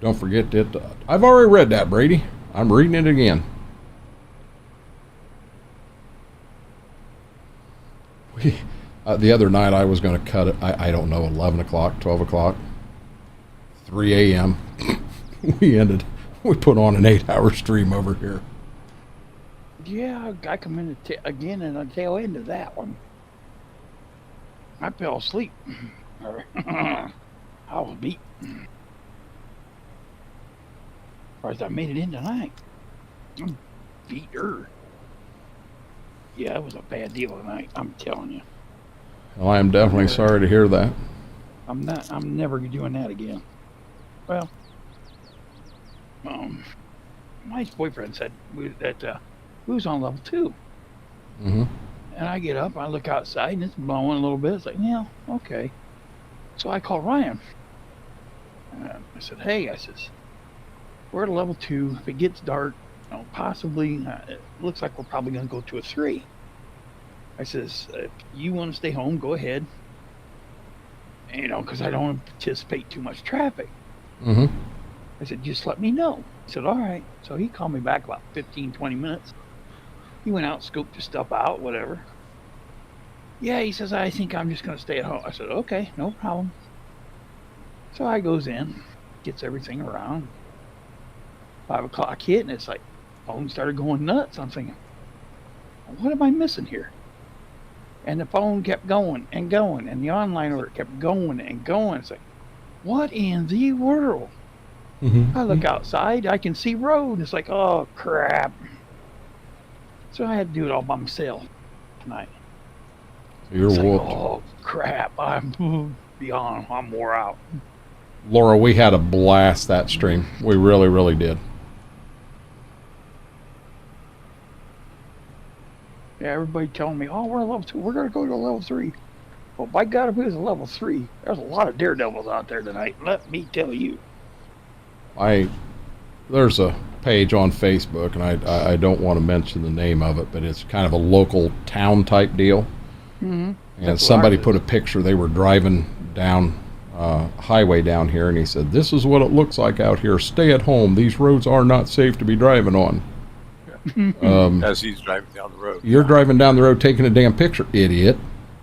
Don't forget that I've already read that, Brady. I'm reading it again. The other night I was going to cut it, I don't know, 11 o'clock, 12 o'clock, 3 a.m. We put on an 8-hour stream over here. Yeah, I come in again in the tail end of that one. I fell asleep. I was beat. As far as I made it in tonight, I'm beat her. Yeah, it was a bad deal tonight, I'm telling you. Well, I am definitely sorry to hear that. I'm never doing that again. Well, my boyfriend said that we was on level 2. Mm-hmm. And I get up, I look outside, and it's blowing a little bit. It's like, yeah, okay. So I call Ryan. I said, hey, I says, we're at a level 2. If it gets dark, possibly, it looks like we're probably going to go to a 3. I says, if you want to stay home, go ahead. Because I don't anticipate too much traffic. Mm-hmm. I said, just let me know. He said, all right. So he called me back about 15, 20 minutes. He went out, scoped his stuff out, whatever. Yeah, he says, I think I'm just going to stay at home. I said, okay, no problem. So I goes in, gets everything around. 5 o'clock hit, and it's like, phone started going nuts. I'm thinking, what am I missing here? And the phone kept going and going, and the online order kept going and going. It's like, what in the world? Mm-hmm. I look outside, I can see road. It's like, oh, crap. So I had to do it all by myself tonight. You're it's whooped. like, oh, crap. I'm beyond. I'm wore out. Laura, we had a blast that stream. We really, really did. Yeah, everybody telling me, oh, we're a level 2. We're going to go to a level 3. Well, by God, if it was a level 3, there's a lot of daredevils out there tonight. Let me tell you. There's a page on Facebook, and I don't want to mention the name of it, but it's kind of a local town type deal. Mm-hmm. And somebody put a picture. They were driving down highway down here, and he said, this is what it looks like out here. Stay at home. These roads are not safe to be driving on. As he's driving down the road. You're driving down the road taking a damn picture, idiot.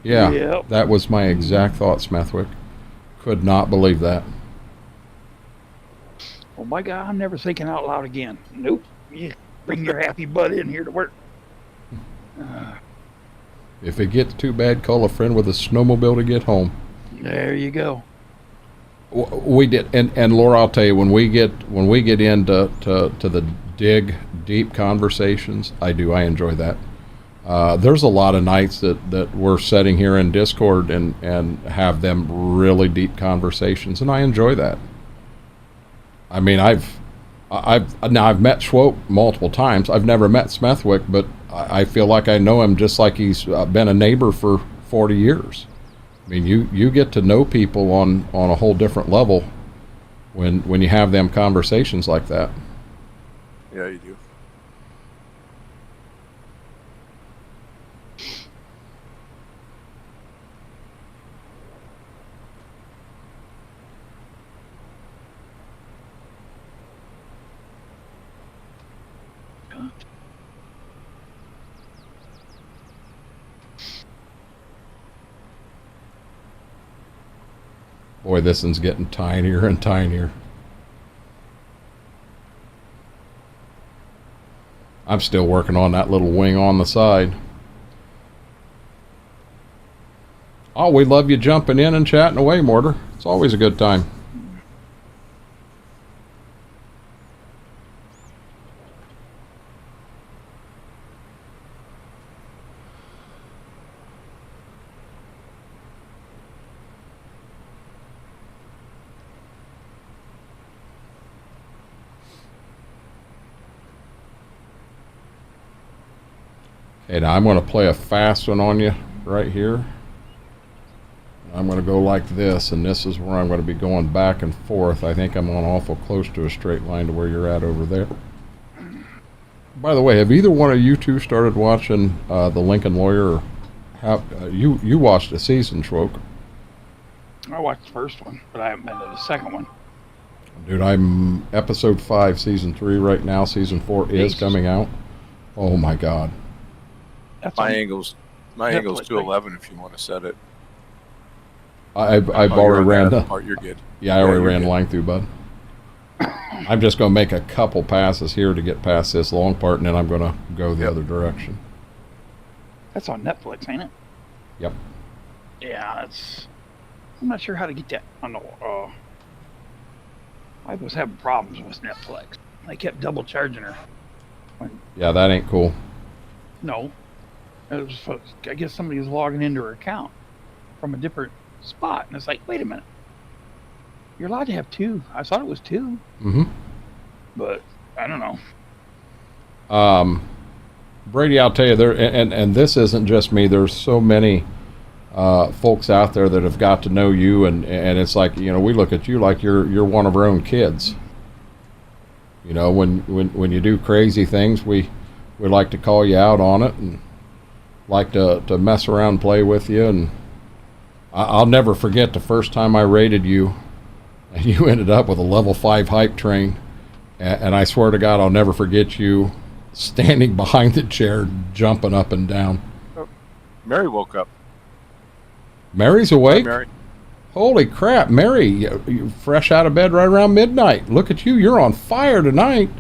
Yeah, Yep. That was my exact thought, Smethwick. Could not believe that. Oh, my God, I'm never thinking out loud again. Nope. Yeah. Bring your happy butt in here to work. If it gets too bad, call a friend with a snowmobile to get home. There you go. We did, and Laura, I'll tell you, when we get into the dig deep conversations, I enjoy that. There's a lot of nights that we're sitting here in Discord and have them really deep conversations, and I enjoy that. I mean, I've met Schwope multiple times. I've never met Smethwick, but I feel like I know him just like he's been a neighbor for 40 years. I mean, you get to know people on a whole different level when you have them conversations like that. Yeah, you do. Boy, this one's getting tinier and tinier. I'm still working on that little wing on the side. Oh, we love you jumping in and chatting away, Mortar. It's always a good time. Okay, now I'm going to play a fast one on you right here. I'm going to go like this, and this is where I'm going to be going back and forth. I think I'm on awful close to a straight line to where you're at over there. By the way, have either one of you two started watching The Lincoln Lawyer? Or you watched a season, Schwoke? I watched the first one, but I haven't been to the second one. Dude, I'm episode 5, season 3 right now. Season 4 is coming out. Oh my God. That's My on angle's Netflix, 211 if you want to set it. I've already ran the part. You're good. Yeah, I already ran the line through, bud. I'm just going to make a couple passes here to get past this long part, and then I'm going to go the other direction. That's on Netflix, ain't it? Yep. Yeah, I'm not sure how to get that on the. I was having problems with Netflix. I kept double charging her. Yeah, that ain't cool. No, it was. I guess somebody was logging into her account from a different spot, and it's like, wait a minute, you're allowed to have 2. I thought it was 2. Mm-hmm. But I don't know. Brady, I'll tell you, and this isn't just me. There's so many folks out there that have got to know you, and it's like, you know, we look at you like you're one of our own kids. You know, when you do crazy things, we like to call you out on it, and like to mess around and play with you. And I'll never forget the first time I raided you, and you ended up with a level 5 hype train, and I swear to God, I'll never forget you standing behind the chair, jumping up and down. Oh, Mary woke up. Mary's awake? Hi, Mary. Holy crap, Mary, you fresh out of bed right around midnight. Look at you, you're on fire tonight.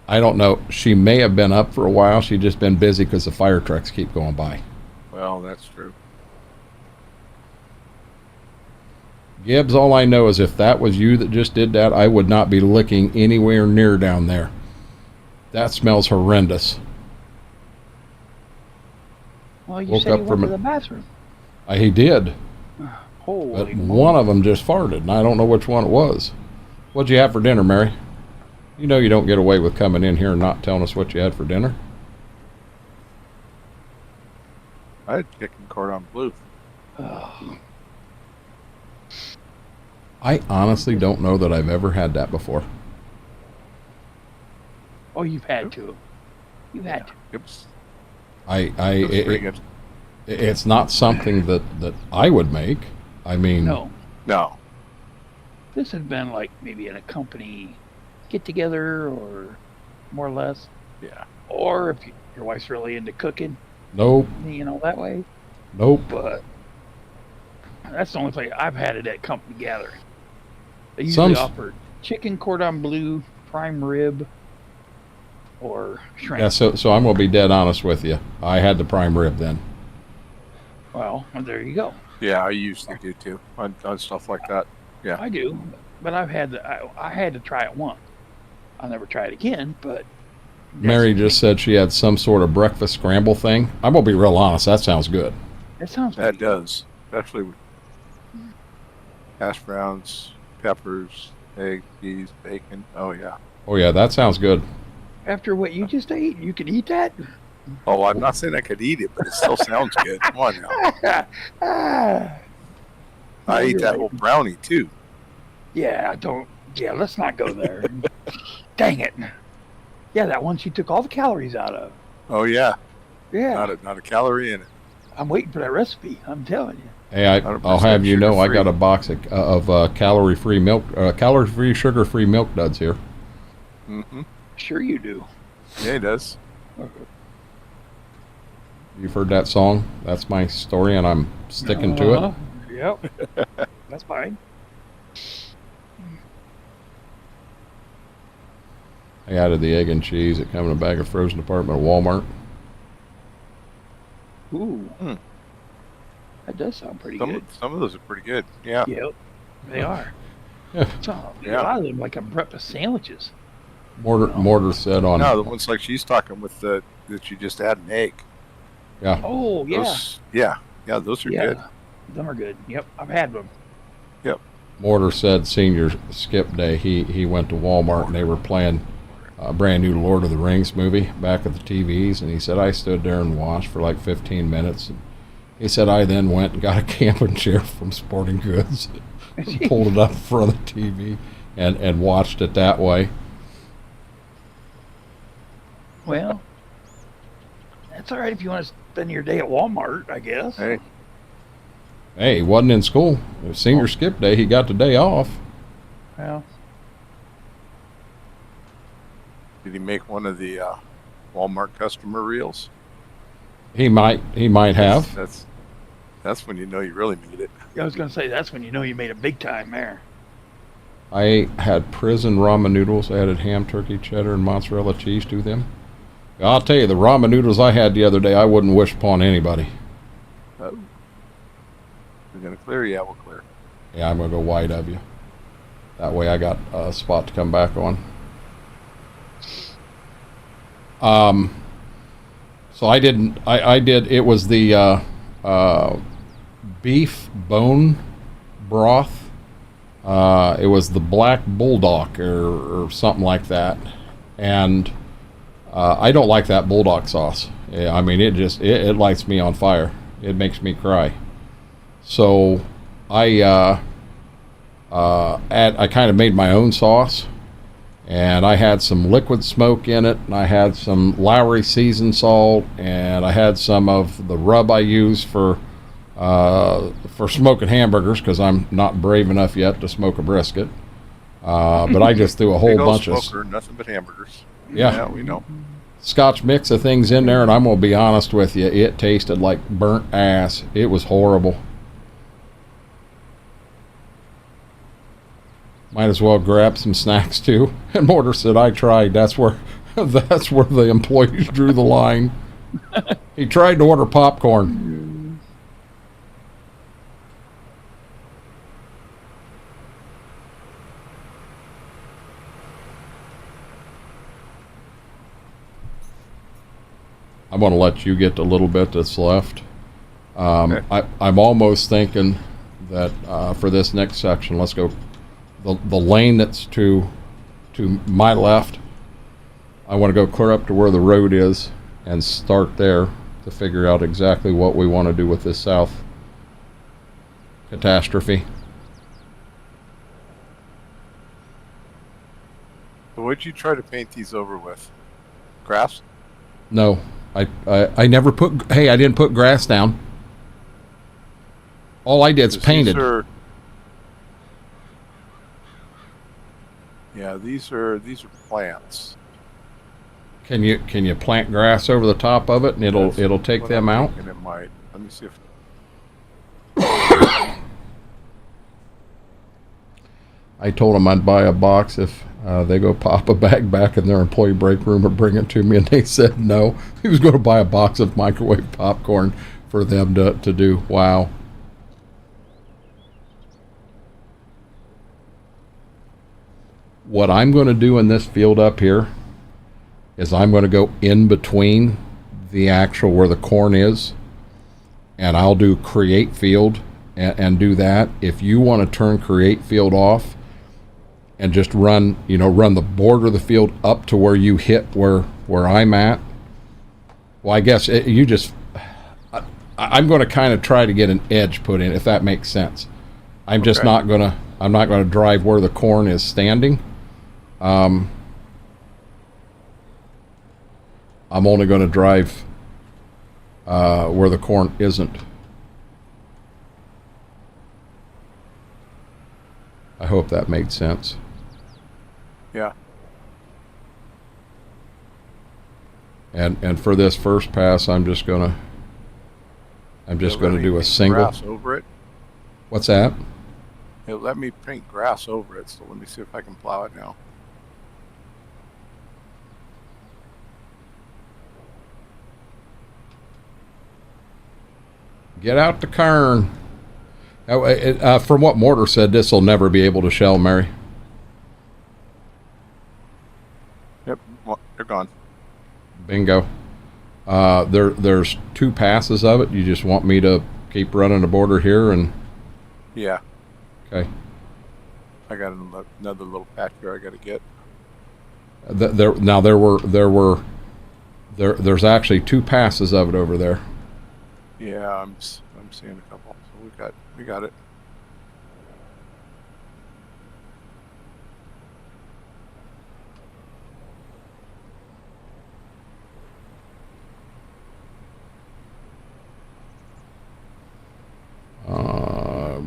I don't know. She may have been up for a while. She's just been busy because the fire trucks keep going by. Well, that's true. Gibbs, all I know is if that was you that just did that, I would not be looking anywhere near down there. That smells horrendous. Well, you Woke said up he from went to it. the bathroom. He did. Holy But moly. one of them just farted, and I don't know which one it was. What'd you have for dinner, Mary? You know you don't get away with coming in here and not telling us what you had for dinner. I had chicken cordon bleu. Oh, I honestly don't know that I've ever had that before. oh, you've had to. You've had to. It was It, pretty good. it's not something that I would make. I mean, No, No. this had been like maybe in a company get together, or more or less. Yeah. Or if your wife's really into cooking, nope, you know, that way. nope. But that's the only place I've had it at company gathering. They usually offer chicken cordon bleu, prime rib, or shrimp. Yeah, so I'm gonna be dead honest with you. I had the prime rib then. Well, there you go. Yeah, I usually do too on stuff like that. Yeah. I do, but I've had I had to try it once. I'll never try it again, but Mary just said she had some sort of breakfast scramble thing. I'm gonna be real honest. That sounds good. that sounds That does. Especially with hash browns, peppers, egg, cheese, bacon. Oh, yeah. Oh yeah, that sounds good. After what you just ate, you can eat that? Oh, I'm not saying I could eat it, but it still sounds good. Come on now. Ah. I ate You're that right. whole brownie, too. Yeah, let's not go there. Dang it. Yeah, that one she took all the calories out of. Oh, yeah. Yeah, Not a calorie in it. I'm waiting for that recipe. I'm telling you. Hey, I'll have you know, I got a box of calorie-free milk, calorie-free, sugar-free milk duds here. Mm-hmm. Sure you do. Yeah, it does. You've heard that song? That's my story, and I'm sticking to it. Yep. That's fine. I added the egg and cheese. It came in a bag of frozen department at Walmart. Ooh. That does sound pretty good. Some of those are pretty good. Yeah. Yep, they are. Yeah. So, Yeah. a lot of them like breakfast sandwiches. Mortar said on. No, the ones like she's talking with that you just add an egg. Yeah. Oh, yeah. Those, those are Yeah. good. Them are good. Yep, I've had them. Mortar said senior skip day. He went to Walmart and they were playing a brand new Lord of the Rings movie back at the TVs, and he said I stood there and watched for like 15 minutes. And he said I then went and got a camping chair from Sporting Goods, pulled it up in front of the TV, and watched it that way. Well, that's all right if you want to spend your day at Walmart, I guess. Hey, He wasn't in school. It was senior skip day. He got the day off. Well, did he make one of the Walmart customer reels? He might have. That's when you know you really need it. I was going to say, that's when you know you made a big time there. I had prison ramen noodles. I added ham, turkey, cheddar, and mozzarella cheese to them. I'll tell you, the ramen noodles I had the other day, I wouldn't wish upon anybody. Oh. We're going to clear? Yeah, we'll clear. Yeah, I'm going to go wide of you. That way I got a spot to come back on. So I did, it was the beef bone broth It was the Black Bulldog or something like that. And I don't like that Bulldog sauce. I mean, it lights me on fire. It makes me cry. So I kind of made my own sauce, and I had some liquid smoke in it, and I had some Lowry seasoned salt, and I had some of the rub I use for smoking hamburgers, because I'm not brave enough yet to smoke a brisket. But I just threw a whole bunch smoker, nothing but hamburgers. Yeah, we know. Scotch mix of things in there, and I'm gonna be honest with you, it tasted like burnt ass. It was horrible. Might as well grab some snacks too. And Mortar said, I tried. That's where the employees drew the line. He tried to order popcorn. I'm going to let you get the little bit that's left. Okay. I'm almost thinking that for this next section, let's go the lane that's to my left. I want to go clear up to where the road is and start there to figure out exactly what we want to do with this south catastrophe. So what'd you try to paint these over with? Grass? No, I never put. Hey, I didn't put grass down. All I did is painted. These are plants. Can you plant grass over the top of it and it'll take them out? And it might. Let me see if. I told them I'd buy a box if they go pop a bag back in their employee break room and bring it to me, and they said no. He was going to buy a box of microwave popcorn for them to do. Wow. What I'm going to do in this field up here is I'm going to go in between the actual where the corn is, and I'll do create field and do that. If you want to turn create field off and just run the border of the field up to where you hit where I'm at, well, I guess I'm going to kind of try to get an edge put in, if that makes sense. I'm just not going to drive where the corn is standing. I'm only going to drive where the corn isn't. I hope that made sense. Yeah. And for this first pass, I'm just gonna do a single. Grass over it. What's that? It let me paint grass over it, so let me see if I can plow it now. Get out the kern. From what Mortar said, this will never be able to shell, Mary. Yep, well, they're gone. Bingo. There's 2 passes of it. You just want me to keep running the border here and... Yeah. Okay. I got another little patch here I got to get. There's actually 2 passes of it over there. Yeah, I'm seeing a couple. So we got it.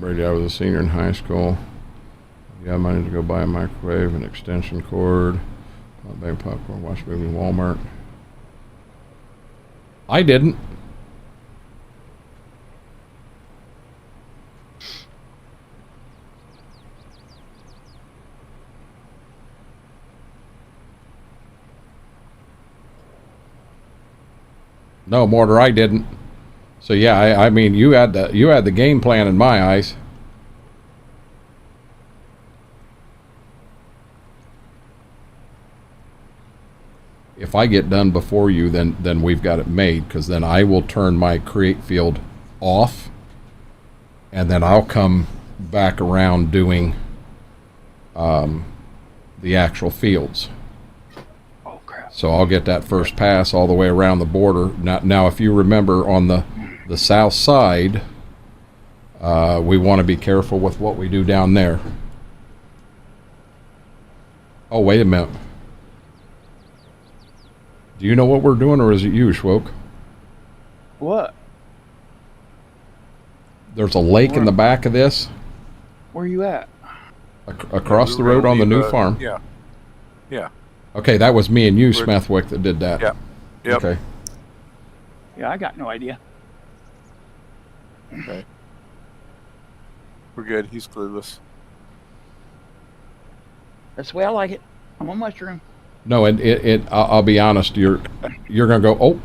Brady, I was a senior in high school. Yeah, I managed to go buy a microwave, an extension cord, bag popcorn, watch a movie in Walmart. I didn't. No, Mortar, I didn't. So yeah, I mean, you had the game plan in my eyes. If I get done before you, then we've got it made, because then I will turn my create field off, and then I'll come back around doing the actual fields. Oh crap! So I'll get that first pass all the way around the border. Now if you remember on the south side, we want to be careful with what we do down there. Oh, wait a minute. Do you know what we're doing, or is it you, Schwoke? What? There's a lake in the back of this. Where are you at? Across the road on the new farm. Yeah. Yeah. Okay, that was me and you, Smethwick, that did that. Yeah. Yep. Okay. Yeah, I got no idea. Okay. We're good. He's clueless. That's the way I like it. I'm a mushroom. No, I'll be honest. You're gonna go. Oh,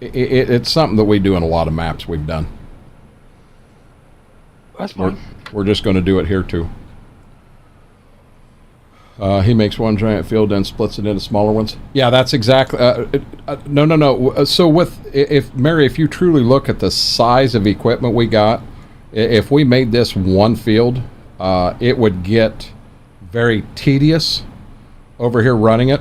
it's something that we do in a lot of maps we've done. That's fine. We're just going to do it here too. He makes one giant field and splits it into smaller ones. Yeah, that's exactly. No. So if you truly look at the size of equipment we got, if we made this one field, it would get very tedious over here running it.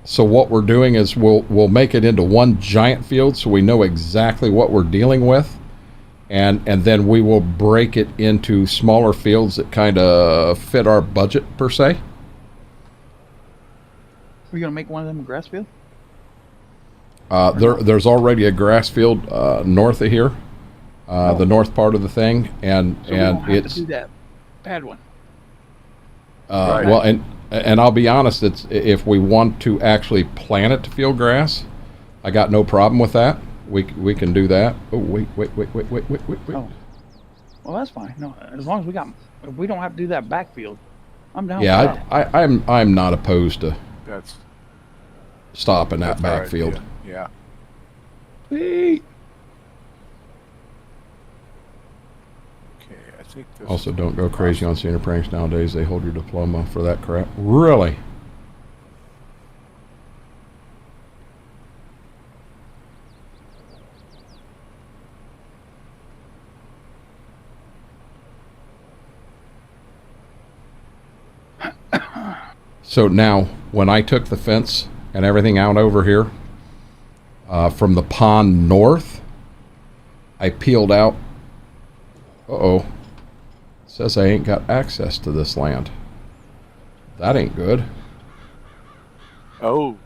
So what we're doing is we'll make it into one giant field, so we know exactly what we're dealing with, and then we will break it into smaller fields that kind of fit our budget per se. Are you gonna make one of them a grass field? There's already a grass field north of here, the north part of the thing, and So we don't have it's to do that bad one. Right. well, and I'll be honest, it's if we want to actually plant it to field grass, I got no problem with that. We can do that. Oh wait. Oh. Well, that's fine. No, as long as if we don't have to do that backfield, I'm down. Yeah, with that. I'm not opposed to That's stopping that our backfield. idea. Yeah. Sweet. Okay. I think this. Also, don't go crazy on senior pranks nowadays. They hold your diploma for that crap. Really? So now, when I took the fence and everything out over here, from the pond north, I peeled out. Uh-oh. It says I ain't got access to this land. That ain't good. Oh.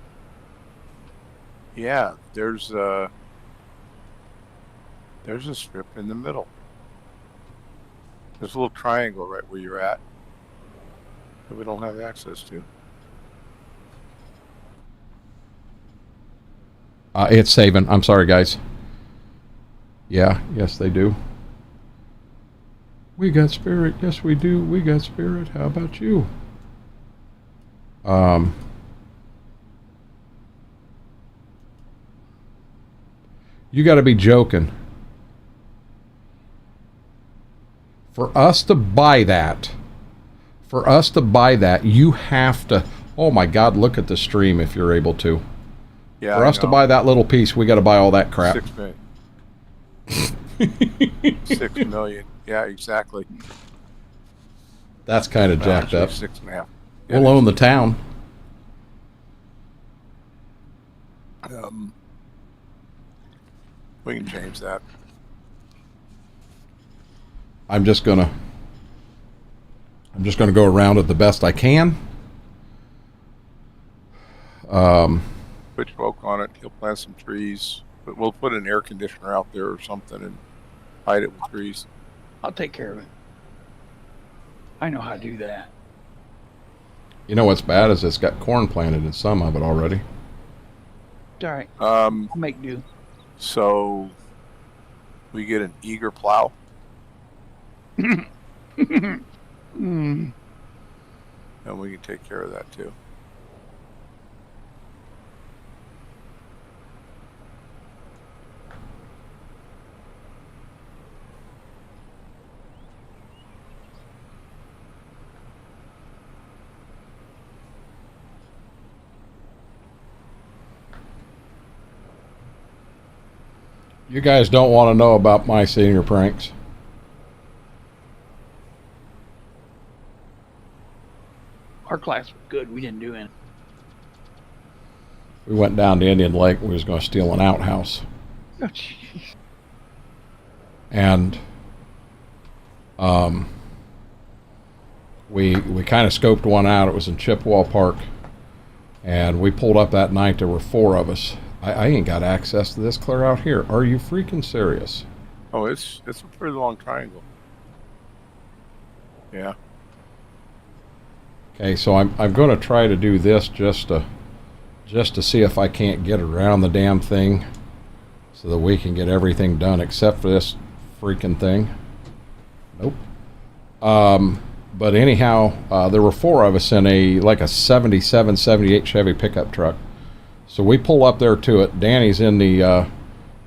Yeah. There's a strip in the middle. There's a little triangle right where you're at that we don't have access to. It's saving. I'm sorry, guys. Yeah, yes, they do. We got spirit. Yes, we do. We got spirit. How about you? You got to be joking. For us to buy that, you have to. Oh my God! Look at the stream if you're able to. Yeah. For us to buy that little piece, we got to buy all that crap. 6 million. 6 million. Yeah, exactly. That's kind of jacked Actually, up. 6.5. We'll own the town. We can change that. I'm just gonna go around it the best I can. Put smoke on it. He'll plant some trees, but we'll put an air conditioner out there or something and hide it with trees. I'll take care of it. I know how to do that. You know what's bad is it's got corn planted in some of it already. It's all right. I'll make do. So we get an eager plow. Mm. And we can take care of that too. You guys don't want to know about my senior pranks. Our class was good. We didn't do any. We went down to Indian Lake. We was going to steal an outhouse. Oh, jeez. And we kind of scoped one out. It was in Chippewa Park. And we pulled up that night. There were 4 of us. I ain't got access to this clear out here. Are you freaking serious? Oh, it's a pretty long triangle. Yeah. Okay, so I'm going to try to do this just to see if I can't get around the damn thing so that we can get everything done except for this freaking thing. Nope. But anyhow, there were 4 of us in a 77, 78 Chevy pickup truck. So we pull up there to it. Danny's in the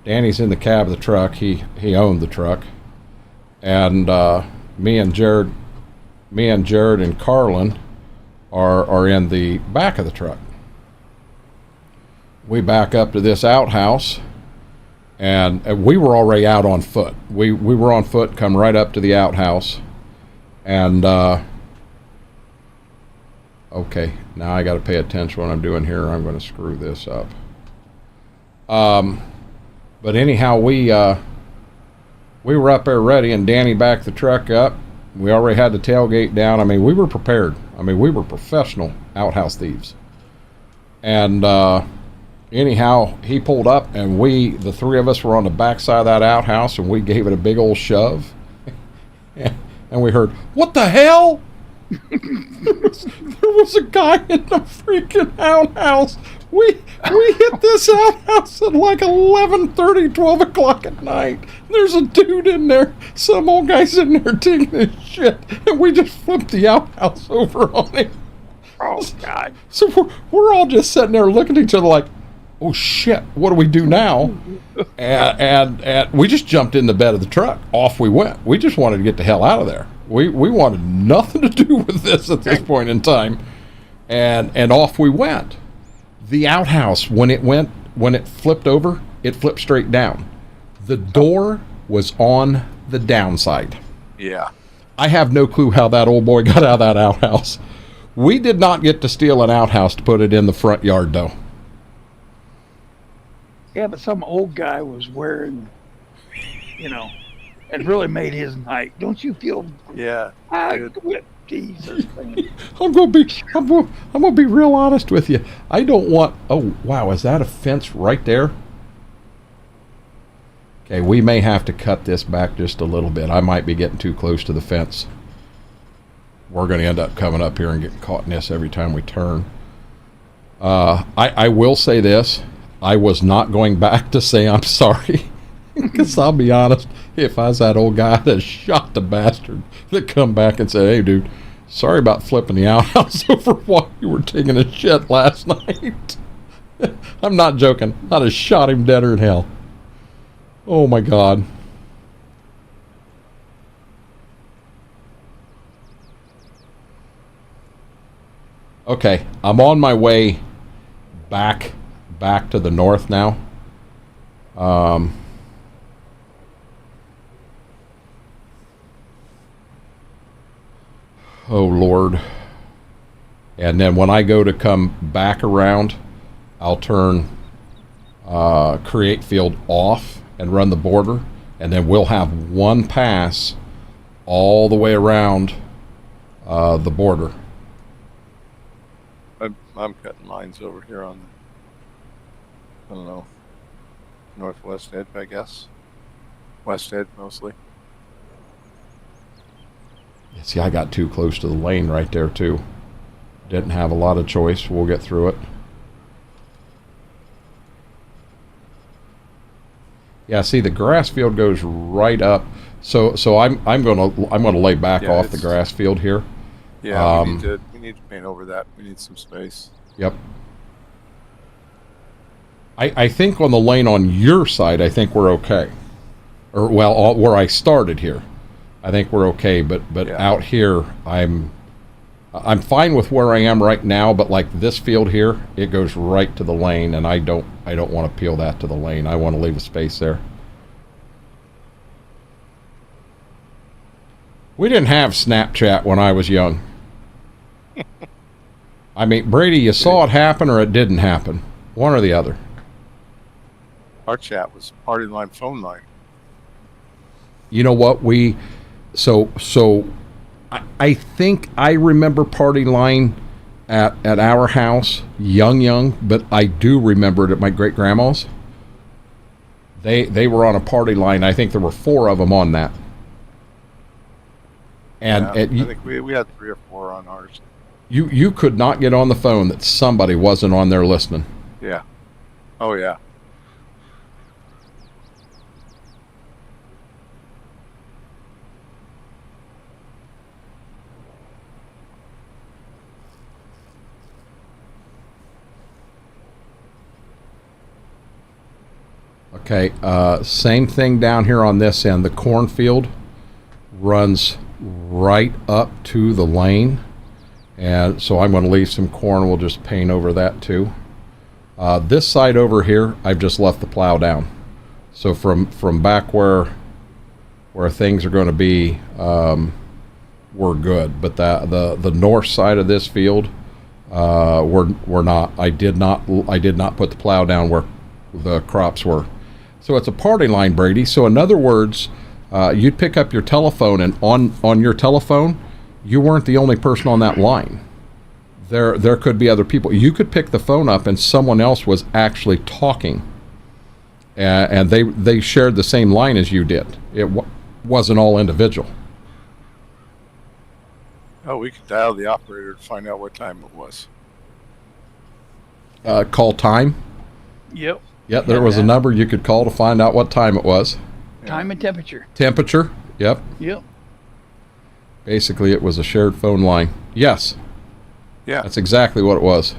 cab of the truck. He owned the truck. And me and Jared and Carlin are in the back of the truck. We back up to this outhouse, and we were already out on foot. We were on foot, come right up to the outhouse, and okay, now I got to pay attention what I'm doing here, or I'm going to screw this up. But anyhow, we were up there ready, and Danny backed the truck up. We already had the tailgate down. I mean, we were prepared. I mean, we were professional outhouse thieves. And anyhow, he pulled up, and the 3 of us were on the backside of that outhouse, and we gave it a big old shove. And we heard, "What the hell?" there was a guy in the freaking outhouse. We hit this outhouse at like 11:30, 12 o'clock at night. There's a dude in there. Some old guy's in there taking his shit, and we just flipped the outhouse over on him. Oh, God. So we're all just sitting there looking at each other like, oh shit, what do we do now? And we just jumped in the bed of the truck. Off we went. We just wanted to get the hell out of there. We wanted nothing to do with this at this point in time. And off we went. The outhouse, when it flipped over, it flipped straight down. The door was on the downside. Yeah. I have no clue how that old boy got out of that outhouse. We did not get to steal an outhouse to put it in the front yard, though. Yeah, but some old guy was wearing, it really made his night. Don't you feel? Yeah. Jesus. I'm gonna be real honest with you. I don't want. Oh wow, is that a fence right there? Okay, we may have to cut this back just a little bit. I might be getting too close to the fence. We're going to end up coming up here and getting caught in this every time we turn. I will say this. I was not going back to say I'm sorry. Because I'll be honest, if I was that old guy that shot the bastard that come back and said, hey, dude, sorry about flipping the outhouse over while you were taking a shit last night. I'm not joking. I'd have shot him deader than hell. Oh, my God. Okay, I'm on my way back to the north now. Oh, Lord. And then when I go to come back around, I'll turn create field off and run the border, and then we'll have one pass all the way around the border. I'm cutting lines over here on the, I don't know, northwest edge, I guess. West edge, mostly. Yeah, see, I got too close to the lane right there, too. Didn't have a lot of choice. We'll get through it. Yeah, see, the grass field goes right up. So I'm gonna lay back off the grass field here. Yeah, we need to paint over that. We need some space. Yep. I think on the lane on your side, I think we're okay. Or well, where I started here, I think we're okay. But yeah. Out here, I'm fine with where I am right now. But like this field here, it goes right to the lane, and I don't want to peel that to the lane. I want to leave a space there. We didn't have Snapchat when I was young. I mean, Brady, you saw it happen or it didn't happen. One or the other. Our chat was party line phone line. You know what? I think I remember party line at our house, young, but I do remember it at my great grandma's. They were on a party line. I think there were 4 of them on that. And I think we had 3 or 4 on ours. You could not get on the phone that somebody wasn't on there listening. Yeah. Oh yeah. Okay, same thing down here on this end. The cornfield runs right up to the lane, and so I'm going to leave some corn. We'll just paint over that too. This side over here, I've just left the plow down. So from back where things are going to be, we're good. But the north side of this field, we're not. I did not put the plow down where the crops were. So it's a party line, Brady. So in other words, you'd pick up your telephone, and on your telephone, you weren't the only person on that line. There could be other people. You could pick the phone up, and someone else was actually talking, and they shared the same line as you did. It wasn't all individual. Oh, we could dial the operator to find out what time it was. Call time. Yep. Yep, there was a number you could call to find out what time it was. Time and temperature. Temperature. Yep. Yep. Basically, it was a shared phone line. Yes. Yeah. That's exactly what it was.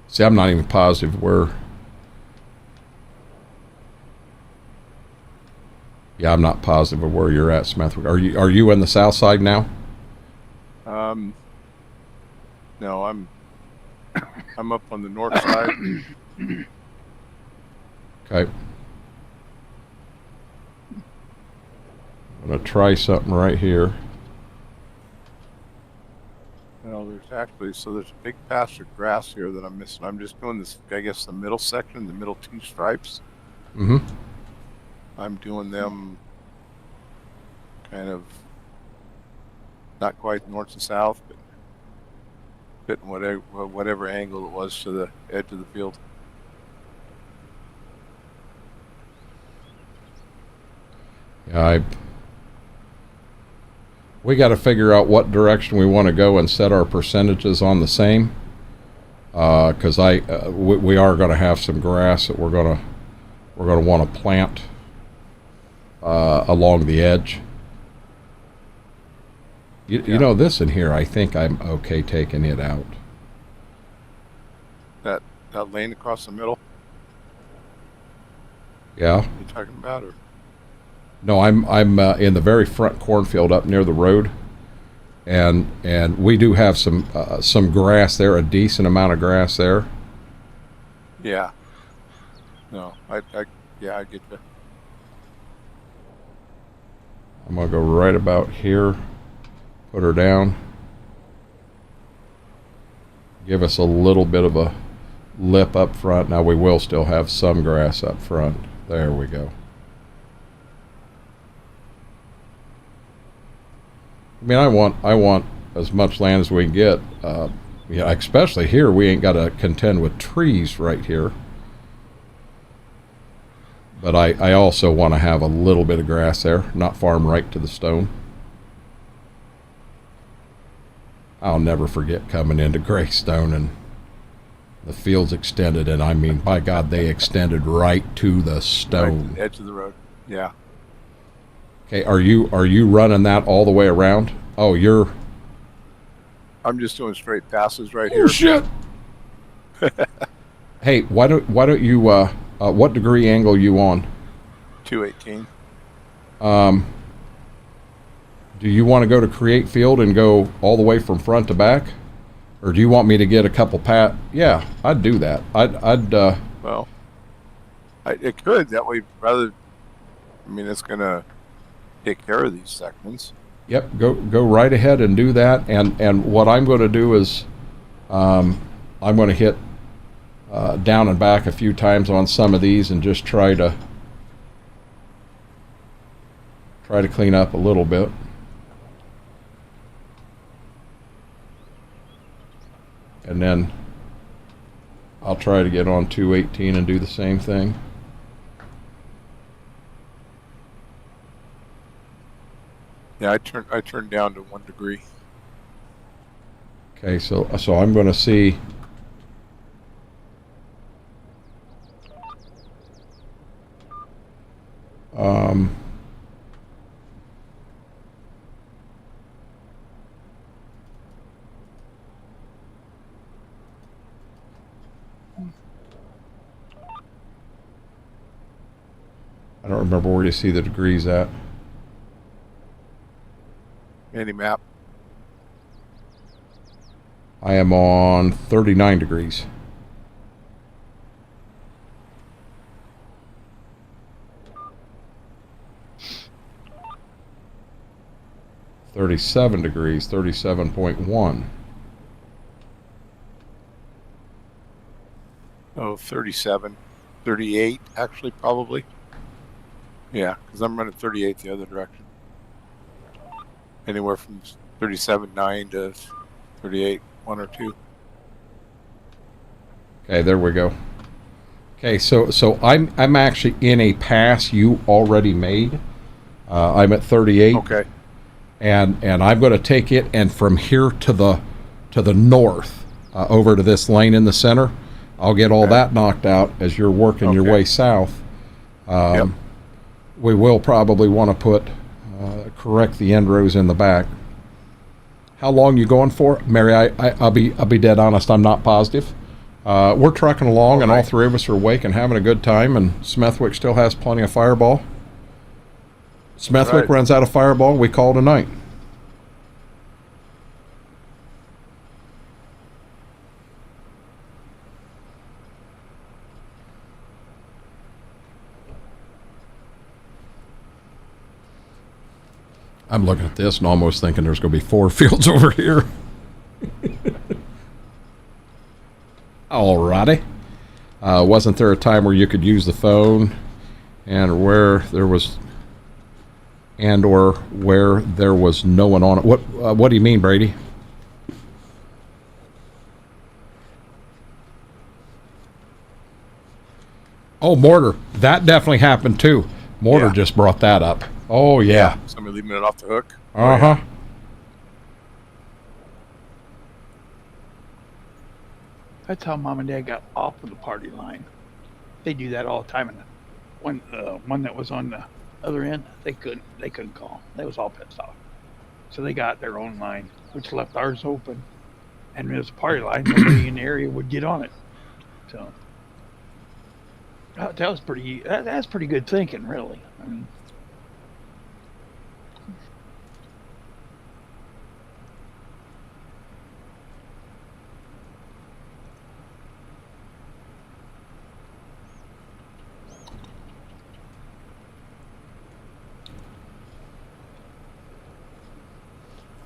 See, I'm not even positive where. Yeah, I'm not positive of where you're at, Smithwick. Are you in the south side now? No, I'm up on the north side. Okay. I'm gonna try something right here. Well, there's a big patch of grass here that I'm missing. I'm just doing this, I guess, the middle section, the middle 2 stripes. Mm-hmm. I'm doing them kind of not quite north to south, but fitting whatever angle it was to the edge of the field. Yeah, we got to figure out what direction we want to go and set our percentages on the same. Because we are going to have some grass that we're going to want to plant along the edge. You know, this in here, I think I'm okay taking it out. That lane across the middle? Yeah. You talking about, or? No, I'm in the very front cornfield up near the road, and we do have some grass there, a decent amount of grass there. Yeah. No, I get you. I'm gonna go right about here, put her down, give us a little bit of a lip up front. Now we will still have some grass up front. There we go. I mean, I want as much land as we can get. Yeah, especially here, we ain't got to contend with trees right here. But I also want to have a little bit of grass there, not farm right to the stone. I'll never forget coming into Greystone and the fields extended, and I mean, by God, they extended right to the stone. Right to the edge of the road. Yeah. Okay, are you running that all the way around? Oh, you're. I'm just doing straight passes right here. Oh shit! Hey, why don't you? What degree angle you on? 218. Do you want to go to create field and go all the way from front to back, or do you want me to get a couple Yeah, I'd do that. I'd. Well, It could that way rather. I mean, it's gonna take care of these segments. Yep, go right ahead and do that. And what I'm going to do is, I'm going to hit down and back a few times on some of these and just try to clean up a little bit. And then I'll try to get on 218 and do the same thing. Yeah, I turned down to 1 degree. Okay, so I'm going to see. I don't remember where you see the degrees at. Any map? I am on 39 degrees. .37 degrees, 37.1. Oh, 37. 38, actually, probably. Yeah, because I'm running 38 the other direction. Anywhere from 37.9 to 38, 1 or 2. Okay, there we go. Okay, so I'm actually in a pass you already made. I'm at 38. Okay. And I'm going to take it, and from here to the north, over to this lane in the center, I'll get all that knocked out as you're working your way south. Yep. We will probably want to put correct the end rows in the back. How long you going for, Mary? I'll be dead honest. I'm not positive. We're trucking along, and all three of us are awake and having a good time. And Smethwick still has plenty of Fireball. Smethwick runs out of Fireball, we call it a night. I'm looking at this and almost thinking there's going to be 4 fields over here. Alrighty. Wasn't there a time where you could use the phone and where there was... and or where there was no one on it? What do you mean, Brady? Oh, Mortar. That definitely happened too. Mortar just brought that up. Oh, yeah. Somebody leaving it off the hook. Uh-huh. That's how Mom and Dad got off of the party line. They do that all the time. And one that was on the other end, they couldn't call. They was all pissed off. So they got their own line, which left ours open. And when it was a party line, nobody in the area would get on it. So that was that's pretty good thinking, really. I mean,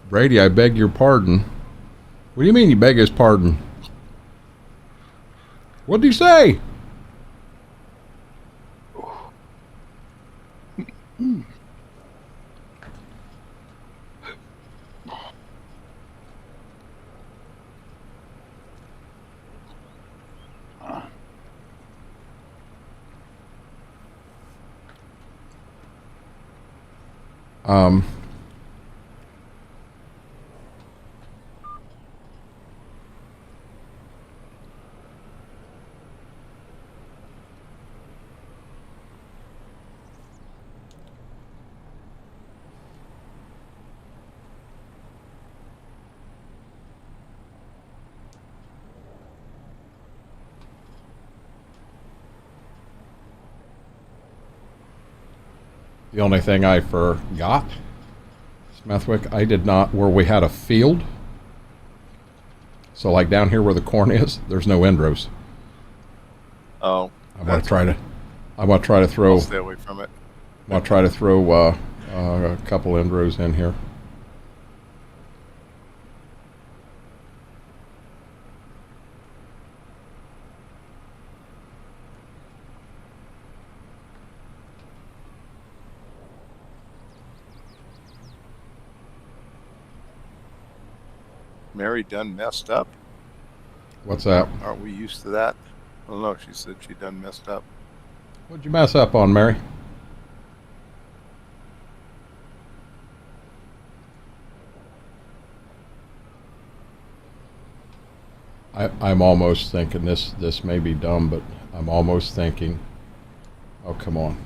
Brady, I beg your pardon. What do you mean you beg his pardon? What did he say? The only thing I forgot, Smethwick, I did not, where we had a field. So like down here where the corn is, there's no end rows. Oh. I'm going to try to I'm gonna try to throw. I'll stay away from it. I'm gonna try to throw a couple end rows in here. Mary done messed up. What's that? Aren't we used to that? I don't know. She said she done messed up. What'd you mess up on, Mary? I'm almost thinking this may be dumb, but I'm almost thinking, oh, come on.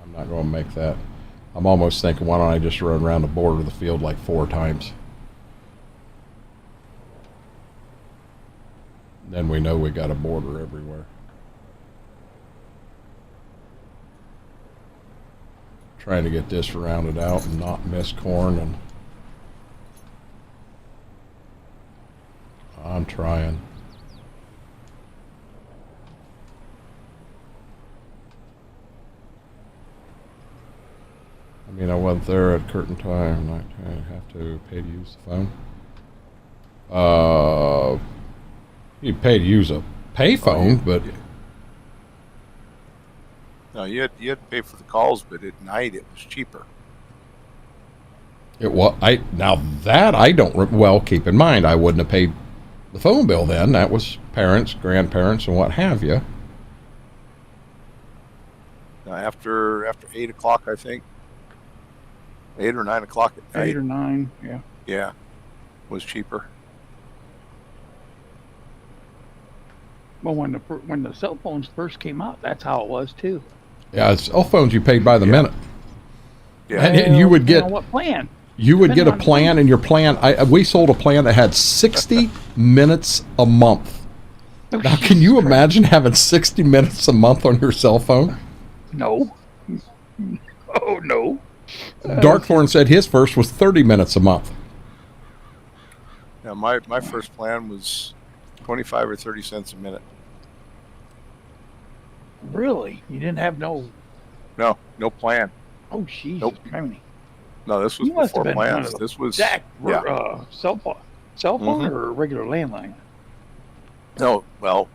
I'm not going to make that. I'm almost thinking, why don't I just run around the border of the field like 4 times? Then we know we got a border everywhere. Trying to get this rounded out and not miss corn, and I'm trying. I mean, I wasn't there at curtain time. I have to pay to use the phone. You pay to use a payphone, but No, you had to pay for the calls, but at night it was cheaper. it was. Now that I don't. Well, keep in mind, I wouldn't have paid the phone bill then. That was parents, grandparents, and what have you. Now, after 8 o'clock, I think 8 or 9 o'clock at night. 8 or 9, yeah. Yeah, was cheaper. Well, when the cell phones first came out, that's how it was too. Yeah, cell phones you paid by the minute. Yeah, And you would get what plan? you would get a Depending on plan, and your plan. We sold a plan that had 60 minutes a month. Oh, Now, can you imagine having 60 minutes a month on your cell phone? No. Oh no. Darkthorn said his first was 30 minutes a month. yeah. My first plan was 25 or 30 cents a minute. Really? You didn't have no? No plan. Oh, Jesus, Nope. criminy. No, this was You must before have been one plans. of the This was Jack, yeah. cell phone Mhm. or a regular landline? No, well,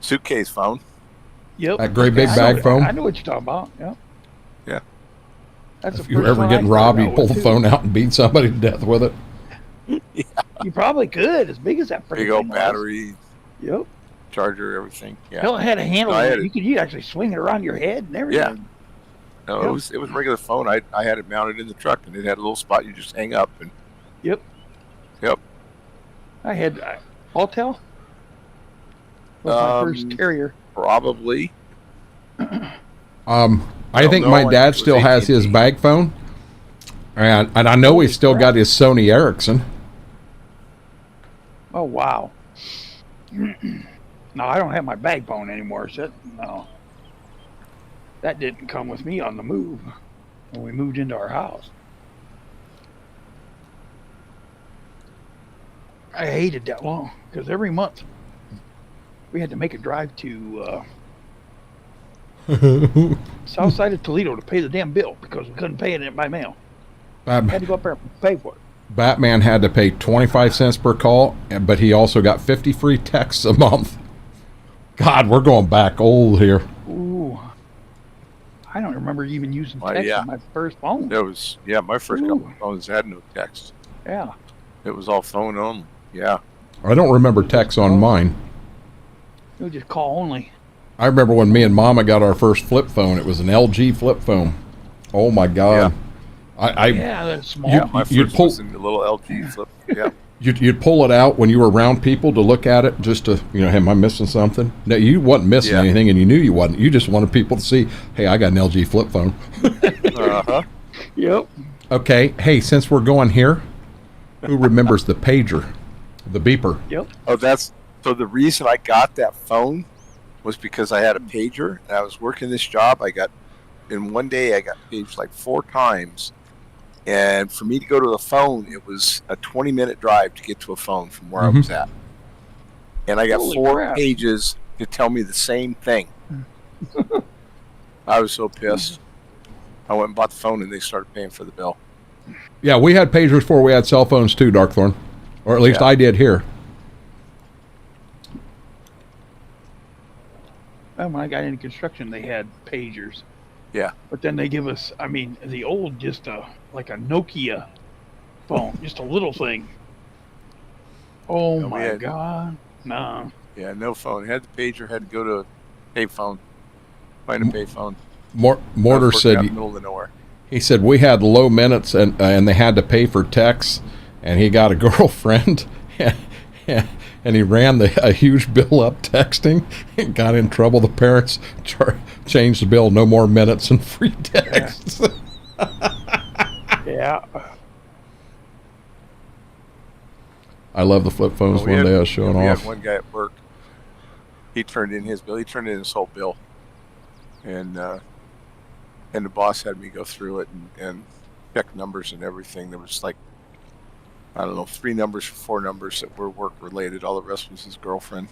suitcase phone. Yep. That great big I bag know, phone? I know what you're talking about. Yep. Yeah. That's If the you're first ever one I getting started robbed, you out pull with, the too. phone out and beat somebody to death with it. You probably could, as big as that freaking Big old thing was. battery, Yep. charger, everything. Yeah. Hell, it had a handle. No, I on had it. it. You could actually swing it around your head and everything. No, Yep. it was regular phone. I had it mounted in the truck, and it had a little spot you just hang up and. Yep. Yep. I had Altel. Was my first Terrier. Probably. I Well, think no, my it dad was still has his AT&T. bag phone, and I know he's still got his Sony Ericsson. Oh wow. No, I don't have my bag phone anymore. So no, that didn't come with me on the move when we moved into our house. I hated that long because every month we had to make a drive to south side of Toledo to pay the damn bill because we couldn't pay it by mail. Had to go up there and pay for it. Batman had to pay 25 cents per call, but he also got 50 free texts a month. God, we're going back old here. Ooh. I don't remember even using Well, text yeah. on my first phone. There was my first Ooh. couple of phones had no text. Yeah. It was all phone only. Yeah. I don't remember texts on mine. It was just call only. I remember when me and Mama got our first flip phone. It was an LG flip phone. Oh my God! Yeah, that's small. You- My you'd first pull- was in the little LG flip. Yeah. You'd pull it out when you were around people to look at it, just to, hey, am I missing something? No, you wasn't missing Yeah. anything, and you knew you wasn't. You just wanted people to see, hey, I got an LG flip phone. Uh-huh. Yep. Okay, hey, since we're going here, who remembers the pager, the beeper? Yep. Oh, so the reason I got that phone was because I had a pager and I was working this job. In one day I got paged like 4 times. And for me to go to the phone, it was a 20-minute drive to get to a phone from where I was at. And I got Holy 4 crap. pages to tell me the same thing. I was so pissed. I went and bought the phone, and they started paying for the bill. Yeah, we had pagers before we had cell phones too, Darkthorn. Or at least I did here. Well, when I got into construction, they had pagers. Yeah. But then they give us, I mean, the old, just like a Nokia phone, just a little thing. Oh No, my God. No. Yeah, no phone. Had the pager, had to go to a payphone, find a payphone. Mortar said, out in the middle of nowhere. He said we had low minutes and they had to pay for texts, and he got a girlfriend, and he ran a huge bill up texting and got in trouble. The parents changed the bill, no more minutes and free texts. Yeah. I love the flip phones. One day I was showing off. We had one guy at work. He turned in his bill. He turned in his whole bill, and the boss had me go through it and check numbers and everything. There was like, I don't know, 3 numbers or 4 numbers that were work related. All the rest was his girlfriend.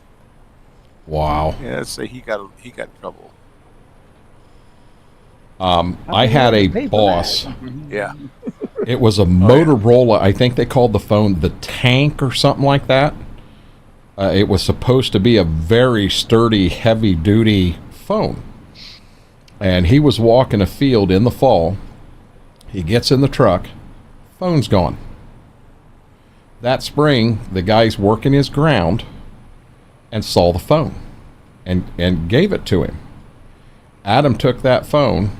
Wow. Yeah, so he got in trouble. I had a boss. Yeah. It was a Motorola. I think they called the phone the Tank or something like that. It was supposed to be a very sturdy, heavy-duty phone. And he was walking a field in the fall. He gets in the truck. Phone's gone. That spring, the guy's working his ground and saw the phone and gave it to him. Adam took that phone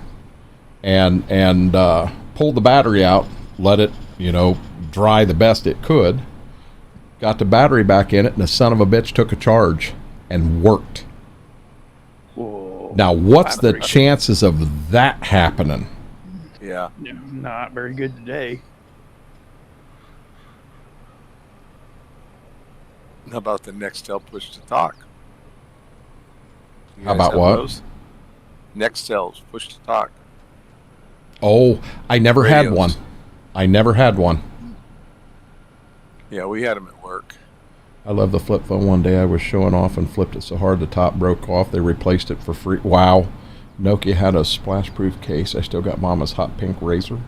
and pulled the battery out, let it, dry the best it could, got the battery back in it, and the son of a bitch took a charge and worked. Whoa. Now, what's the chances of that happening? Yeah. Not very good today. How about the Nextel push to talk? How about what? Those? Nextels push to talk. Oh, I never had one. I never had one. Yeah, we had them at work. I love the flip phone. One day I was showing off and flipped it so hard the top broke off. They replaced it for free. Wow. Nokia had a splash-proof case. I still got Mama's hot pink razor.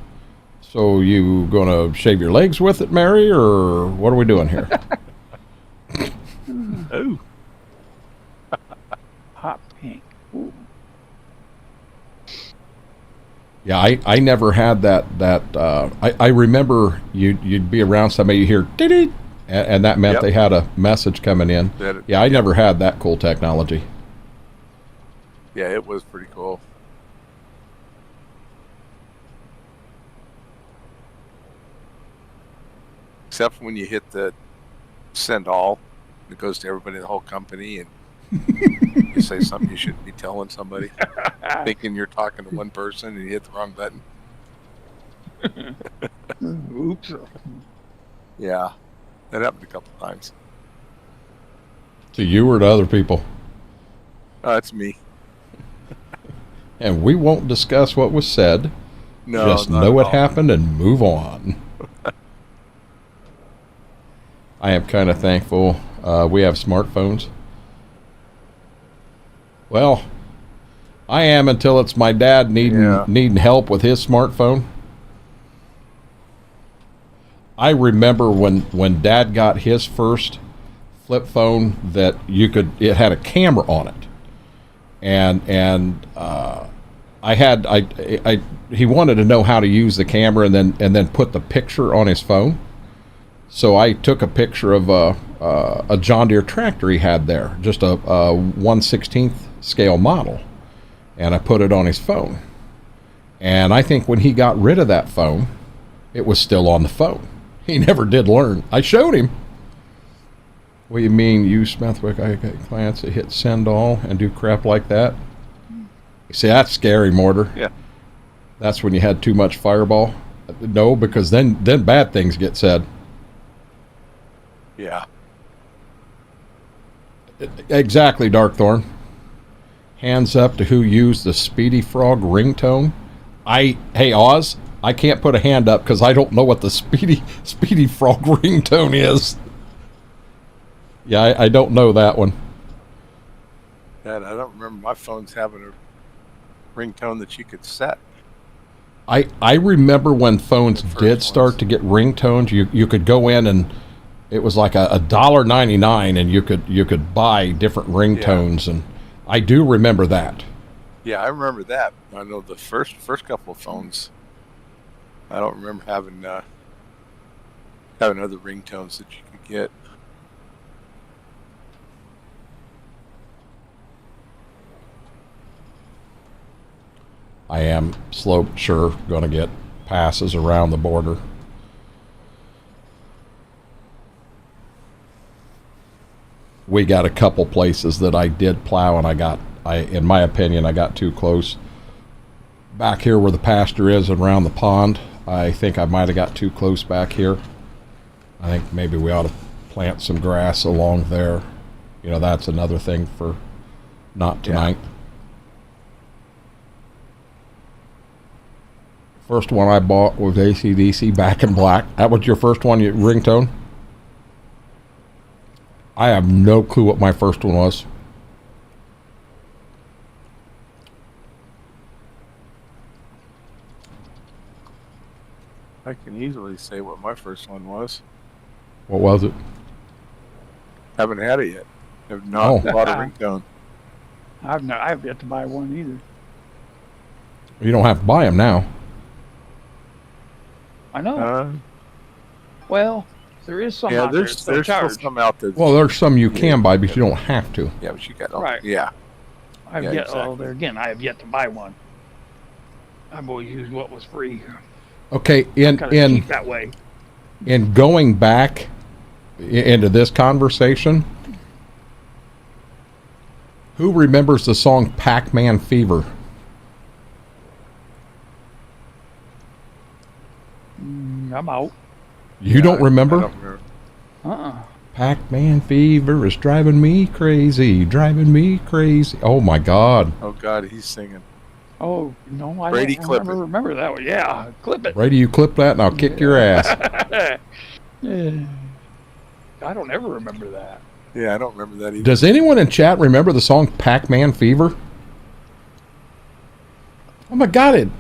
So you gonna shave your legs with it, Mary, or what are we doing here? Oh. Hot pink. Ooh. Yeah, I never had that. I remember you'd be around somebody, you hear dee-dee, and that meant they had a message coming in. Yeah, I never had that cool technology. Yeah, it was pretty cool. Except when you hit the send all, it goes to everybody in the whole company, and you say something you shouldn't be telling somebody, thinking you're talking to one person, and you hit the wrong button. Oops. Yeah, that happened a couple times. To you or to other people? It's me. And we won't discuss what was said. No, just know it happened and move on. I am kind of thankful we have smartphones. Well, I am until it's my dad needing help with his smartphone. I remember when Dad got his first flip phone that it had a camera on it, and he wanted to know how to use the camera and then put the picture on his phone. So I took a picture of a John Deere tractor he had there, just a 1/16th scale model, and I put it on his phone. And I think when he got rid of that phone, it was still on the phone. He never did learn. I showed him. What do you mean, you Smithwick? I got clients that hit send all and do crap like that. You see, that's scary, Mortar. Yeah. That's when you had too much fireball. No, because then bad things get said. Yeah. Exactly, Darkthorn. Hands up to who used the Speedy Frog ringtone. Hey, Oz, I can't put a hand up because I don't know what the Speedy Frog ringtone is. Yeah, I don't know that one. Dad, I don't remember my phones having a ringtone that you could set. I remember when phones The first did start ones. to get ringtones. You could go in and it was like a $1.99, and you could buy different ringtones, and I do remember that. Yeah, I remember that. I know the first couple of phones. I don't remember having other ringtones that you could get. I am slow but sure going to get passes around the border. We got a couple places that I did plow, and in my opinion, I got too close. Back here where the pasture is and around the pond, I think I might have got too close back here. I think maybe we ought to plant some grass along there. You know, that's another thing for not tonight. Yeah. First one I bought was AC/DC Back in Black. That was your first one, your ringtone? I have no clue what my first one was. I can easily say what my first one was. What was it? Haven't had it yet. Have not bought a ringtone. I've yet to buy one either. You don't have to buy them now. I know. Well, there is some out there's there. still some out there. Well, there's some you can buy, but you don't have to. Yeah, but you got right. Yeah. There again, I have yet to buy one. I've always used what was free. Okay, in cheap that way. In going back into this conversation, who remembers the song Pac-Man Fever? I'm out. You don't remember? I don't remember. Pac-Man Fever is driving me crazy, driving me crazy. Oh my God. Oh God, he's singing. Oh no, I Brady, don't remember that one. Yeah, clip it. Brady, you clip that and I'll kick your ass. I don't ever remember that. Yeah, I don't remember that either. Does anyone in chat remember the song Pac-Man Fever? Oh my God,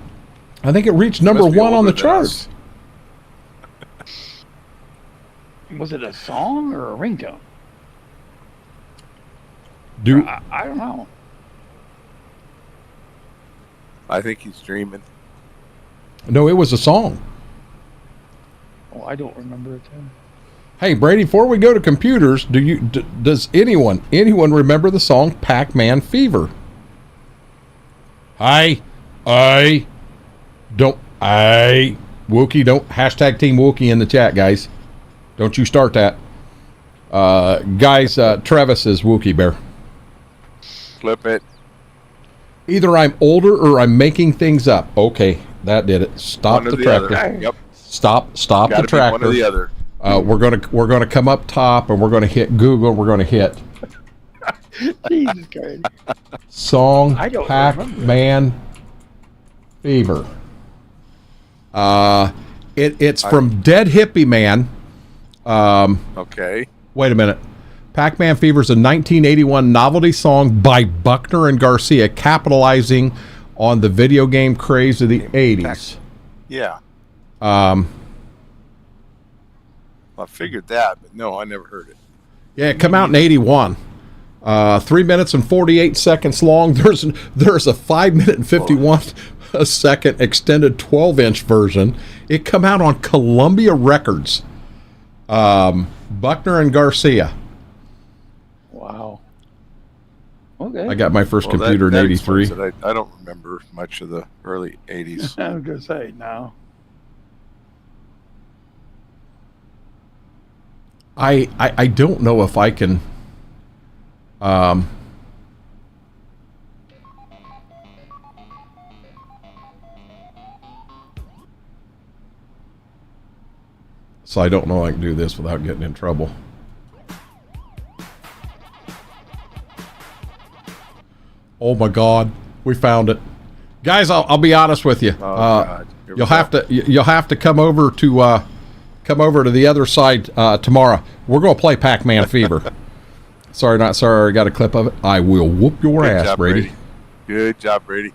I think it reached number 1 on the charts. Was it a song or a ringtone? I don't know. I think he's dreaming. No, it was a song. Oh, I don't remember it then. Hey, Brady, before we go to computers, does anyone remember the song Pac-Man Fever? Wookie, don't hashtag Team Wookie in the chat, guys. Don't you start that. Guys, Travis is Wookie Bear. Flip it. Either I'm older or I'm making things up. Okay, that did it. Stop the tractor. Yep. Stop the tractor. One or the other. We're gonna come up top and we're gonna hit Google. We're gonna hit Jesus Christ. Song Pac-Man Fever. It's from Dead Hippie Man. Okay. Wait a minute. Pac-Man Fever is a 1981 novelty song by Buckner and Garcia, capitalizing on the video game craze of the 80s. Yeah. Well, I figured that, but no, I never heard it. Yeah, it came out in 81. 3 minutes and 48 seconds long. There's a 5 minute and 51 second extended 12-inch version. It come out on Columbia Records. Buckner and Garcia. Wow. Okay. I got my first computer in 83. I don't remember much of the early 80s. I was going to say, no. I don't know if I can so I don't know if I can do this without getting in trouble. Oh my God, we found it, guys. I'll be honest with you. You'll have to come over to the other side tomorrow. We're gonna play Pac-Man Fever. Sorry, not sorry. I got a clip of it. I will whoop your Good ass, job, Brady. Good job, Brady.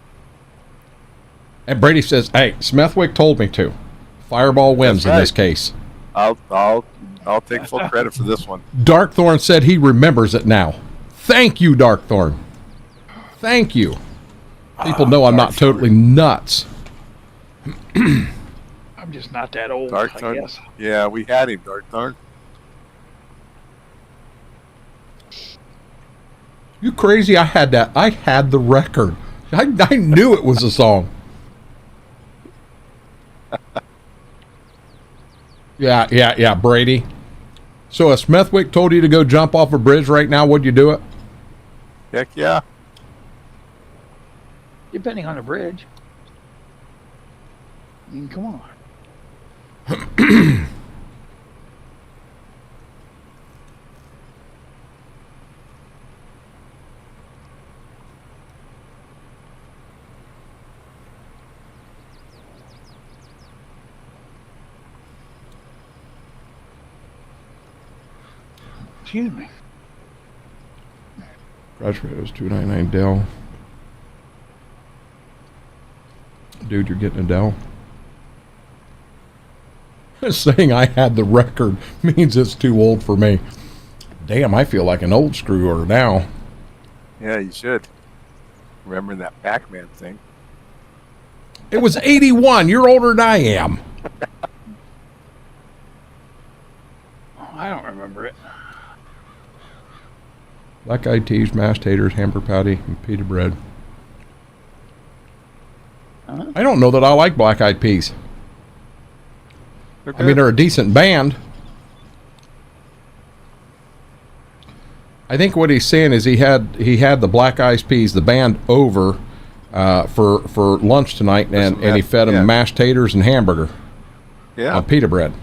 And Brady says, "Hey, Smethwick told me to. Fireball wins That's in this right. case." I'll take full credit for this one. Darkthorn said he remembers it now. Thank you, Darkthorn. Thank you. People know I'm not totally nuts. I'm just not that old, I Darkthorn. guess. Yeah, we had him, Darkthorn. You crazy? I had that. I had the record. I knew it was a song. Yeah, Brady. So if Smethwick told you to go jump off a bridge right now, would you do it? Heck yeah. Depending on the bridge. I mean, come on. Excuse me. Crash rate was 299 Dell. Dude, you're getting a Dell. Saying I had the record means it's too old for me. Damn, I feel like an old screwer now. Yeah, you should. Remembering that Pac-Man thing. It was 81. You're older than I am. I don't remember it. Black eyed peas, mashed taters, hamburger patty, and pita bread. Huh? I don't know that I like black eyed peas. I mean, they're a decent band. I think what he's saying is he had the black eyed peas, the band, over for lunch tonight, and he fed them mashed taters and hamburger. Yeah. On pita bread.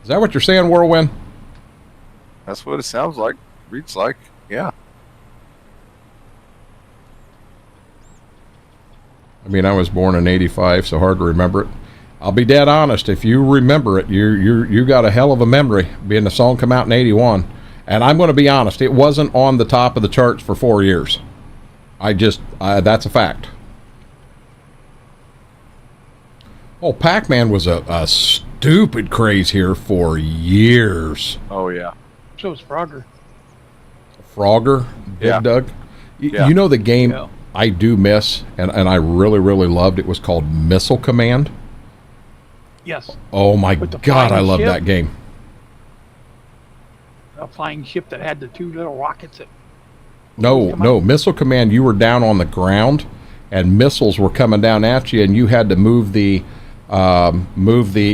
Is that what you're saying, Whirlwind? That's what it sounds like. Reads like. Yeah. I mean, I was born in '85, so hard to remember it. I'll be dead honest. If you remember it, you got a hell of a memory. Being the song come out in '81, and I'm going to be honest, it wasn't on the top of the charts for 4 years. That's a fact. Oh, Pac-Man was a stupid craze here for years. Oh yeah. So is Frogger. Frogger, Big Yeah. Doug. Yeah. You know the game Yeah. I do miss, and I really, really loved it, was called Missile Command. Yes. Oh my With the God, I flying love ship? that game. A flying ship that had the two little rockets that No, Come no, on. Missile Command, you were down on the ground, and missiles were coming down at you, and you had to move the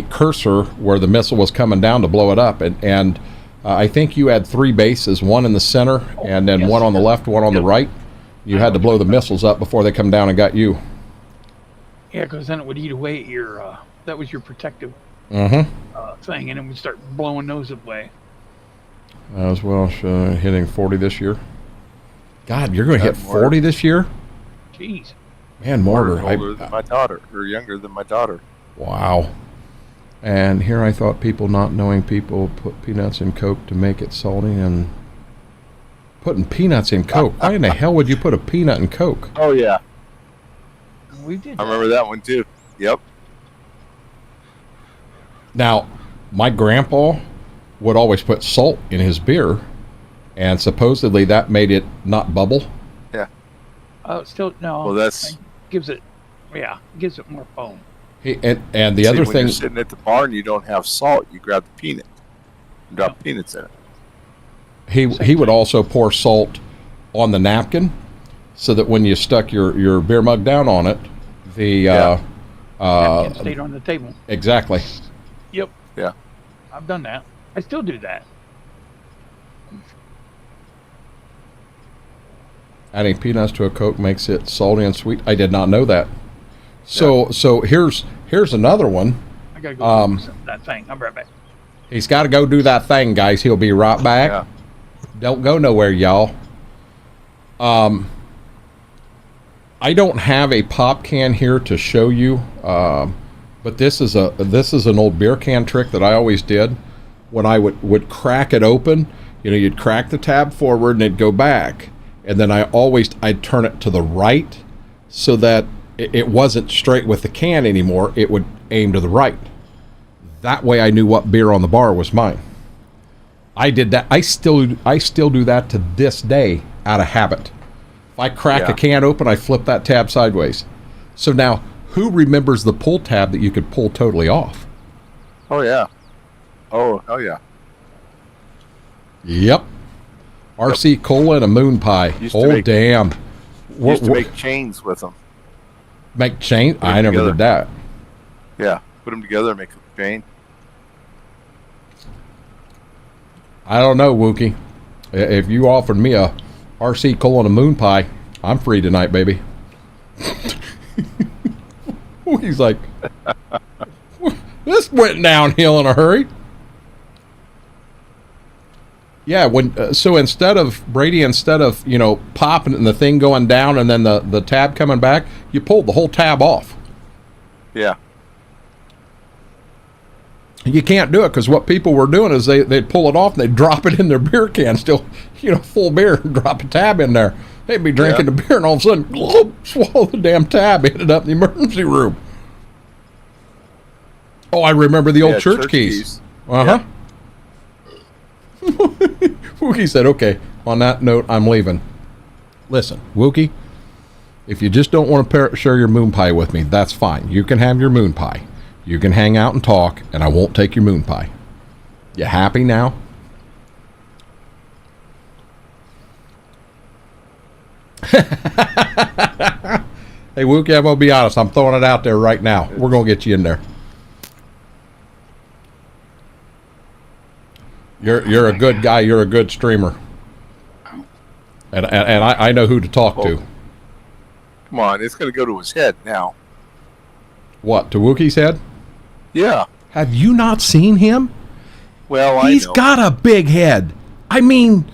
cursor where the missile was coming down to blow it up. And I think you had 3 bases, one in the center, and then yes. one on the left, one on the Yep. right. You had to blow the missiles up before they come down and got you. Yeah, because then it would eat away at your, that was your protective Mm-hmm. thing, and it would start blowing those away. As well, hitting 40 this year. God, you're going to hit More. 40 this year? Jeez. Man, Mortar. Older than my daughter, or younger than my daughter. Wow. And here I thought people not knowing people put peanuts in Coke to make it salty, and putting peanuts in Coke. Why in the hell would you put a peanut in Coke? Oh yeah. We did. I remember that one too. Yep. Now, my grandpa would always put salt in his beer, and supposedly that made it not bubble. Oh, still no. Well, that's it gives it more foam. And the see, other when thing, you're sitting at the bar and you don't have salt, you grab the peanut, and drop peanuts in it. he would also pour salt on the napkin, so that when you stuck your beer mug down on it, the Napkin stayed on the table. exactly. Yep. Yeah. I've done that. I still do that. Adding peanuts to a Coke makes it salty and sweet. I did not know that. So here's another one. I gotta go do that thing. I'll be right back. He's got to go do that thing, guys. He'll be right back. Yeah. Don't go nowhere, y'all. I don't have a pop can here to show you, but this is an old beer can trick that I always did when I would crack it open. You know, you'd crack the tab forward and it'd go back. And then I'd turn it to the right so that it wasn't straight with the can anymore. It would aim to the right. That way I knew what beer on the bar was mine. I did that. I still do that to this day out of habit. If I crack a can open, I flip that tab sideways. So now, who remembers the pull tab that you could pull totally off? Oh, yeah. Oh, hell yeah. Yep. RC Cola and a moon pie. Damn. Used to make chains with them. Make chain? I never did that. Yeah. Put them together and make a chain. I don't know, Wookie. If you offered me a RC Cola and a moon pie, I'm free tonight, baby. He's like, this went downhill in a hurry. Yeah, so instead of you know, popping and the thing going down and then the tab coming back, you pulled the whole tab off. Yeah. You can't do it because what people were doing is they'd pull it off and they'd drop it in their beer can, still, you know, full beer, and drop a tab in there. They'd be drinking the beer and all of a sudden, glop, swallow the damn tab, ended up in the emergency room. Oh, I remember the old church keys. Uh-huh. Yeah. Wookie said, okay, on that note, I'm leaving. Listen, Wookie, if you just don't want to share your moon pie with me, that's fine. You can have your moon pie. You can hang out and talk, and I won't take your moon pie. You happy now? Hey, Wookie, I'm going to be honest. I'm throwing it out there right now. We're going to get you in there. You're a good guy. You're a good streamer. And I know who to talk to. Come on, it's going to go to his head now. What, to Wookie's head? Yeah. Have you not seen him? Well, He's got a big head. I mean...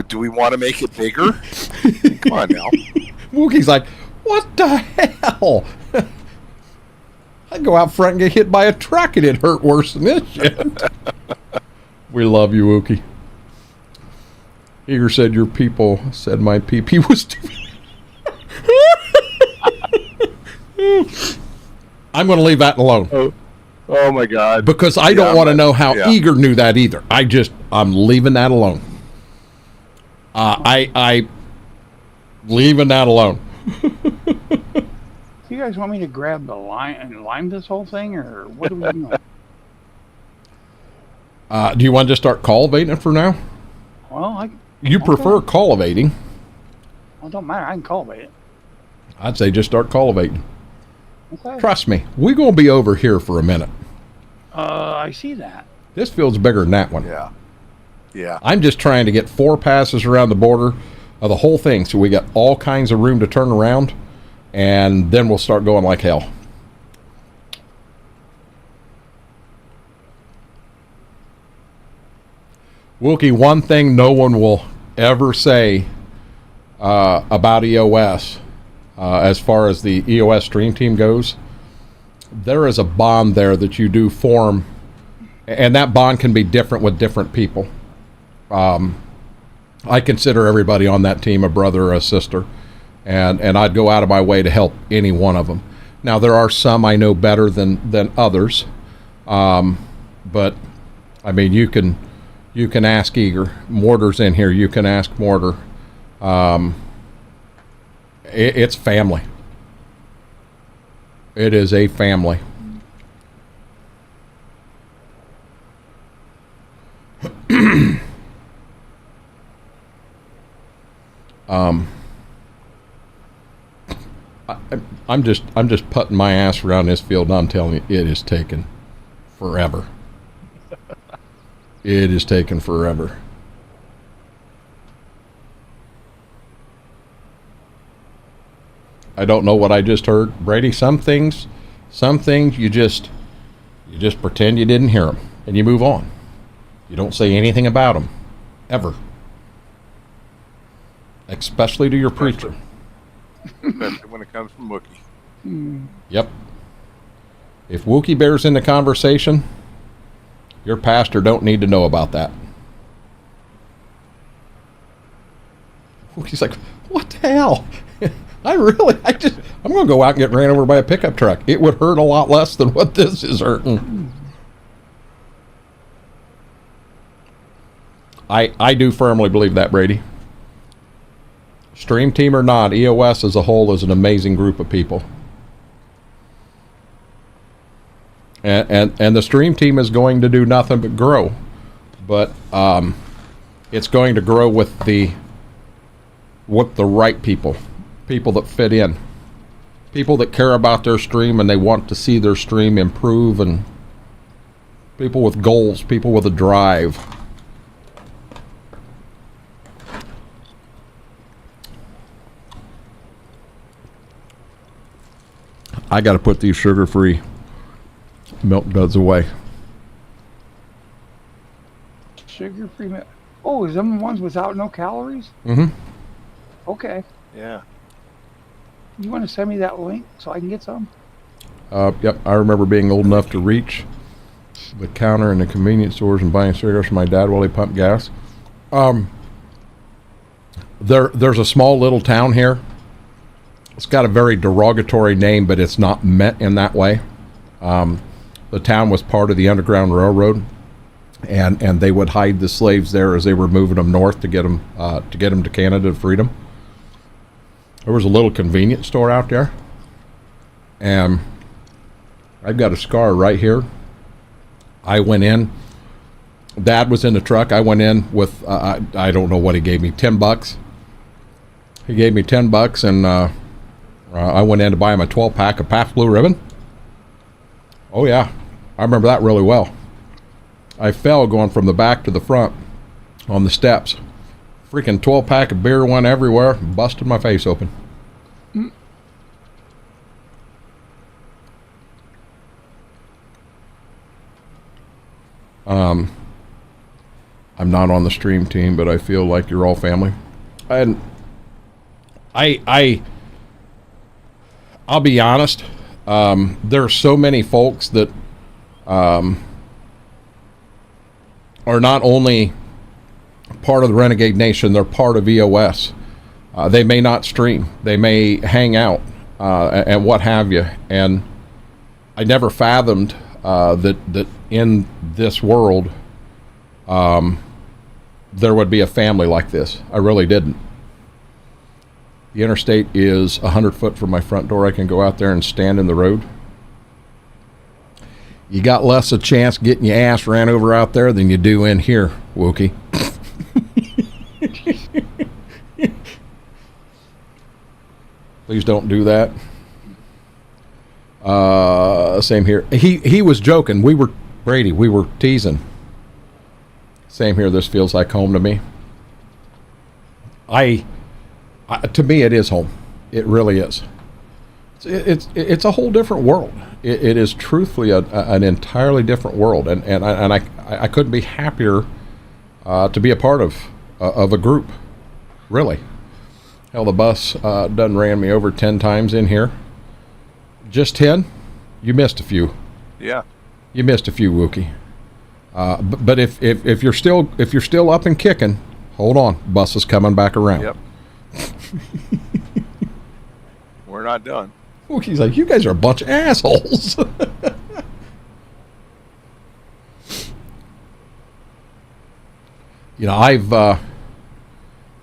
Do we want to make it bigger? Come on now. Wookie's like, what the hell? I'd go out front and get hit by a truck and it'd hurt worse than this shit. We love you, Wookie. Eager said your people said my PP was too... I'm going to leave that alone. Oh my God. Because I don't want to know how Eager knew that either. I'm leaving that alone. I leaving that alone. Do you guys want me to grab the lime and lime this whole thing, or what do we do? Do you want to just start cultivating for now? Well, you prefer cultivating. Well, it don't matter. I can cultivate it. I'd say just start cultivating. Okay. Trust me, we're going to be over here for a minute. I see that. This field's bigger than that one. Yeah. Yeah. I'm just trying to get 4 passes around the border of the whole thing, so we got all kinds of room to turn around, and then we'll start going like hell. Wookie, one thing no one will ever say about EOS, as far as the EOS Stream Team goes, there is a bond there that you do form, and that bond can be different with different people. I consider everybody on that team a brother or a sister, and I'd go out of my way to help any one of them. Now, there are some I know better than others, but I mean, you can ask Eager. Mortar's in here. You can ask Mortar. It's family. It is a family. I'm just putting my ass around this field, and I'm telling you, it is taking forever. It is taking forever. I don't know what I just heard, Brady. Some things you just pretend you didn't hear them, and you move on. You don't say anything about them, ever. Especially to your preacher. Especially when it comes from Wookie. Yep. If Wookie Bear's in the conversation, your pastor don't need to know about that. He's like, what the hell? I'm going to go out and get ran over by a pickup truck. It would hurt a lot less than what this is hurting. I do firmly believe that, Brady. Stream team or not, EOS as a whole is an amazing group of people. And the stream team is going to do nothing but grow. But it's going to grow with the right people. People that fit in. People that care about their stream and they want to see their stream improve, and people with goals, people with a drive. I got to put these sugar-free milk duds away. Sugar-free milk. Oh, is them the ones without no calories? Mm-hmm. Okay. Yeah. You want to send me that link so I can get some? Yep. I remember being old enough to reach the counter in the convenience stores and buying cigarettes from my dad while he pumped gas. There's a small little town here. It's got a very derogatory name, but it's not meant in that way. The town was part of the Underground Railroad, and they would hide the slaves there as they were moving them north to get them to Canada to freedom. There was a little convenience store out there, and I've got a scar right here. I went in. Dad was in the truck. I went in with I don't know what he gave me, $10. He gave me $10, and I went in to buy him a 12-pack of Pabst Blue Ribbon. Oh yeah, I remember that really well. I fell going from the back to the front on the steps. Freaking 12-pack of beer went everywhere, busted my face open. I'm not on the stream team, but I feel like you're all family. And I'll be honest, there are so many folks that are not only part of the Renegade Nation, they're part of EOS. They may not stream, they may hang out, and what have you. And I never fathomed that in this world there would be a family like this. I really didn't. The interstate is 100 foot from my front door. I can go out there and stand in the road. You got less a chance getting your ass ran over out there than you do in here, Wookie. Please don't do that. Same here. He was joking. We were teasing. Same here. This feels like home to me. To me, it is home. It really is. It's a whole different world. It is truthfully an entirely different world, and I couldn't be happier to be a part of a group. Really, hell, the bus done ran me over 10 times in here. Just 10? You missed a few. Yeah. You missed a few, Wookie. But if you're still up and kicking, hold on. Bus is coming back around. Yep. We're not done. Wookie's like, you guys are a bunch of assholes. You know,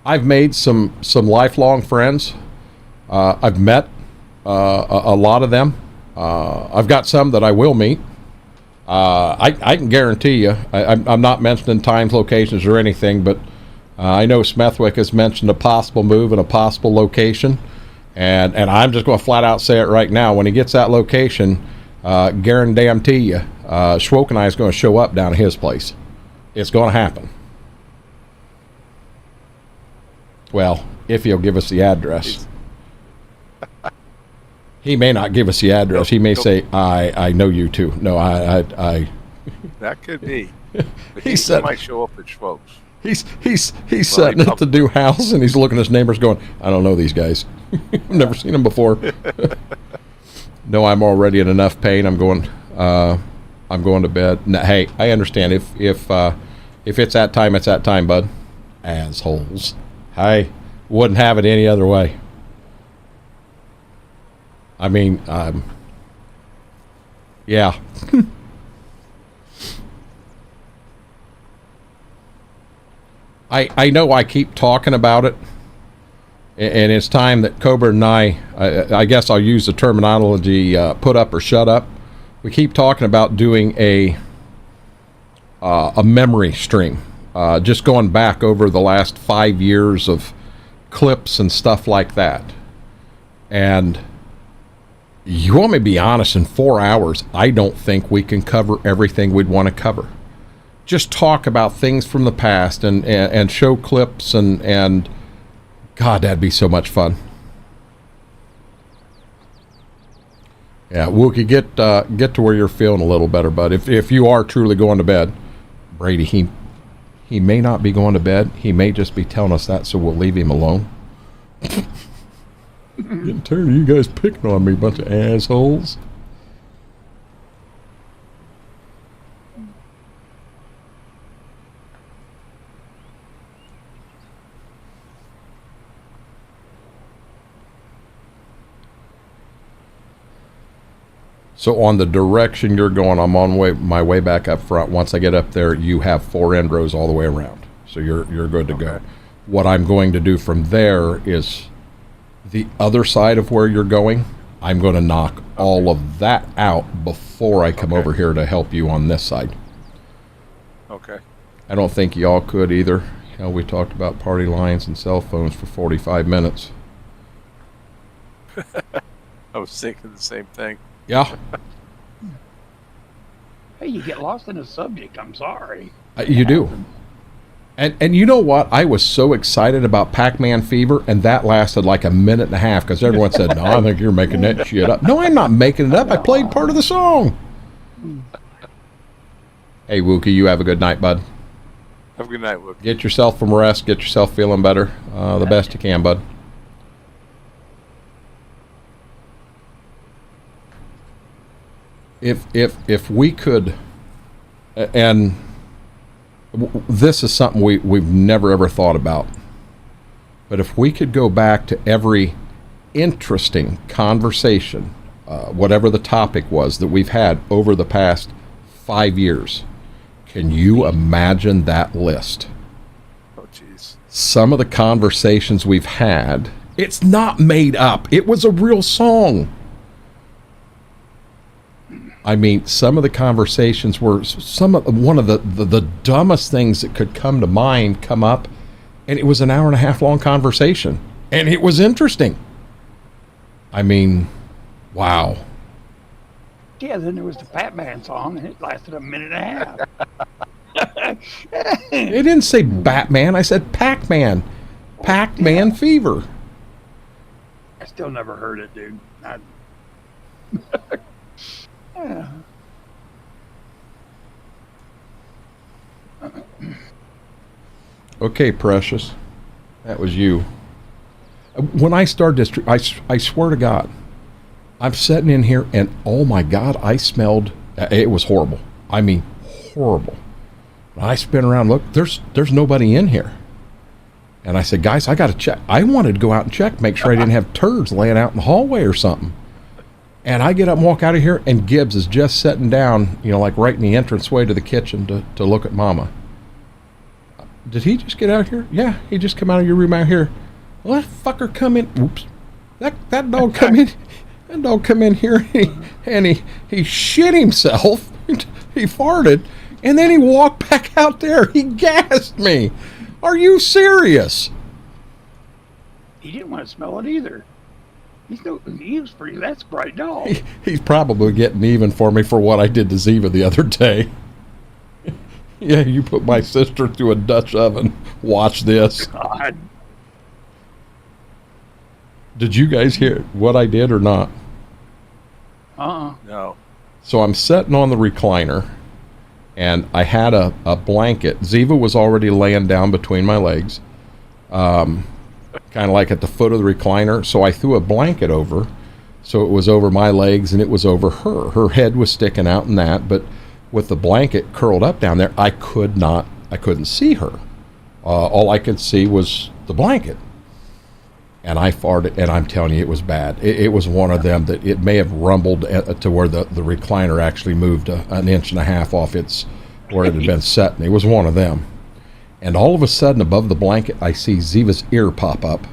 I've made some lifelong friends. I've met a lot of them. I've got some that I will meet. I can guarantee you, I'm not mentioning times, locations, or anything, but I know Smethwick has mentioned a possible move and a possible location, and I'm just going to flat out say it right now. When he gets that location, guarantee you, Schwoke and I is going to show up down at his place. It's going to happen. Well, if he'll give us the address. He may not give us the address. He may say, I know you too. No, I That could be. But He said- might show up at Schwoke's. He's sitting at the new house and he's looking at his neighbors going, I don't know these guys. I've never seen them before. No, I'm already in enough pain. I'm going to bed. No, hey, I understand. If it's that time, it's that time, bud. Assholes. Hi. Wouldn't have it any other way. I mean, yeah. I know I keep talking about it, and it's time that Cobra and I guess I'll use the terminology put up or shut up. We keep talking about doing a memory stream, just going back over the last 5 years of clips and stuff like that. And you want me to be honest, in 4 hours, I don't think we can cover everything we'd want to cover. Just talk about things from the past and show clips and God, that'd be so much fun. Yeah, Wookie, get to where you're feeling a little better, bud. If you are truly going to bed, Brady, he may not be going to bed. He may just be telling us that, so we'll leave him alone. Getting tired of you guys picking on me, bunch of assholes. So on the direction you're going, I'm on my way back up front. Once I get up there, you have 4 end rows all the way around. So you're good to go. What I'm going to do from there is the other side of where you're going, I'm going to knock all of that out before I come over here to help you on this side. Okay. I don't think y'all could either. Hell, we talked about party lines and cell phones for 45 minutes. I was thinking the same thing. Yeah. Hey, you get lost in a subject. I'm sorry. You do. And you know what? I was so excited about Pac-Man Fever, and that lasted like a minute and a half because everyone said, no, I think you're making that shit up. No, I'm not making it up. I played part of the song. Hey, Wookie, you have a good night, bud. Have a good night, Wookie. Get yourself some rest. Get yourself feeling better. The best you can, bud. If we could, and this is something we've never ever thought about, but if we could go back to every interesting conversation, whatever the topic was that we've had over the past 5 years, can you imagine that list? Oh, jeez. Some of the conversations we've had, it's not made up. It was a real song. I mean, some of the conversations were one of the dumbest things that could come to mind come up, and it was an hour and a half long conversation, and it was interesting. I mean, wow. Yeah, then there was the Batman song, and it lasted a minute and a half. It didn't say Batman. I said Pac-Man. Pac-Man Fever. I still never heard it, dude. Yeah. Okay, Precious. That was you. When I started this, I swear to God, I'm sitting in here and oh my God, I smelled, it was horrible. I mean, horrible. I spin around, look, there's nobody in here. And I said, guys, I got to check. I wanted to go out and check, make sure I didn't have turds laying out in the hallway or something. And I get up and walk out of here, and Gibbs is just sitting down, like right in the entranceway to the kitchen to look at Mama. Did he just get out here? Yeah, he just come out of your room out here. Well, that fucker come in. Oops. That dog come in. That dog come in here, and he shit himself. He farted, and then he walked back out there. He gassed me. Are you serious? He didn't want to smell it either. He was pretty. That's a bright dog. He's probably getting even for me for what I did to Ziva the other day. Yeah, you put my sister through a Dutch oven. Watch this. God. Did you guys hear what I did or not? No. So I'm sitting on the recliner, and I had a blanket. Ziva was already laying down between my legs. Kind of like at the foot of the recliner, so I threw a blanket over, so it was over my legs and it was over her. Her head was sticking out in that, but with the blanket curled up down there, I couldn't see her. All I could see was the blanket. and I farted, and I'm telling you, it was bad. It was one of them that it may have rumbled to where the recliner actually moved an inch and a half off its where it had been set. And it was one of them. And all of a sudden, above the blanket, I see Ziva's ear pop up.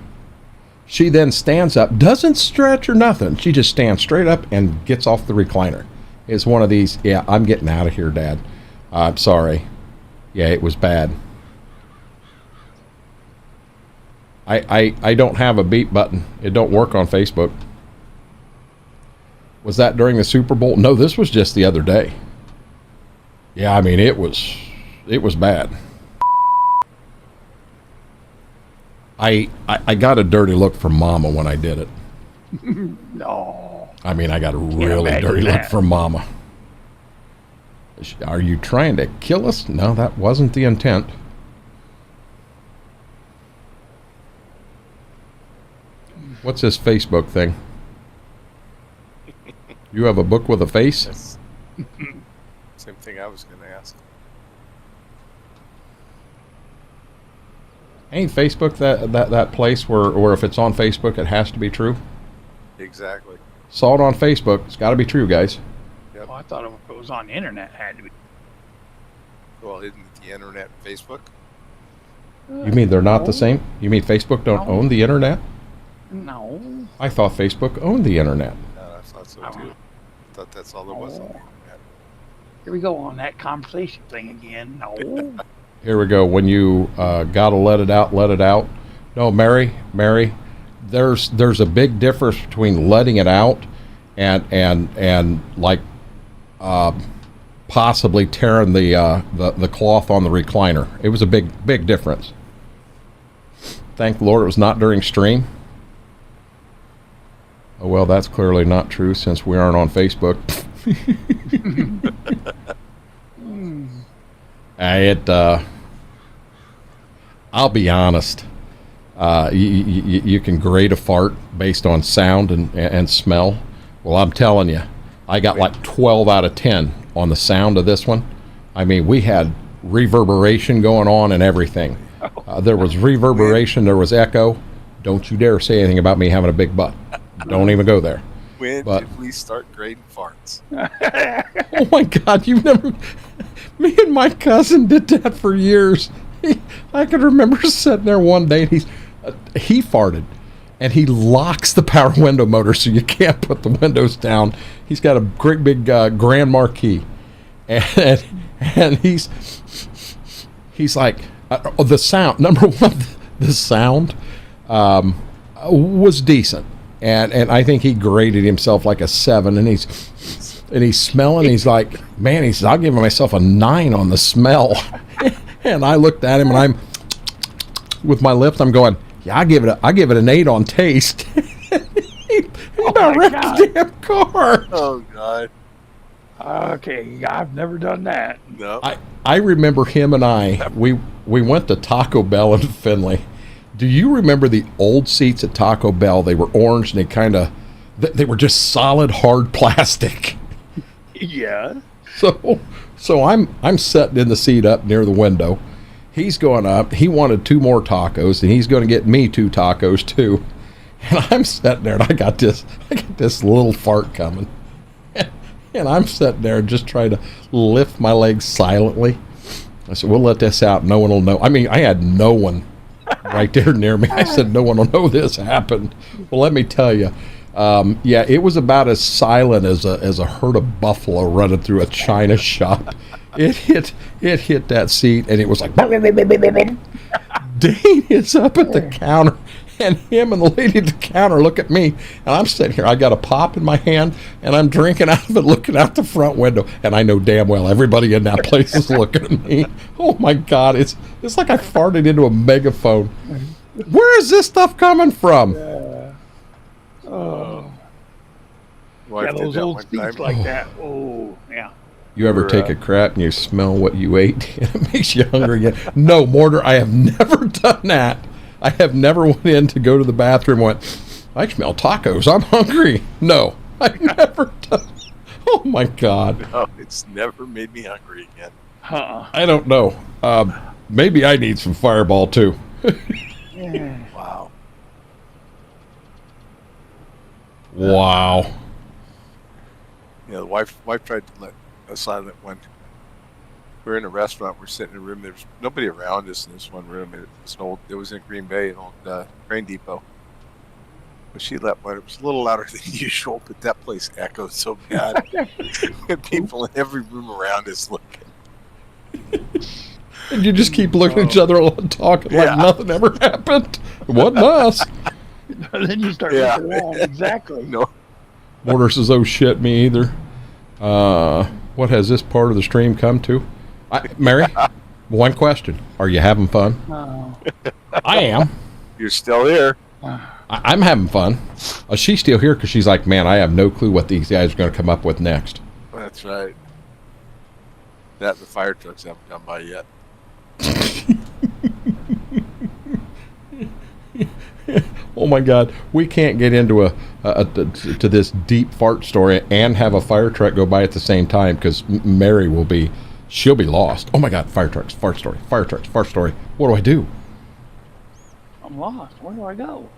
She then stands up, doesn't stretch or nothing. She just stands straight up and gets off the recliner. It's one of these, yeah, I'm getting out of here, Dad. I'm sorry. Yeah, it was bad. I don't have a beep button. It don't work on Facebook. Was that during the Super Bowl? No, this was just the other day. Yeah, I mean, it was bad. I got a dirty look from Mama when I did it. No. I mean, I got a really dirty look from Mama. Are you trying to kill us? No, that wasn't the intent. What's this Facebook thing? You have a book with a face? Yes. Same thing I was going to ask. Ain't Facebook that place where if it's on Facebook, it has to be true? Exactly. Saw it on Facebook. It's got to be true, guys. Yep. Well, I thought if it was on the internet, it had to be. Well, isn't the internet Facebook? You mean they're not the same? You mean Facebook don't own the internet? No. I thought Facebook owned the internet. No, I thought so too. I thought that's all there was on the internet. Here we go on that conversation thing again. No. Here we go. When you gotta let it out, let it out. No, Mary, there's a big difference between letting it out and like possibly tearing the cloth on the recliner. It was a big difference. Thank the Lord it was not during stream. Oh well, that's clearly not true since we aren't on Facebook. I'll be honest. You can grade a fart based on sound and smell. Well, I'm telling you, I got like 12 out of 10 on the sound of this one. I mean, we had reverberation going on and everything. There was reverberation, there was echo. Don't you dare say anything about me having a big butt. Don't even go there. When did we start grading farts? Oh my God, you've never... Me and my cousin did that for years. I can remember sitting there one day and he farted and he locks the power window motor so you can't put the windows down. He's got a great big Grand Marquis and he's like the sound, number one, the sound was decent. And I think he graded himself like a 7, and he's smelling. He's like, man, he says, I'll give myself a 9 on the smell. And I looked at him, and I'm with my lips. I'm going, yeah, I give it an 8 on taste. he about wrecked the damn car. Oh God. Okay, I've never done that. No. I remember him and I. We went to Taco Bell in Findlay. Do you remember the old seats at Taco Bell? They were orange and they were just solid hard plastic. Yeah. So I'm sitting in the seat up near the window. He's going up. He wanted 2 more tacos, and he's going to get me 2 tacos too. And I'm sitting there, and I got this little fart coming, and I'm sitting there just trying to lift my legs silently. I said, "We'll let this out. No one will know." I mean, I had no one right there near me. I said, no one will know this happened. Well, let me tell you, yeah, it was about as silent as a herd of buffalo running through a china shop. It hit that seat, and it was like, Dane is up at the counter, and him and the lady at the counter look at me, and I'm sitting here. I got a pop in my hand, and I'm drinking out of it, looking out the front window, and I know damn well everybody in that place is looking at me. Oh my God, it's like I farted into a megaphone. Where is this stuff coming from? Oh. Wife Yeah, did those that old one seats time. like that. Oh, yeah. You ever take a crap and you smell what you ate, and it makes you hungry again? No, Mortar, I have never done that. I have never went in to go to the bathroom and went, I smell tacos, I'm hungry. No, I've never done. Oh my God. No, it's never made me hungry again. I don't know. Maybe I need some Fireball too. Yeah. Wow. Wow. Yeah, the wife tried to let us out of it when we're in a restaurant. We're sitting in a room. There's nobody around us in this one room. It was in Green Bay, an old train depot. But she let one. It was a little louder than usual, but that place echoed so bad. And people in every room around us looking. And you just keep looking at each other and talking like nothing ever happened. It wasn't us. Then you start looking along. Exactly. No. Mortar says, "Oh shit, me either." What has this part of the stream come to? Mary, one question: are you having fun? Oh. I am. You're still here. I'm having fun. She's still here because she's like, man, I have no clue what these guys are going to come up with next. That's right. That the fire trucks haven't come by yet. Oh my God, we can't get into to this deep fart story and have a fire truck go by at the same time because Mary she'll be lost. Oh my God, fire trucks, fart story, fire trucks, fart story. What do I do? I'm lost. Where do I go?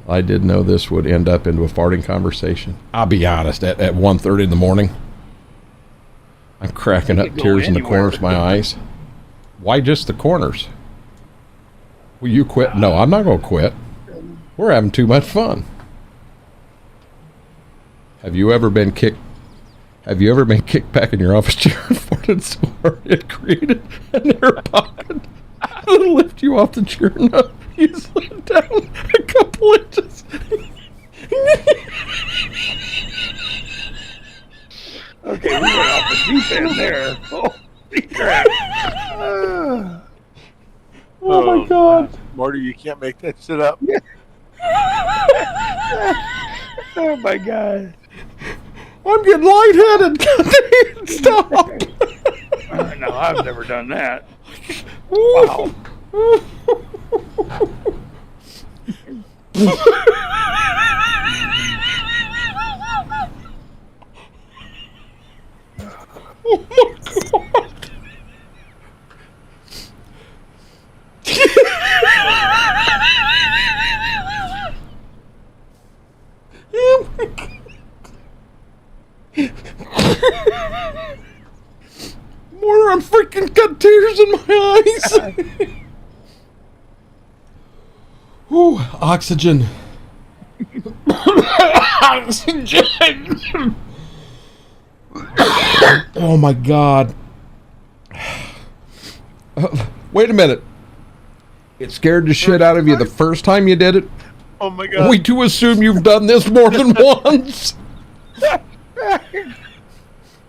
I did know this would end up into a farting conversation. I'll be honest, at 1:30 in the morning, I'm cracking up tears in the corners of my eyes. Why just the corners? Will you quit? No, I'm not going to quit. We're having too much fun. Have you ever been kicked back in your office chair and farted so hard it created an air pocket that'll lift you off the chair enough you slid down a couple inches? Okay, we went off the deep end there. Holy crap. Oh my God. Marty, you can't make that shit up. Oh my God. I'm getting lightheaded. Stop. No, I've never done that. Wow. Oh my God. Oh my God. More, I'm freaking got tears in my eyes. Ooh, oxygen. Oxygen. Oh my God. Wait a minute. It scared the shit out of you the first time you did it? Oh my God. We do assume you've done this more than once.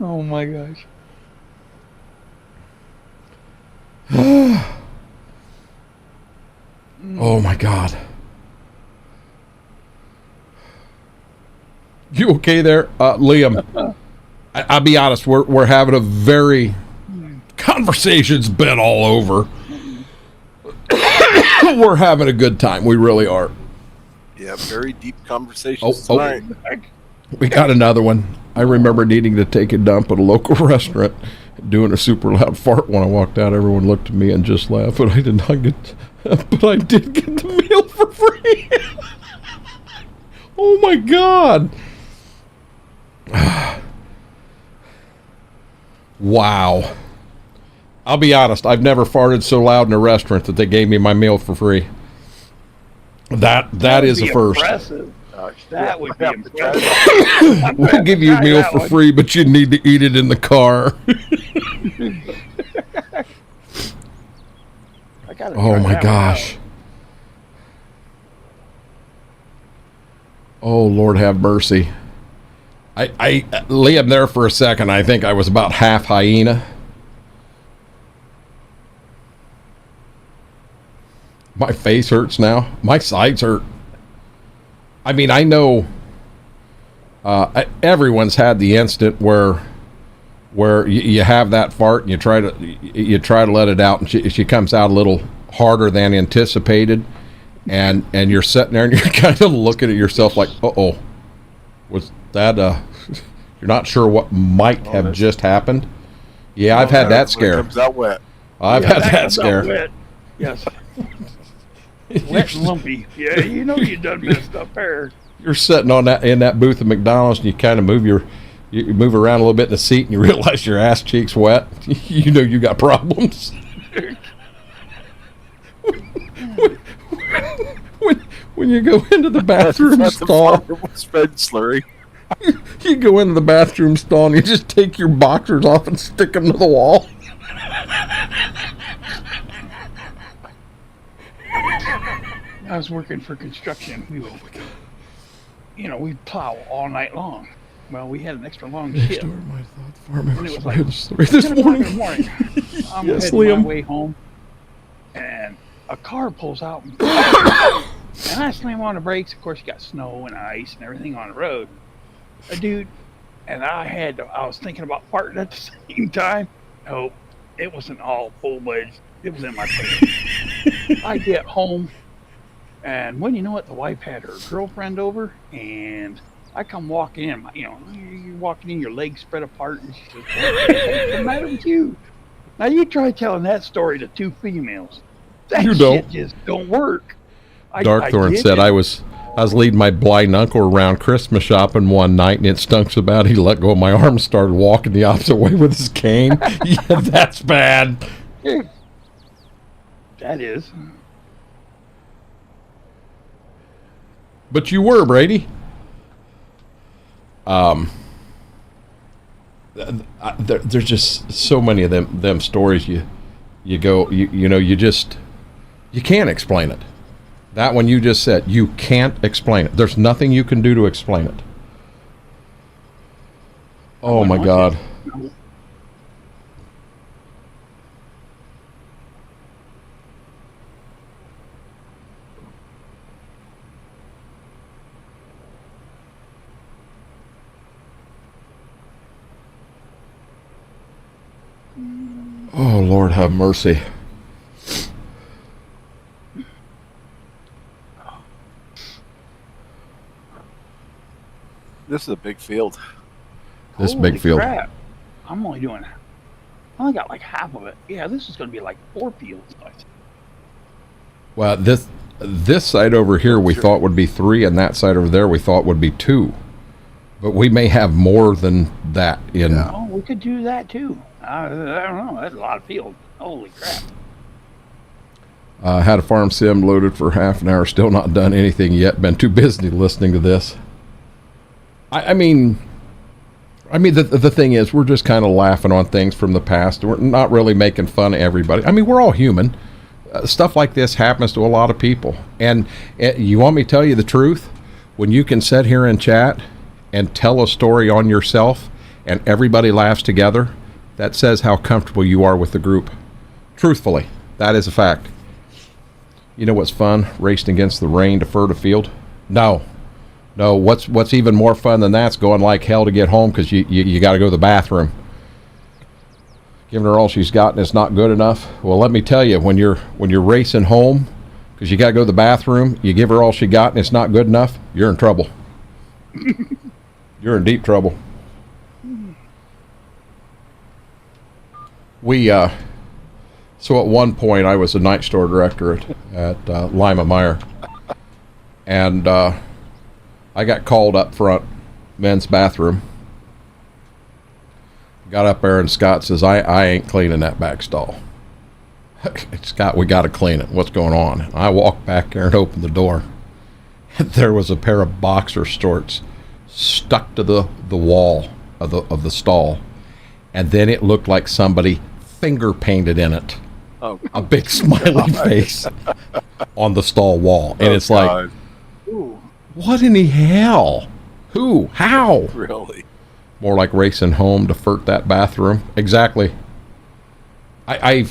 Oh my gosh. Oh my God. You okay there? Liam, I'll be honest, we're having a very... Conversation's been all over. We're having a good time. We really are. Yeah, very deep conversations Oh. tonight. We got another one. I remember needing to take a dump at a local restaurant, doing a super loud fart. When I walked out, everyone looked at me and just laughed. But I did not get. But I did get the meal for free. Oh my God! Wow. I'll be honest. I've never farted so loud in a restaurant that they gave me my meal for free. That is a first. Impressive. That would be impressive. We'll give you a meal for free, but you need to eat it in the car. Oh my gosh. Oh Lord have mercy. I Liam, there for a second, I think I was about half hyena. My face hurts now. My sides hurt. I mean, I know everyone's had the instant where you have that fart and you try to let it out, and she comes out a little harder than anticipated, and you're sitting there and you're kind of looking at yourself like, uh-oh, was that you're not sure what might have just happened. Yeah, I've had that scare. It comes out wet. I've had that scare. Wet. Yes. Wet and lumpy. Yeah, you know you done messed up there. You're sitting on that in that booth at McDonald's, and you kind of you move around a little bit in the seat, and you realize your ass cheeks wet. You know you got problems. when you go into the bathroom stall, slurry. You go into the bathroom stall and you just take your boxers off and stick them to the wall. I was working for construction. We plow all night long. Well, we had an extra long shift. My thought farm. And it was like this morning. I'm Yes, heading Liam. my way home, and a car pulls out, and I slam on the brakes. Of course, you got snow and ice and everything on the road. A dude, and I was thinking about farting at the same time. No, it wasn't all full-fledged. It was in my pants. I get home, and when you know it, the wife had her girlfriend over, and I come walking in. You're walking in, your legs spread apart, and she says, "What's the matter with you?" Now you try telling that story to two females. That You shit don't. just don't work. Darkthorn did said it. I was leading my blind uncle around Christmas shopping one night, and it stunk so bad he let go of my arm and started walking the opposite way with his cane. Yeah, that's bad. That is. But you were, Brady. There's just so many of them stories. You can't explain it. That one you just said, you can't explain it. There's nothing you can do to explain it. Oh my God. Oh, Lord have mercy. This is a big field. This Holy big field. Crap. I only got like half of it. Yeah, this is going to be like 4 fields. Well, this side over here we thought would be 3, and that side over there we thought would be 2. But we may have more than that in. Yeah. Oh, we could do that too. I don't know. That's a lot of field. Holy crap. Had a farm sim loaded for half an hour, still not done anything yet. Been too busy listening to this. I mean, the thing is, we're just kind of laughing on things from the past. We're not really making fun of everybody. I mean, we're all human. Stuff like this happens to a lot of people. And you want me to tell you the truth? When you can sit here and chat and tell a story on yourself and everybody laughs together, that says how comfortable you are with the group. Truthfully, that is a fact. You know what's fun? Racing against the rain to fur the field? No, what's even more fun than that's going like hell to get home because you got to go to the bathroom. Giving her all she's got and it's not good enough. Well, let me tell you, when you're racing home because you got to go to the bathroom, you give her all she got and it's not good enough, you're in trouble. You're in deep trouble. So at one point I was a night store director at Lima Meyer, and I got called up front, men's bathroom. Got up there and Scott says, I ain't cleaning that back stall. Scott, we got to clean it. What's going on? And I walked back there and opened the door. And there was a pair of boxer shorts stuck to the wall of the stall. And then it looked like somebody finger painted in it. Oh, A big smiley face on the stall wall. And it's like, Ooh. what in the hell? Who? How? really? More like racing home to furt that bathroom. Exactly. I'm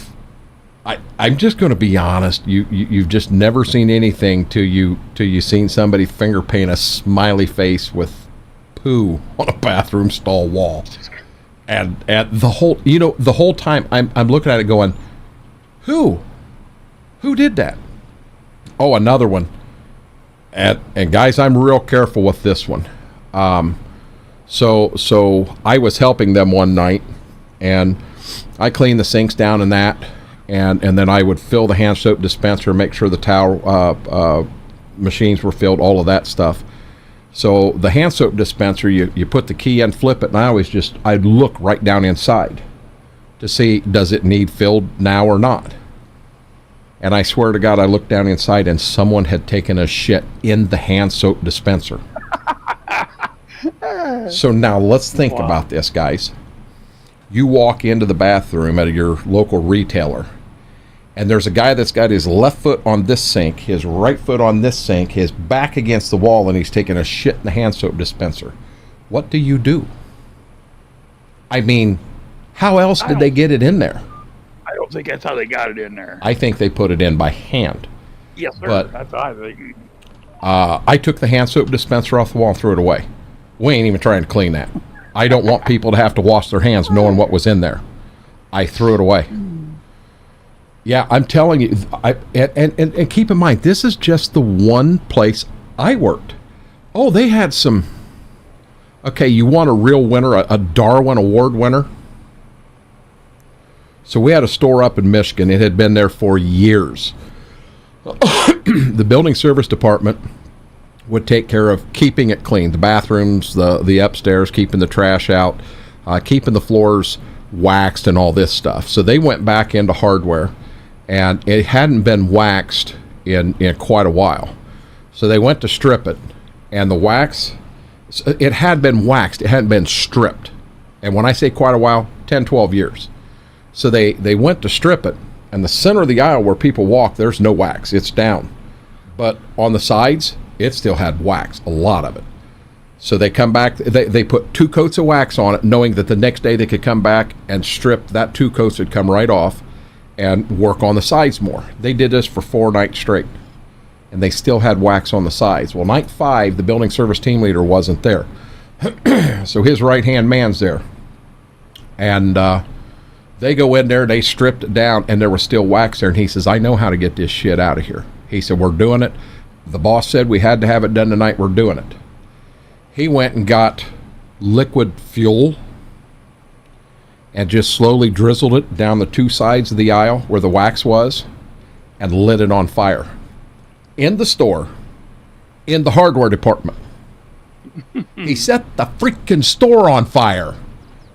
just going to be honest. You've just never seen anything till you seen somebody finger paint a smiley face with poo on a bathroom stall wall. And the whole time I'm looking at it going, who did that? Oh, another one. And guys, I'm real careful with this one. So I was helping them one night, and I cleaned the sinks down and that, and then I would fill the hand soap dispenser, make sure the towel machines were filled, all of that stuff. So the hand soap dispenser, you put the key in, flip it, and I'd look right down inside to see, does it need filled now or not? And I swear to God, I looked down inside and someone had taken a shit in the hand soap dispenser. So now let's think about this, guys. You walk into the bathroom at your local retailer, and there's a guy that's got his left foot on this sink, his right foot on this sink, his back against the wall, and he's taking a shit in the hand soap dispenser. What do you do? I mean, how else did they get it in there? I don't think that's how they got it in there. I think they put it in by hand. Yes, sir. But, that's what I think. I took the hand soap dispenser off the wall and threw it away. We ain't even trying to clean that. I don't want people to have to wash their hands knowing what was in there. I threw it away. Yeah, I'm telling you, and keep in mind, this is just the one place I worked. Oh, they had some... Okay, you want a real winner, a Darwin Award winner? So we had a store up in Michigan. It had been there for years. The building service department would take care of keeping it clean. The bathrooms, the upstairs, keeping the trash out, keeping the floors waxed and all this stuff. So they went back into hardware, and it hadn't been waxed in quite a while. So they went to strip it, and the wax, it had been waxed. It hadn't been stripped. And when I say quite a while, 10, 12 years. So they went to strip it, and the center of the aisle where people walk, there's no wax. It's down. But on the sides, it still had wax, a lot of it. So they come back, they put 2 coats of wax on it, knowing that the next day they could come back and strip that 2 coats would come right off and work on the sides more. They did this for 4 nights straight, and they still had wax on the sides. Well, night 5, the building service team leader wasn't there. So his right-hand man's there. And they go in there, they stripped it down, and there was still wax there. And he says, I know how to get this shit out of here. He said, we're doing it. The boss said we had to have it done tonight. We're doing it. He went and got liquid fuel and just slowly drizzled it down the 2 sides of the aisle where the wax was and lit it on fire. In the store, in the hardware department. He set the freaking store on fire.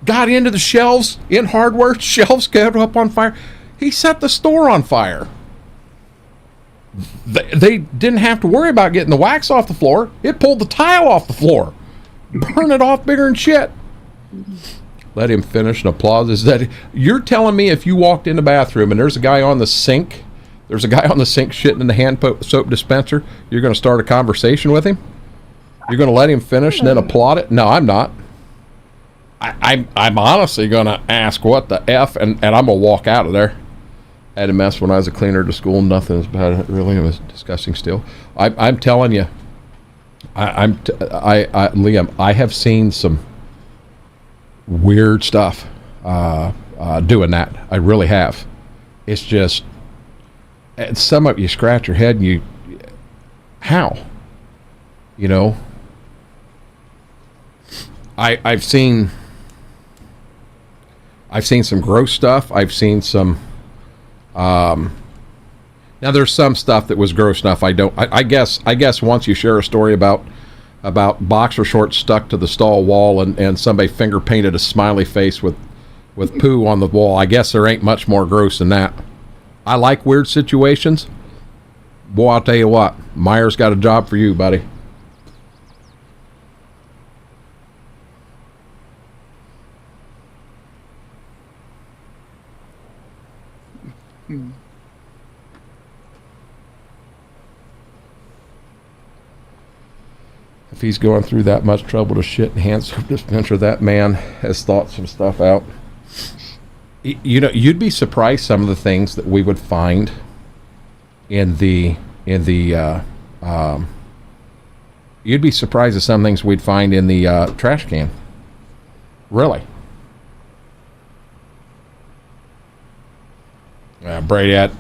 Got into the shelves in hardware, shelves got up on fire. He set the store on fire. They didn't have to worry about getting the wax off the floor. It pulled the tile off the floor. Burn it off bigger than shit. Let him finish and applause. Is that you're telling me if you walked in the bathroom and there's a guy on the sink, shitting in the hand soap dispenser, you're going to start a conversation with him? You're going to let him finish and then applaud it? No, I'm not. I'm honestly going to ask what the F, and I'm going to walk out of there. I had a mess when I was a cleaner to school. Nothing is bad. It really was disgusting still. I'm telling you, Liam, I have seen some weird stuff doing that. I really have. It's just, some of you scratch your head and how? You know? I've seen some gross stuff. I've seen some, now there's some stuff that was gross enough. I guess once you share a story about boxer shorts stuck to the stall wall and somebody finger painted a smiley face with poo on the wall, I guess there ain't much more gross than that. I like weird situations. Boy, I'll tell you what, Meyer's got a job for you, buddy. If he's going through that much trouble to shit and hand soap dispenser, that man has thought some stuff out. You know, you'd be surprised some of the things that we would find in the you'd be surprised at some things we'd find in the trash can. Really. Brady,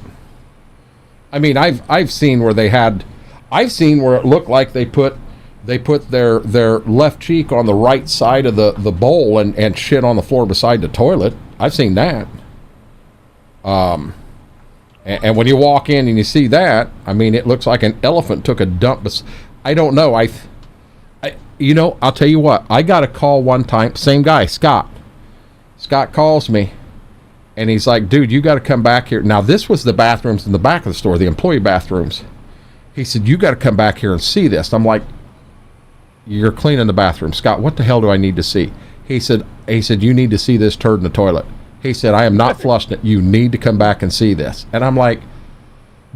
I mean, I've seen where it looked like they put their left cheek on the right side of the bowl and shit on the floor beside the toilet. I've seen that. And when you walk in and you see that, I mean, it looks like an elephant took a dump. I don't know. You know, I'll tell you what. I got a call one time. Same guy, Scott. Scott calls me, and he's like, dude, you got to come back here. Now, this was the bathrooms in the back of the store, the employee bathrooms. He said, you got to come back here and see this. I'm like, you're cleaning the bathroom. Scott, what the hell do I need to see? He said, you need to see this turd in the toilet. He said, I am not flushing it. You need to come back and see this. And I'm like,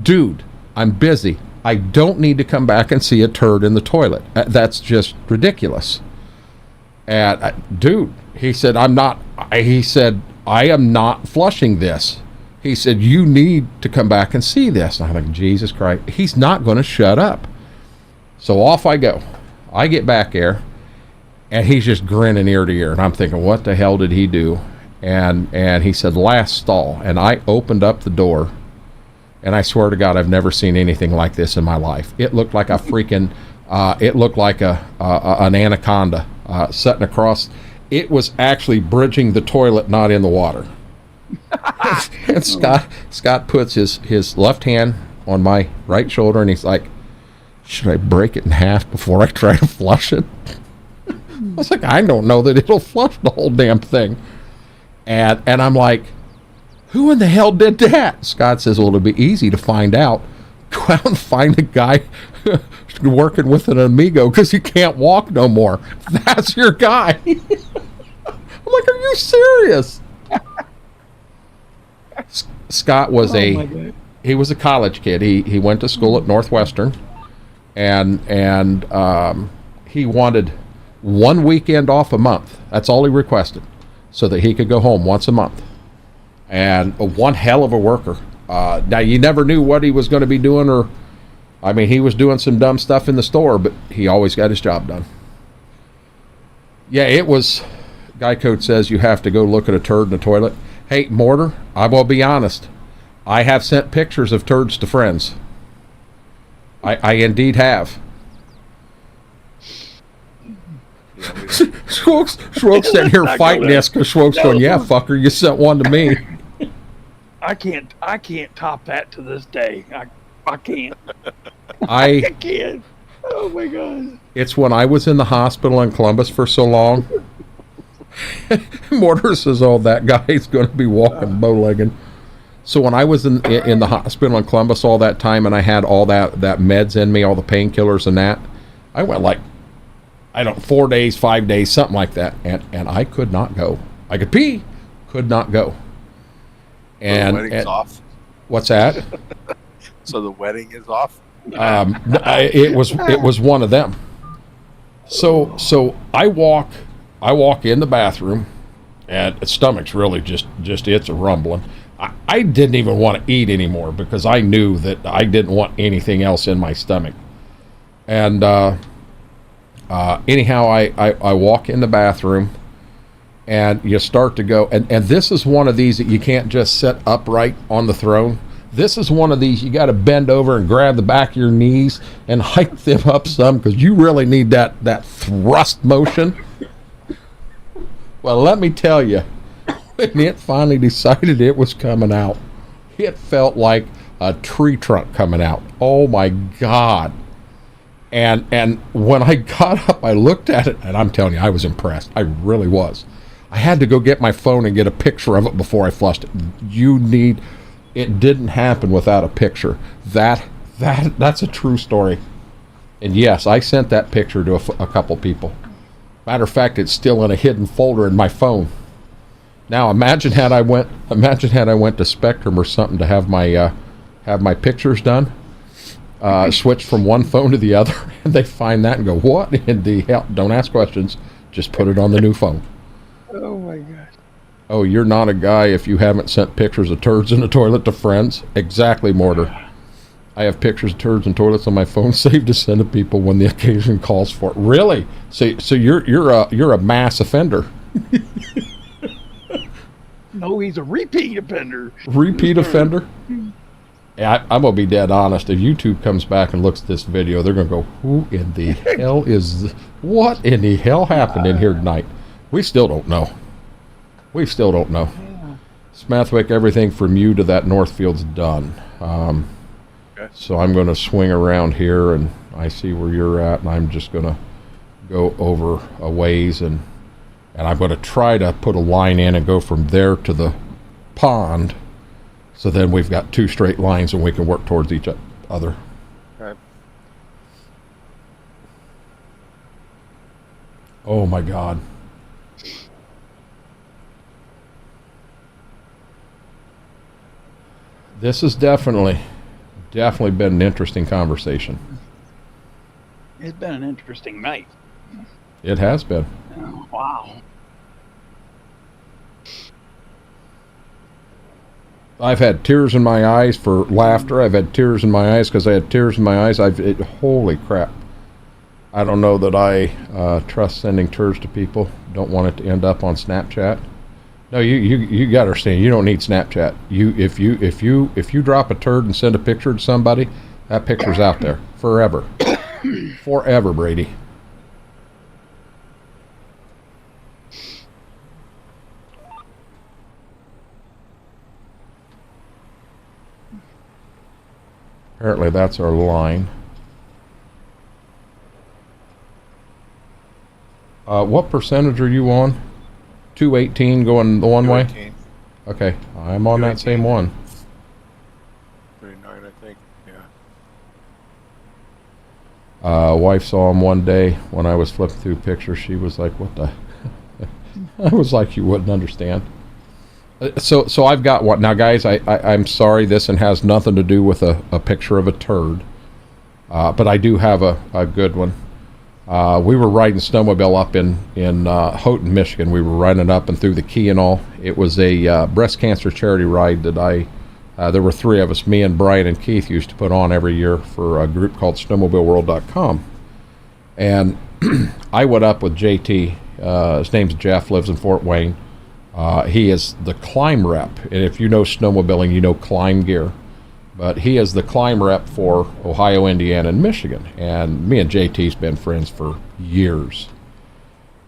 dude, I'm busy. I don't need to come back and see a turd in the toilet. That's just ridiculous. And dude, he said, I am not flushing this. He said, you need to come back and see this. And I'm like, Jesus Christ. He's not going to shut up. So off I go. I get back there, and he's just grinning ear to ear. And I'm thinking, what the hell did he do? And he said, last stall. And I opened up the door, and I swear to God, I've never seen anything like this in my life. It looked like a freaking, it looked like an anaconda sitting across. It was actually bridging the toilet, not in the water. And Scott puts his left hand on my right shoulder, and he's like, should I break it in half before I try to flush it? I was like, I don't know that it'll flush the whole damn thing. And I'm like, who in the hell did that? Scott says, well, it'll be easy to find out. Go out and find a guy working with an Amigo because he can't walk no more. That's your guy. I'm like, are you serious? Scott was he was a college kid. He went to school at Northwestern, and he wanted 1 weekend off a month. That's all he requested, so that he could go home once a month. And one hell of a worker. Now, you never knew what he was going to be doing, or, I mean, he was doing some dumb stuff in the store, but he always got his job done. Yeah, it was, Guy Code says you have to go look at a turd in the toilet. Hey, Mortar, I will be honest. I have sent pictures of turds to friends. I indeed have. Schwoke's sitting here fighting this because Schwoke's going, yeah, fucker, you sent one to me. I can't top that to this day. I can't. I can't. Oh my God. It's when I was in the hospital in Columbus for so long. Mortar says, oh, that guy's going to be walking bow-legged. So when I was in the hospital in Columbus all that time, and I had all that meds in me, all the painkillers and that, I went like, 4 days, 5 days, something like that, and I could not go. I could pee, could not go. And the wedding's off. What's that? So the wedding is off. It was one of them. So I walk in the bathroom, and the stomach's really just it's a rumbling. I didn't even want to eat anymore because I knew that I didn't want anything else in my stomach. And anyhow, I walk in the bathroom, and you start to go, and this is one of these that you can't just sit upright on the throne. This is one of these you got to bend over and grab the back of your knees and hike them up some because you really need that thrust motion. Well, let me tell you, when it finally decided it was coming out, it felt like a tree trunk coming out. Oh my God. And when I got up, I looked at it, and I'm telling you, I was impressed. I really was. I had to go get my phone and get a picture of it before I flushed it. It didn't happen without a picture. That's a true story. And yes, I sent that picture to a couple people. Matter of fact, it's still in a hidden folder in my phone. Now imagine had I went to Spectrum or something to have my pictures done. Switch from one phone to the other, and they find that and go, what in the hell? Don't ask questions. Just put it on the new phone. Oh my God. Oh, you're not a guy if you haven't sent pictures of turds in the toilet to friends. Exactly, Mortar. I have pictures of turds and toilets on my phone saved to send to people when the occasion calls for it. Really? So you're a mass offender. No, he's a repeat offender. Repeat offender? Yeah, I'm going to be dead honest. If YouTube comes back and looks at this video, they're going to go, who in the hell is this? What in the hell happened in here tonight? We still don't know. We still don't know. Smethwick, everything from you to that Northfield's done. Okay. So I'm going to swing around here, and I see where you're at, and I'm just going to go over a ways, and I'm going to try to put a line in and go from there to the pond, so then we've got 2 straight lines and we can work towards each other. Right. Oh my God. This has definitely been an interesting conversation. It's been an interesting night. It has been. Oh, wow. I've had tears in my eyes for laughter. I've had tears in my eyes because I had tears in my eyes. Holy crap. I don't know that I trust sending tears to people. Don't want it to end up on Snapchat. No, you got to understand. You don't need Snapchat. If you drop a turd and send a picture to somebody, that picture's out there forever. Forever, Brady. Apparently that's our line. What percentage are you on? 218 going the one way? 218. Okay, I'm on that same one. 39, I think. Yeah. Wife saw him one day when I was flipping through pictures. She was like, what the? I was like, you wouldn't understand. So I've got one. Now, guys, I'm sorry, this one has nothing to do with a picture of a turd. But I do have a good one. We were riding snowmobile up in Houghton, Michigan. We were riding it up and through the Key and all. It was a breast cancer charity ride that there were 3 of us, me and Brian and Keith, used to put on every year for a group called snowmobileworld.com. And I went up with JT. His name's Jeff, lives in Fort Wayne. He is the climb rep. And if you know snowmobiling, you know climb gear. But he is the climb rep for Ohio, Indiana, and Michigan. And me and JT's been friends for years.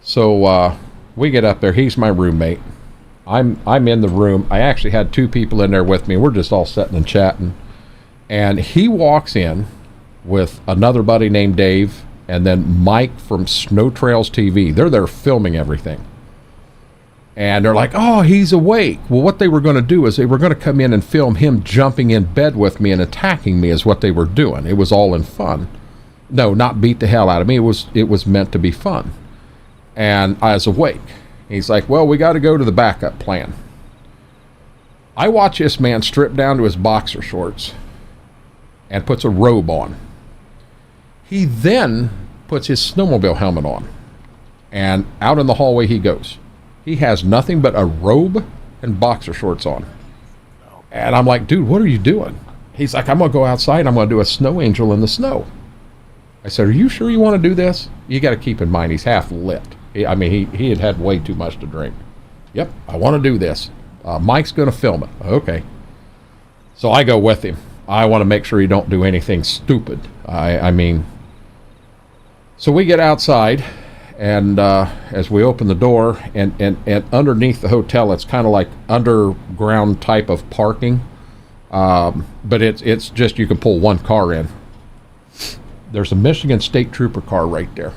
So we get up there. He's my roommate. I'm in the room. I actually had 2 people in there with me. We're just all sitting and chatting. And he walks in with another buddy named Dave, and then Mike from Snow Trails TV. They're there filming everything. And they're like, oh, he's awake. Well, what they were going to do is they were going to come in and film him jumping in bed with me and attacking me is what they were doing. It was all in fun. No, not beat the hell out of me. It was meant to be fun. And I was awake. He's like, well, we got to go to the backup plan. I watch this man strip down to his boxer shorts and puts a robe on. He then puts his snowmobile helmet on. And out in the hallway he goes. He has nothing but a robe and boxer shorts on. And I'm like, dude, what are you doing? He's like, I'm going to go outside and I'm going to do a snow angel in the snow. I said, are you sure you want to do this? You got to keep in mind, he's half lit. He had had way too much to drink. Yep, I want to do this. Mike's going to film it. Okay. So I go with him. I want to make sure he don't do anything stupid. So we get outside. And as we open the door, and underneath the hotel, it's kind of like underground type of parking. But it's just you can pull one car in. There's a Michigan State Trooper car right there.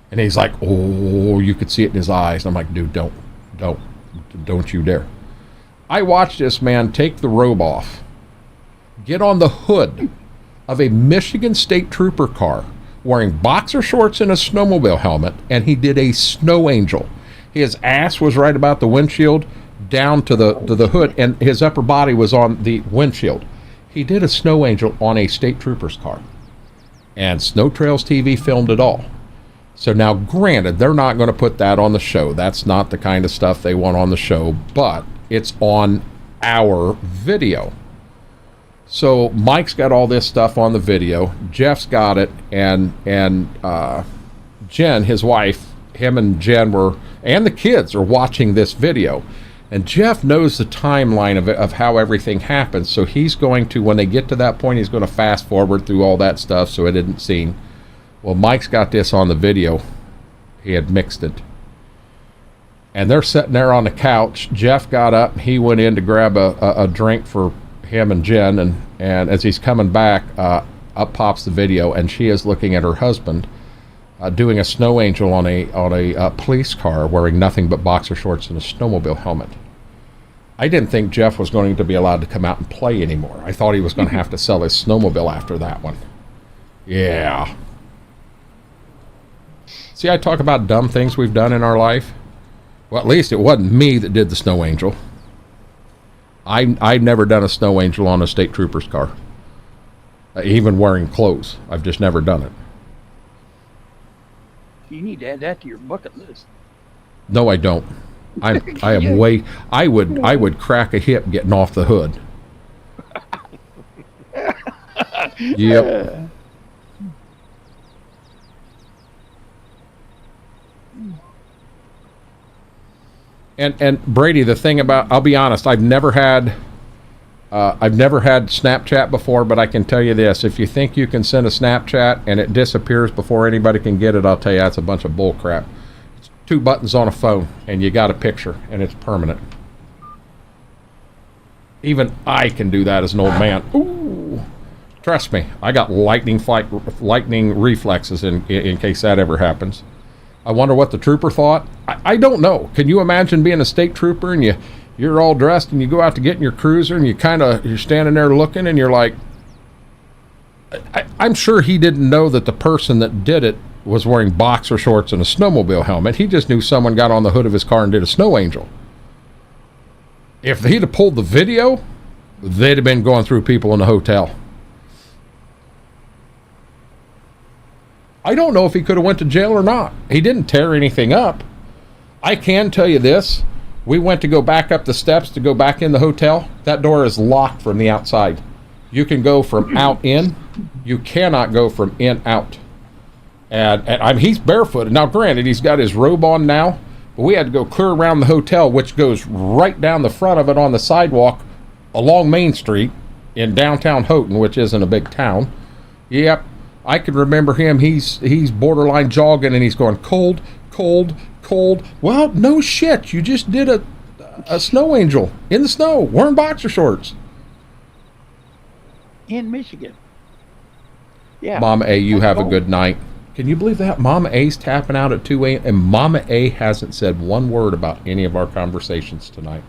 And he's like, oh, you could see it in his eyes. And I'm like, dude, don't you dare. I watched this man take the robe off, get on the hood of a Michigan State Trooper car, wearing boxer shorts and a snowmobile helmet, and he did a snow angel. His ass was right about the windshield down to the hood, and his upper body was on the windshield. He did a snow angel on a state trooper's car. And Snow Trails TV filmed it all. So now, granted, they're not going to put that on the show. That's not the kind of stuff they want on the show, but it's on our video. So Mike's got all this stuff on the video. Jeff's got it, and Jen, his wife, him and Jen and the kids are watching this video. And Jeff knows the timeline of how everything happens. So he's going to, when they get to that point, he's going to fast forward through all that stuff so it isn't seen. Well, Mike's got this on the video. He had mixed it. And they're sitting there on the couch. Jeff got up. He went in to grab a drink for him and Jen, and as he's coming back, up pops the video, and she is looking at her husband doing a snow angel on a police car wearing nothing but boxer shorts and a snowmobile helmet. I didn't think Jeff was going to be allowed to come out and play anymore. I thought he was going to have to sell his snowmobile after that one. Yeah. See, I talk about dumb things we've done in our life. Well, at least it wasn't me that did the snow angel. I've never done a snow angel on a state trooper's car. Even wearing clothes. I've just never done it. You need to add that to your bucket list. No, I don't. I am way. I would crack a hip getting off the hood. Yep. And Brady, the thing about, I'll be honest, I've never had Snapchat before, but I can tell you this: if you think you can send a Snapchat and it disappears before anybody can get it, I'll tell you that's a bunch of bull crap. It's 2 buttons on a phone, and you got a picture, and it's permanent. Even I can do that as an old man. Ooh, trust me, I got lightning reflexes in case that ever happens. I wonder what the trooper thought. I don't know. Can you imagine being a state trooper and you're all dressed and you go out to get in your cruiser and you're standing there looking and you're like, I'm sure he didn't know that the person that did it was wearing boxer shorts and a snowmobile helmet. He just knew someone got on the hood of his car and did a snow angel. If he'd have pulled the video, they'd have been going through people in the hotel. I don't know if he could have went to jail or not. He didn't tear anything up. I can tell you this. We went to go back up the steps to go back in the hotel. That door is locked from the outside. You can go from out in. You cannot go from in out. And I mean, he's barefooted. Now, granted, he's got his robe on now, but we had to go clear around the hotel, which goes right down the front of it on the sidewalk along Main Street in downtown Houghton, which isn't a big town. Yep. I can remember him. He's borderline jogging, and he's going cold, cold, cold. Well, no shit. You just did a snow angel in the snow, wearing boxer shorts. In Michigan. Yeah. Mama A, you have a good night. Can you believe that? Mama A's tapping out at 2 a.m. and Mama A hasn't said one word about any of our conversations tonight.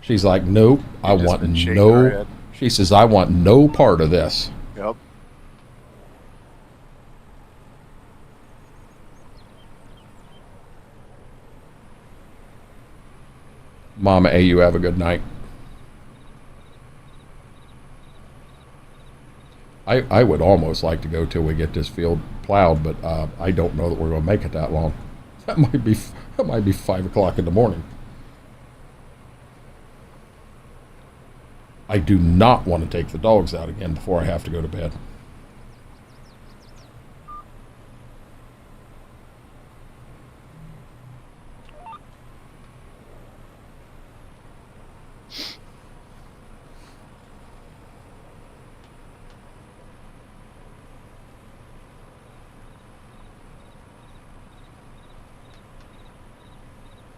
She's like, nope, I want no. She says, I want no part of this. Yep. Mama A, you have a good night. I would almost like to go till we get this field plowed, but I don't know that we're going to make it that long. That might be 5 o'clock in the morning. I do not want to take the dogs out again before I have to go to bed.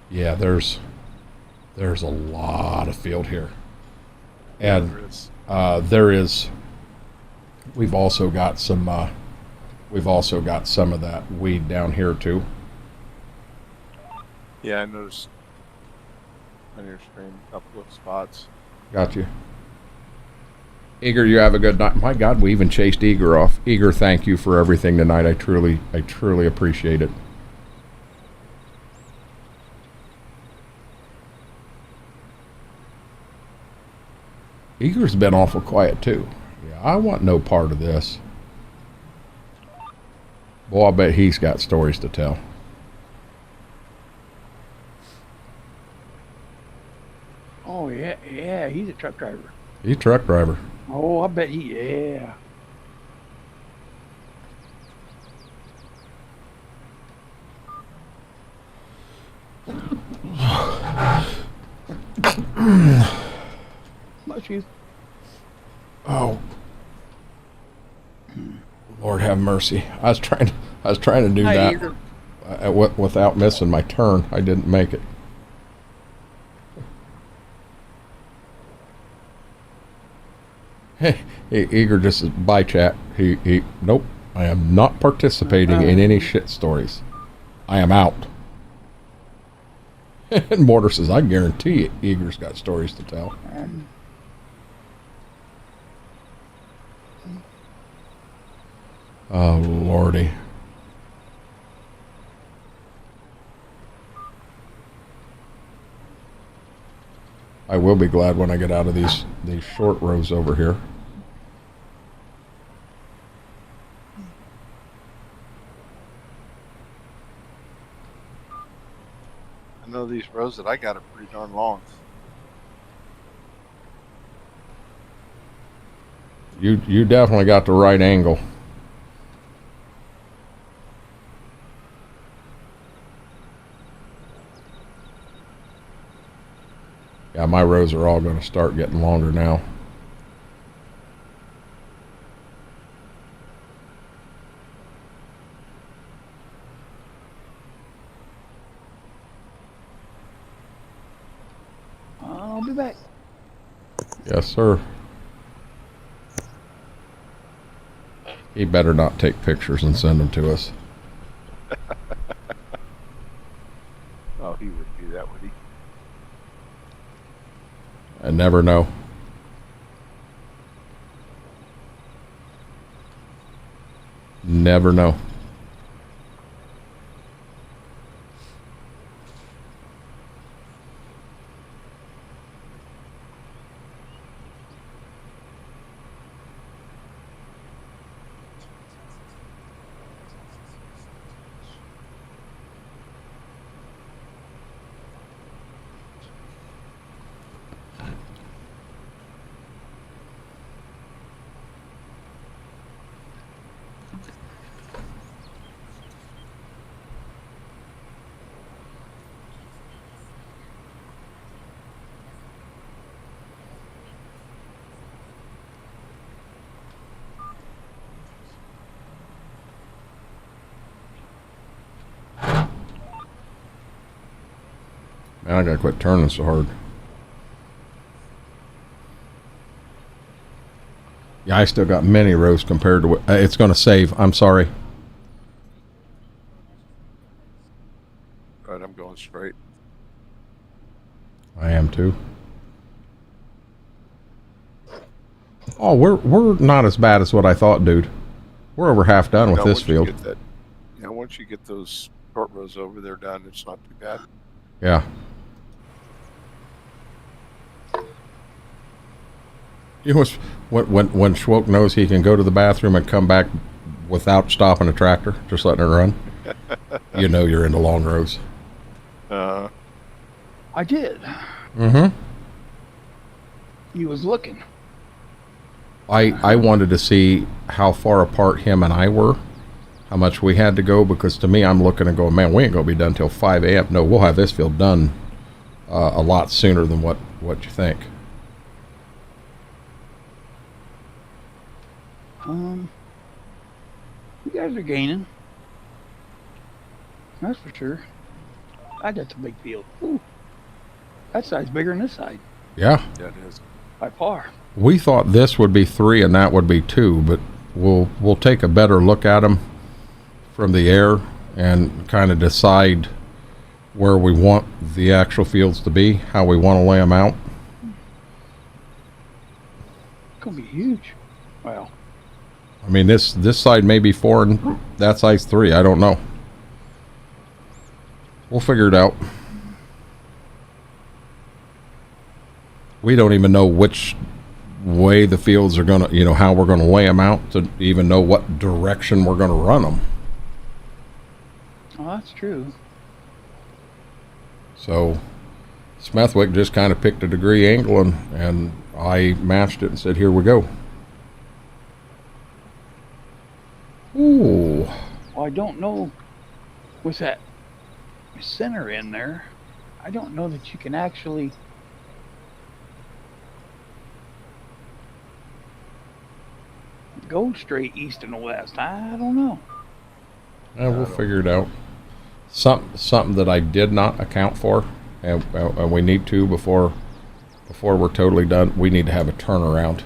Yeah, there's a lot of field here. And there is. We've also got some of that weed down here too. Yeah, I noticed on your screen a couple of spots. Got you. Eager, you have a good night. My God, we even chased Eager off. Eager, thank you for everything tonight. I truly appreciate it. Eager's been awful quiet too. Yeah, I want no part of this. Boy, I bet he's got stories to tell. Oh yeah, he's a truck driver. He's a truck driver. Oh, I bet yeah. Bless you. Oh, Lord have mercy. I was trying to do that without missing my turn. I didn't make it. Hey, Eager just says, bye chat. He nope. I am not participating in any shit stories. I am out. And Mortar says, I guarantee Eager's got stories to tell. Oh, Lordy. I will be glad when I get out of these short rows over here. I know these rows that I got are pretty darn long. You definitely got the right angle. Yeah, my rows are all going to start getting longer now. I'll be back. Yes, sir. He better not take pictures and send them to us. Oh, he would do that, would he? I never know. Never know. Man, I gotta quit turning so hard. Yeah, I still got many rows compared to what it's gonna save. I'm sorry. Right, I'm going straight. I am too. Oh, we're not as bad as what I thought, dude. We're over half done with this field. Yeah, once you get those short rows over there done, it's not too bad. Yeah. You know, when Schwoke knows he can go to the bathroom and come back without stopping a tractor, just letting it run, you know you're in the long rows. I did. Mm-hmm. He was looking. I wanted to see how far apart him and I were, how much we had to go, because to me, I'm looking and going, man, we ain't going to be done till 5 a.m. No, we'll have this field done a lot sooner than what you think. You guys are gaining. That's for sure. I got the big field. Ooh. That side's bigger than this side. Yeah. Yeah, it is. By far. We thought this would be 3 and that would be 2, but we'll take a better look at them from the air and kind of decide where we want the actual fields to be, how we want to lay them out. It's gonna be huge. Well, I mean, this side may be 4 and that side's 3. I don't know. We'll figure it out. We don't even know which way the fields are gonna, you know, how we're gonna lay them out to even know what direction we're gonna run them. oh, that's true. So Smethwick just kind of picked a degree angle and I matched it and said, here we go. Ooh. Well, I don't know with that center in there. I don't know that you can actually go straight east and west. I don't know. We'll figure it out. Something that I did not account for, and we need to before we're totally done. We need to have a turnaround.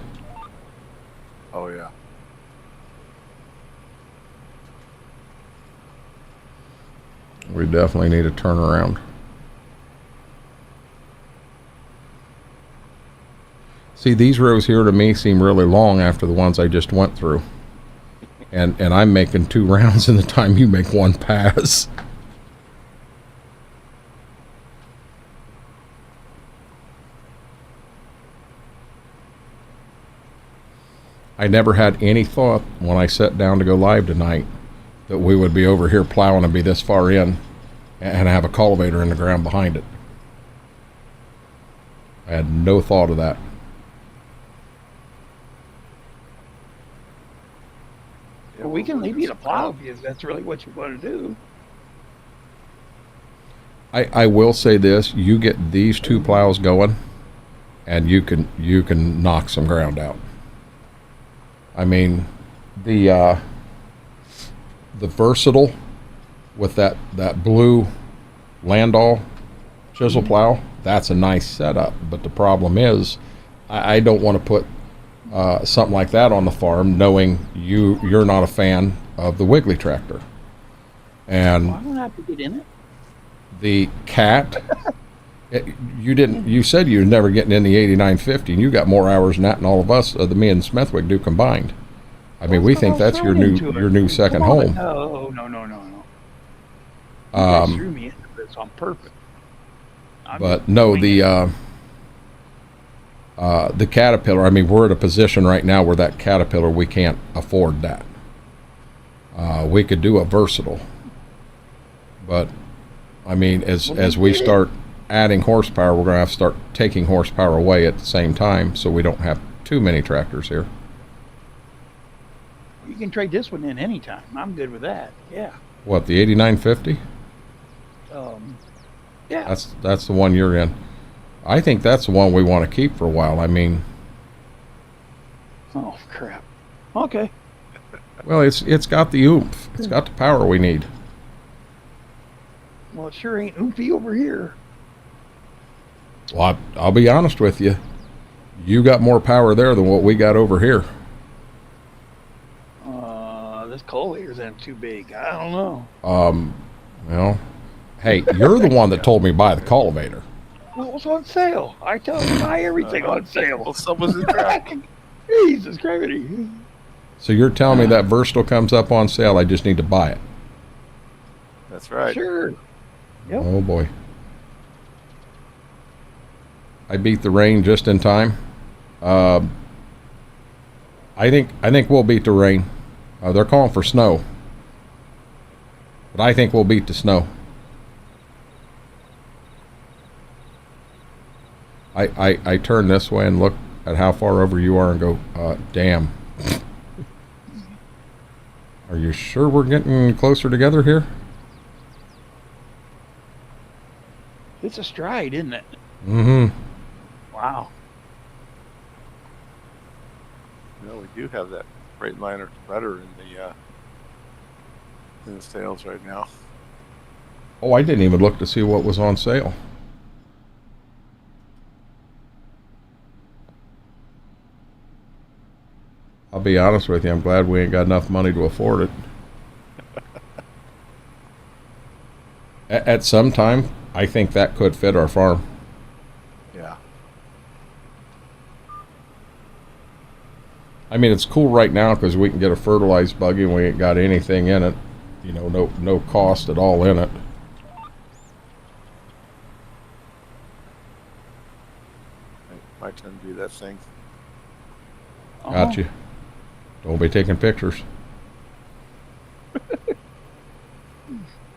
Oh yeah. We definitely need a turnaround. See, these rows here to me seem really long after the ones I just went through. And I'm making 2 rounds in the time you make 1 pass. I never had any thought when I sat down to go live tonight that we would be over here plowing and be this far in and have a cultivator in the ground behind it. I had no thought of that. Well, we can leave you to plow if that's really what you want to do. I will say this: you get these 2 plows going, and you can knock some ground out. I mean, the versatile with that blue Landau chisel plow, that's a nice setup. But the problem is, I don't want to put something like that on the farm, knowing you're not a fan of the Wiggly tractor. And I don't have to get in it. The Cat, you said you were never getting in the 8950, and you got more hours than that than all of us, me and Smithwick do combined. I mean, we think that's your new second home. No. You guys threw me into this on purpose. But no, the Caterpillar, I mean, we're at a position right now where that Caterpillar, we can't afford that. We could do a versatile, but I mean, as we start adding horsepower, we're going to have to start taking horsepower away at the same time, so we don't have too many tractors here. You can trade this one in anytime. I'm good with that. Yeah. What, the 8950? Yeah. That's the one you're in. I think that's the one we want to keep for a while. I mean, oh crap. Okay. Well, it's got the oomph. It's got the power we need. Well, it sure ain't oofy over here. Well, I'll be honest with you. You got more power there than what we got over here. This cultivator's ain't too big. I don't know. Well, hey, you're the one that told me buy the cultivator. Well, it was on sale. I tell you, buy everything on sale. Well, someone's in track. Jesus gravity. So you're telling me that Versatile comes up on sale, I just need to buy it? That's right. Sure. Yep. Oh boy. I beat the rain just in time. I think we'll beat the rain. They're calling for snow, but I think we'll beat the snow. I turn this way and look at how far over you are and go, damn. Are you sure we're getting closer together here? It's a stride, isn't it? Mm-hmm. Wow. No, we do have that Freightliner spreader in the sales right now. Oh, I didn't even look to see what was on sale. I'll be honest with you, I'm glad we ain't got enough money to afford it. At some time, I think that could fit our farm. Yeah. I mean, it's cool right now because we can get a fertilized buggy and we ain't got anything in it. You know, no cost at all in it. My turn to do that thing. Got you. Don't be taking pictures.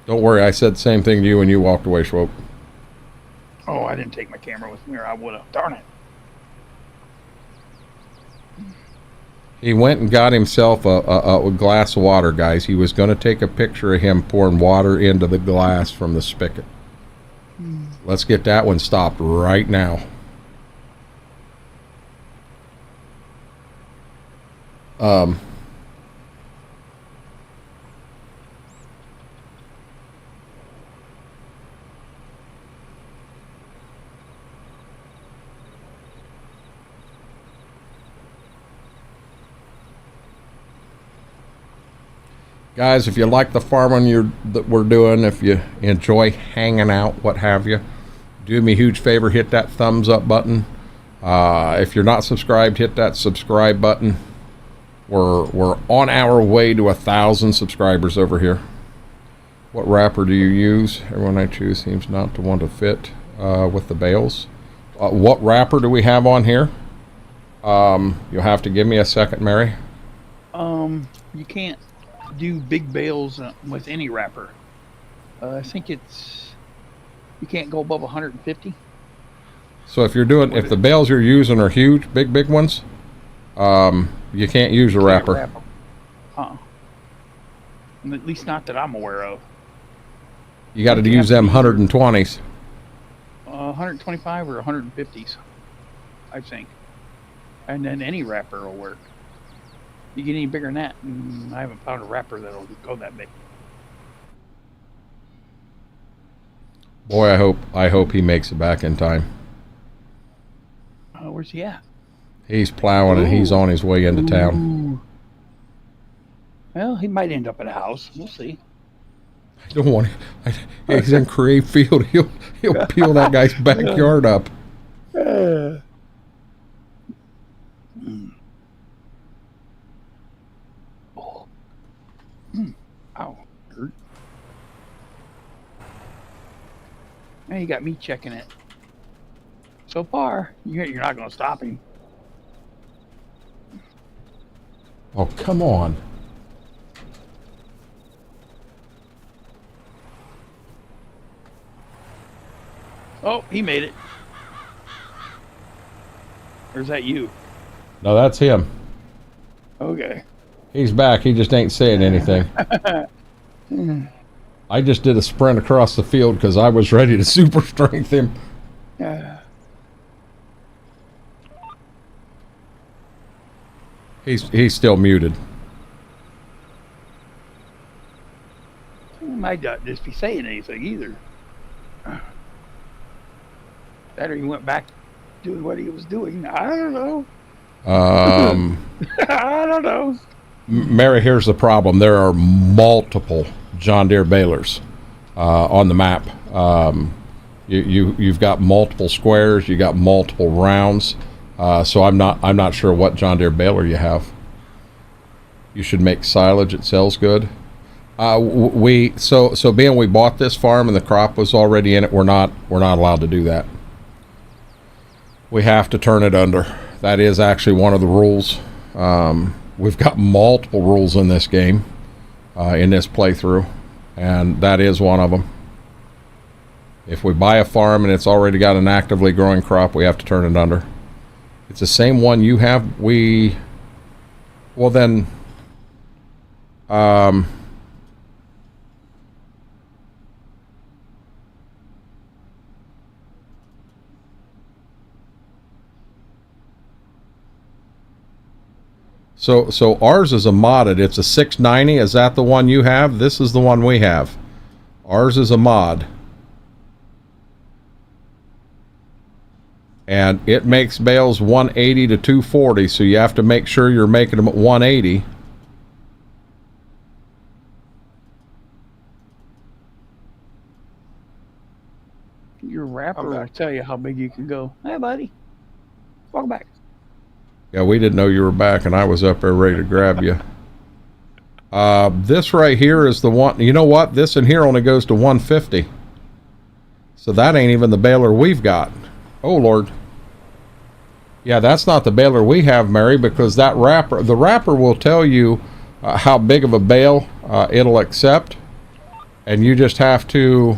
Don't worry, I said the same thing to you when you walked away, Schwope. Oh, I didn't take my camera with me or I would have. Darn it. He went and got himself a glass of water, guys. He was going to take a picture of him pouring water into the glass from the spigot. Let's get that one stopped right now. Guys, if you like the farming that we're doing, if you enjoy hanging out, what have you, do me a huge favor, hit that thumbs up button. If you're not subscribed, hit that subscribe button. We're on our way to 1,000 subscribers over here. What wrapper do you use? Everyone I choose seems not to want to fit with the bales. What wrapper do we have on here? You'll have to give me a second, Mary. You can't do big bales with any wrapper. I think you can't go above 150. So if the bales you're using are huge, big ones, you can't use a wrapper. At least not that I'm aware of. You got to use them 120s. 125 or 150s, I think. And then any wrapper will work. You get any bigger than that, I haven't found a wrapper that'll go that big. Boy, I hope he makes it back in time. Where's he at? He's plowing and he's on his way into town. Well, he might end up at a house. We'll see. I don't want to. He's in Crave Field. He'll peel that guy's backyard up. Ow. Hurt. Now you got me checking it. So far, you're not going to stop him. Oh, come on. Oh, he made it. Or is that you? No, that's him. Okay. He's back. He just ain't saying anything. I just did a sprint across the field because I was ready to super strength him. He's still muted. He might not just be saying anything either. That or he went back doing what he was doing. I don't know. I don't know. Mary, here's the problem. There are multiple John Deere balers on the map. You've got multiple squares. You got multiple rounds. So I'm not sure what John Deere baler you have. You should make silage. It sells good. So being we bought this farm and the crop was already in it, we're not allowed to do that. We have to turn it under. That is actually one of the rules. We've got multiple rules in this game, in this playthrough, and that is one of them. If we buy a farm and it's already got an actively growing crop, we have to turn it under. It's the same one you have. Well then, So ours is a modded. It's a 690. Is that the one you have? This is the one we have. Ours is a mod. And it makes bales 180 to 240, so you have to make sure you're making them at 180. Your wrapper will tell you how big you can go. Hey, buddy. Welcome back. Yeah, we didn't know you were back, and I was up there ready to grab you. This right here is the one. You know what? This in here only goes to 150. So that ain't even the baler we've got. Oh, Lord. Yeah, that's not the baler we have, Mary, because the wrapper will tell you how big of a bale it'll accept. And you just have to...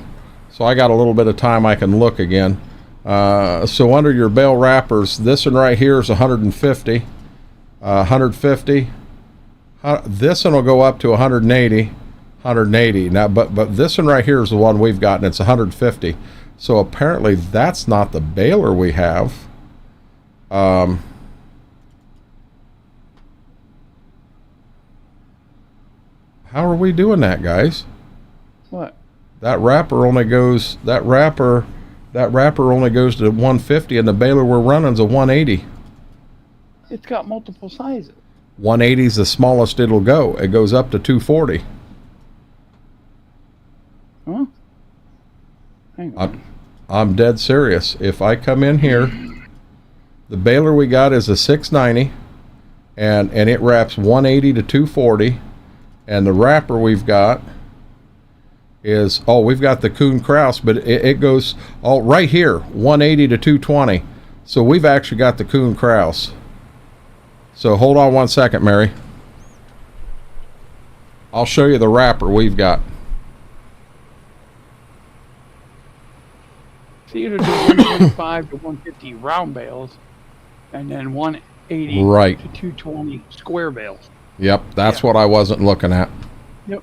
So I got a little bit of time I can look again. So under your bale wrappers, this one right here is 150. 150. This one will go up to 180. 180. Now, but this one right here is the one we've got, and it's 150. So apparently that's not the baler we have. How are we doing that, guys? What? That wrapper only goes to 150, and the baler we're running is a 180. It's got multiple sizes. 180 is the smallest it'll go. It goes up to 240. Hang on. I'm dead serious. If I come in here, the baler we got is a 690, and it wraps 180 to 240, and the wrapper we've got is, we've got the Kuhn Krause, but it goes right here, 180 to 220. So we've actually got the Kuhn Krause. So hold on one second, Mary. I'll show you the wrapper we've got. So you do 125 to 150 round bales, and then 180 Right. to 220 square bales. Yep, that's what I wasn't looking at. Yep.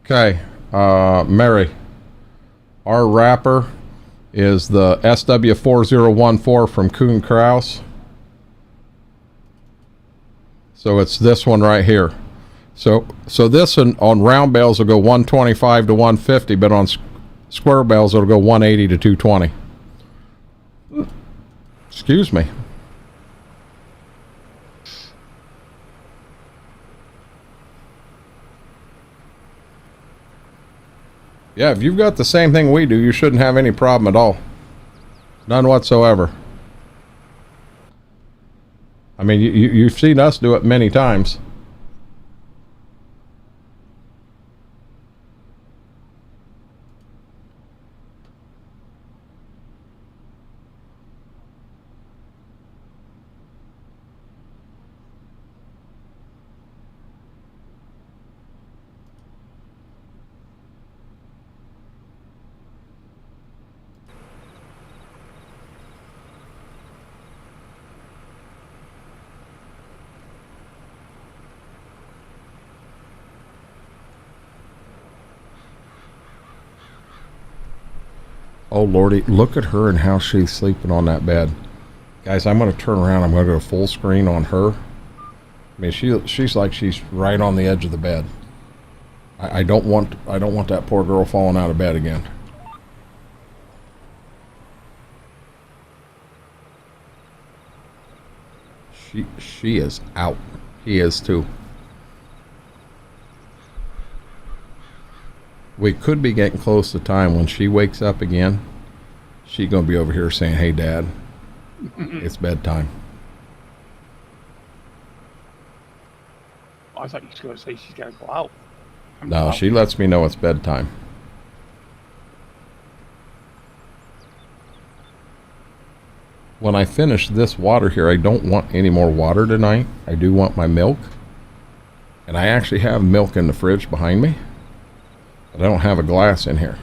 Okay, Mary, our wrapper is the SW4014 from Kuhn Krause. So it's this one right here. So this on round bales will go 125 to 150, but on square bales it'll go 180 to 220. Excuse me. Yeah, if you've got the same thing we do, you shouldn't have any problem at all. None whatsoever. I mean, you've seen us do it many times. Oh lordy, look at her and how she's sleeping on that bed. Guys, I'm going to turn around. I'm going to go full screen on her. I mean, she's like she's right on the edge of the bed. I don't want that poor girl falling out of bed again. She is out. He is too. We could be getting close to time when she wakes up again. She's gonna be over here saying, "Hey, Dad, it's bedtime." Oh, I thought you were going to say she's got to go out. No, she lets me know it's bedtime. When I finish this water here, I don't want any more water tonight. I do want my milk. And I actually have milk in the fridge behind me. But I don't have a glass in here.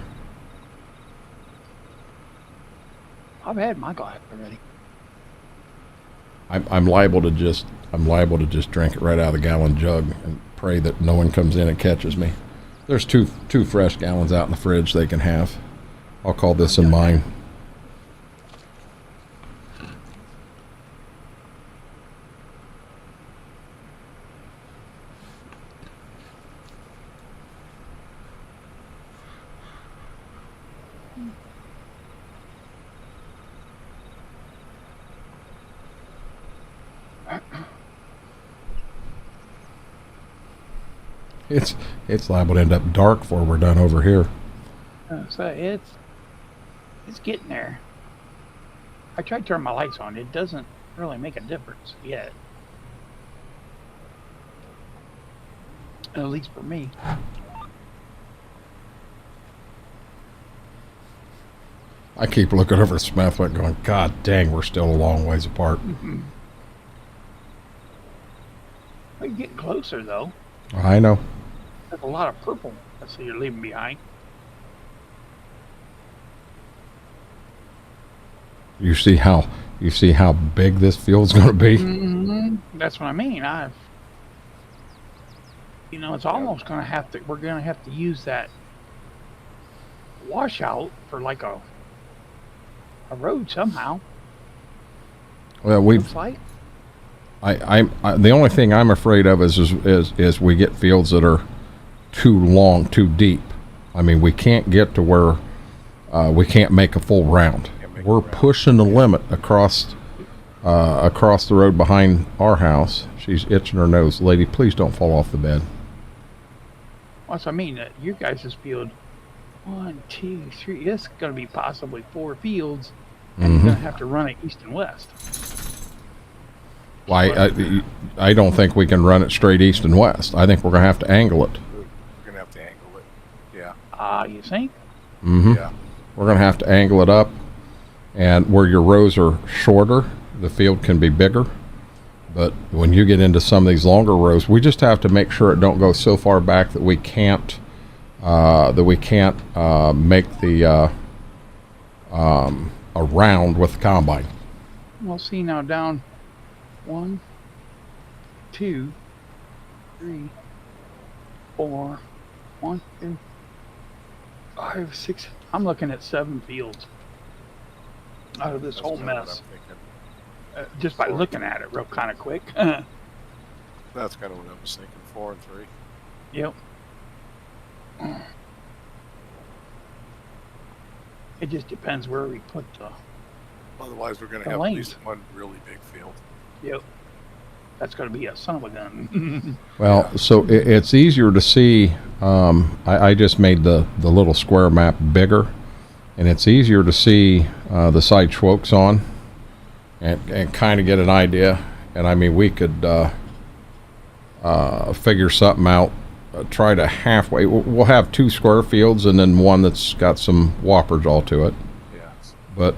I've had my glass already. I'm liable to just drink it right out of the gallon jug and pray that no one comes in and catches me. There's two fresh gallons out in the fridge they can have. I'll call this in mine. It's liable to end up dark before we're done over here. So it's getting there. I tried to turn my lights on. It doesn't really make a difference yet. At least for me. I keep looking over at Smith going, God dang, we're still a long ways apart. We're getting closer though. I know. There's a lot of purple I see you're leaving behind. You see how big this field's going to be? That's what I mean. It's almost going to have to. We're going to have to use that washout for like a road somehow. Well, Looks like. I the only thing I'm afraid of is we get fields that are too long, too deep. I mean, we can't get to where we can't make a full round. Yeah, we're pushing the limit across the road behind our house. She's itching her nose. Lady, please don't fall off the bed. What's I mean? Your guys' field, 1, 2, 3. It's going to be possibly 4 fields, and you're going to have to run it east and west. Why? I don't think we can run it straight east and west. I think we're going to have to angle it. We're gonna have to angle it. Yeah. You think? Mm-hmm. Yeah. We're going to have to angle it up, and where your rows are shorter, the field can be bigger. But when you get into some of these longer rows, we just have to make sure it don't go so far back that we can't make the a round with the combine. We'll see now. Down 1, 2, 3, 4, 1, 2, 5, 6. I'm looking at 7 fields out of this whole kinda what mess. I'm thinking. Just by looking at it real kind of quick. That's kind of what I was thinking. 4 and 3. Yep. It just depends where we put the. Otherwise, we're going to The have at least lanes. one really big field. Yep. That's going to be a son of a gun. Well, so it's easier to see. I just made the little square map bigger, and it's easier to see the side chokes on and kind of get an idea. And I mean, we could figure something out, try to halfway. We'll have 2 square fields and then one that's got some whoppers all to it. Yes. But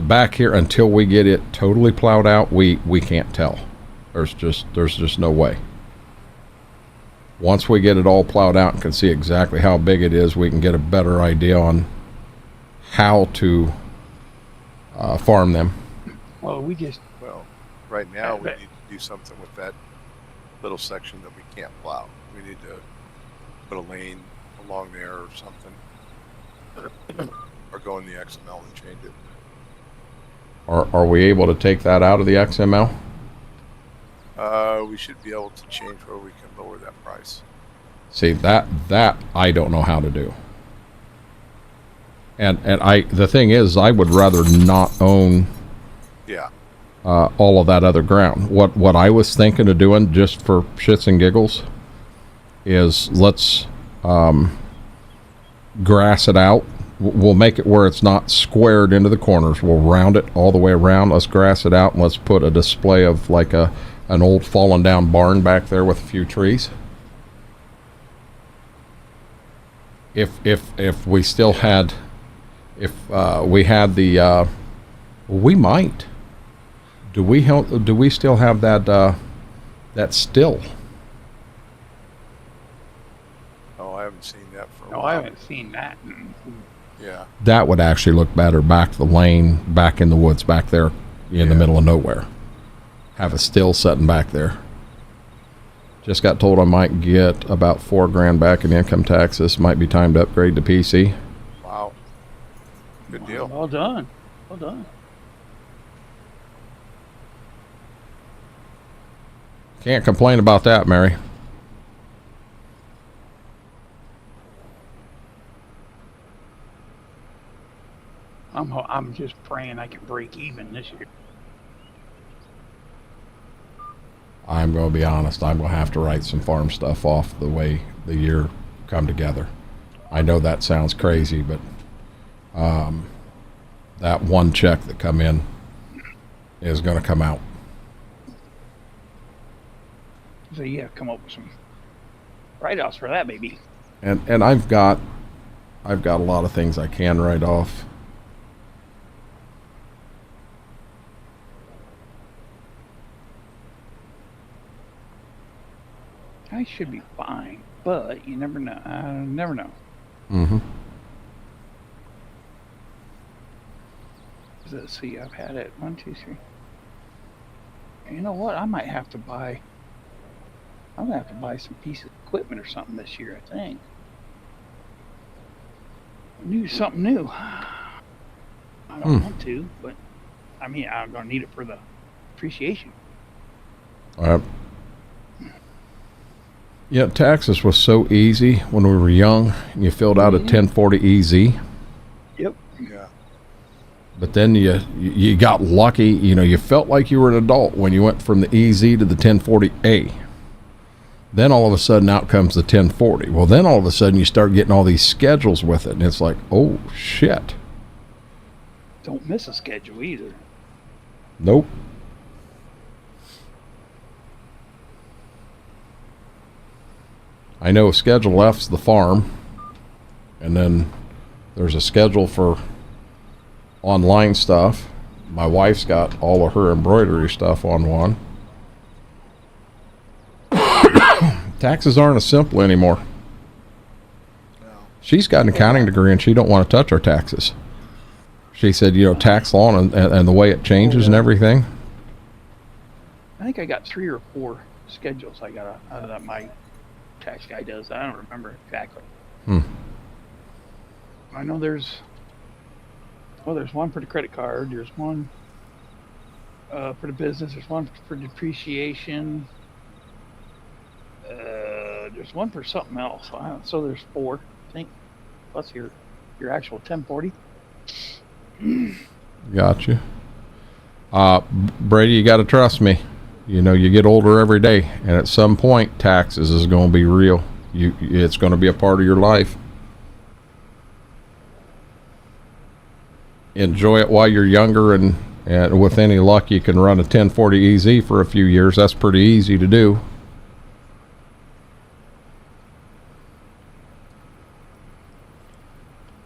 back here, until we get it totally plowed out, we can't tell. There's just no way. Once we get it all plowed out and can see exactly how big it is, we can get a better idea on how to farm them. Well, Well, right now we need to do something with that little section that we can't plow. We need to put a lane along there or something, or go in the XML and change it. Are we able to take that out of the XML? We should be able to change where we can lower that price. See, that I don't know how to do. And the thing is, I would rather not own Yeah. all of that other ground. What I was thinking of doing, just for shits and giggles, is let's grass it out. We'll make it where it's not squared into the corners. We'll round it all the way around. Let's grass it out, and let's put a display of like an old fallen down barn back there with a few trees. If we still had, we had the, we might. Do we still have that still? Oh, I haven't seen that for a no, while. I haven't seen that. Yeah. That would actually look better back to the lane, back in the woods, back there in the middle of nowhere. Have a still sitting back there. Just got told I might get about $4,000 back in income taxes. Might be time to upgrade to PC. Wow. Good deal. Well done. Well done. Can't complain about that, Mary. I'm just praying I can break even this year. I'm going to be honest. I'm going to have to write some farm stuff off the way the year come together. I know that sounds crazy, but that one check that come in is going to come out. So yeah, come up with some write-offs for that, baby. And I've got a lot of things I can write off. I should be fine, but you never know. Never know. Mm-hmm. Let's see. I've had it 1, 2, 3. You know what? I'm gonna have to buy some piece of equipment or something this year. I think. Something new. I don't want to, but I mean, I'm gonna need it for the appreciation. Yeah, taxes was so easy when we were young. And you filled out a 1040 EZ. Yep. Yeah. But then you got lucky. You know, you felt like you were an adult when you went from the EZ to the 1040A. Then all of a sudden out comes the 1040. Well, then all of a sudden you start getting all these schedules with it, and it's like, oh shit. Don't miss a schedule either. Nope. I know Schedule F's the farm, and then there's a schedule for online stuff. My wife's got all of her embroidery stuff on one. Taxes aren't as simple anymore. No. She's got an accounting degree and she don't want to touch her taxes. She said, you know, tax law and the way it changes and everything. I think I got 3 or 4 schedules I got out of that my tax guy does. I don't remember exactly. I know there's one for the credit card. There's one for the business. There's one for depreciation. There's one for something else. So there's 4, I think, plus your actual 1040. Gotcha. Brady, you got to trust me. You know, you get older every day, and at some point, taxes is going to be real. It's going to be a part of your life. Enjoy it while you're younger, and with any luck, you can run a 1040 EZ for a few years. That's pretty easy to do.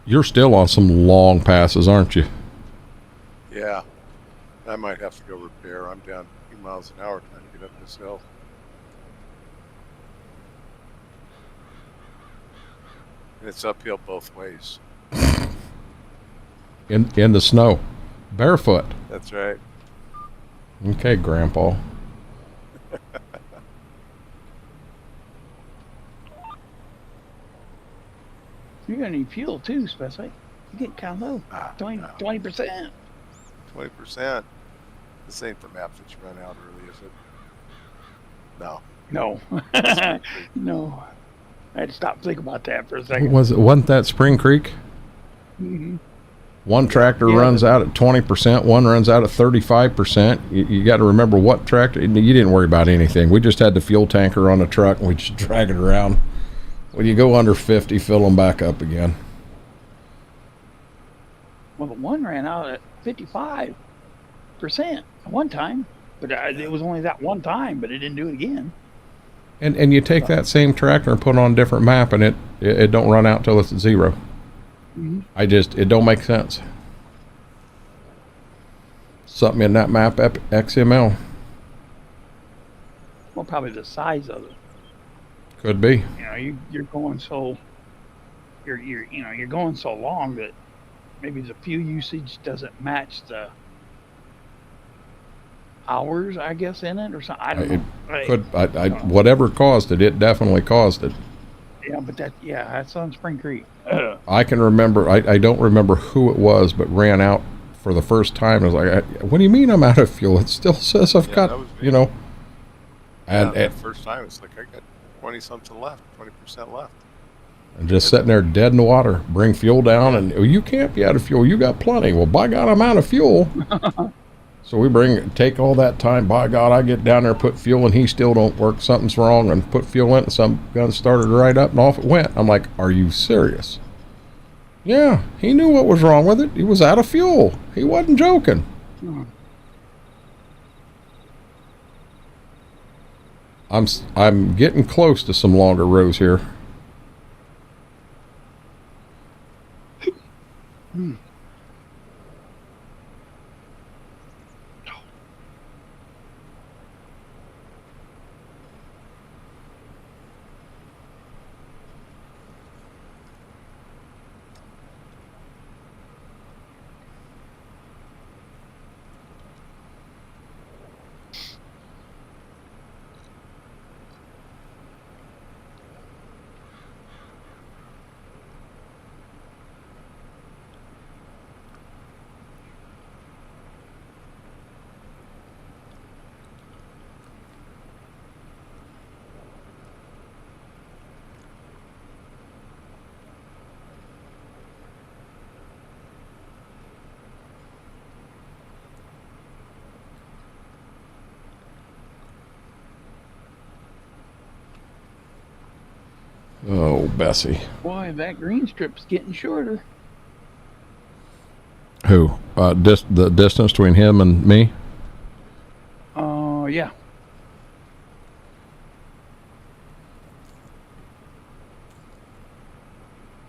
You're still on some long passes, aren't you? Yeah. I might have to go repair. I'm down 2 miles an hour trying to get up this hill. And it's uphill both ways. In the snow. Barefoot. That's right. Okay, Grandpa. You're gonna need fuel too, especially. You get kind of low. 20%. 20%. This ain't the map that you run out early, is it? No. No. No. I had to stop and think about that for a second. Wasn't that Spring Creek? Mm-hmm. One tractor runs out at 20%, one runs out at 35%. You got to remember what tractor. You didn't worry about anything. We just had the fuel tanker on the truck and we just drag it around. When you go under 50, fill them back up again. Well, the one ran out at 55% at one time, but it was only that one time, but it didn't do it again. And you take that same tractor and put it on a different map, and it don't run out till it's at 0. Mm-hmm. It don't make sense. Something in that map XML. Well, probably the size of it. Could be. You know, you're going so you're going so long that maybe the fuel usage doesn't match the hours, I guess, in it or something. I don't know. Whatever caused it definitely caused it. Yeah, but that's on Spring Creek. I can remember. I don't remember who it was, but ran out for the first time. I was like, "What do you mean I'm out of fuel? It still says I've got, you know." And the first time it's like I got 20-something left, 20% left. And just sitting there dead in the water. Bring fuel down, and you can't be out of fuel. You got plenty. Well, by God, I'm out of fuel. So we take all that time. By God, I get down there, put fuel, and he still don't work. Something's wrong, and put fuel in, and some gun started right up, and off it went. I'm like, are you serious? Yeah, he knew what was wrong with it. He was out of fuel. He wasn't joking. I'm getting close to some longer rows here. Oh, Bessie. Boy, that green strip's getting shorter. Who? The distance between him and me? Oh, yeah.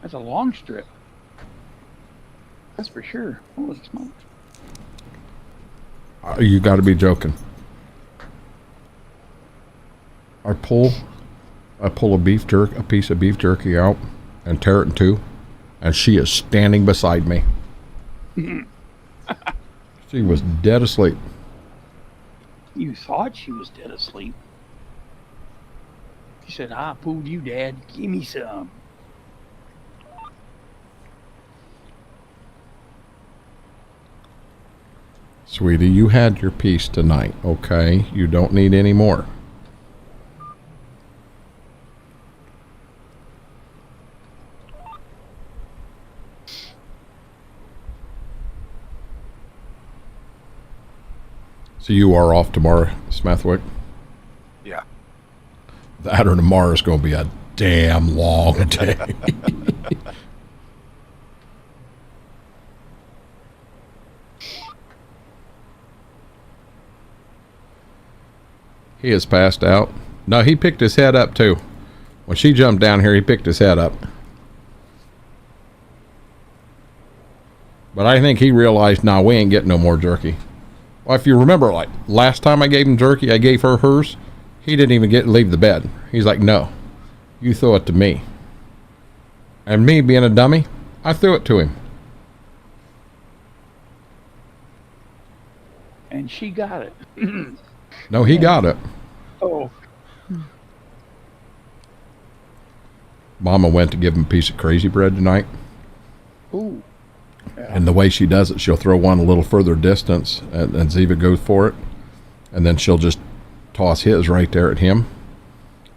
That's a long strip. That's for sure. Holy smokes. You got to be joking. I pull a piece of beef jerky out and tear it in two, and she is standing beside me. She was dead asleep. You thought she was dead asleep. She said, I pulled you, Dad. Give me some. Sweetie, you had your piece tonight, okay? You don't need any more. So you are off tomorrow, Smethwick? Yeah. That or tomorrow is going to be a damn long day. He is passed out. No, he picked his head up too. When she jumped down here, he picked his head up. But I think he realized, nah, we ain't getting no more jerky. Well, if you remember, like last time I gave him jerky, I gave her hers. He didn't even leave the bed. He's like, no, you throw it to me. And me being a dummy, I threw it to him. And she got it. No, he got it. Oh. Mama went to give him a piece of crazy bread tonight. Ooh. Yeah. And the way she does it, she'll throw one a little further distance, and Ziva goes for it. And then she'll just toss his right there at him.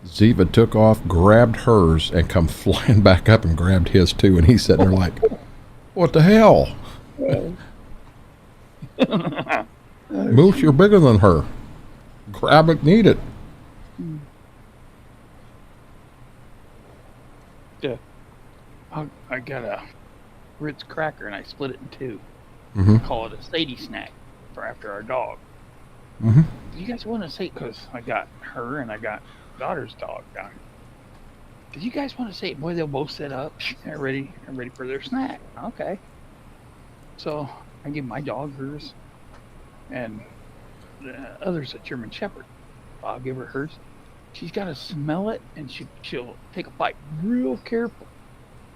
Ziva took off, grabbed hers, and come flying back up and grabbed his too. And he's sitting there like, what the hell? Moose, you're bigger than her. Grab it, need it. Yeah. I got a Ritz cracker and I split it in two. Mm-hmm. Call it a Sadie snack for after our dog. Mm-hmm. Do you guys want to say, because I got her and I got daughter's dog down here. Did you guys want to say, boy, they'll both sit up. They're ready for their snack. Okay. So I give my dog hers and the others a German Shepherd. I'll give her hers. She's got to smell it and she'll take a bite real careful.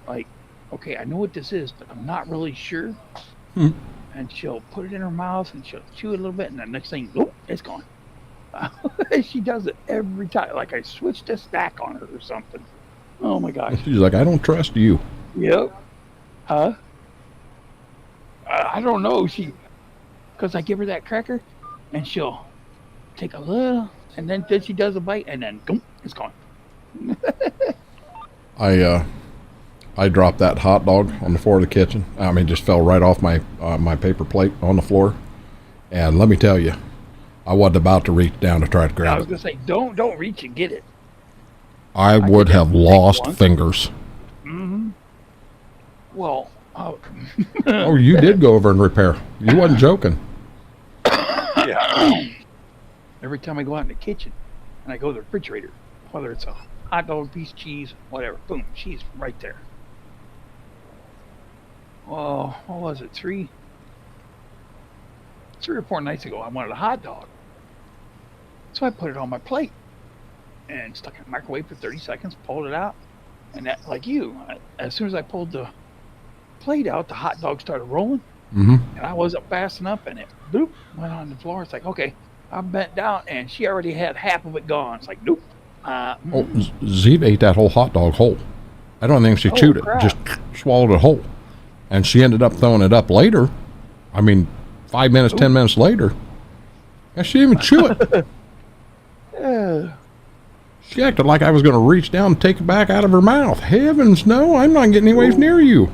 Like, okay, I know what this is, but I'm not really sure. Hmm. And she'll put it in her mouth and she'll chew it a little bit, and the next thing, oh, it's gone. She does it every time. Like I switched a stack on her or something. Oh my gosh. She's like, I don't trust you. Yep. Huh? I don't know. Because I give her that cracker, and she'll take a little, and then she does a bite, and then boom, it's gone. I dropped that hot dog on the floor of the kitchen. I mean, just fell right off my my paper plate on the floor. And let me tell you, I wasn't about to reach down to try to grab it. I was gonna say, don't reach and get it. I would have lost fingers. Mm-hmm. Well, oh, you did go over and repair. You wasn't joking. Yeah. Every time I go out in the kitchen and I go to the refrigerator, whether it's a hot dog, piece of cheese, whatever, boom, she's right there. Well, what was it? 3 or 4 nights ago, I wanted a hot dog. So I put it on my plate and stuck it in the microwave for 30 seconds, pulled it out, and that, like you, as soon as I pulled the plate out, the hot dog started rolling, and I wasn't fast enough, and it boop went on the floor. It's like, okay, I bent down, and she already had half of it gone. It's like, nope. Zeve ate that whole hot dog whole. I don't think she chewed crap. it, just swallowed it whole. And she ended up throwing it up later. I mean, 5 minutes, 10 minutes later. And she didn't even chew it. She acted like I was going to reach down and take it back out of her mouth. Heavens, no, I'm not getting anywhere near you.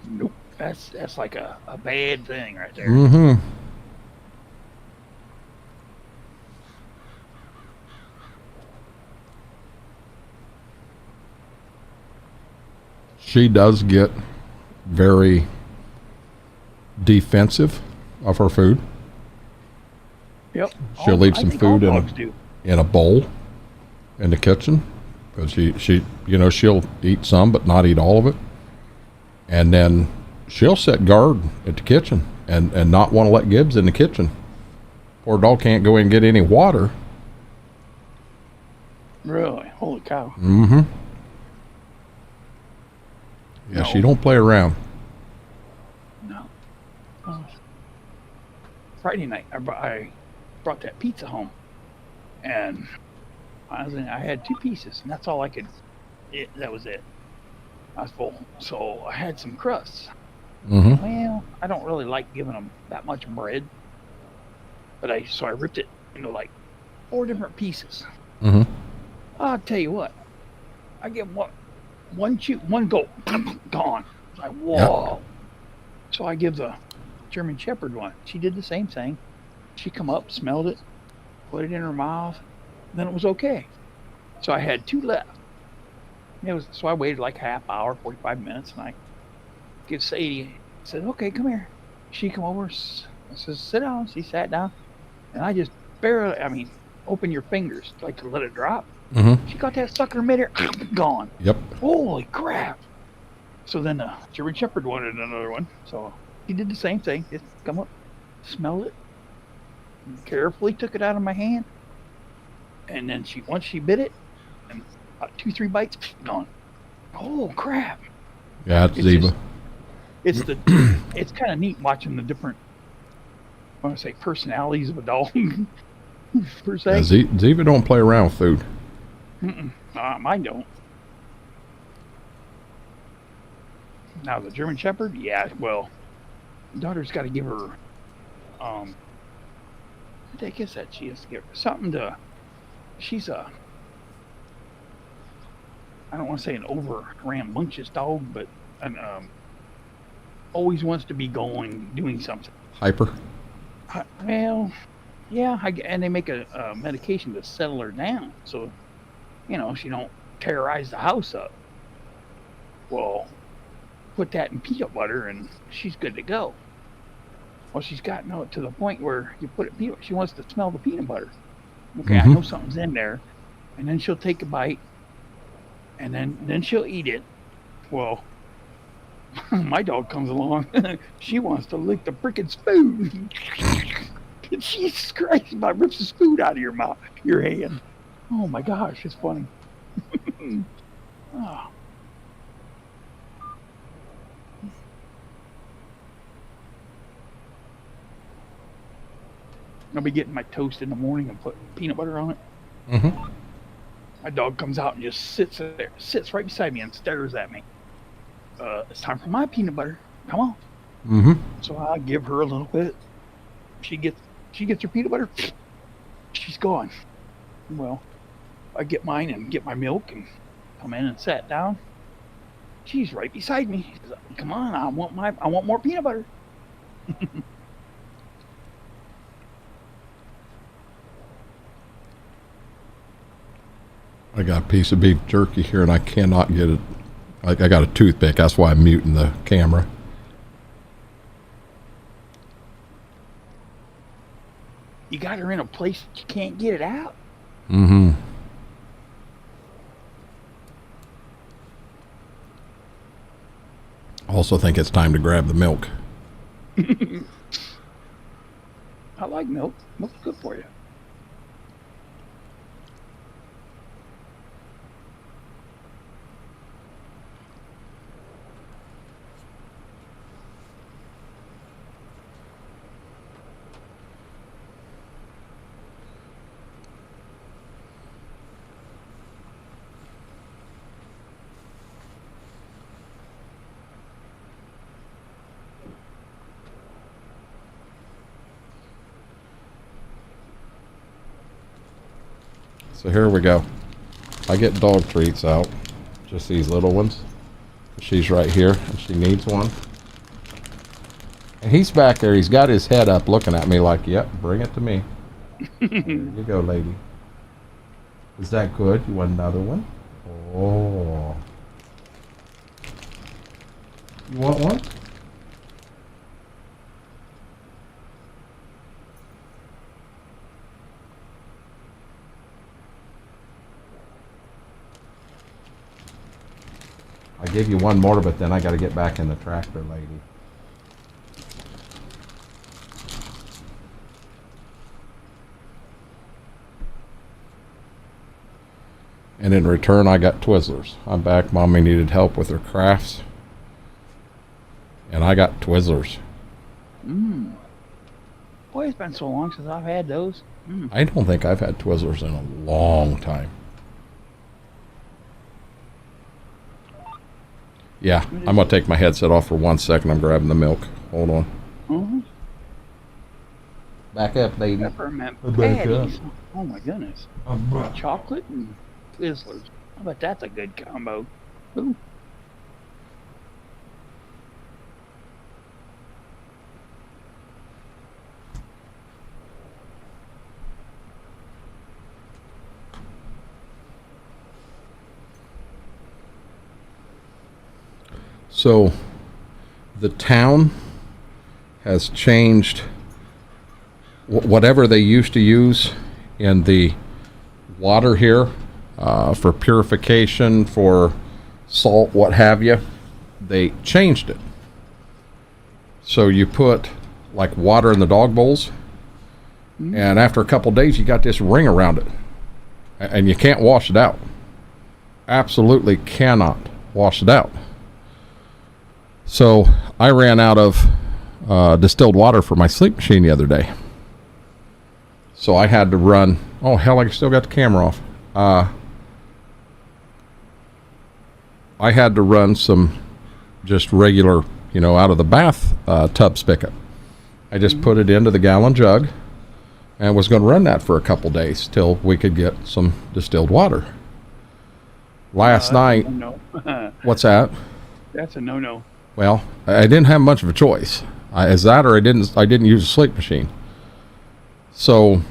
Nope. That's like a bad thing right there. Mm-hmm. she does get very defensive of her food. Yep. She'll leave I some think all food dogs do. in a bowl in the kitchen, because she she'll eat some but not eat all of it, and then she'll set guard at the kitchen and not want to let Gibbs in the kitchen. Poor dog can't go in and get any water. Really? Holy cow. Mm-hmm. Yeah, No. she don't play around. No. Friday night, I brought that pizza home, and I had 2 pieces, and that's all I could. That was it. I was full, so I had some crusts. Mm-hmm. Well, I don't really like giving them that much bread, but so I ripped it into like 4 different pieces. Mm-hmm. I'll tell you what, I get one chew, one go, gone. It's like, whoa. Yep. So I give the German Shepherd one. She did the same thing. She come up, smelled it, put it in her mouth, then it was okay. So I had 2 left. So I waited like half hour, 45 minutes, and I give Sadie, I said, okay, come here. She come over, I said, sit down. She sat down, and I just barely, open your fingers, like to let it drop. Mm-hmm. She got that sucker midair, gone. Yep. Holy crap. So then the German Shepherd wanted another one, so he did the same thing. Just come up, smelled it, carefully took it out of my hand, and then once she bit it, and about 2-3 bites, gone. Oh crap! Yeah, it's Ziva. It's kind of neat watching the different, I want to say, personalities of a dog per se. Yeah, Ziva don't play around with food. Mine don't. Now the German Shepherd, yeah. Well, daughter's got to give her. I guess that she has to give her something to. She's I don't want to say an over rambunctious dog, but always wants to be doing something. Hyper. Well, yeah, and they make a medication to settle her down, so she don't terrorize the house up. Well, put that in peanut butter, and she's good to go. Well, she's gotten to the point where you put it in peanut. She wants to smell the peanut butter. Okay, I know something's in there, and then she'll take a bite, and then she'll eat it. Well, my dog comes along. She wants to lick the frickin' spoon. Jesus Christ! About rips the spoon out of your hand. Oh my gosh, it's funny. Oh. I'll be getting my toast in the morning and put peanut butter on it. Mm-hmm. My dog comes out and just sits right beside me and stares at me. It's time for my peanut butter. Come on. Mm-hmm. So I give her a little bit. She gets her peanut butter. She's gone. Well, I get mine and get my milk and come in and sat down. She's right beside me. Come on, I want more peanut butter. I got a piece of beef jerky here and I cannot get it. I got a toothpick. That's why I'm muting the camera. You got her in a place that you can't get it out. Mm-hmm. Also think it's time to grab the milk. I like milk. Milk's good for you. So here we go. I get dog treats out. Just these little ones. She's right here and she needs one. And he's back there. He's got his head up looking at me like, yep, bring it to me. There you go, lady. Is that good? You want another one? Oh. You want one? I gave you one more, but then I got to get back in the tractor, lady. And in return, I got Twizzlers. I'm back. Mommy needed help with her crafts. And I got Twizzlers. Mmm. Boy, it's been so long since I've had those. I don't think I've had Twizzlers in a long time. Yeah, I'm going to take my headset off for 1 second. I'm grabbing the milk. Hold on. Mm-hmm. Back up, baby. Peppermint Back patties. Oh my goodness. Chocolate and Twizzlers. I bet that's a good combo. Ooh. So, the town has changed whatever they used to use in the water here for purification, for salt, what have you. They changed it. So you put like water in the dog bowls, and after a couple days you got this ring around it, and you can't wash it out. Absolutely cannot wash it out. So I ran out of distilled water for my sleep machine the other day. So I had to run. Oh, hell, I still got the camera off. I had to run some just regular, out of the bath tub spigot. I just put it into the gallon jug and was going to run that for a couple days till we could get some distilled water. Last night. No. What's that? That's a no-no. Well, I didn't have much of a choice. Is that or I didn't use a sleep machine. So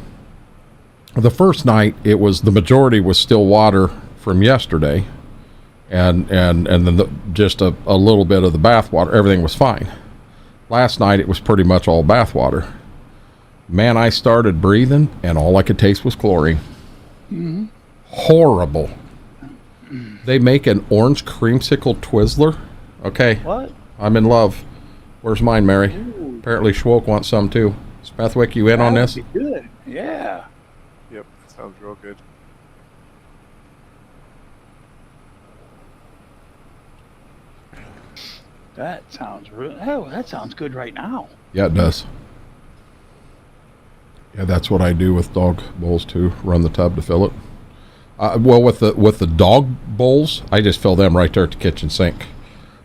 the first night the majority was still water from yesterday, and then just a little bit of the bath water. Everything was fine. Last night it was pretty much all bath water. Man, I started breathing and all I could taste was chlorine. Mm-hmm. Horrible. They make an orange creamsicle Twizzler. Okay. What? I'm in love. Where's mine, Mary? Ooh. Apparently Schwoke wants some too. Smethwick, you in on this? That would be good. Yeah. Yep, that sounds real good. That sounds that sounds good right now. Yeah, it does. Yeah, that's what I do with dog bowls too. Run the tub to fill it. Well, with the dog bowls, I just fill them right there at the kitchen sink.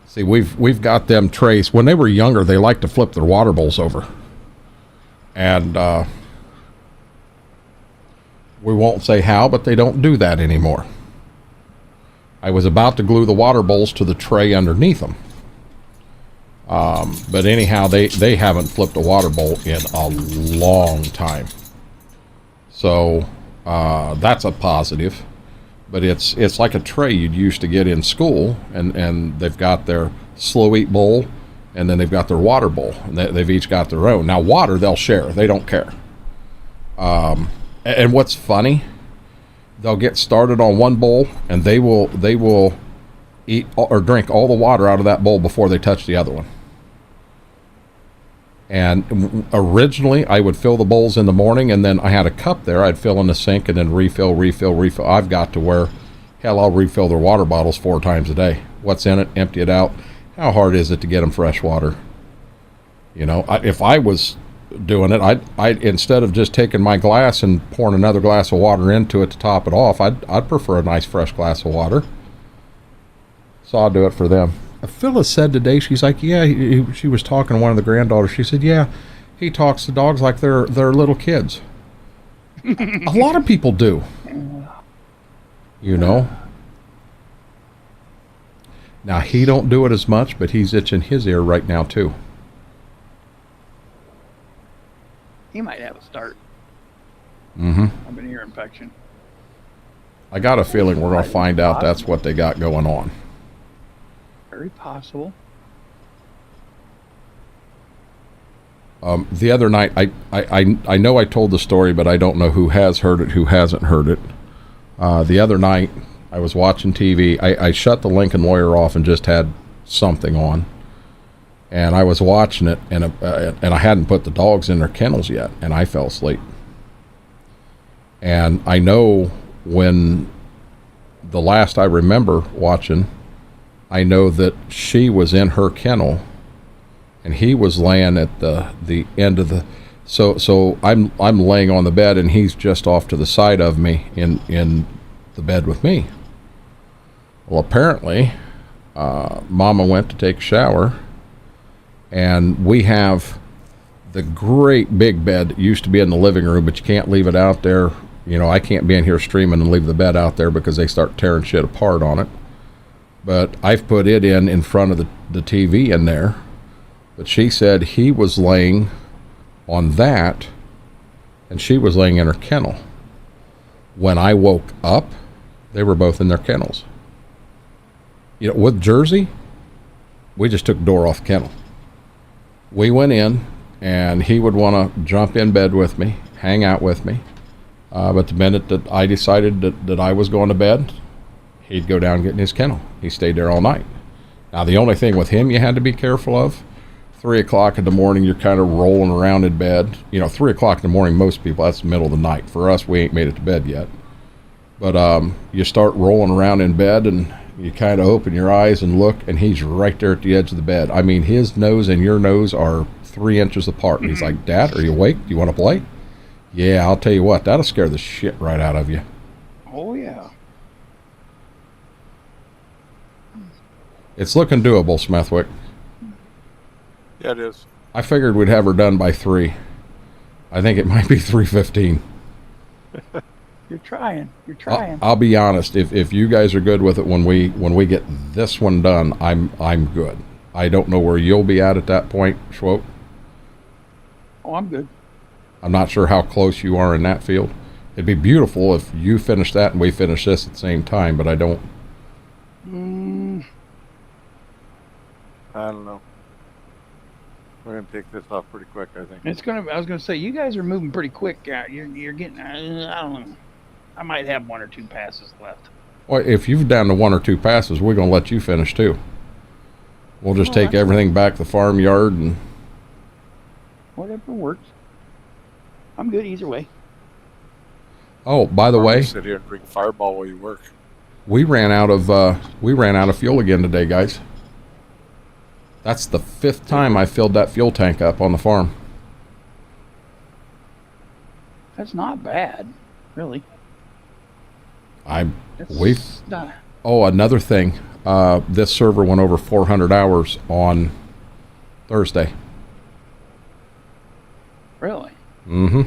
See, we've got them trays. When they were younger, they liked to flip their water bowls over, and we won't say how, but they don't do that anymore. I was about to glue the water bowls to the tray underneath them, but anyhow, they haven't flipped a water bowl in a long time. So that's a positive. But it's like a tray you'd used to get in school, and they've got their slow eat bowl, and then they've got their water bowl, and they've each got their own. Now water they'll share; they don't care. And what's funny, they'll get started on one bowl, and they will eat or drink all the water out of that bowl before they touch the other one. And originally, I would fill the bowls in the morning, and then I had a cup there. I'd fill in the sink and then refill. I've got to where, hell, I'll refill their water bottles 4 times a day. What's in it? Empty it out. How hard is it to get them fresh water? If I was doing it, I'd instead of just taking my glass and pouring another glass of water into it to top it off, I'd prefer a nice fresh glass of water. So I'll do it for them. Phyllis said today, she's like, yeah, she was talking to one of the granddaughters. She said, yeah, he talks to dogs like they're little kids. A lot of people do. Now, he don't do it as much, but he's itching his ear right now, too. He might have a start Mm-hmm. of an ear infection. I got a feeling we're going to find out that's what they got going on. Very possible. The other night, I know I told the story, but I don't know who has heard it, who hasn't heard it. The other night, I was watching TV. I shut the Lincoln Lawyer off and just had something on. And I was watching it, and I hadn't put the dogs in their kennels yet, and I fell asleep. And I know when the last I remember watching, I know that she was in her kennel, and he was laying at the end of the. So I'm laying on the bed, and he's just off to the side of me in the bed with me. Well, apparently, Mama went to take a shower, and we have the great big bed that used to be in the living room, but you can't leave it out there. You know, I can't be in here streaming and leave the bed out there because they start tearing shit apart on it. But I've put it in front of the TV in there. But she said he was laying on that, and she was laying in her kennel. When I woke up, they were both in their kennels. You know, with Jersey, we just took the door off the kennel. We went in, and he would want to jump in bed with me, hang out with me. But the minute that I decided that I was going to bed, he'd go down and get in his kennel. He stayed there all night. Now, the only thing with him you had to be careful of, 3 o'clock in the morning, you're kind of rolling around in bed. You know, 3 o'clock in the morning, most people, that's the middle of the night. For us, we ain't made it to bed yet. But you start rolling around in bed, and you kind of open your eyes and look, and he's right there at the edge of the bed. I mean, his nose and your nose are 3 inches apart. And he's like, Dad, are you awake? Do you want to play? Yeah, I'll tell you what, that'll scare the shit right out of you. Oh, yeah. It's looking doable, Smithwick. Yeah, it is. I figured we'd have her done by 3. I think it might be 3:15. You're trying. You're trying. I'll be honest. If you guys are good with it when we get this one done, I'm good. I don't know where you'll be at that point, Schwope. Oh, I'm good. I'm not sure how close you are in that field. It'd be beautiful if you finish that and we finish this at the same time, but I don't. I don't know. We're gonna take this off pretty quick, I think. It's gonna. I was gonna say you guys are moving pretty quick. You're getting. I don't know. I might have 1 or 2 passes left. Well, if you've down to 1 or 2 passes, we're gonna let you finish too. We'll just take everything back to the farmyard and. Whatever works. I'm good either way. Oh, by the way, sit here and drink Fireball while you work. we ran out of fuel again today, guys. That's the 5th time I filled that fuel tank up on the farm. That's not bad, really. Another thing. This server went over 400 hours on Thursday. Really? Mm-hmm.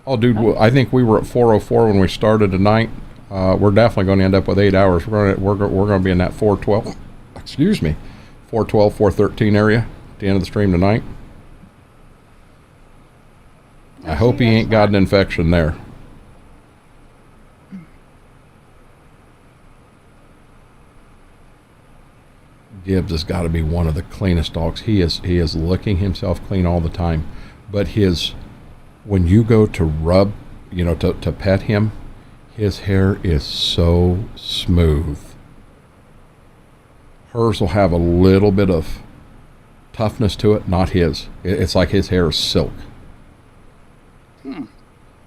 Oh, dude, I think we were at 404 when we started tonight. We're definitely going to end up with 8 hours. We're going to be in that 412. Excuse me, 412, 413 area at the end of the stream tonight. I hope he ain't got an infection there. Gibbs has got to be one of the cleanest dogs. He is licking himself clean all the time. But when you go to rub, to pet him, his hair is so smooth. Hers will have a little bit of toughness to it, not his. It's like his hair is silk.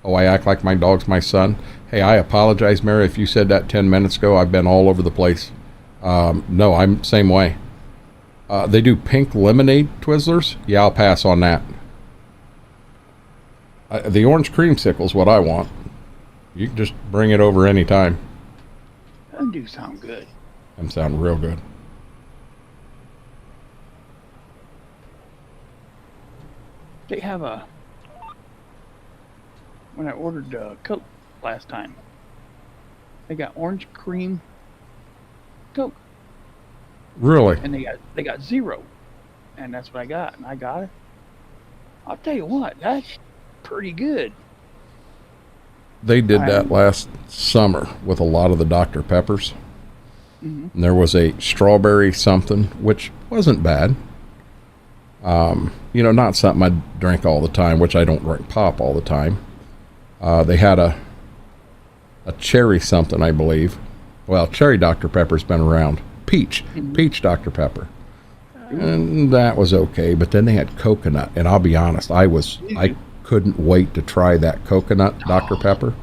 Oh, I act like my dog's my son. Hey, I apologize, Mary, if you said that 10 minutes ago. I've been all over the place. No, I'm same way. They do pink lemonade Twizzlers. Yeah, I'll pass on that. The orange creamsicle is what I want. You can just bring it over anytime. That do sound good. Them sound real good. They have when I ordered Coke last time, they got orange cream Coke. Really? And they got 0. And that's what I got. And I got it. I'll tell you what, that's pretty good. They did that last summer with a lot of the Dr. Peppers. Mm-hmm. And there was a strawberry something, which wasn't bad. You know, not something I drink all the time, which I don't drink pop all the time. They had a cherry something, I believe. Well, cherry Dr. Pepper's been around. Peach Dr. Pepper. And that was okay, but then they had coconut, and I'll be honest, I couldn't wait to try that coconut Dr. Pepper.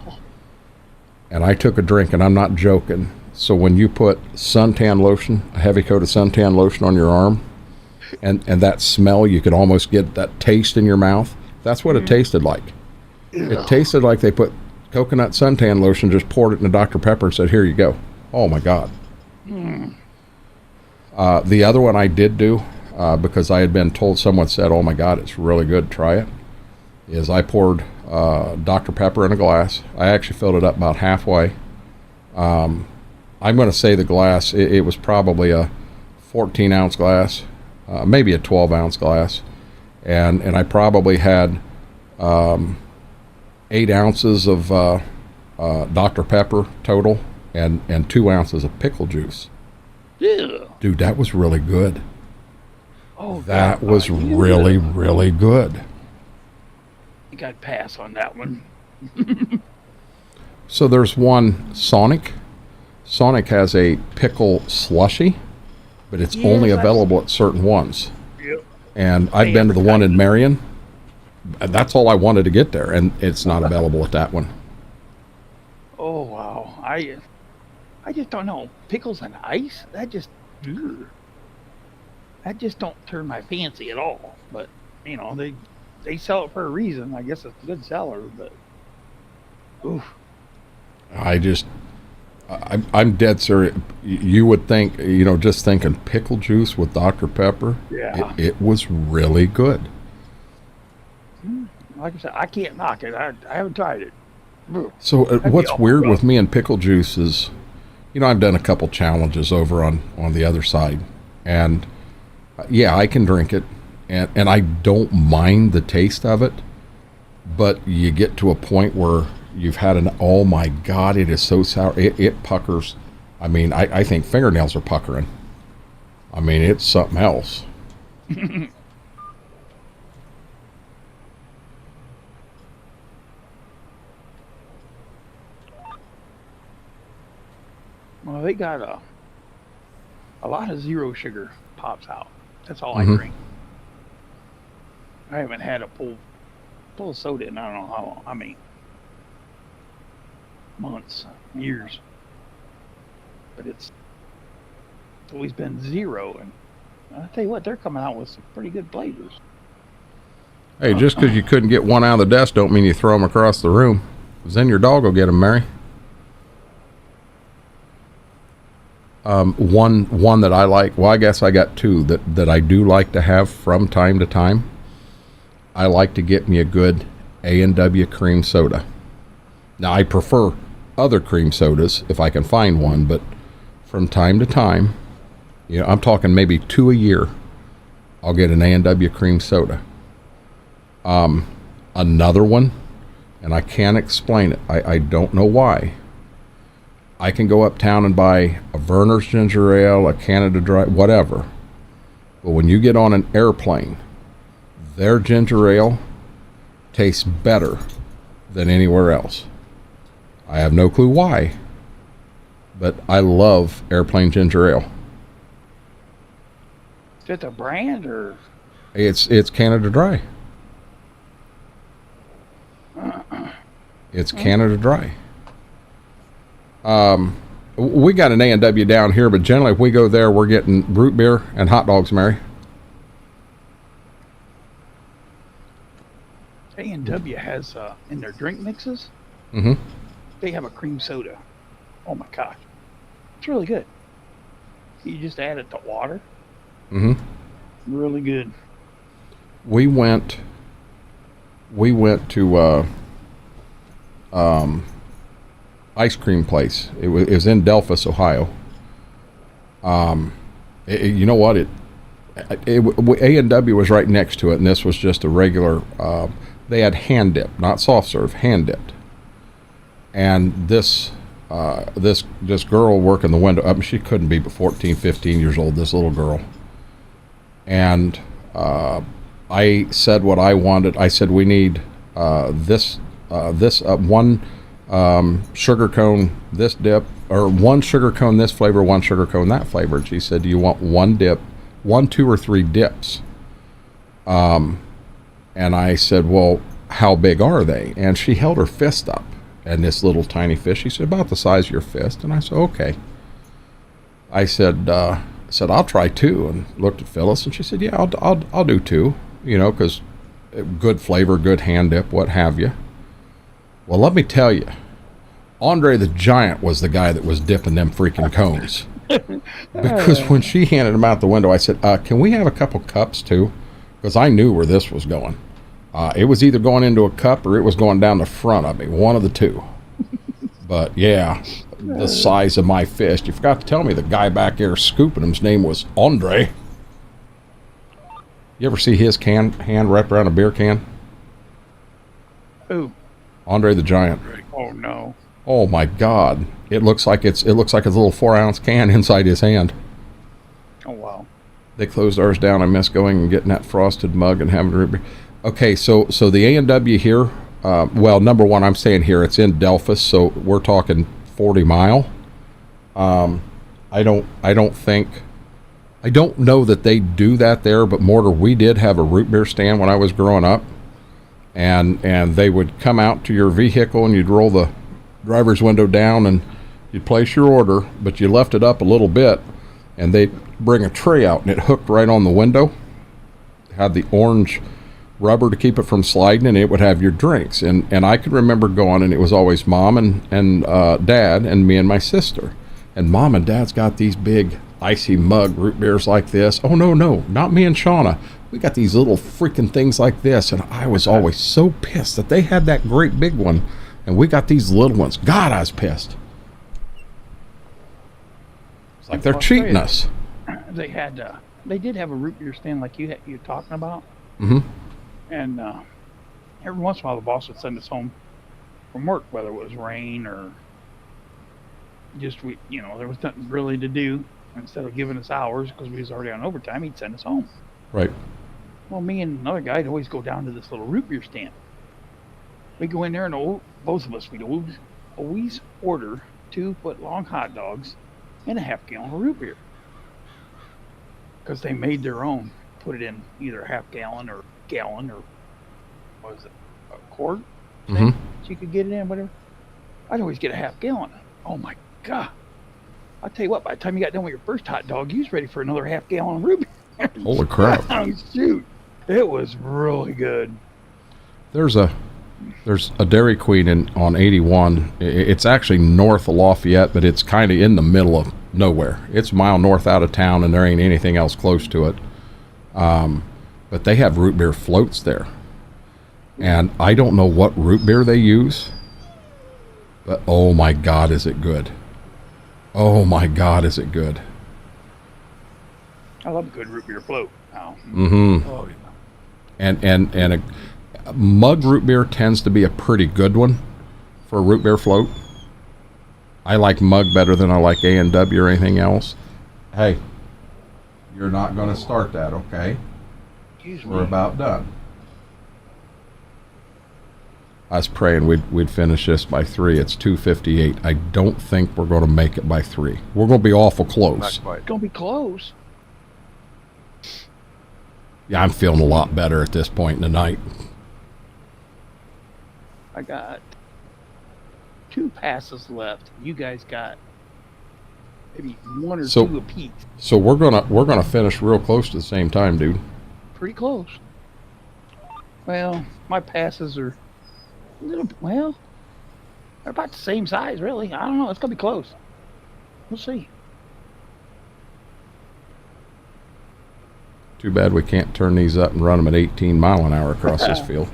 And I took a drink, and I'm not joking. So when you put suntan lotion, a heavy coat of suntan lotion on your arm, and that smell, you could almost get that taste in your mouth. That's what it tasted like. It tasted like they put coconut suntan lotion, just poured it in a Dr. Pepper and said, here you go. Oh my God. The other one I did do, because I had been told, someone said, oh my God, it's really good, try it, is I poured Dr. Pepper in a glass. I actually filled it up about halfway. I'm going to say the glass, it was probably a 14-ounce glass, maybe a 12-ounce glass. And I probably had 8 ounces of Dr. Pepper total and 2 ounces of pickle juice. Yeah. Dude, that was really good. Oh, that was really, really good. I think I'd pass on that one. So there's one, Sonic. Sonic has a pickle slushy, but it's only available at certain ones. Yep. And I've been to the one in Marion. That's all I wanted to get there, and it's not available at that one. Oh, wow. I just don't know. Pickles and ice? That just don't turn my fancy at all. But, you know, they sell it for a reason. I guess it's a good seller, but oof. I'm dead serious. You would think, you know, just thinking pickle juice with Dr. Pepper, it was really good. Like I said, I can't knock it. I haven't tried it. So what's weird with me and pickle juice is, you know, I've done a couple challenges over on the other side, and yeah, I can drink it, and I don't mind the taste of it, but you get to a point where you've had oh my God, it is so sour, it puckers. I mean, I think fingernails are puckering. I mean, it's something else. Well, they got a lot of zero sugar pops out. That's all I drink. I haven't had a full soda in I don't know how long. I mean, months, years. But it's always been zero. And I'll tell you what, they're coming out with some pretty good flavors. Hey, just because you couldn't get one out of the desk don't mean you throw them across the room. Because then your dog will get them, Mary. One that I like, well, I guess I got two that I do like to have from time to time. I like to get me a good A&W cream soda. Now, I prefer other cream sodas if I can find one, but from time to time, you know, I'm talking maybe 2 a year, I'll get an A&W cream soda. Another one, and I can't explain it. I don't know why. I can go uptown and buy a Verner's ginger ale, a Canada Dry, whatever. But when you get on an airplane, their ginger ale tastes better than anywhere else. I have no clue why, but I love airplane ginger ale. Is it a brand or? It's Canada Dry. It's Canada Dry. We got an A&W down here, but generally if we go there, we're getting root beer and hot dogs, Mary. A&W has, in their drink mixes, they have a cream soda. Oh my gosh. It's really good. You just add it to water. Really good. We went to, ice cream place. It was in Delphus, Ohio. You know what? A&W was right next to it, and this was just a regular. They had hand dip, not soft serve, hand dipped. And this girl working the window. She couldn't be but 14, 15 years old. This little girl, and I said what I wanted. I said we need this one sugar cone this dip, or one sugar cone this flavor, one sugar cone that flavor. And she said, do you want one dip, 1, 2, or 3 dips? And I said, well, how big are they? And she held her fist up, and this little tiny fish, she said, about the size of your fist. And I said, okay. I said I'll try 2, and looked at Phyllis, and she said, yeah, I'll do 2, you know, because good flavor, good hand dip, what have you. Well, let me tell you, Andre the Giant was the guy that was dipping them freaking cones. Because when she handed them out the window, I said, can we have a couple cups too? Because I knew where this was going. It was either going into a cup or it was going down the front of me, one of the two. But yeah, the size of my fist. You forgot to tell me the guy back there scooping him's name was Andre. You ever see his hand wrapped around a beer can? Who? Andre the Giant. Oh no. Oh my God! It looks like a little 4-ounce can inside his hand. Oh wow! They closed ours down. I miss going and getting that frosted mug and having root beer. Okay, so the A&W here. Well, number one, I'm saying here it's in Delphus, so we're talking 40 mile. I don't know that they do that there, but Mortar, we did have a root beer stand when I was growing up, and they would come out to your vehicle and you'd roll the driver's window down and you'd place your order, but you left it up a little bit, and they'd bring a tray out and it hooked right on the window. It had the orange rubber to keep it from sliding, and it would have your drinks. And I could remember going, and it was always Mom and Dad and me and my sister. And Mom and Dad's got these big icy mug root beers like this. Oh no, not me and Shauna. We got these little freaking things like this, and I was always so pissed that they had that great big one and we got these little ones. God, I was pissed. It's like they're cheating us. They did have a root beer stand like you're talking about. Mm-hmm. And every once in a while, the boss would send us home from work, whether it was rain or just there was nothing really to do. Instead of giving us hours because we was already on overtime, he'd send us home. Right. Well, me and another guy would always go down to this little root beer stand. We'd go in there, and both of us, we'd always order 2-foot-long hot dogs and a half-gallon of root beer. Because they made their own. Put it in either a half-gallon or gallon or, what was it, a quart? Mm-hmm. So you could get it in, whatever. I'd always get a half-gallon. Oh, my God. I'll tell you what, by the time you got done with your first hot dog, you was ready for another half-gallon of root beer. Holy crap. Oh, shoot. It was really good. There's a Dairy Queen on 81. It's actually north of Lafayette, but it's kind of in the middle of nowhere. It's a mile north out of town, and there ain't anything else close to it. But they have root beer floats there. And I don't know what root beer they use, but oh my God, is it good. Oh my God, is it good. I love a good root beer float. Oh. Mm-hmm. Oh, yeah. And a mug root beer tends to be a pretty good one for a root beer float. I like mug better than I like A&W or anything else. Hey, you're not going to start that, okay? We're about done. I was praying we'd finish this by 3. It's 2:58. I don't think we're going to make it by 3. We're going to be awful close. Not quite. It's going to be close. Yeah, I'm feeling a lot better at this point in the night. I got 2 passes left. You guys got maybe 1 or 2 apiece. So we're gonna finish real close to the same time, dude. Pretty close. Well, my passes are they're about the same size, really. I don't know. It's gonna be close. We'll see. Too bad we can't turn these up and run them at 18 mile an hour across this field.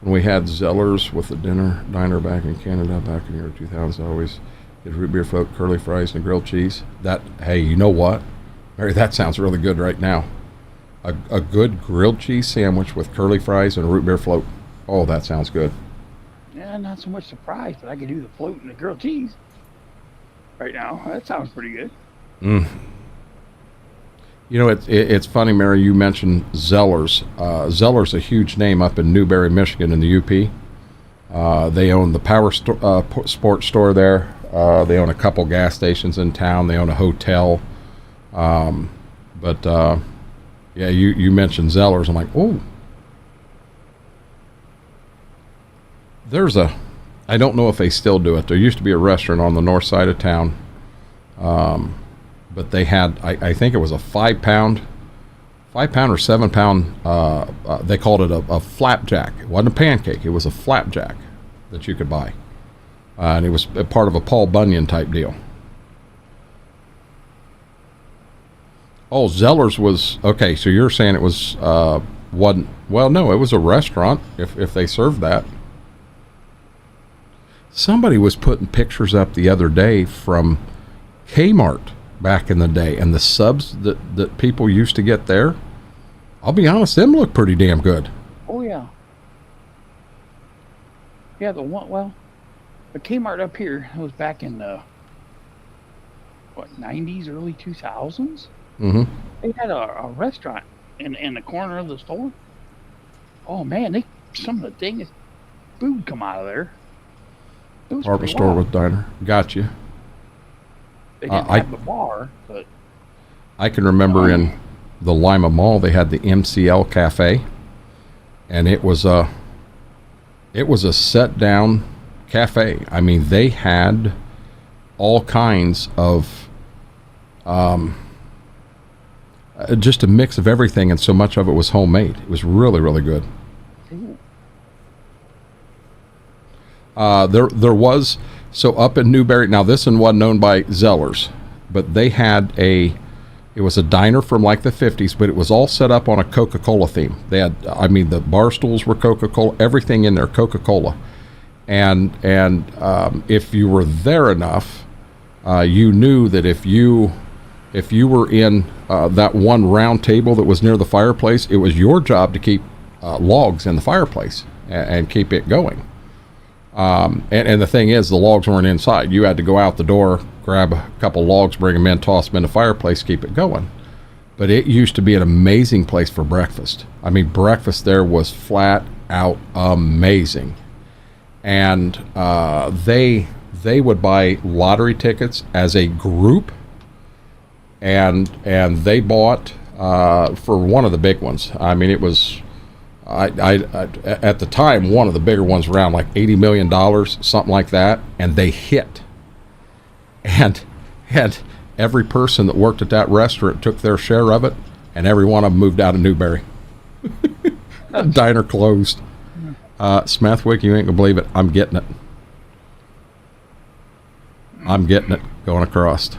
When we had Zellers with the diner back in Canada back in the year 2000, I always get root beer float, curly fries, and a grilled cheese. Hey, you know what? Mary, that sounds really good right now. A good grilled cheese sandwich with curly fries and a root beer float. Oh, that sounds good. Yeah, not so much surprised, but I could do the float and the grilled cheese right now. That sounds pretty good. You know, it's funny, Mary, you mentioned Zeller's. Zeller's a huge name up in Newberry, Michigan in the UP. They own the power sports store there. They own a couple gas stations in town. They own a hotel. Yeah, you mentioned Zeller's. I'm like, oh. There's I don't know if they still do it. There used to be a restaurant on the north side of town. But they had, I think it was a 5 pound or 7 pound, they called it a flapjack. It wasn't a pancake, it was a flapjack that you could buy. And it was a part of a Paul Bunyan type deal. Oh, Zeller's was, okay, so you're saying it was, wasn't, well, no, it was a restaurant, if they served that. Somebody was putting pictures up the other day from Kmart back in the day, and the subs that people used to get there, I'll be honest, them look pretty damn good. Oh yeah. Yeah, the Kmart up here, it was back in the 90s, early 2000s. Mm-hmm. They had a restaurant in the corner of the store. Oh man, some of the things food come out of there. Harbor store with diner. Gotcha. They didn't have the bar, but I can remember in the Lima Mall they had the MCL Cafe, and it was a set down cafe. I mean, they had all kinds of just a mix of everything, and so much of it was homemade. It was really, really good. There was, so up in Newberry, now this one wasn't owned by Zeller's, but they had it was a diner from like the 50s, but it was all set up on a Coca-Cola theme. They had, I mean, the bar stools were Coca-Cola, everything in there, Coca-Cola. And if you were there enough, you knew that if you were in that one round table that was near the fireplace, it was your job to keep logs in the fireplace and keep it going. And the thing is, the logs weren't inside. You had to go out the door, grab a couple logs, bring them in, toss them in the fireplace, keep it going. But it used to be an amazing place for breakfast. I mean, breakfast there was flat out amazing. And they would buy lottery tickets as a group, and they bought for one of the big ones. I mean, it was. I at the time, one of the bigger ones around like $80 million, something like that, and they hit. And every person that worked at that restaurant took their share of it, and every one of them moved out of Newberry. That diner closed. Smethwick, you ain't gonna believe it. I'm getting it. I'm getting it going across.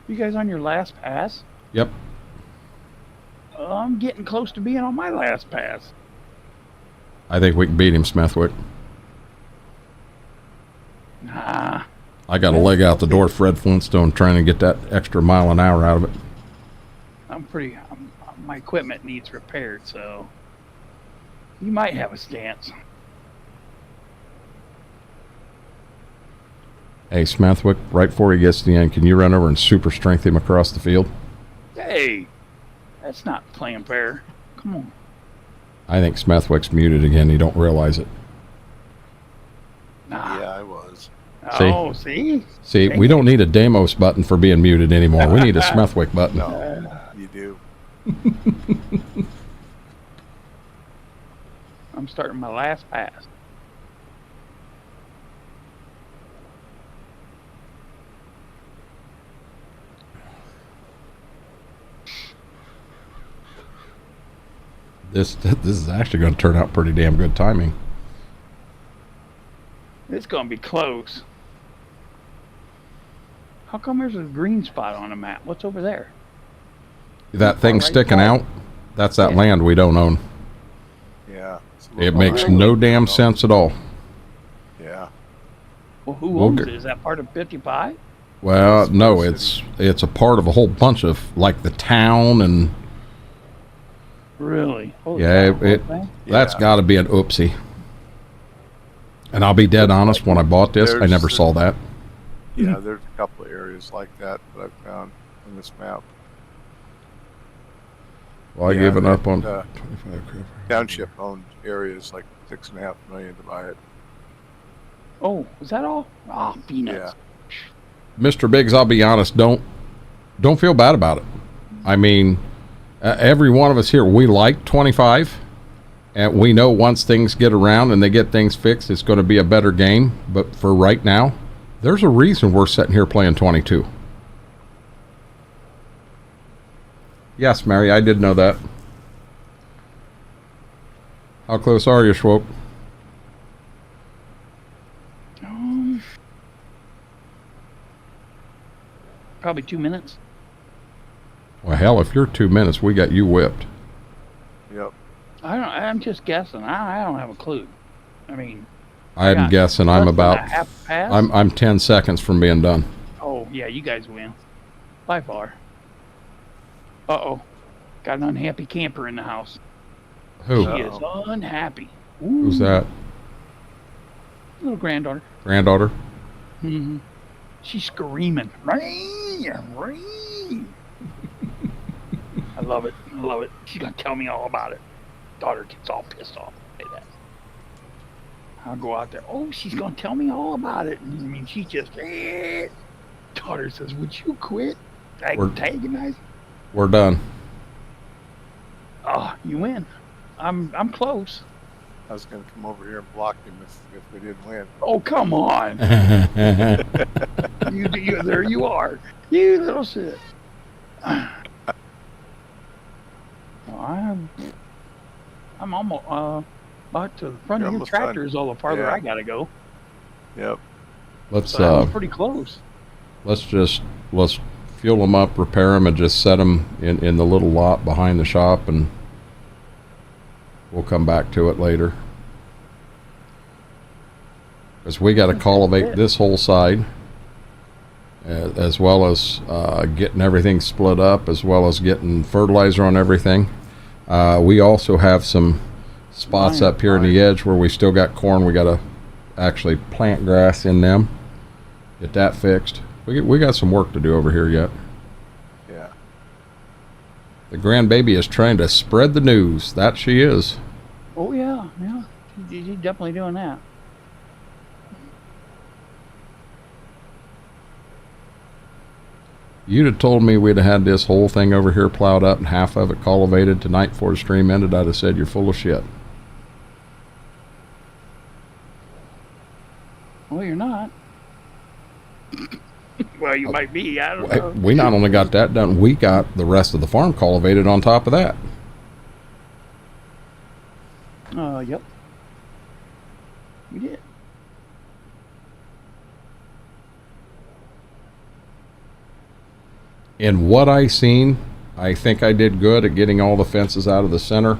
you guys on your last pass? Yep. I'm getting close to being on my last pass. I think we can beat him, Smethwick. Nah. I got a leg out the door, Fred Flintstone, trying to get that extra mile an hour out of it. My equipment needs repaired, so you might have a stance. Hey, Smethwick, right before he gets to the end, can you run over and super strength him across the field? Hey, that's not playing fair. Come on. I think Smethwick's muted again. You don't realize it. Nah. Yeah, I was. Oh, see? See, we don't need a Deimos button for being muted anymore. We need a Smethwick button. No, you do. I'm starting my last pass. This is actually going to turn out pretty damn good timing. It's going to be close. How come there's a green spot on the map? What's over there? That thing sticking out, that's that land we don't own. Yeah. It makes no damn sense at all. Yeah. Well, who owns it? Is that part of 55? Well, no, it's a part of a whole bunch of, like, the town and... Really? Yeah, that's got to be an oopsie. And I'll be dead honest, when I bought this, I never saw that. Yeah, there's a couple of areas like that I've found on this map. Well, I Yeah, given up on that, 25 crap. Township-owned areas like $6.5 million to buy it. Oh, is that all? Ah, peanuts. Mr. Biggs, I'll be honest, don't feel bad about it. I mean, every one of us here, we like 25, and we know once things get around and they get things fixed, it's going to be a better game. But for right now, there's a reason we're sitting here playing 22. Yes, Mary, I did know that. How close are you, Schwope? Probably 2 minutes. Well, hell, if you're 2 minutes, we got you whipped. Yep. I'm just guessing. I don't have a clue. I mean, I'm guessing I'm less than about. a half pass? I'm 10 seconds from being done. Oh yeah, you guys win by far. Uh-oh, got an unhappy camper in the house. Who? She is unhappy. Who's that? Little granddaughter. Granddaughter? Mm-hmm. She's screaming. Rain, rain. I love it. I love it. She's gonna tell me all about it. Daughter gets all pissed off. Say that. I'll go out there. Oh, she's gonna tell me all about it. I mean, she just. Daughter says, "Would you quit antagonizing?" We're done. Oh, you win. I'm close. I was going to come over here and block him if we didn't win. Oh, come on. you there you are. You little shit. I'm almost about to the front of your tractor is all the farther I gotta go. Yep. Let's So I'm pretty close. let's fuel them up, repair them, and just set them in the little lot behind the shop, and we'll come back to it later. Because we got to cultivate this whole side, as well as getting everything split up, as well as getting fertilizer on everything. We also have some spots up here in the edge where we still got corn. We got to actually plant grass in them, get that fixed. We got some work to do over here yet. Yeah. The grandbaby is trying to spread the news. That she is. Oh yeah. She's definitely doing that. You'd have told me we'd have had this whole thing over here plowed up and half of it cultivated tonight before the stream ended. I'd have said you're full of shit. Well, you're not. Well, you might be. I don't know. We not only got that done, we got the rest of the farm cultivated on top of that. Yep. We did. In what I seen, I think I did good at getting all the fences out of the center.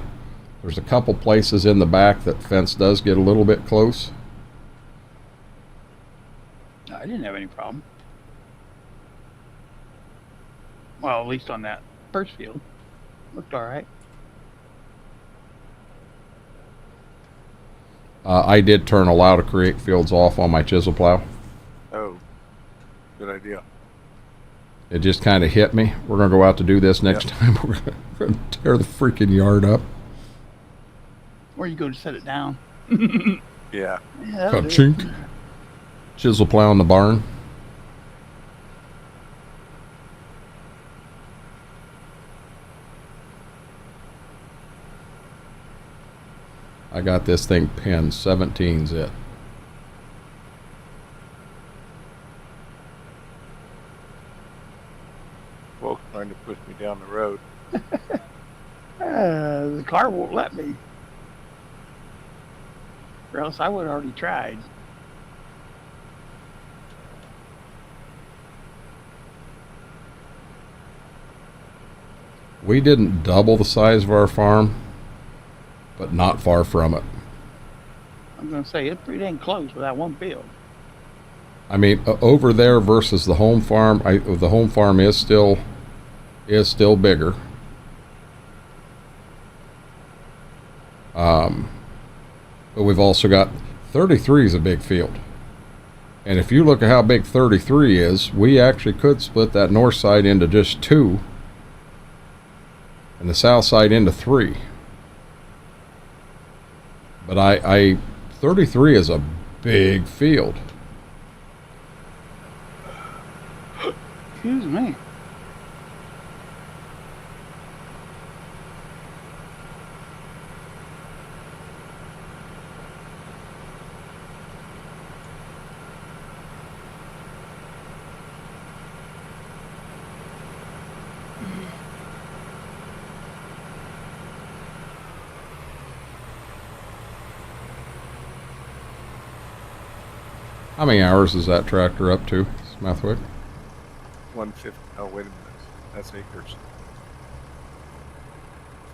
There's a couple places in the back that fence does get a little bit close. I didn't have any problem. Well, at least on that first field. Looked all right. I did turn allow to create fields off on my chisel plow. Oh, good idea. It just kind of hit me. We're going to go out to do this next time. We're going to tear the freaking yard up. Or you go to set it down. Yeah. Ka-chink. Chisel plow in the barn. I got this thing pinned. 17's it. Folks trying to push me down the road. The car won't let me. Or else I would have already tried. We didn't double the size of our farm, but not far from it. I'm going to say it's pretty dang close with that one field. I mean, over there versus the home farm, the home farm is still bigger. But we've also got 33 is a big field. And if you look at how big 33 is, we actually could split that north side into just 2 and the south side into 3. But 33 is a big field. Excuse me. How many hours is that tractor up to, Smethwick? 150. Oh, wait a minute. That's acres.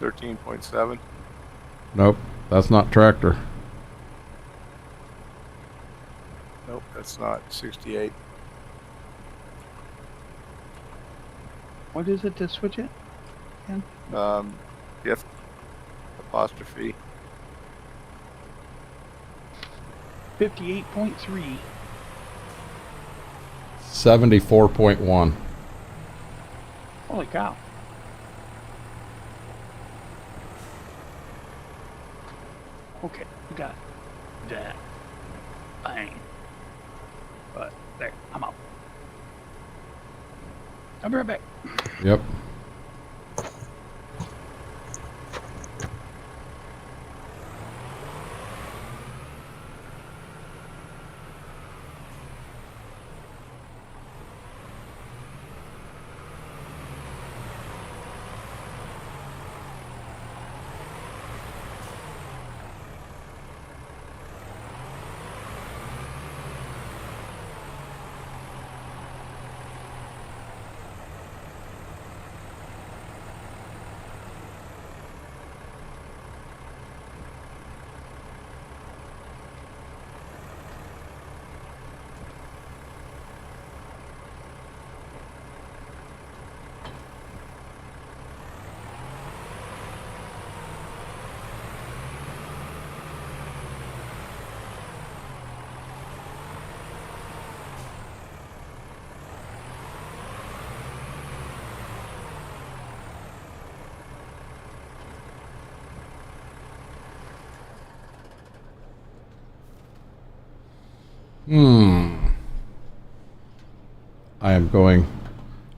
13.7. Nope, that's not tractor. Nope, that's not 68. What is it to switch it? Gift apostrophe 58.3. 74.1. Holy cow. Okay, we got that. Bang. But there, I'm out. I'll be right back. Yep.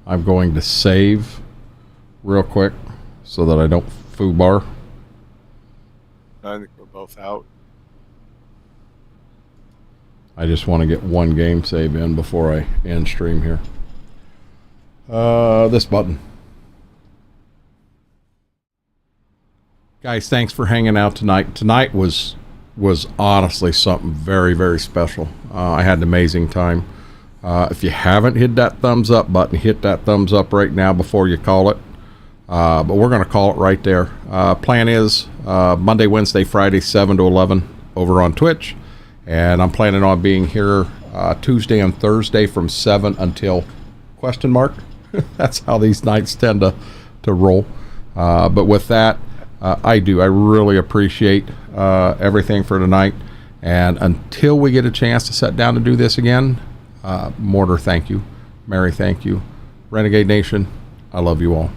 I'm going to save real quick so that I don't foobar. I think we're both out. I just want to get one game save in before I end stream here. This button. Guys, thanks for hanging out tonight. Tonight was honestly something very, very special. I had an amazing time. If you haven't hit that thumbs up button, hit that thumbs up right now before you call it. But we're going to call it right there. Plan is Monday, Wednesday, Friday, 7 to 11 over on Twitch. And I'm planning on being here Tuesday and Thursday from 7 until question mark. That's how these nights tend to roll. But with that, I really appreciate everything for tonight. And until we get a chance to sit down and do this again, Mortar, thank you. Mary, thank you. Renegade Nation, I love you all.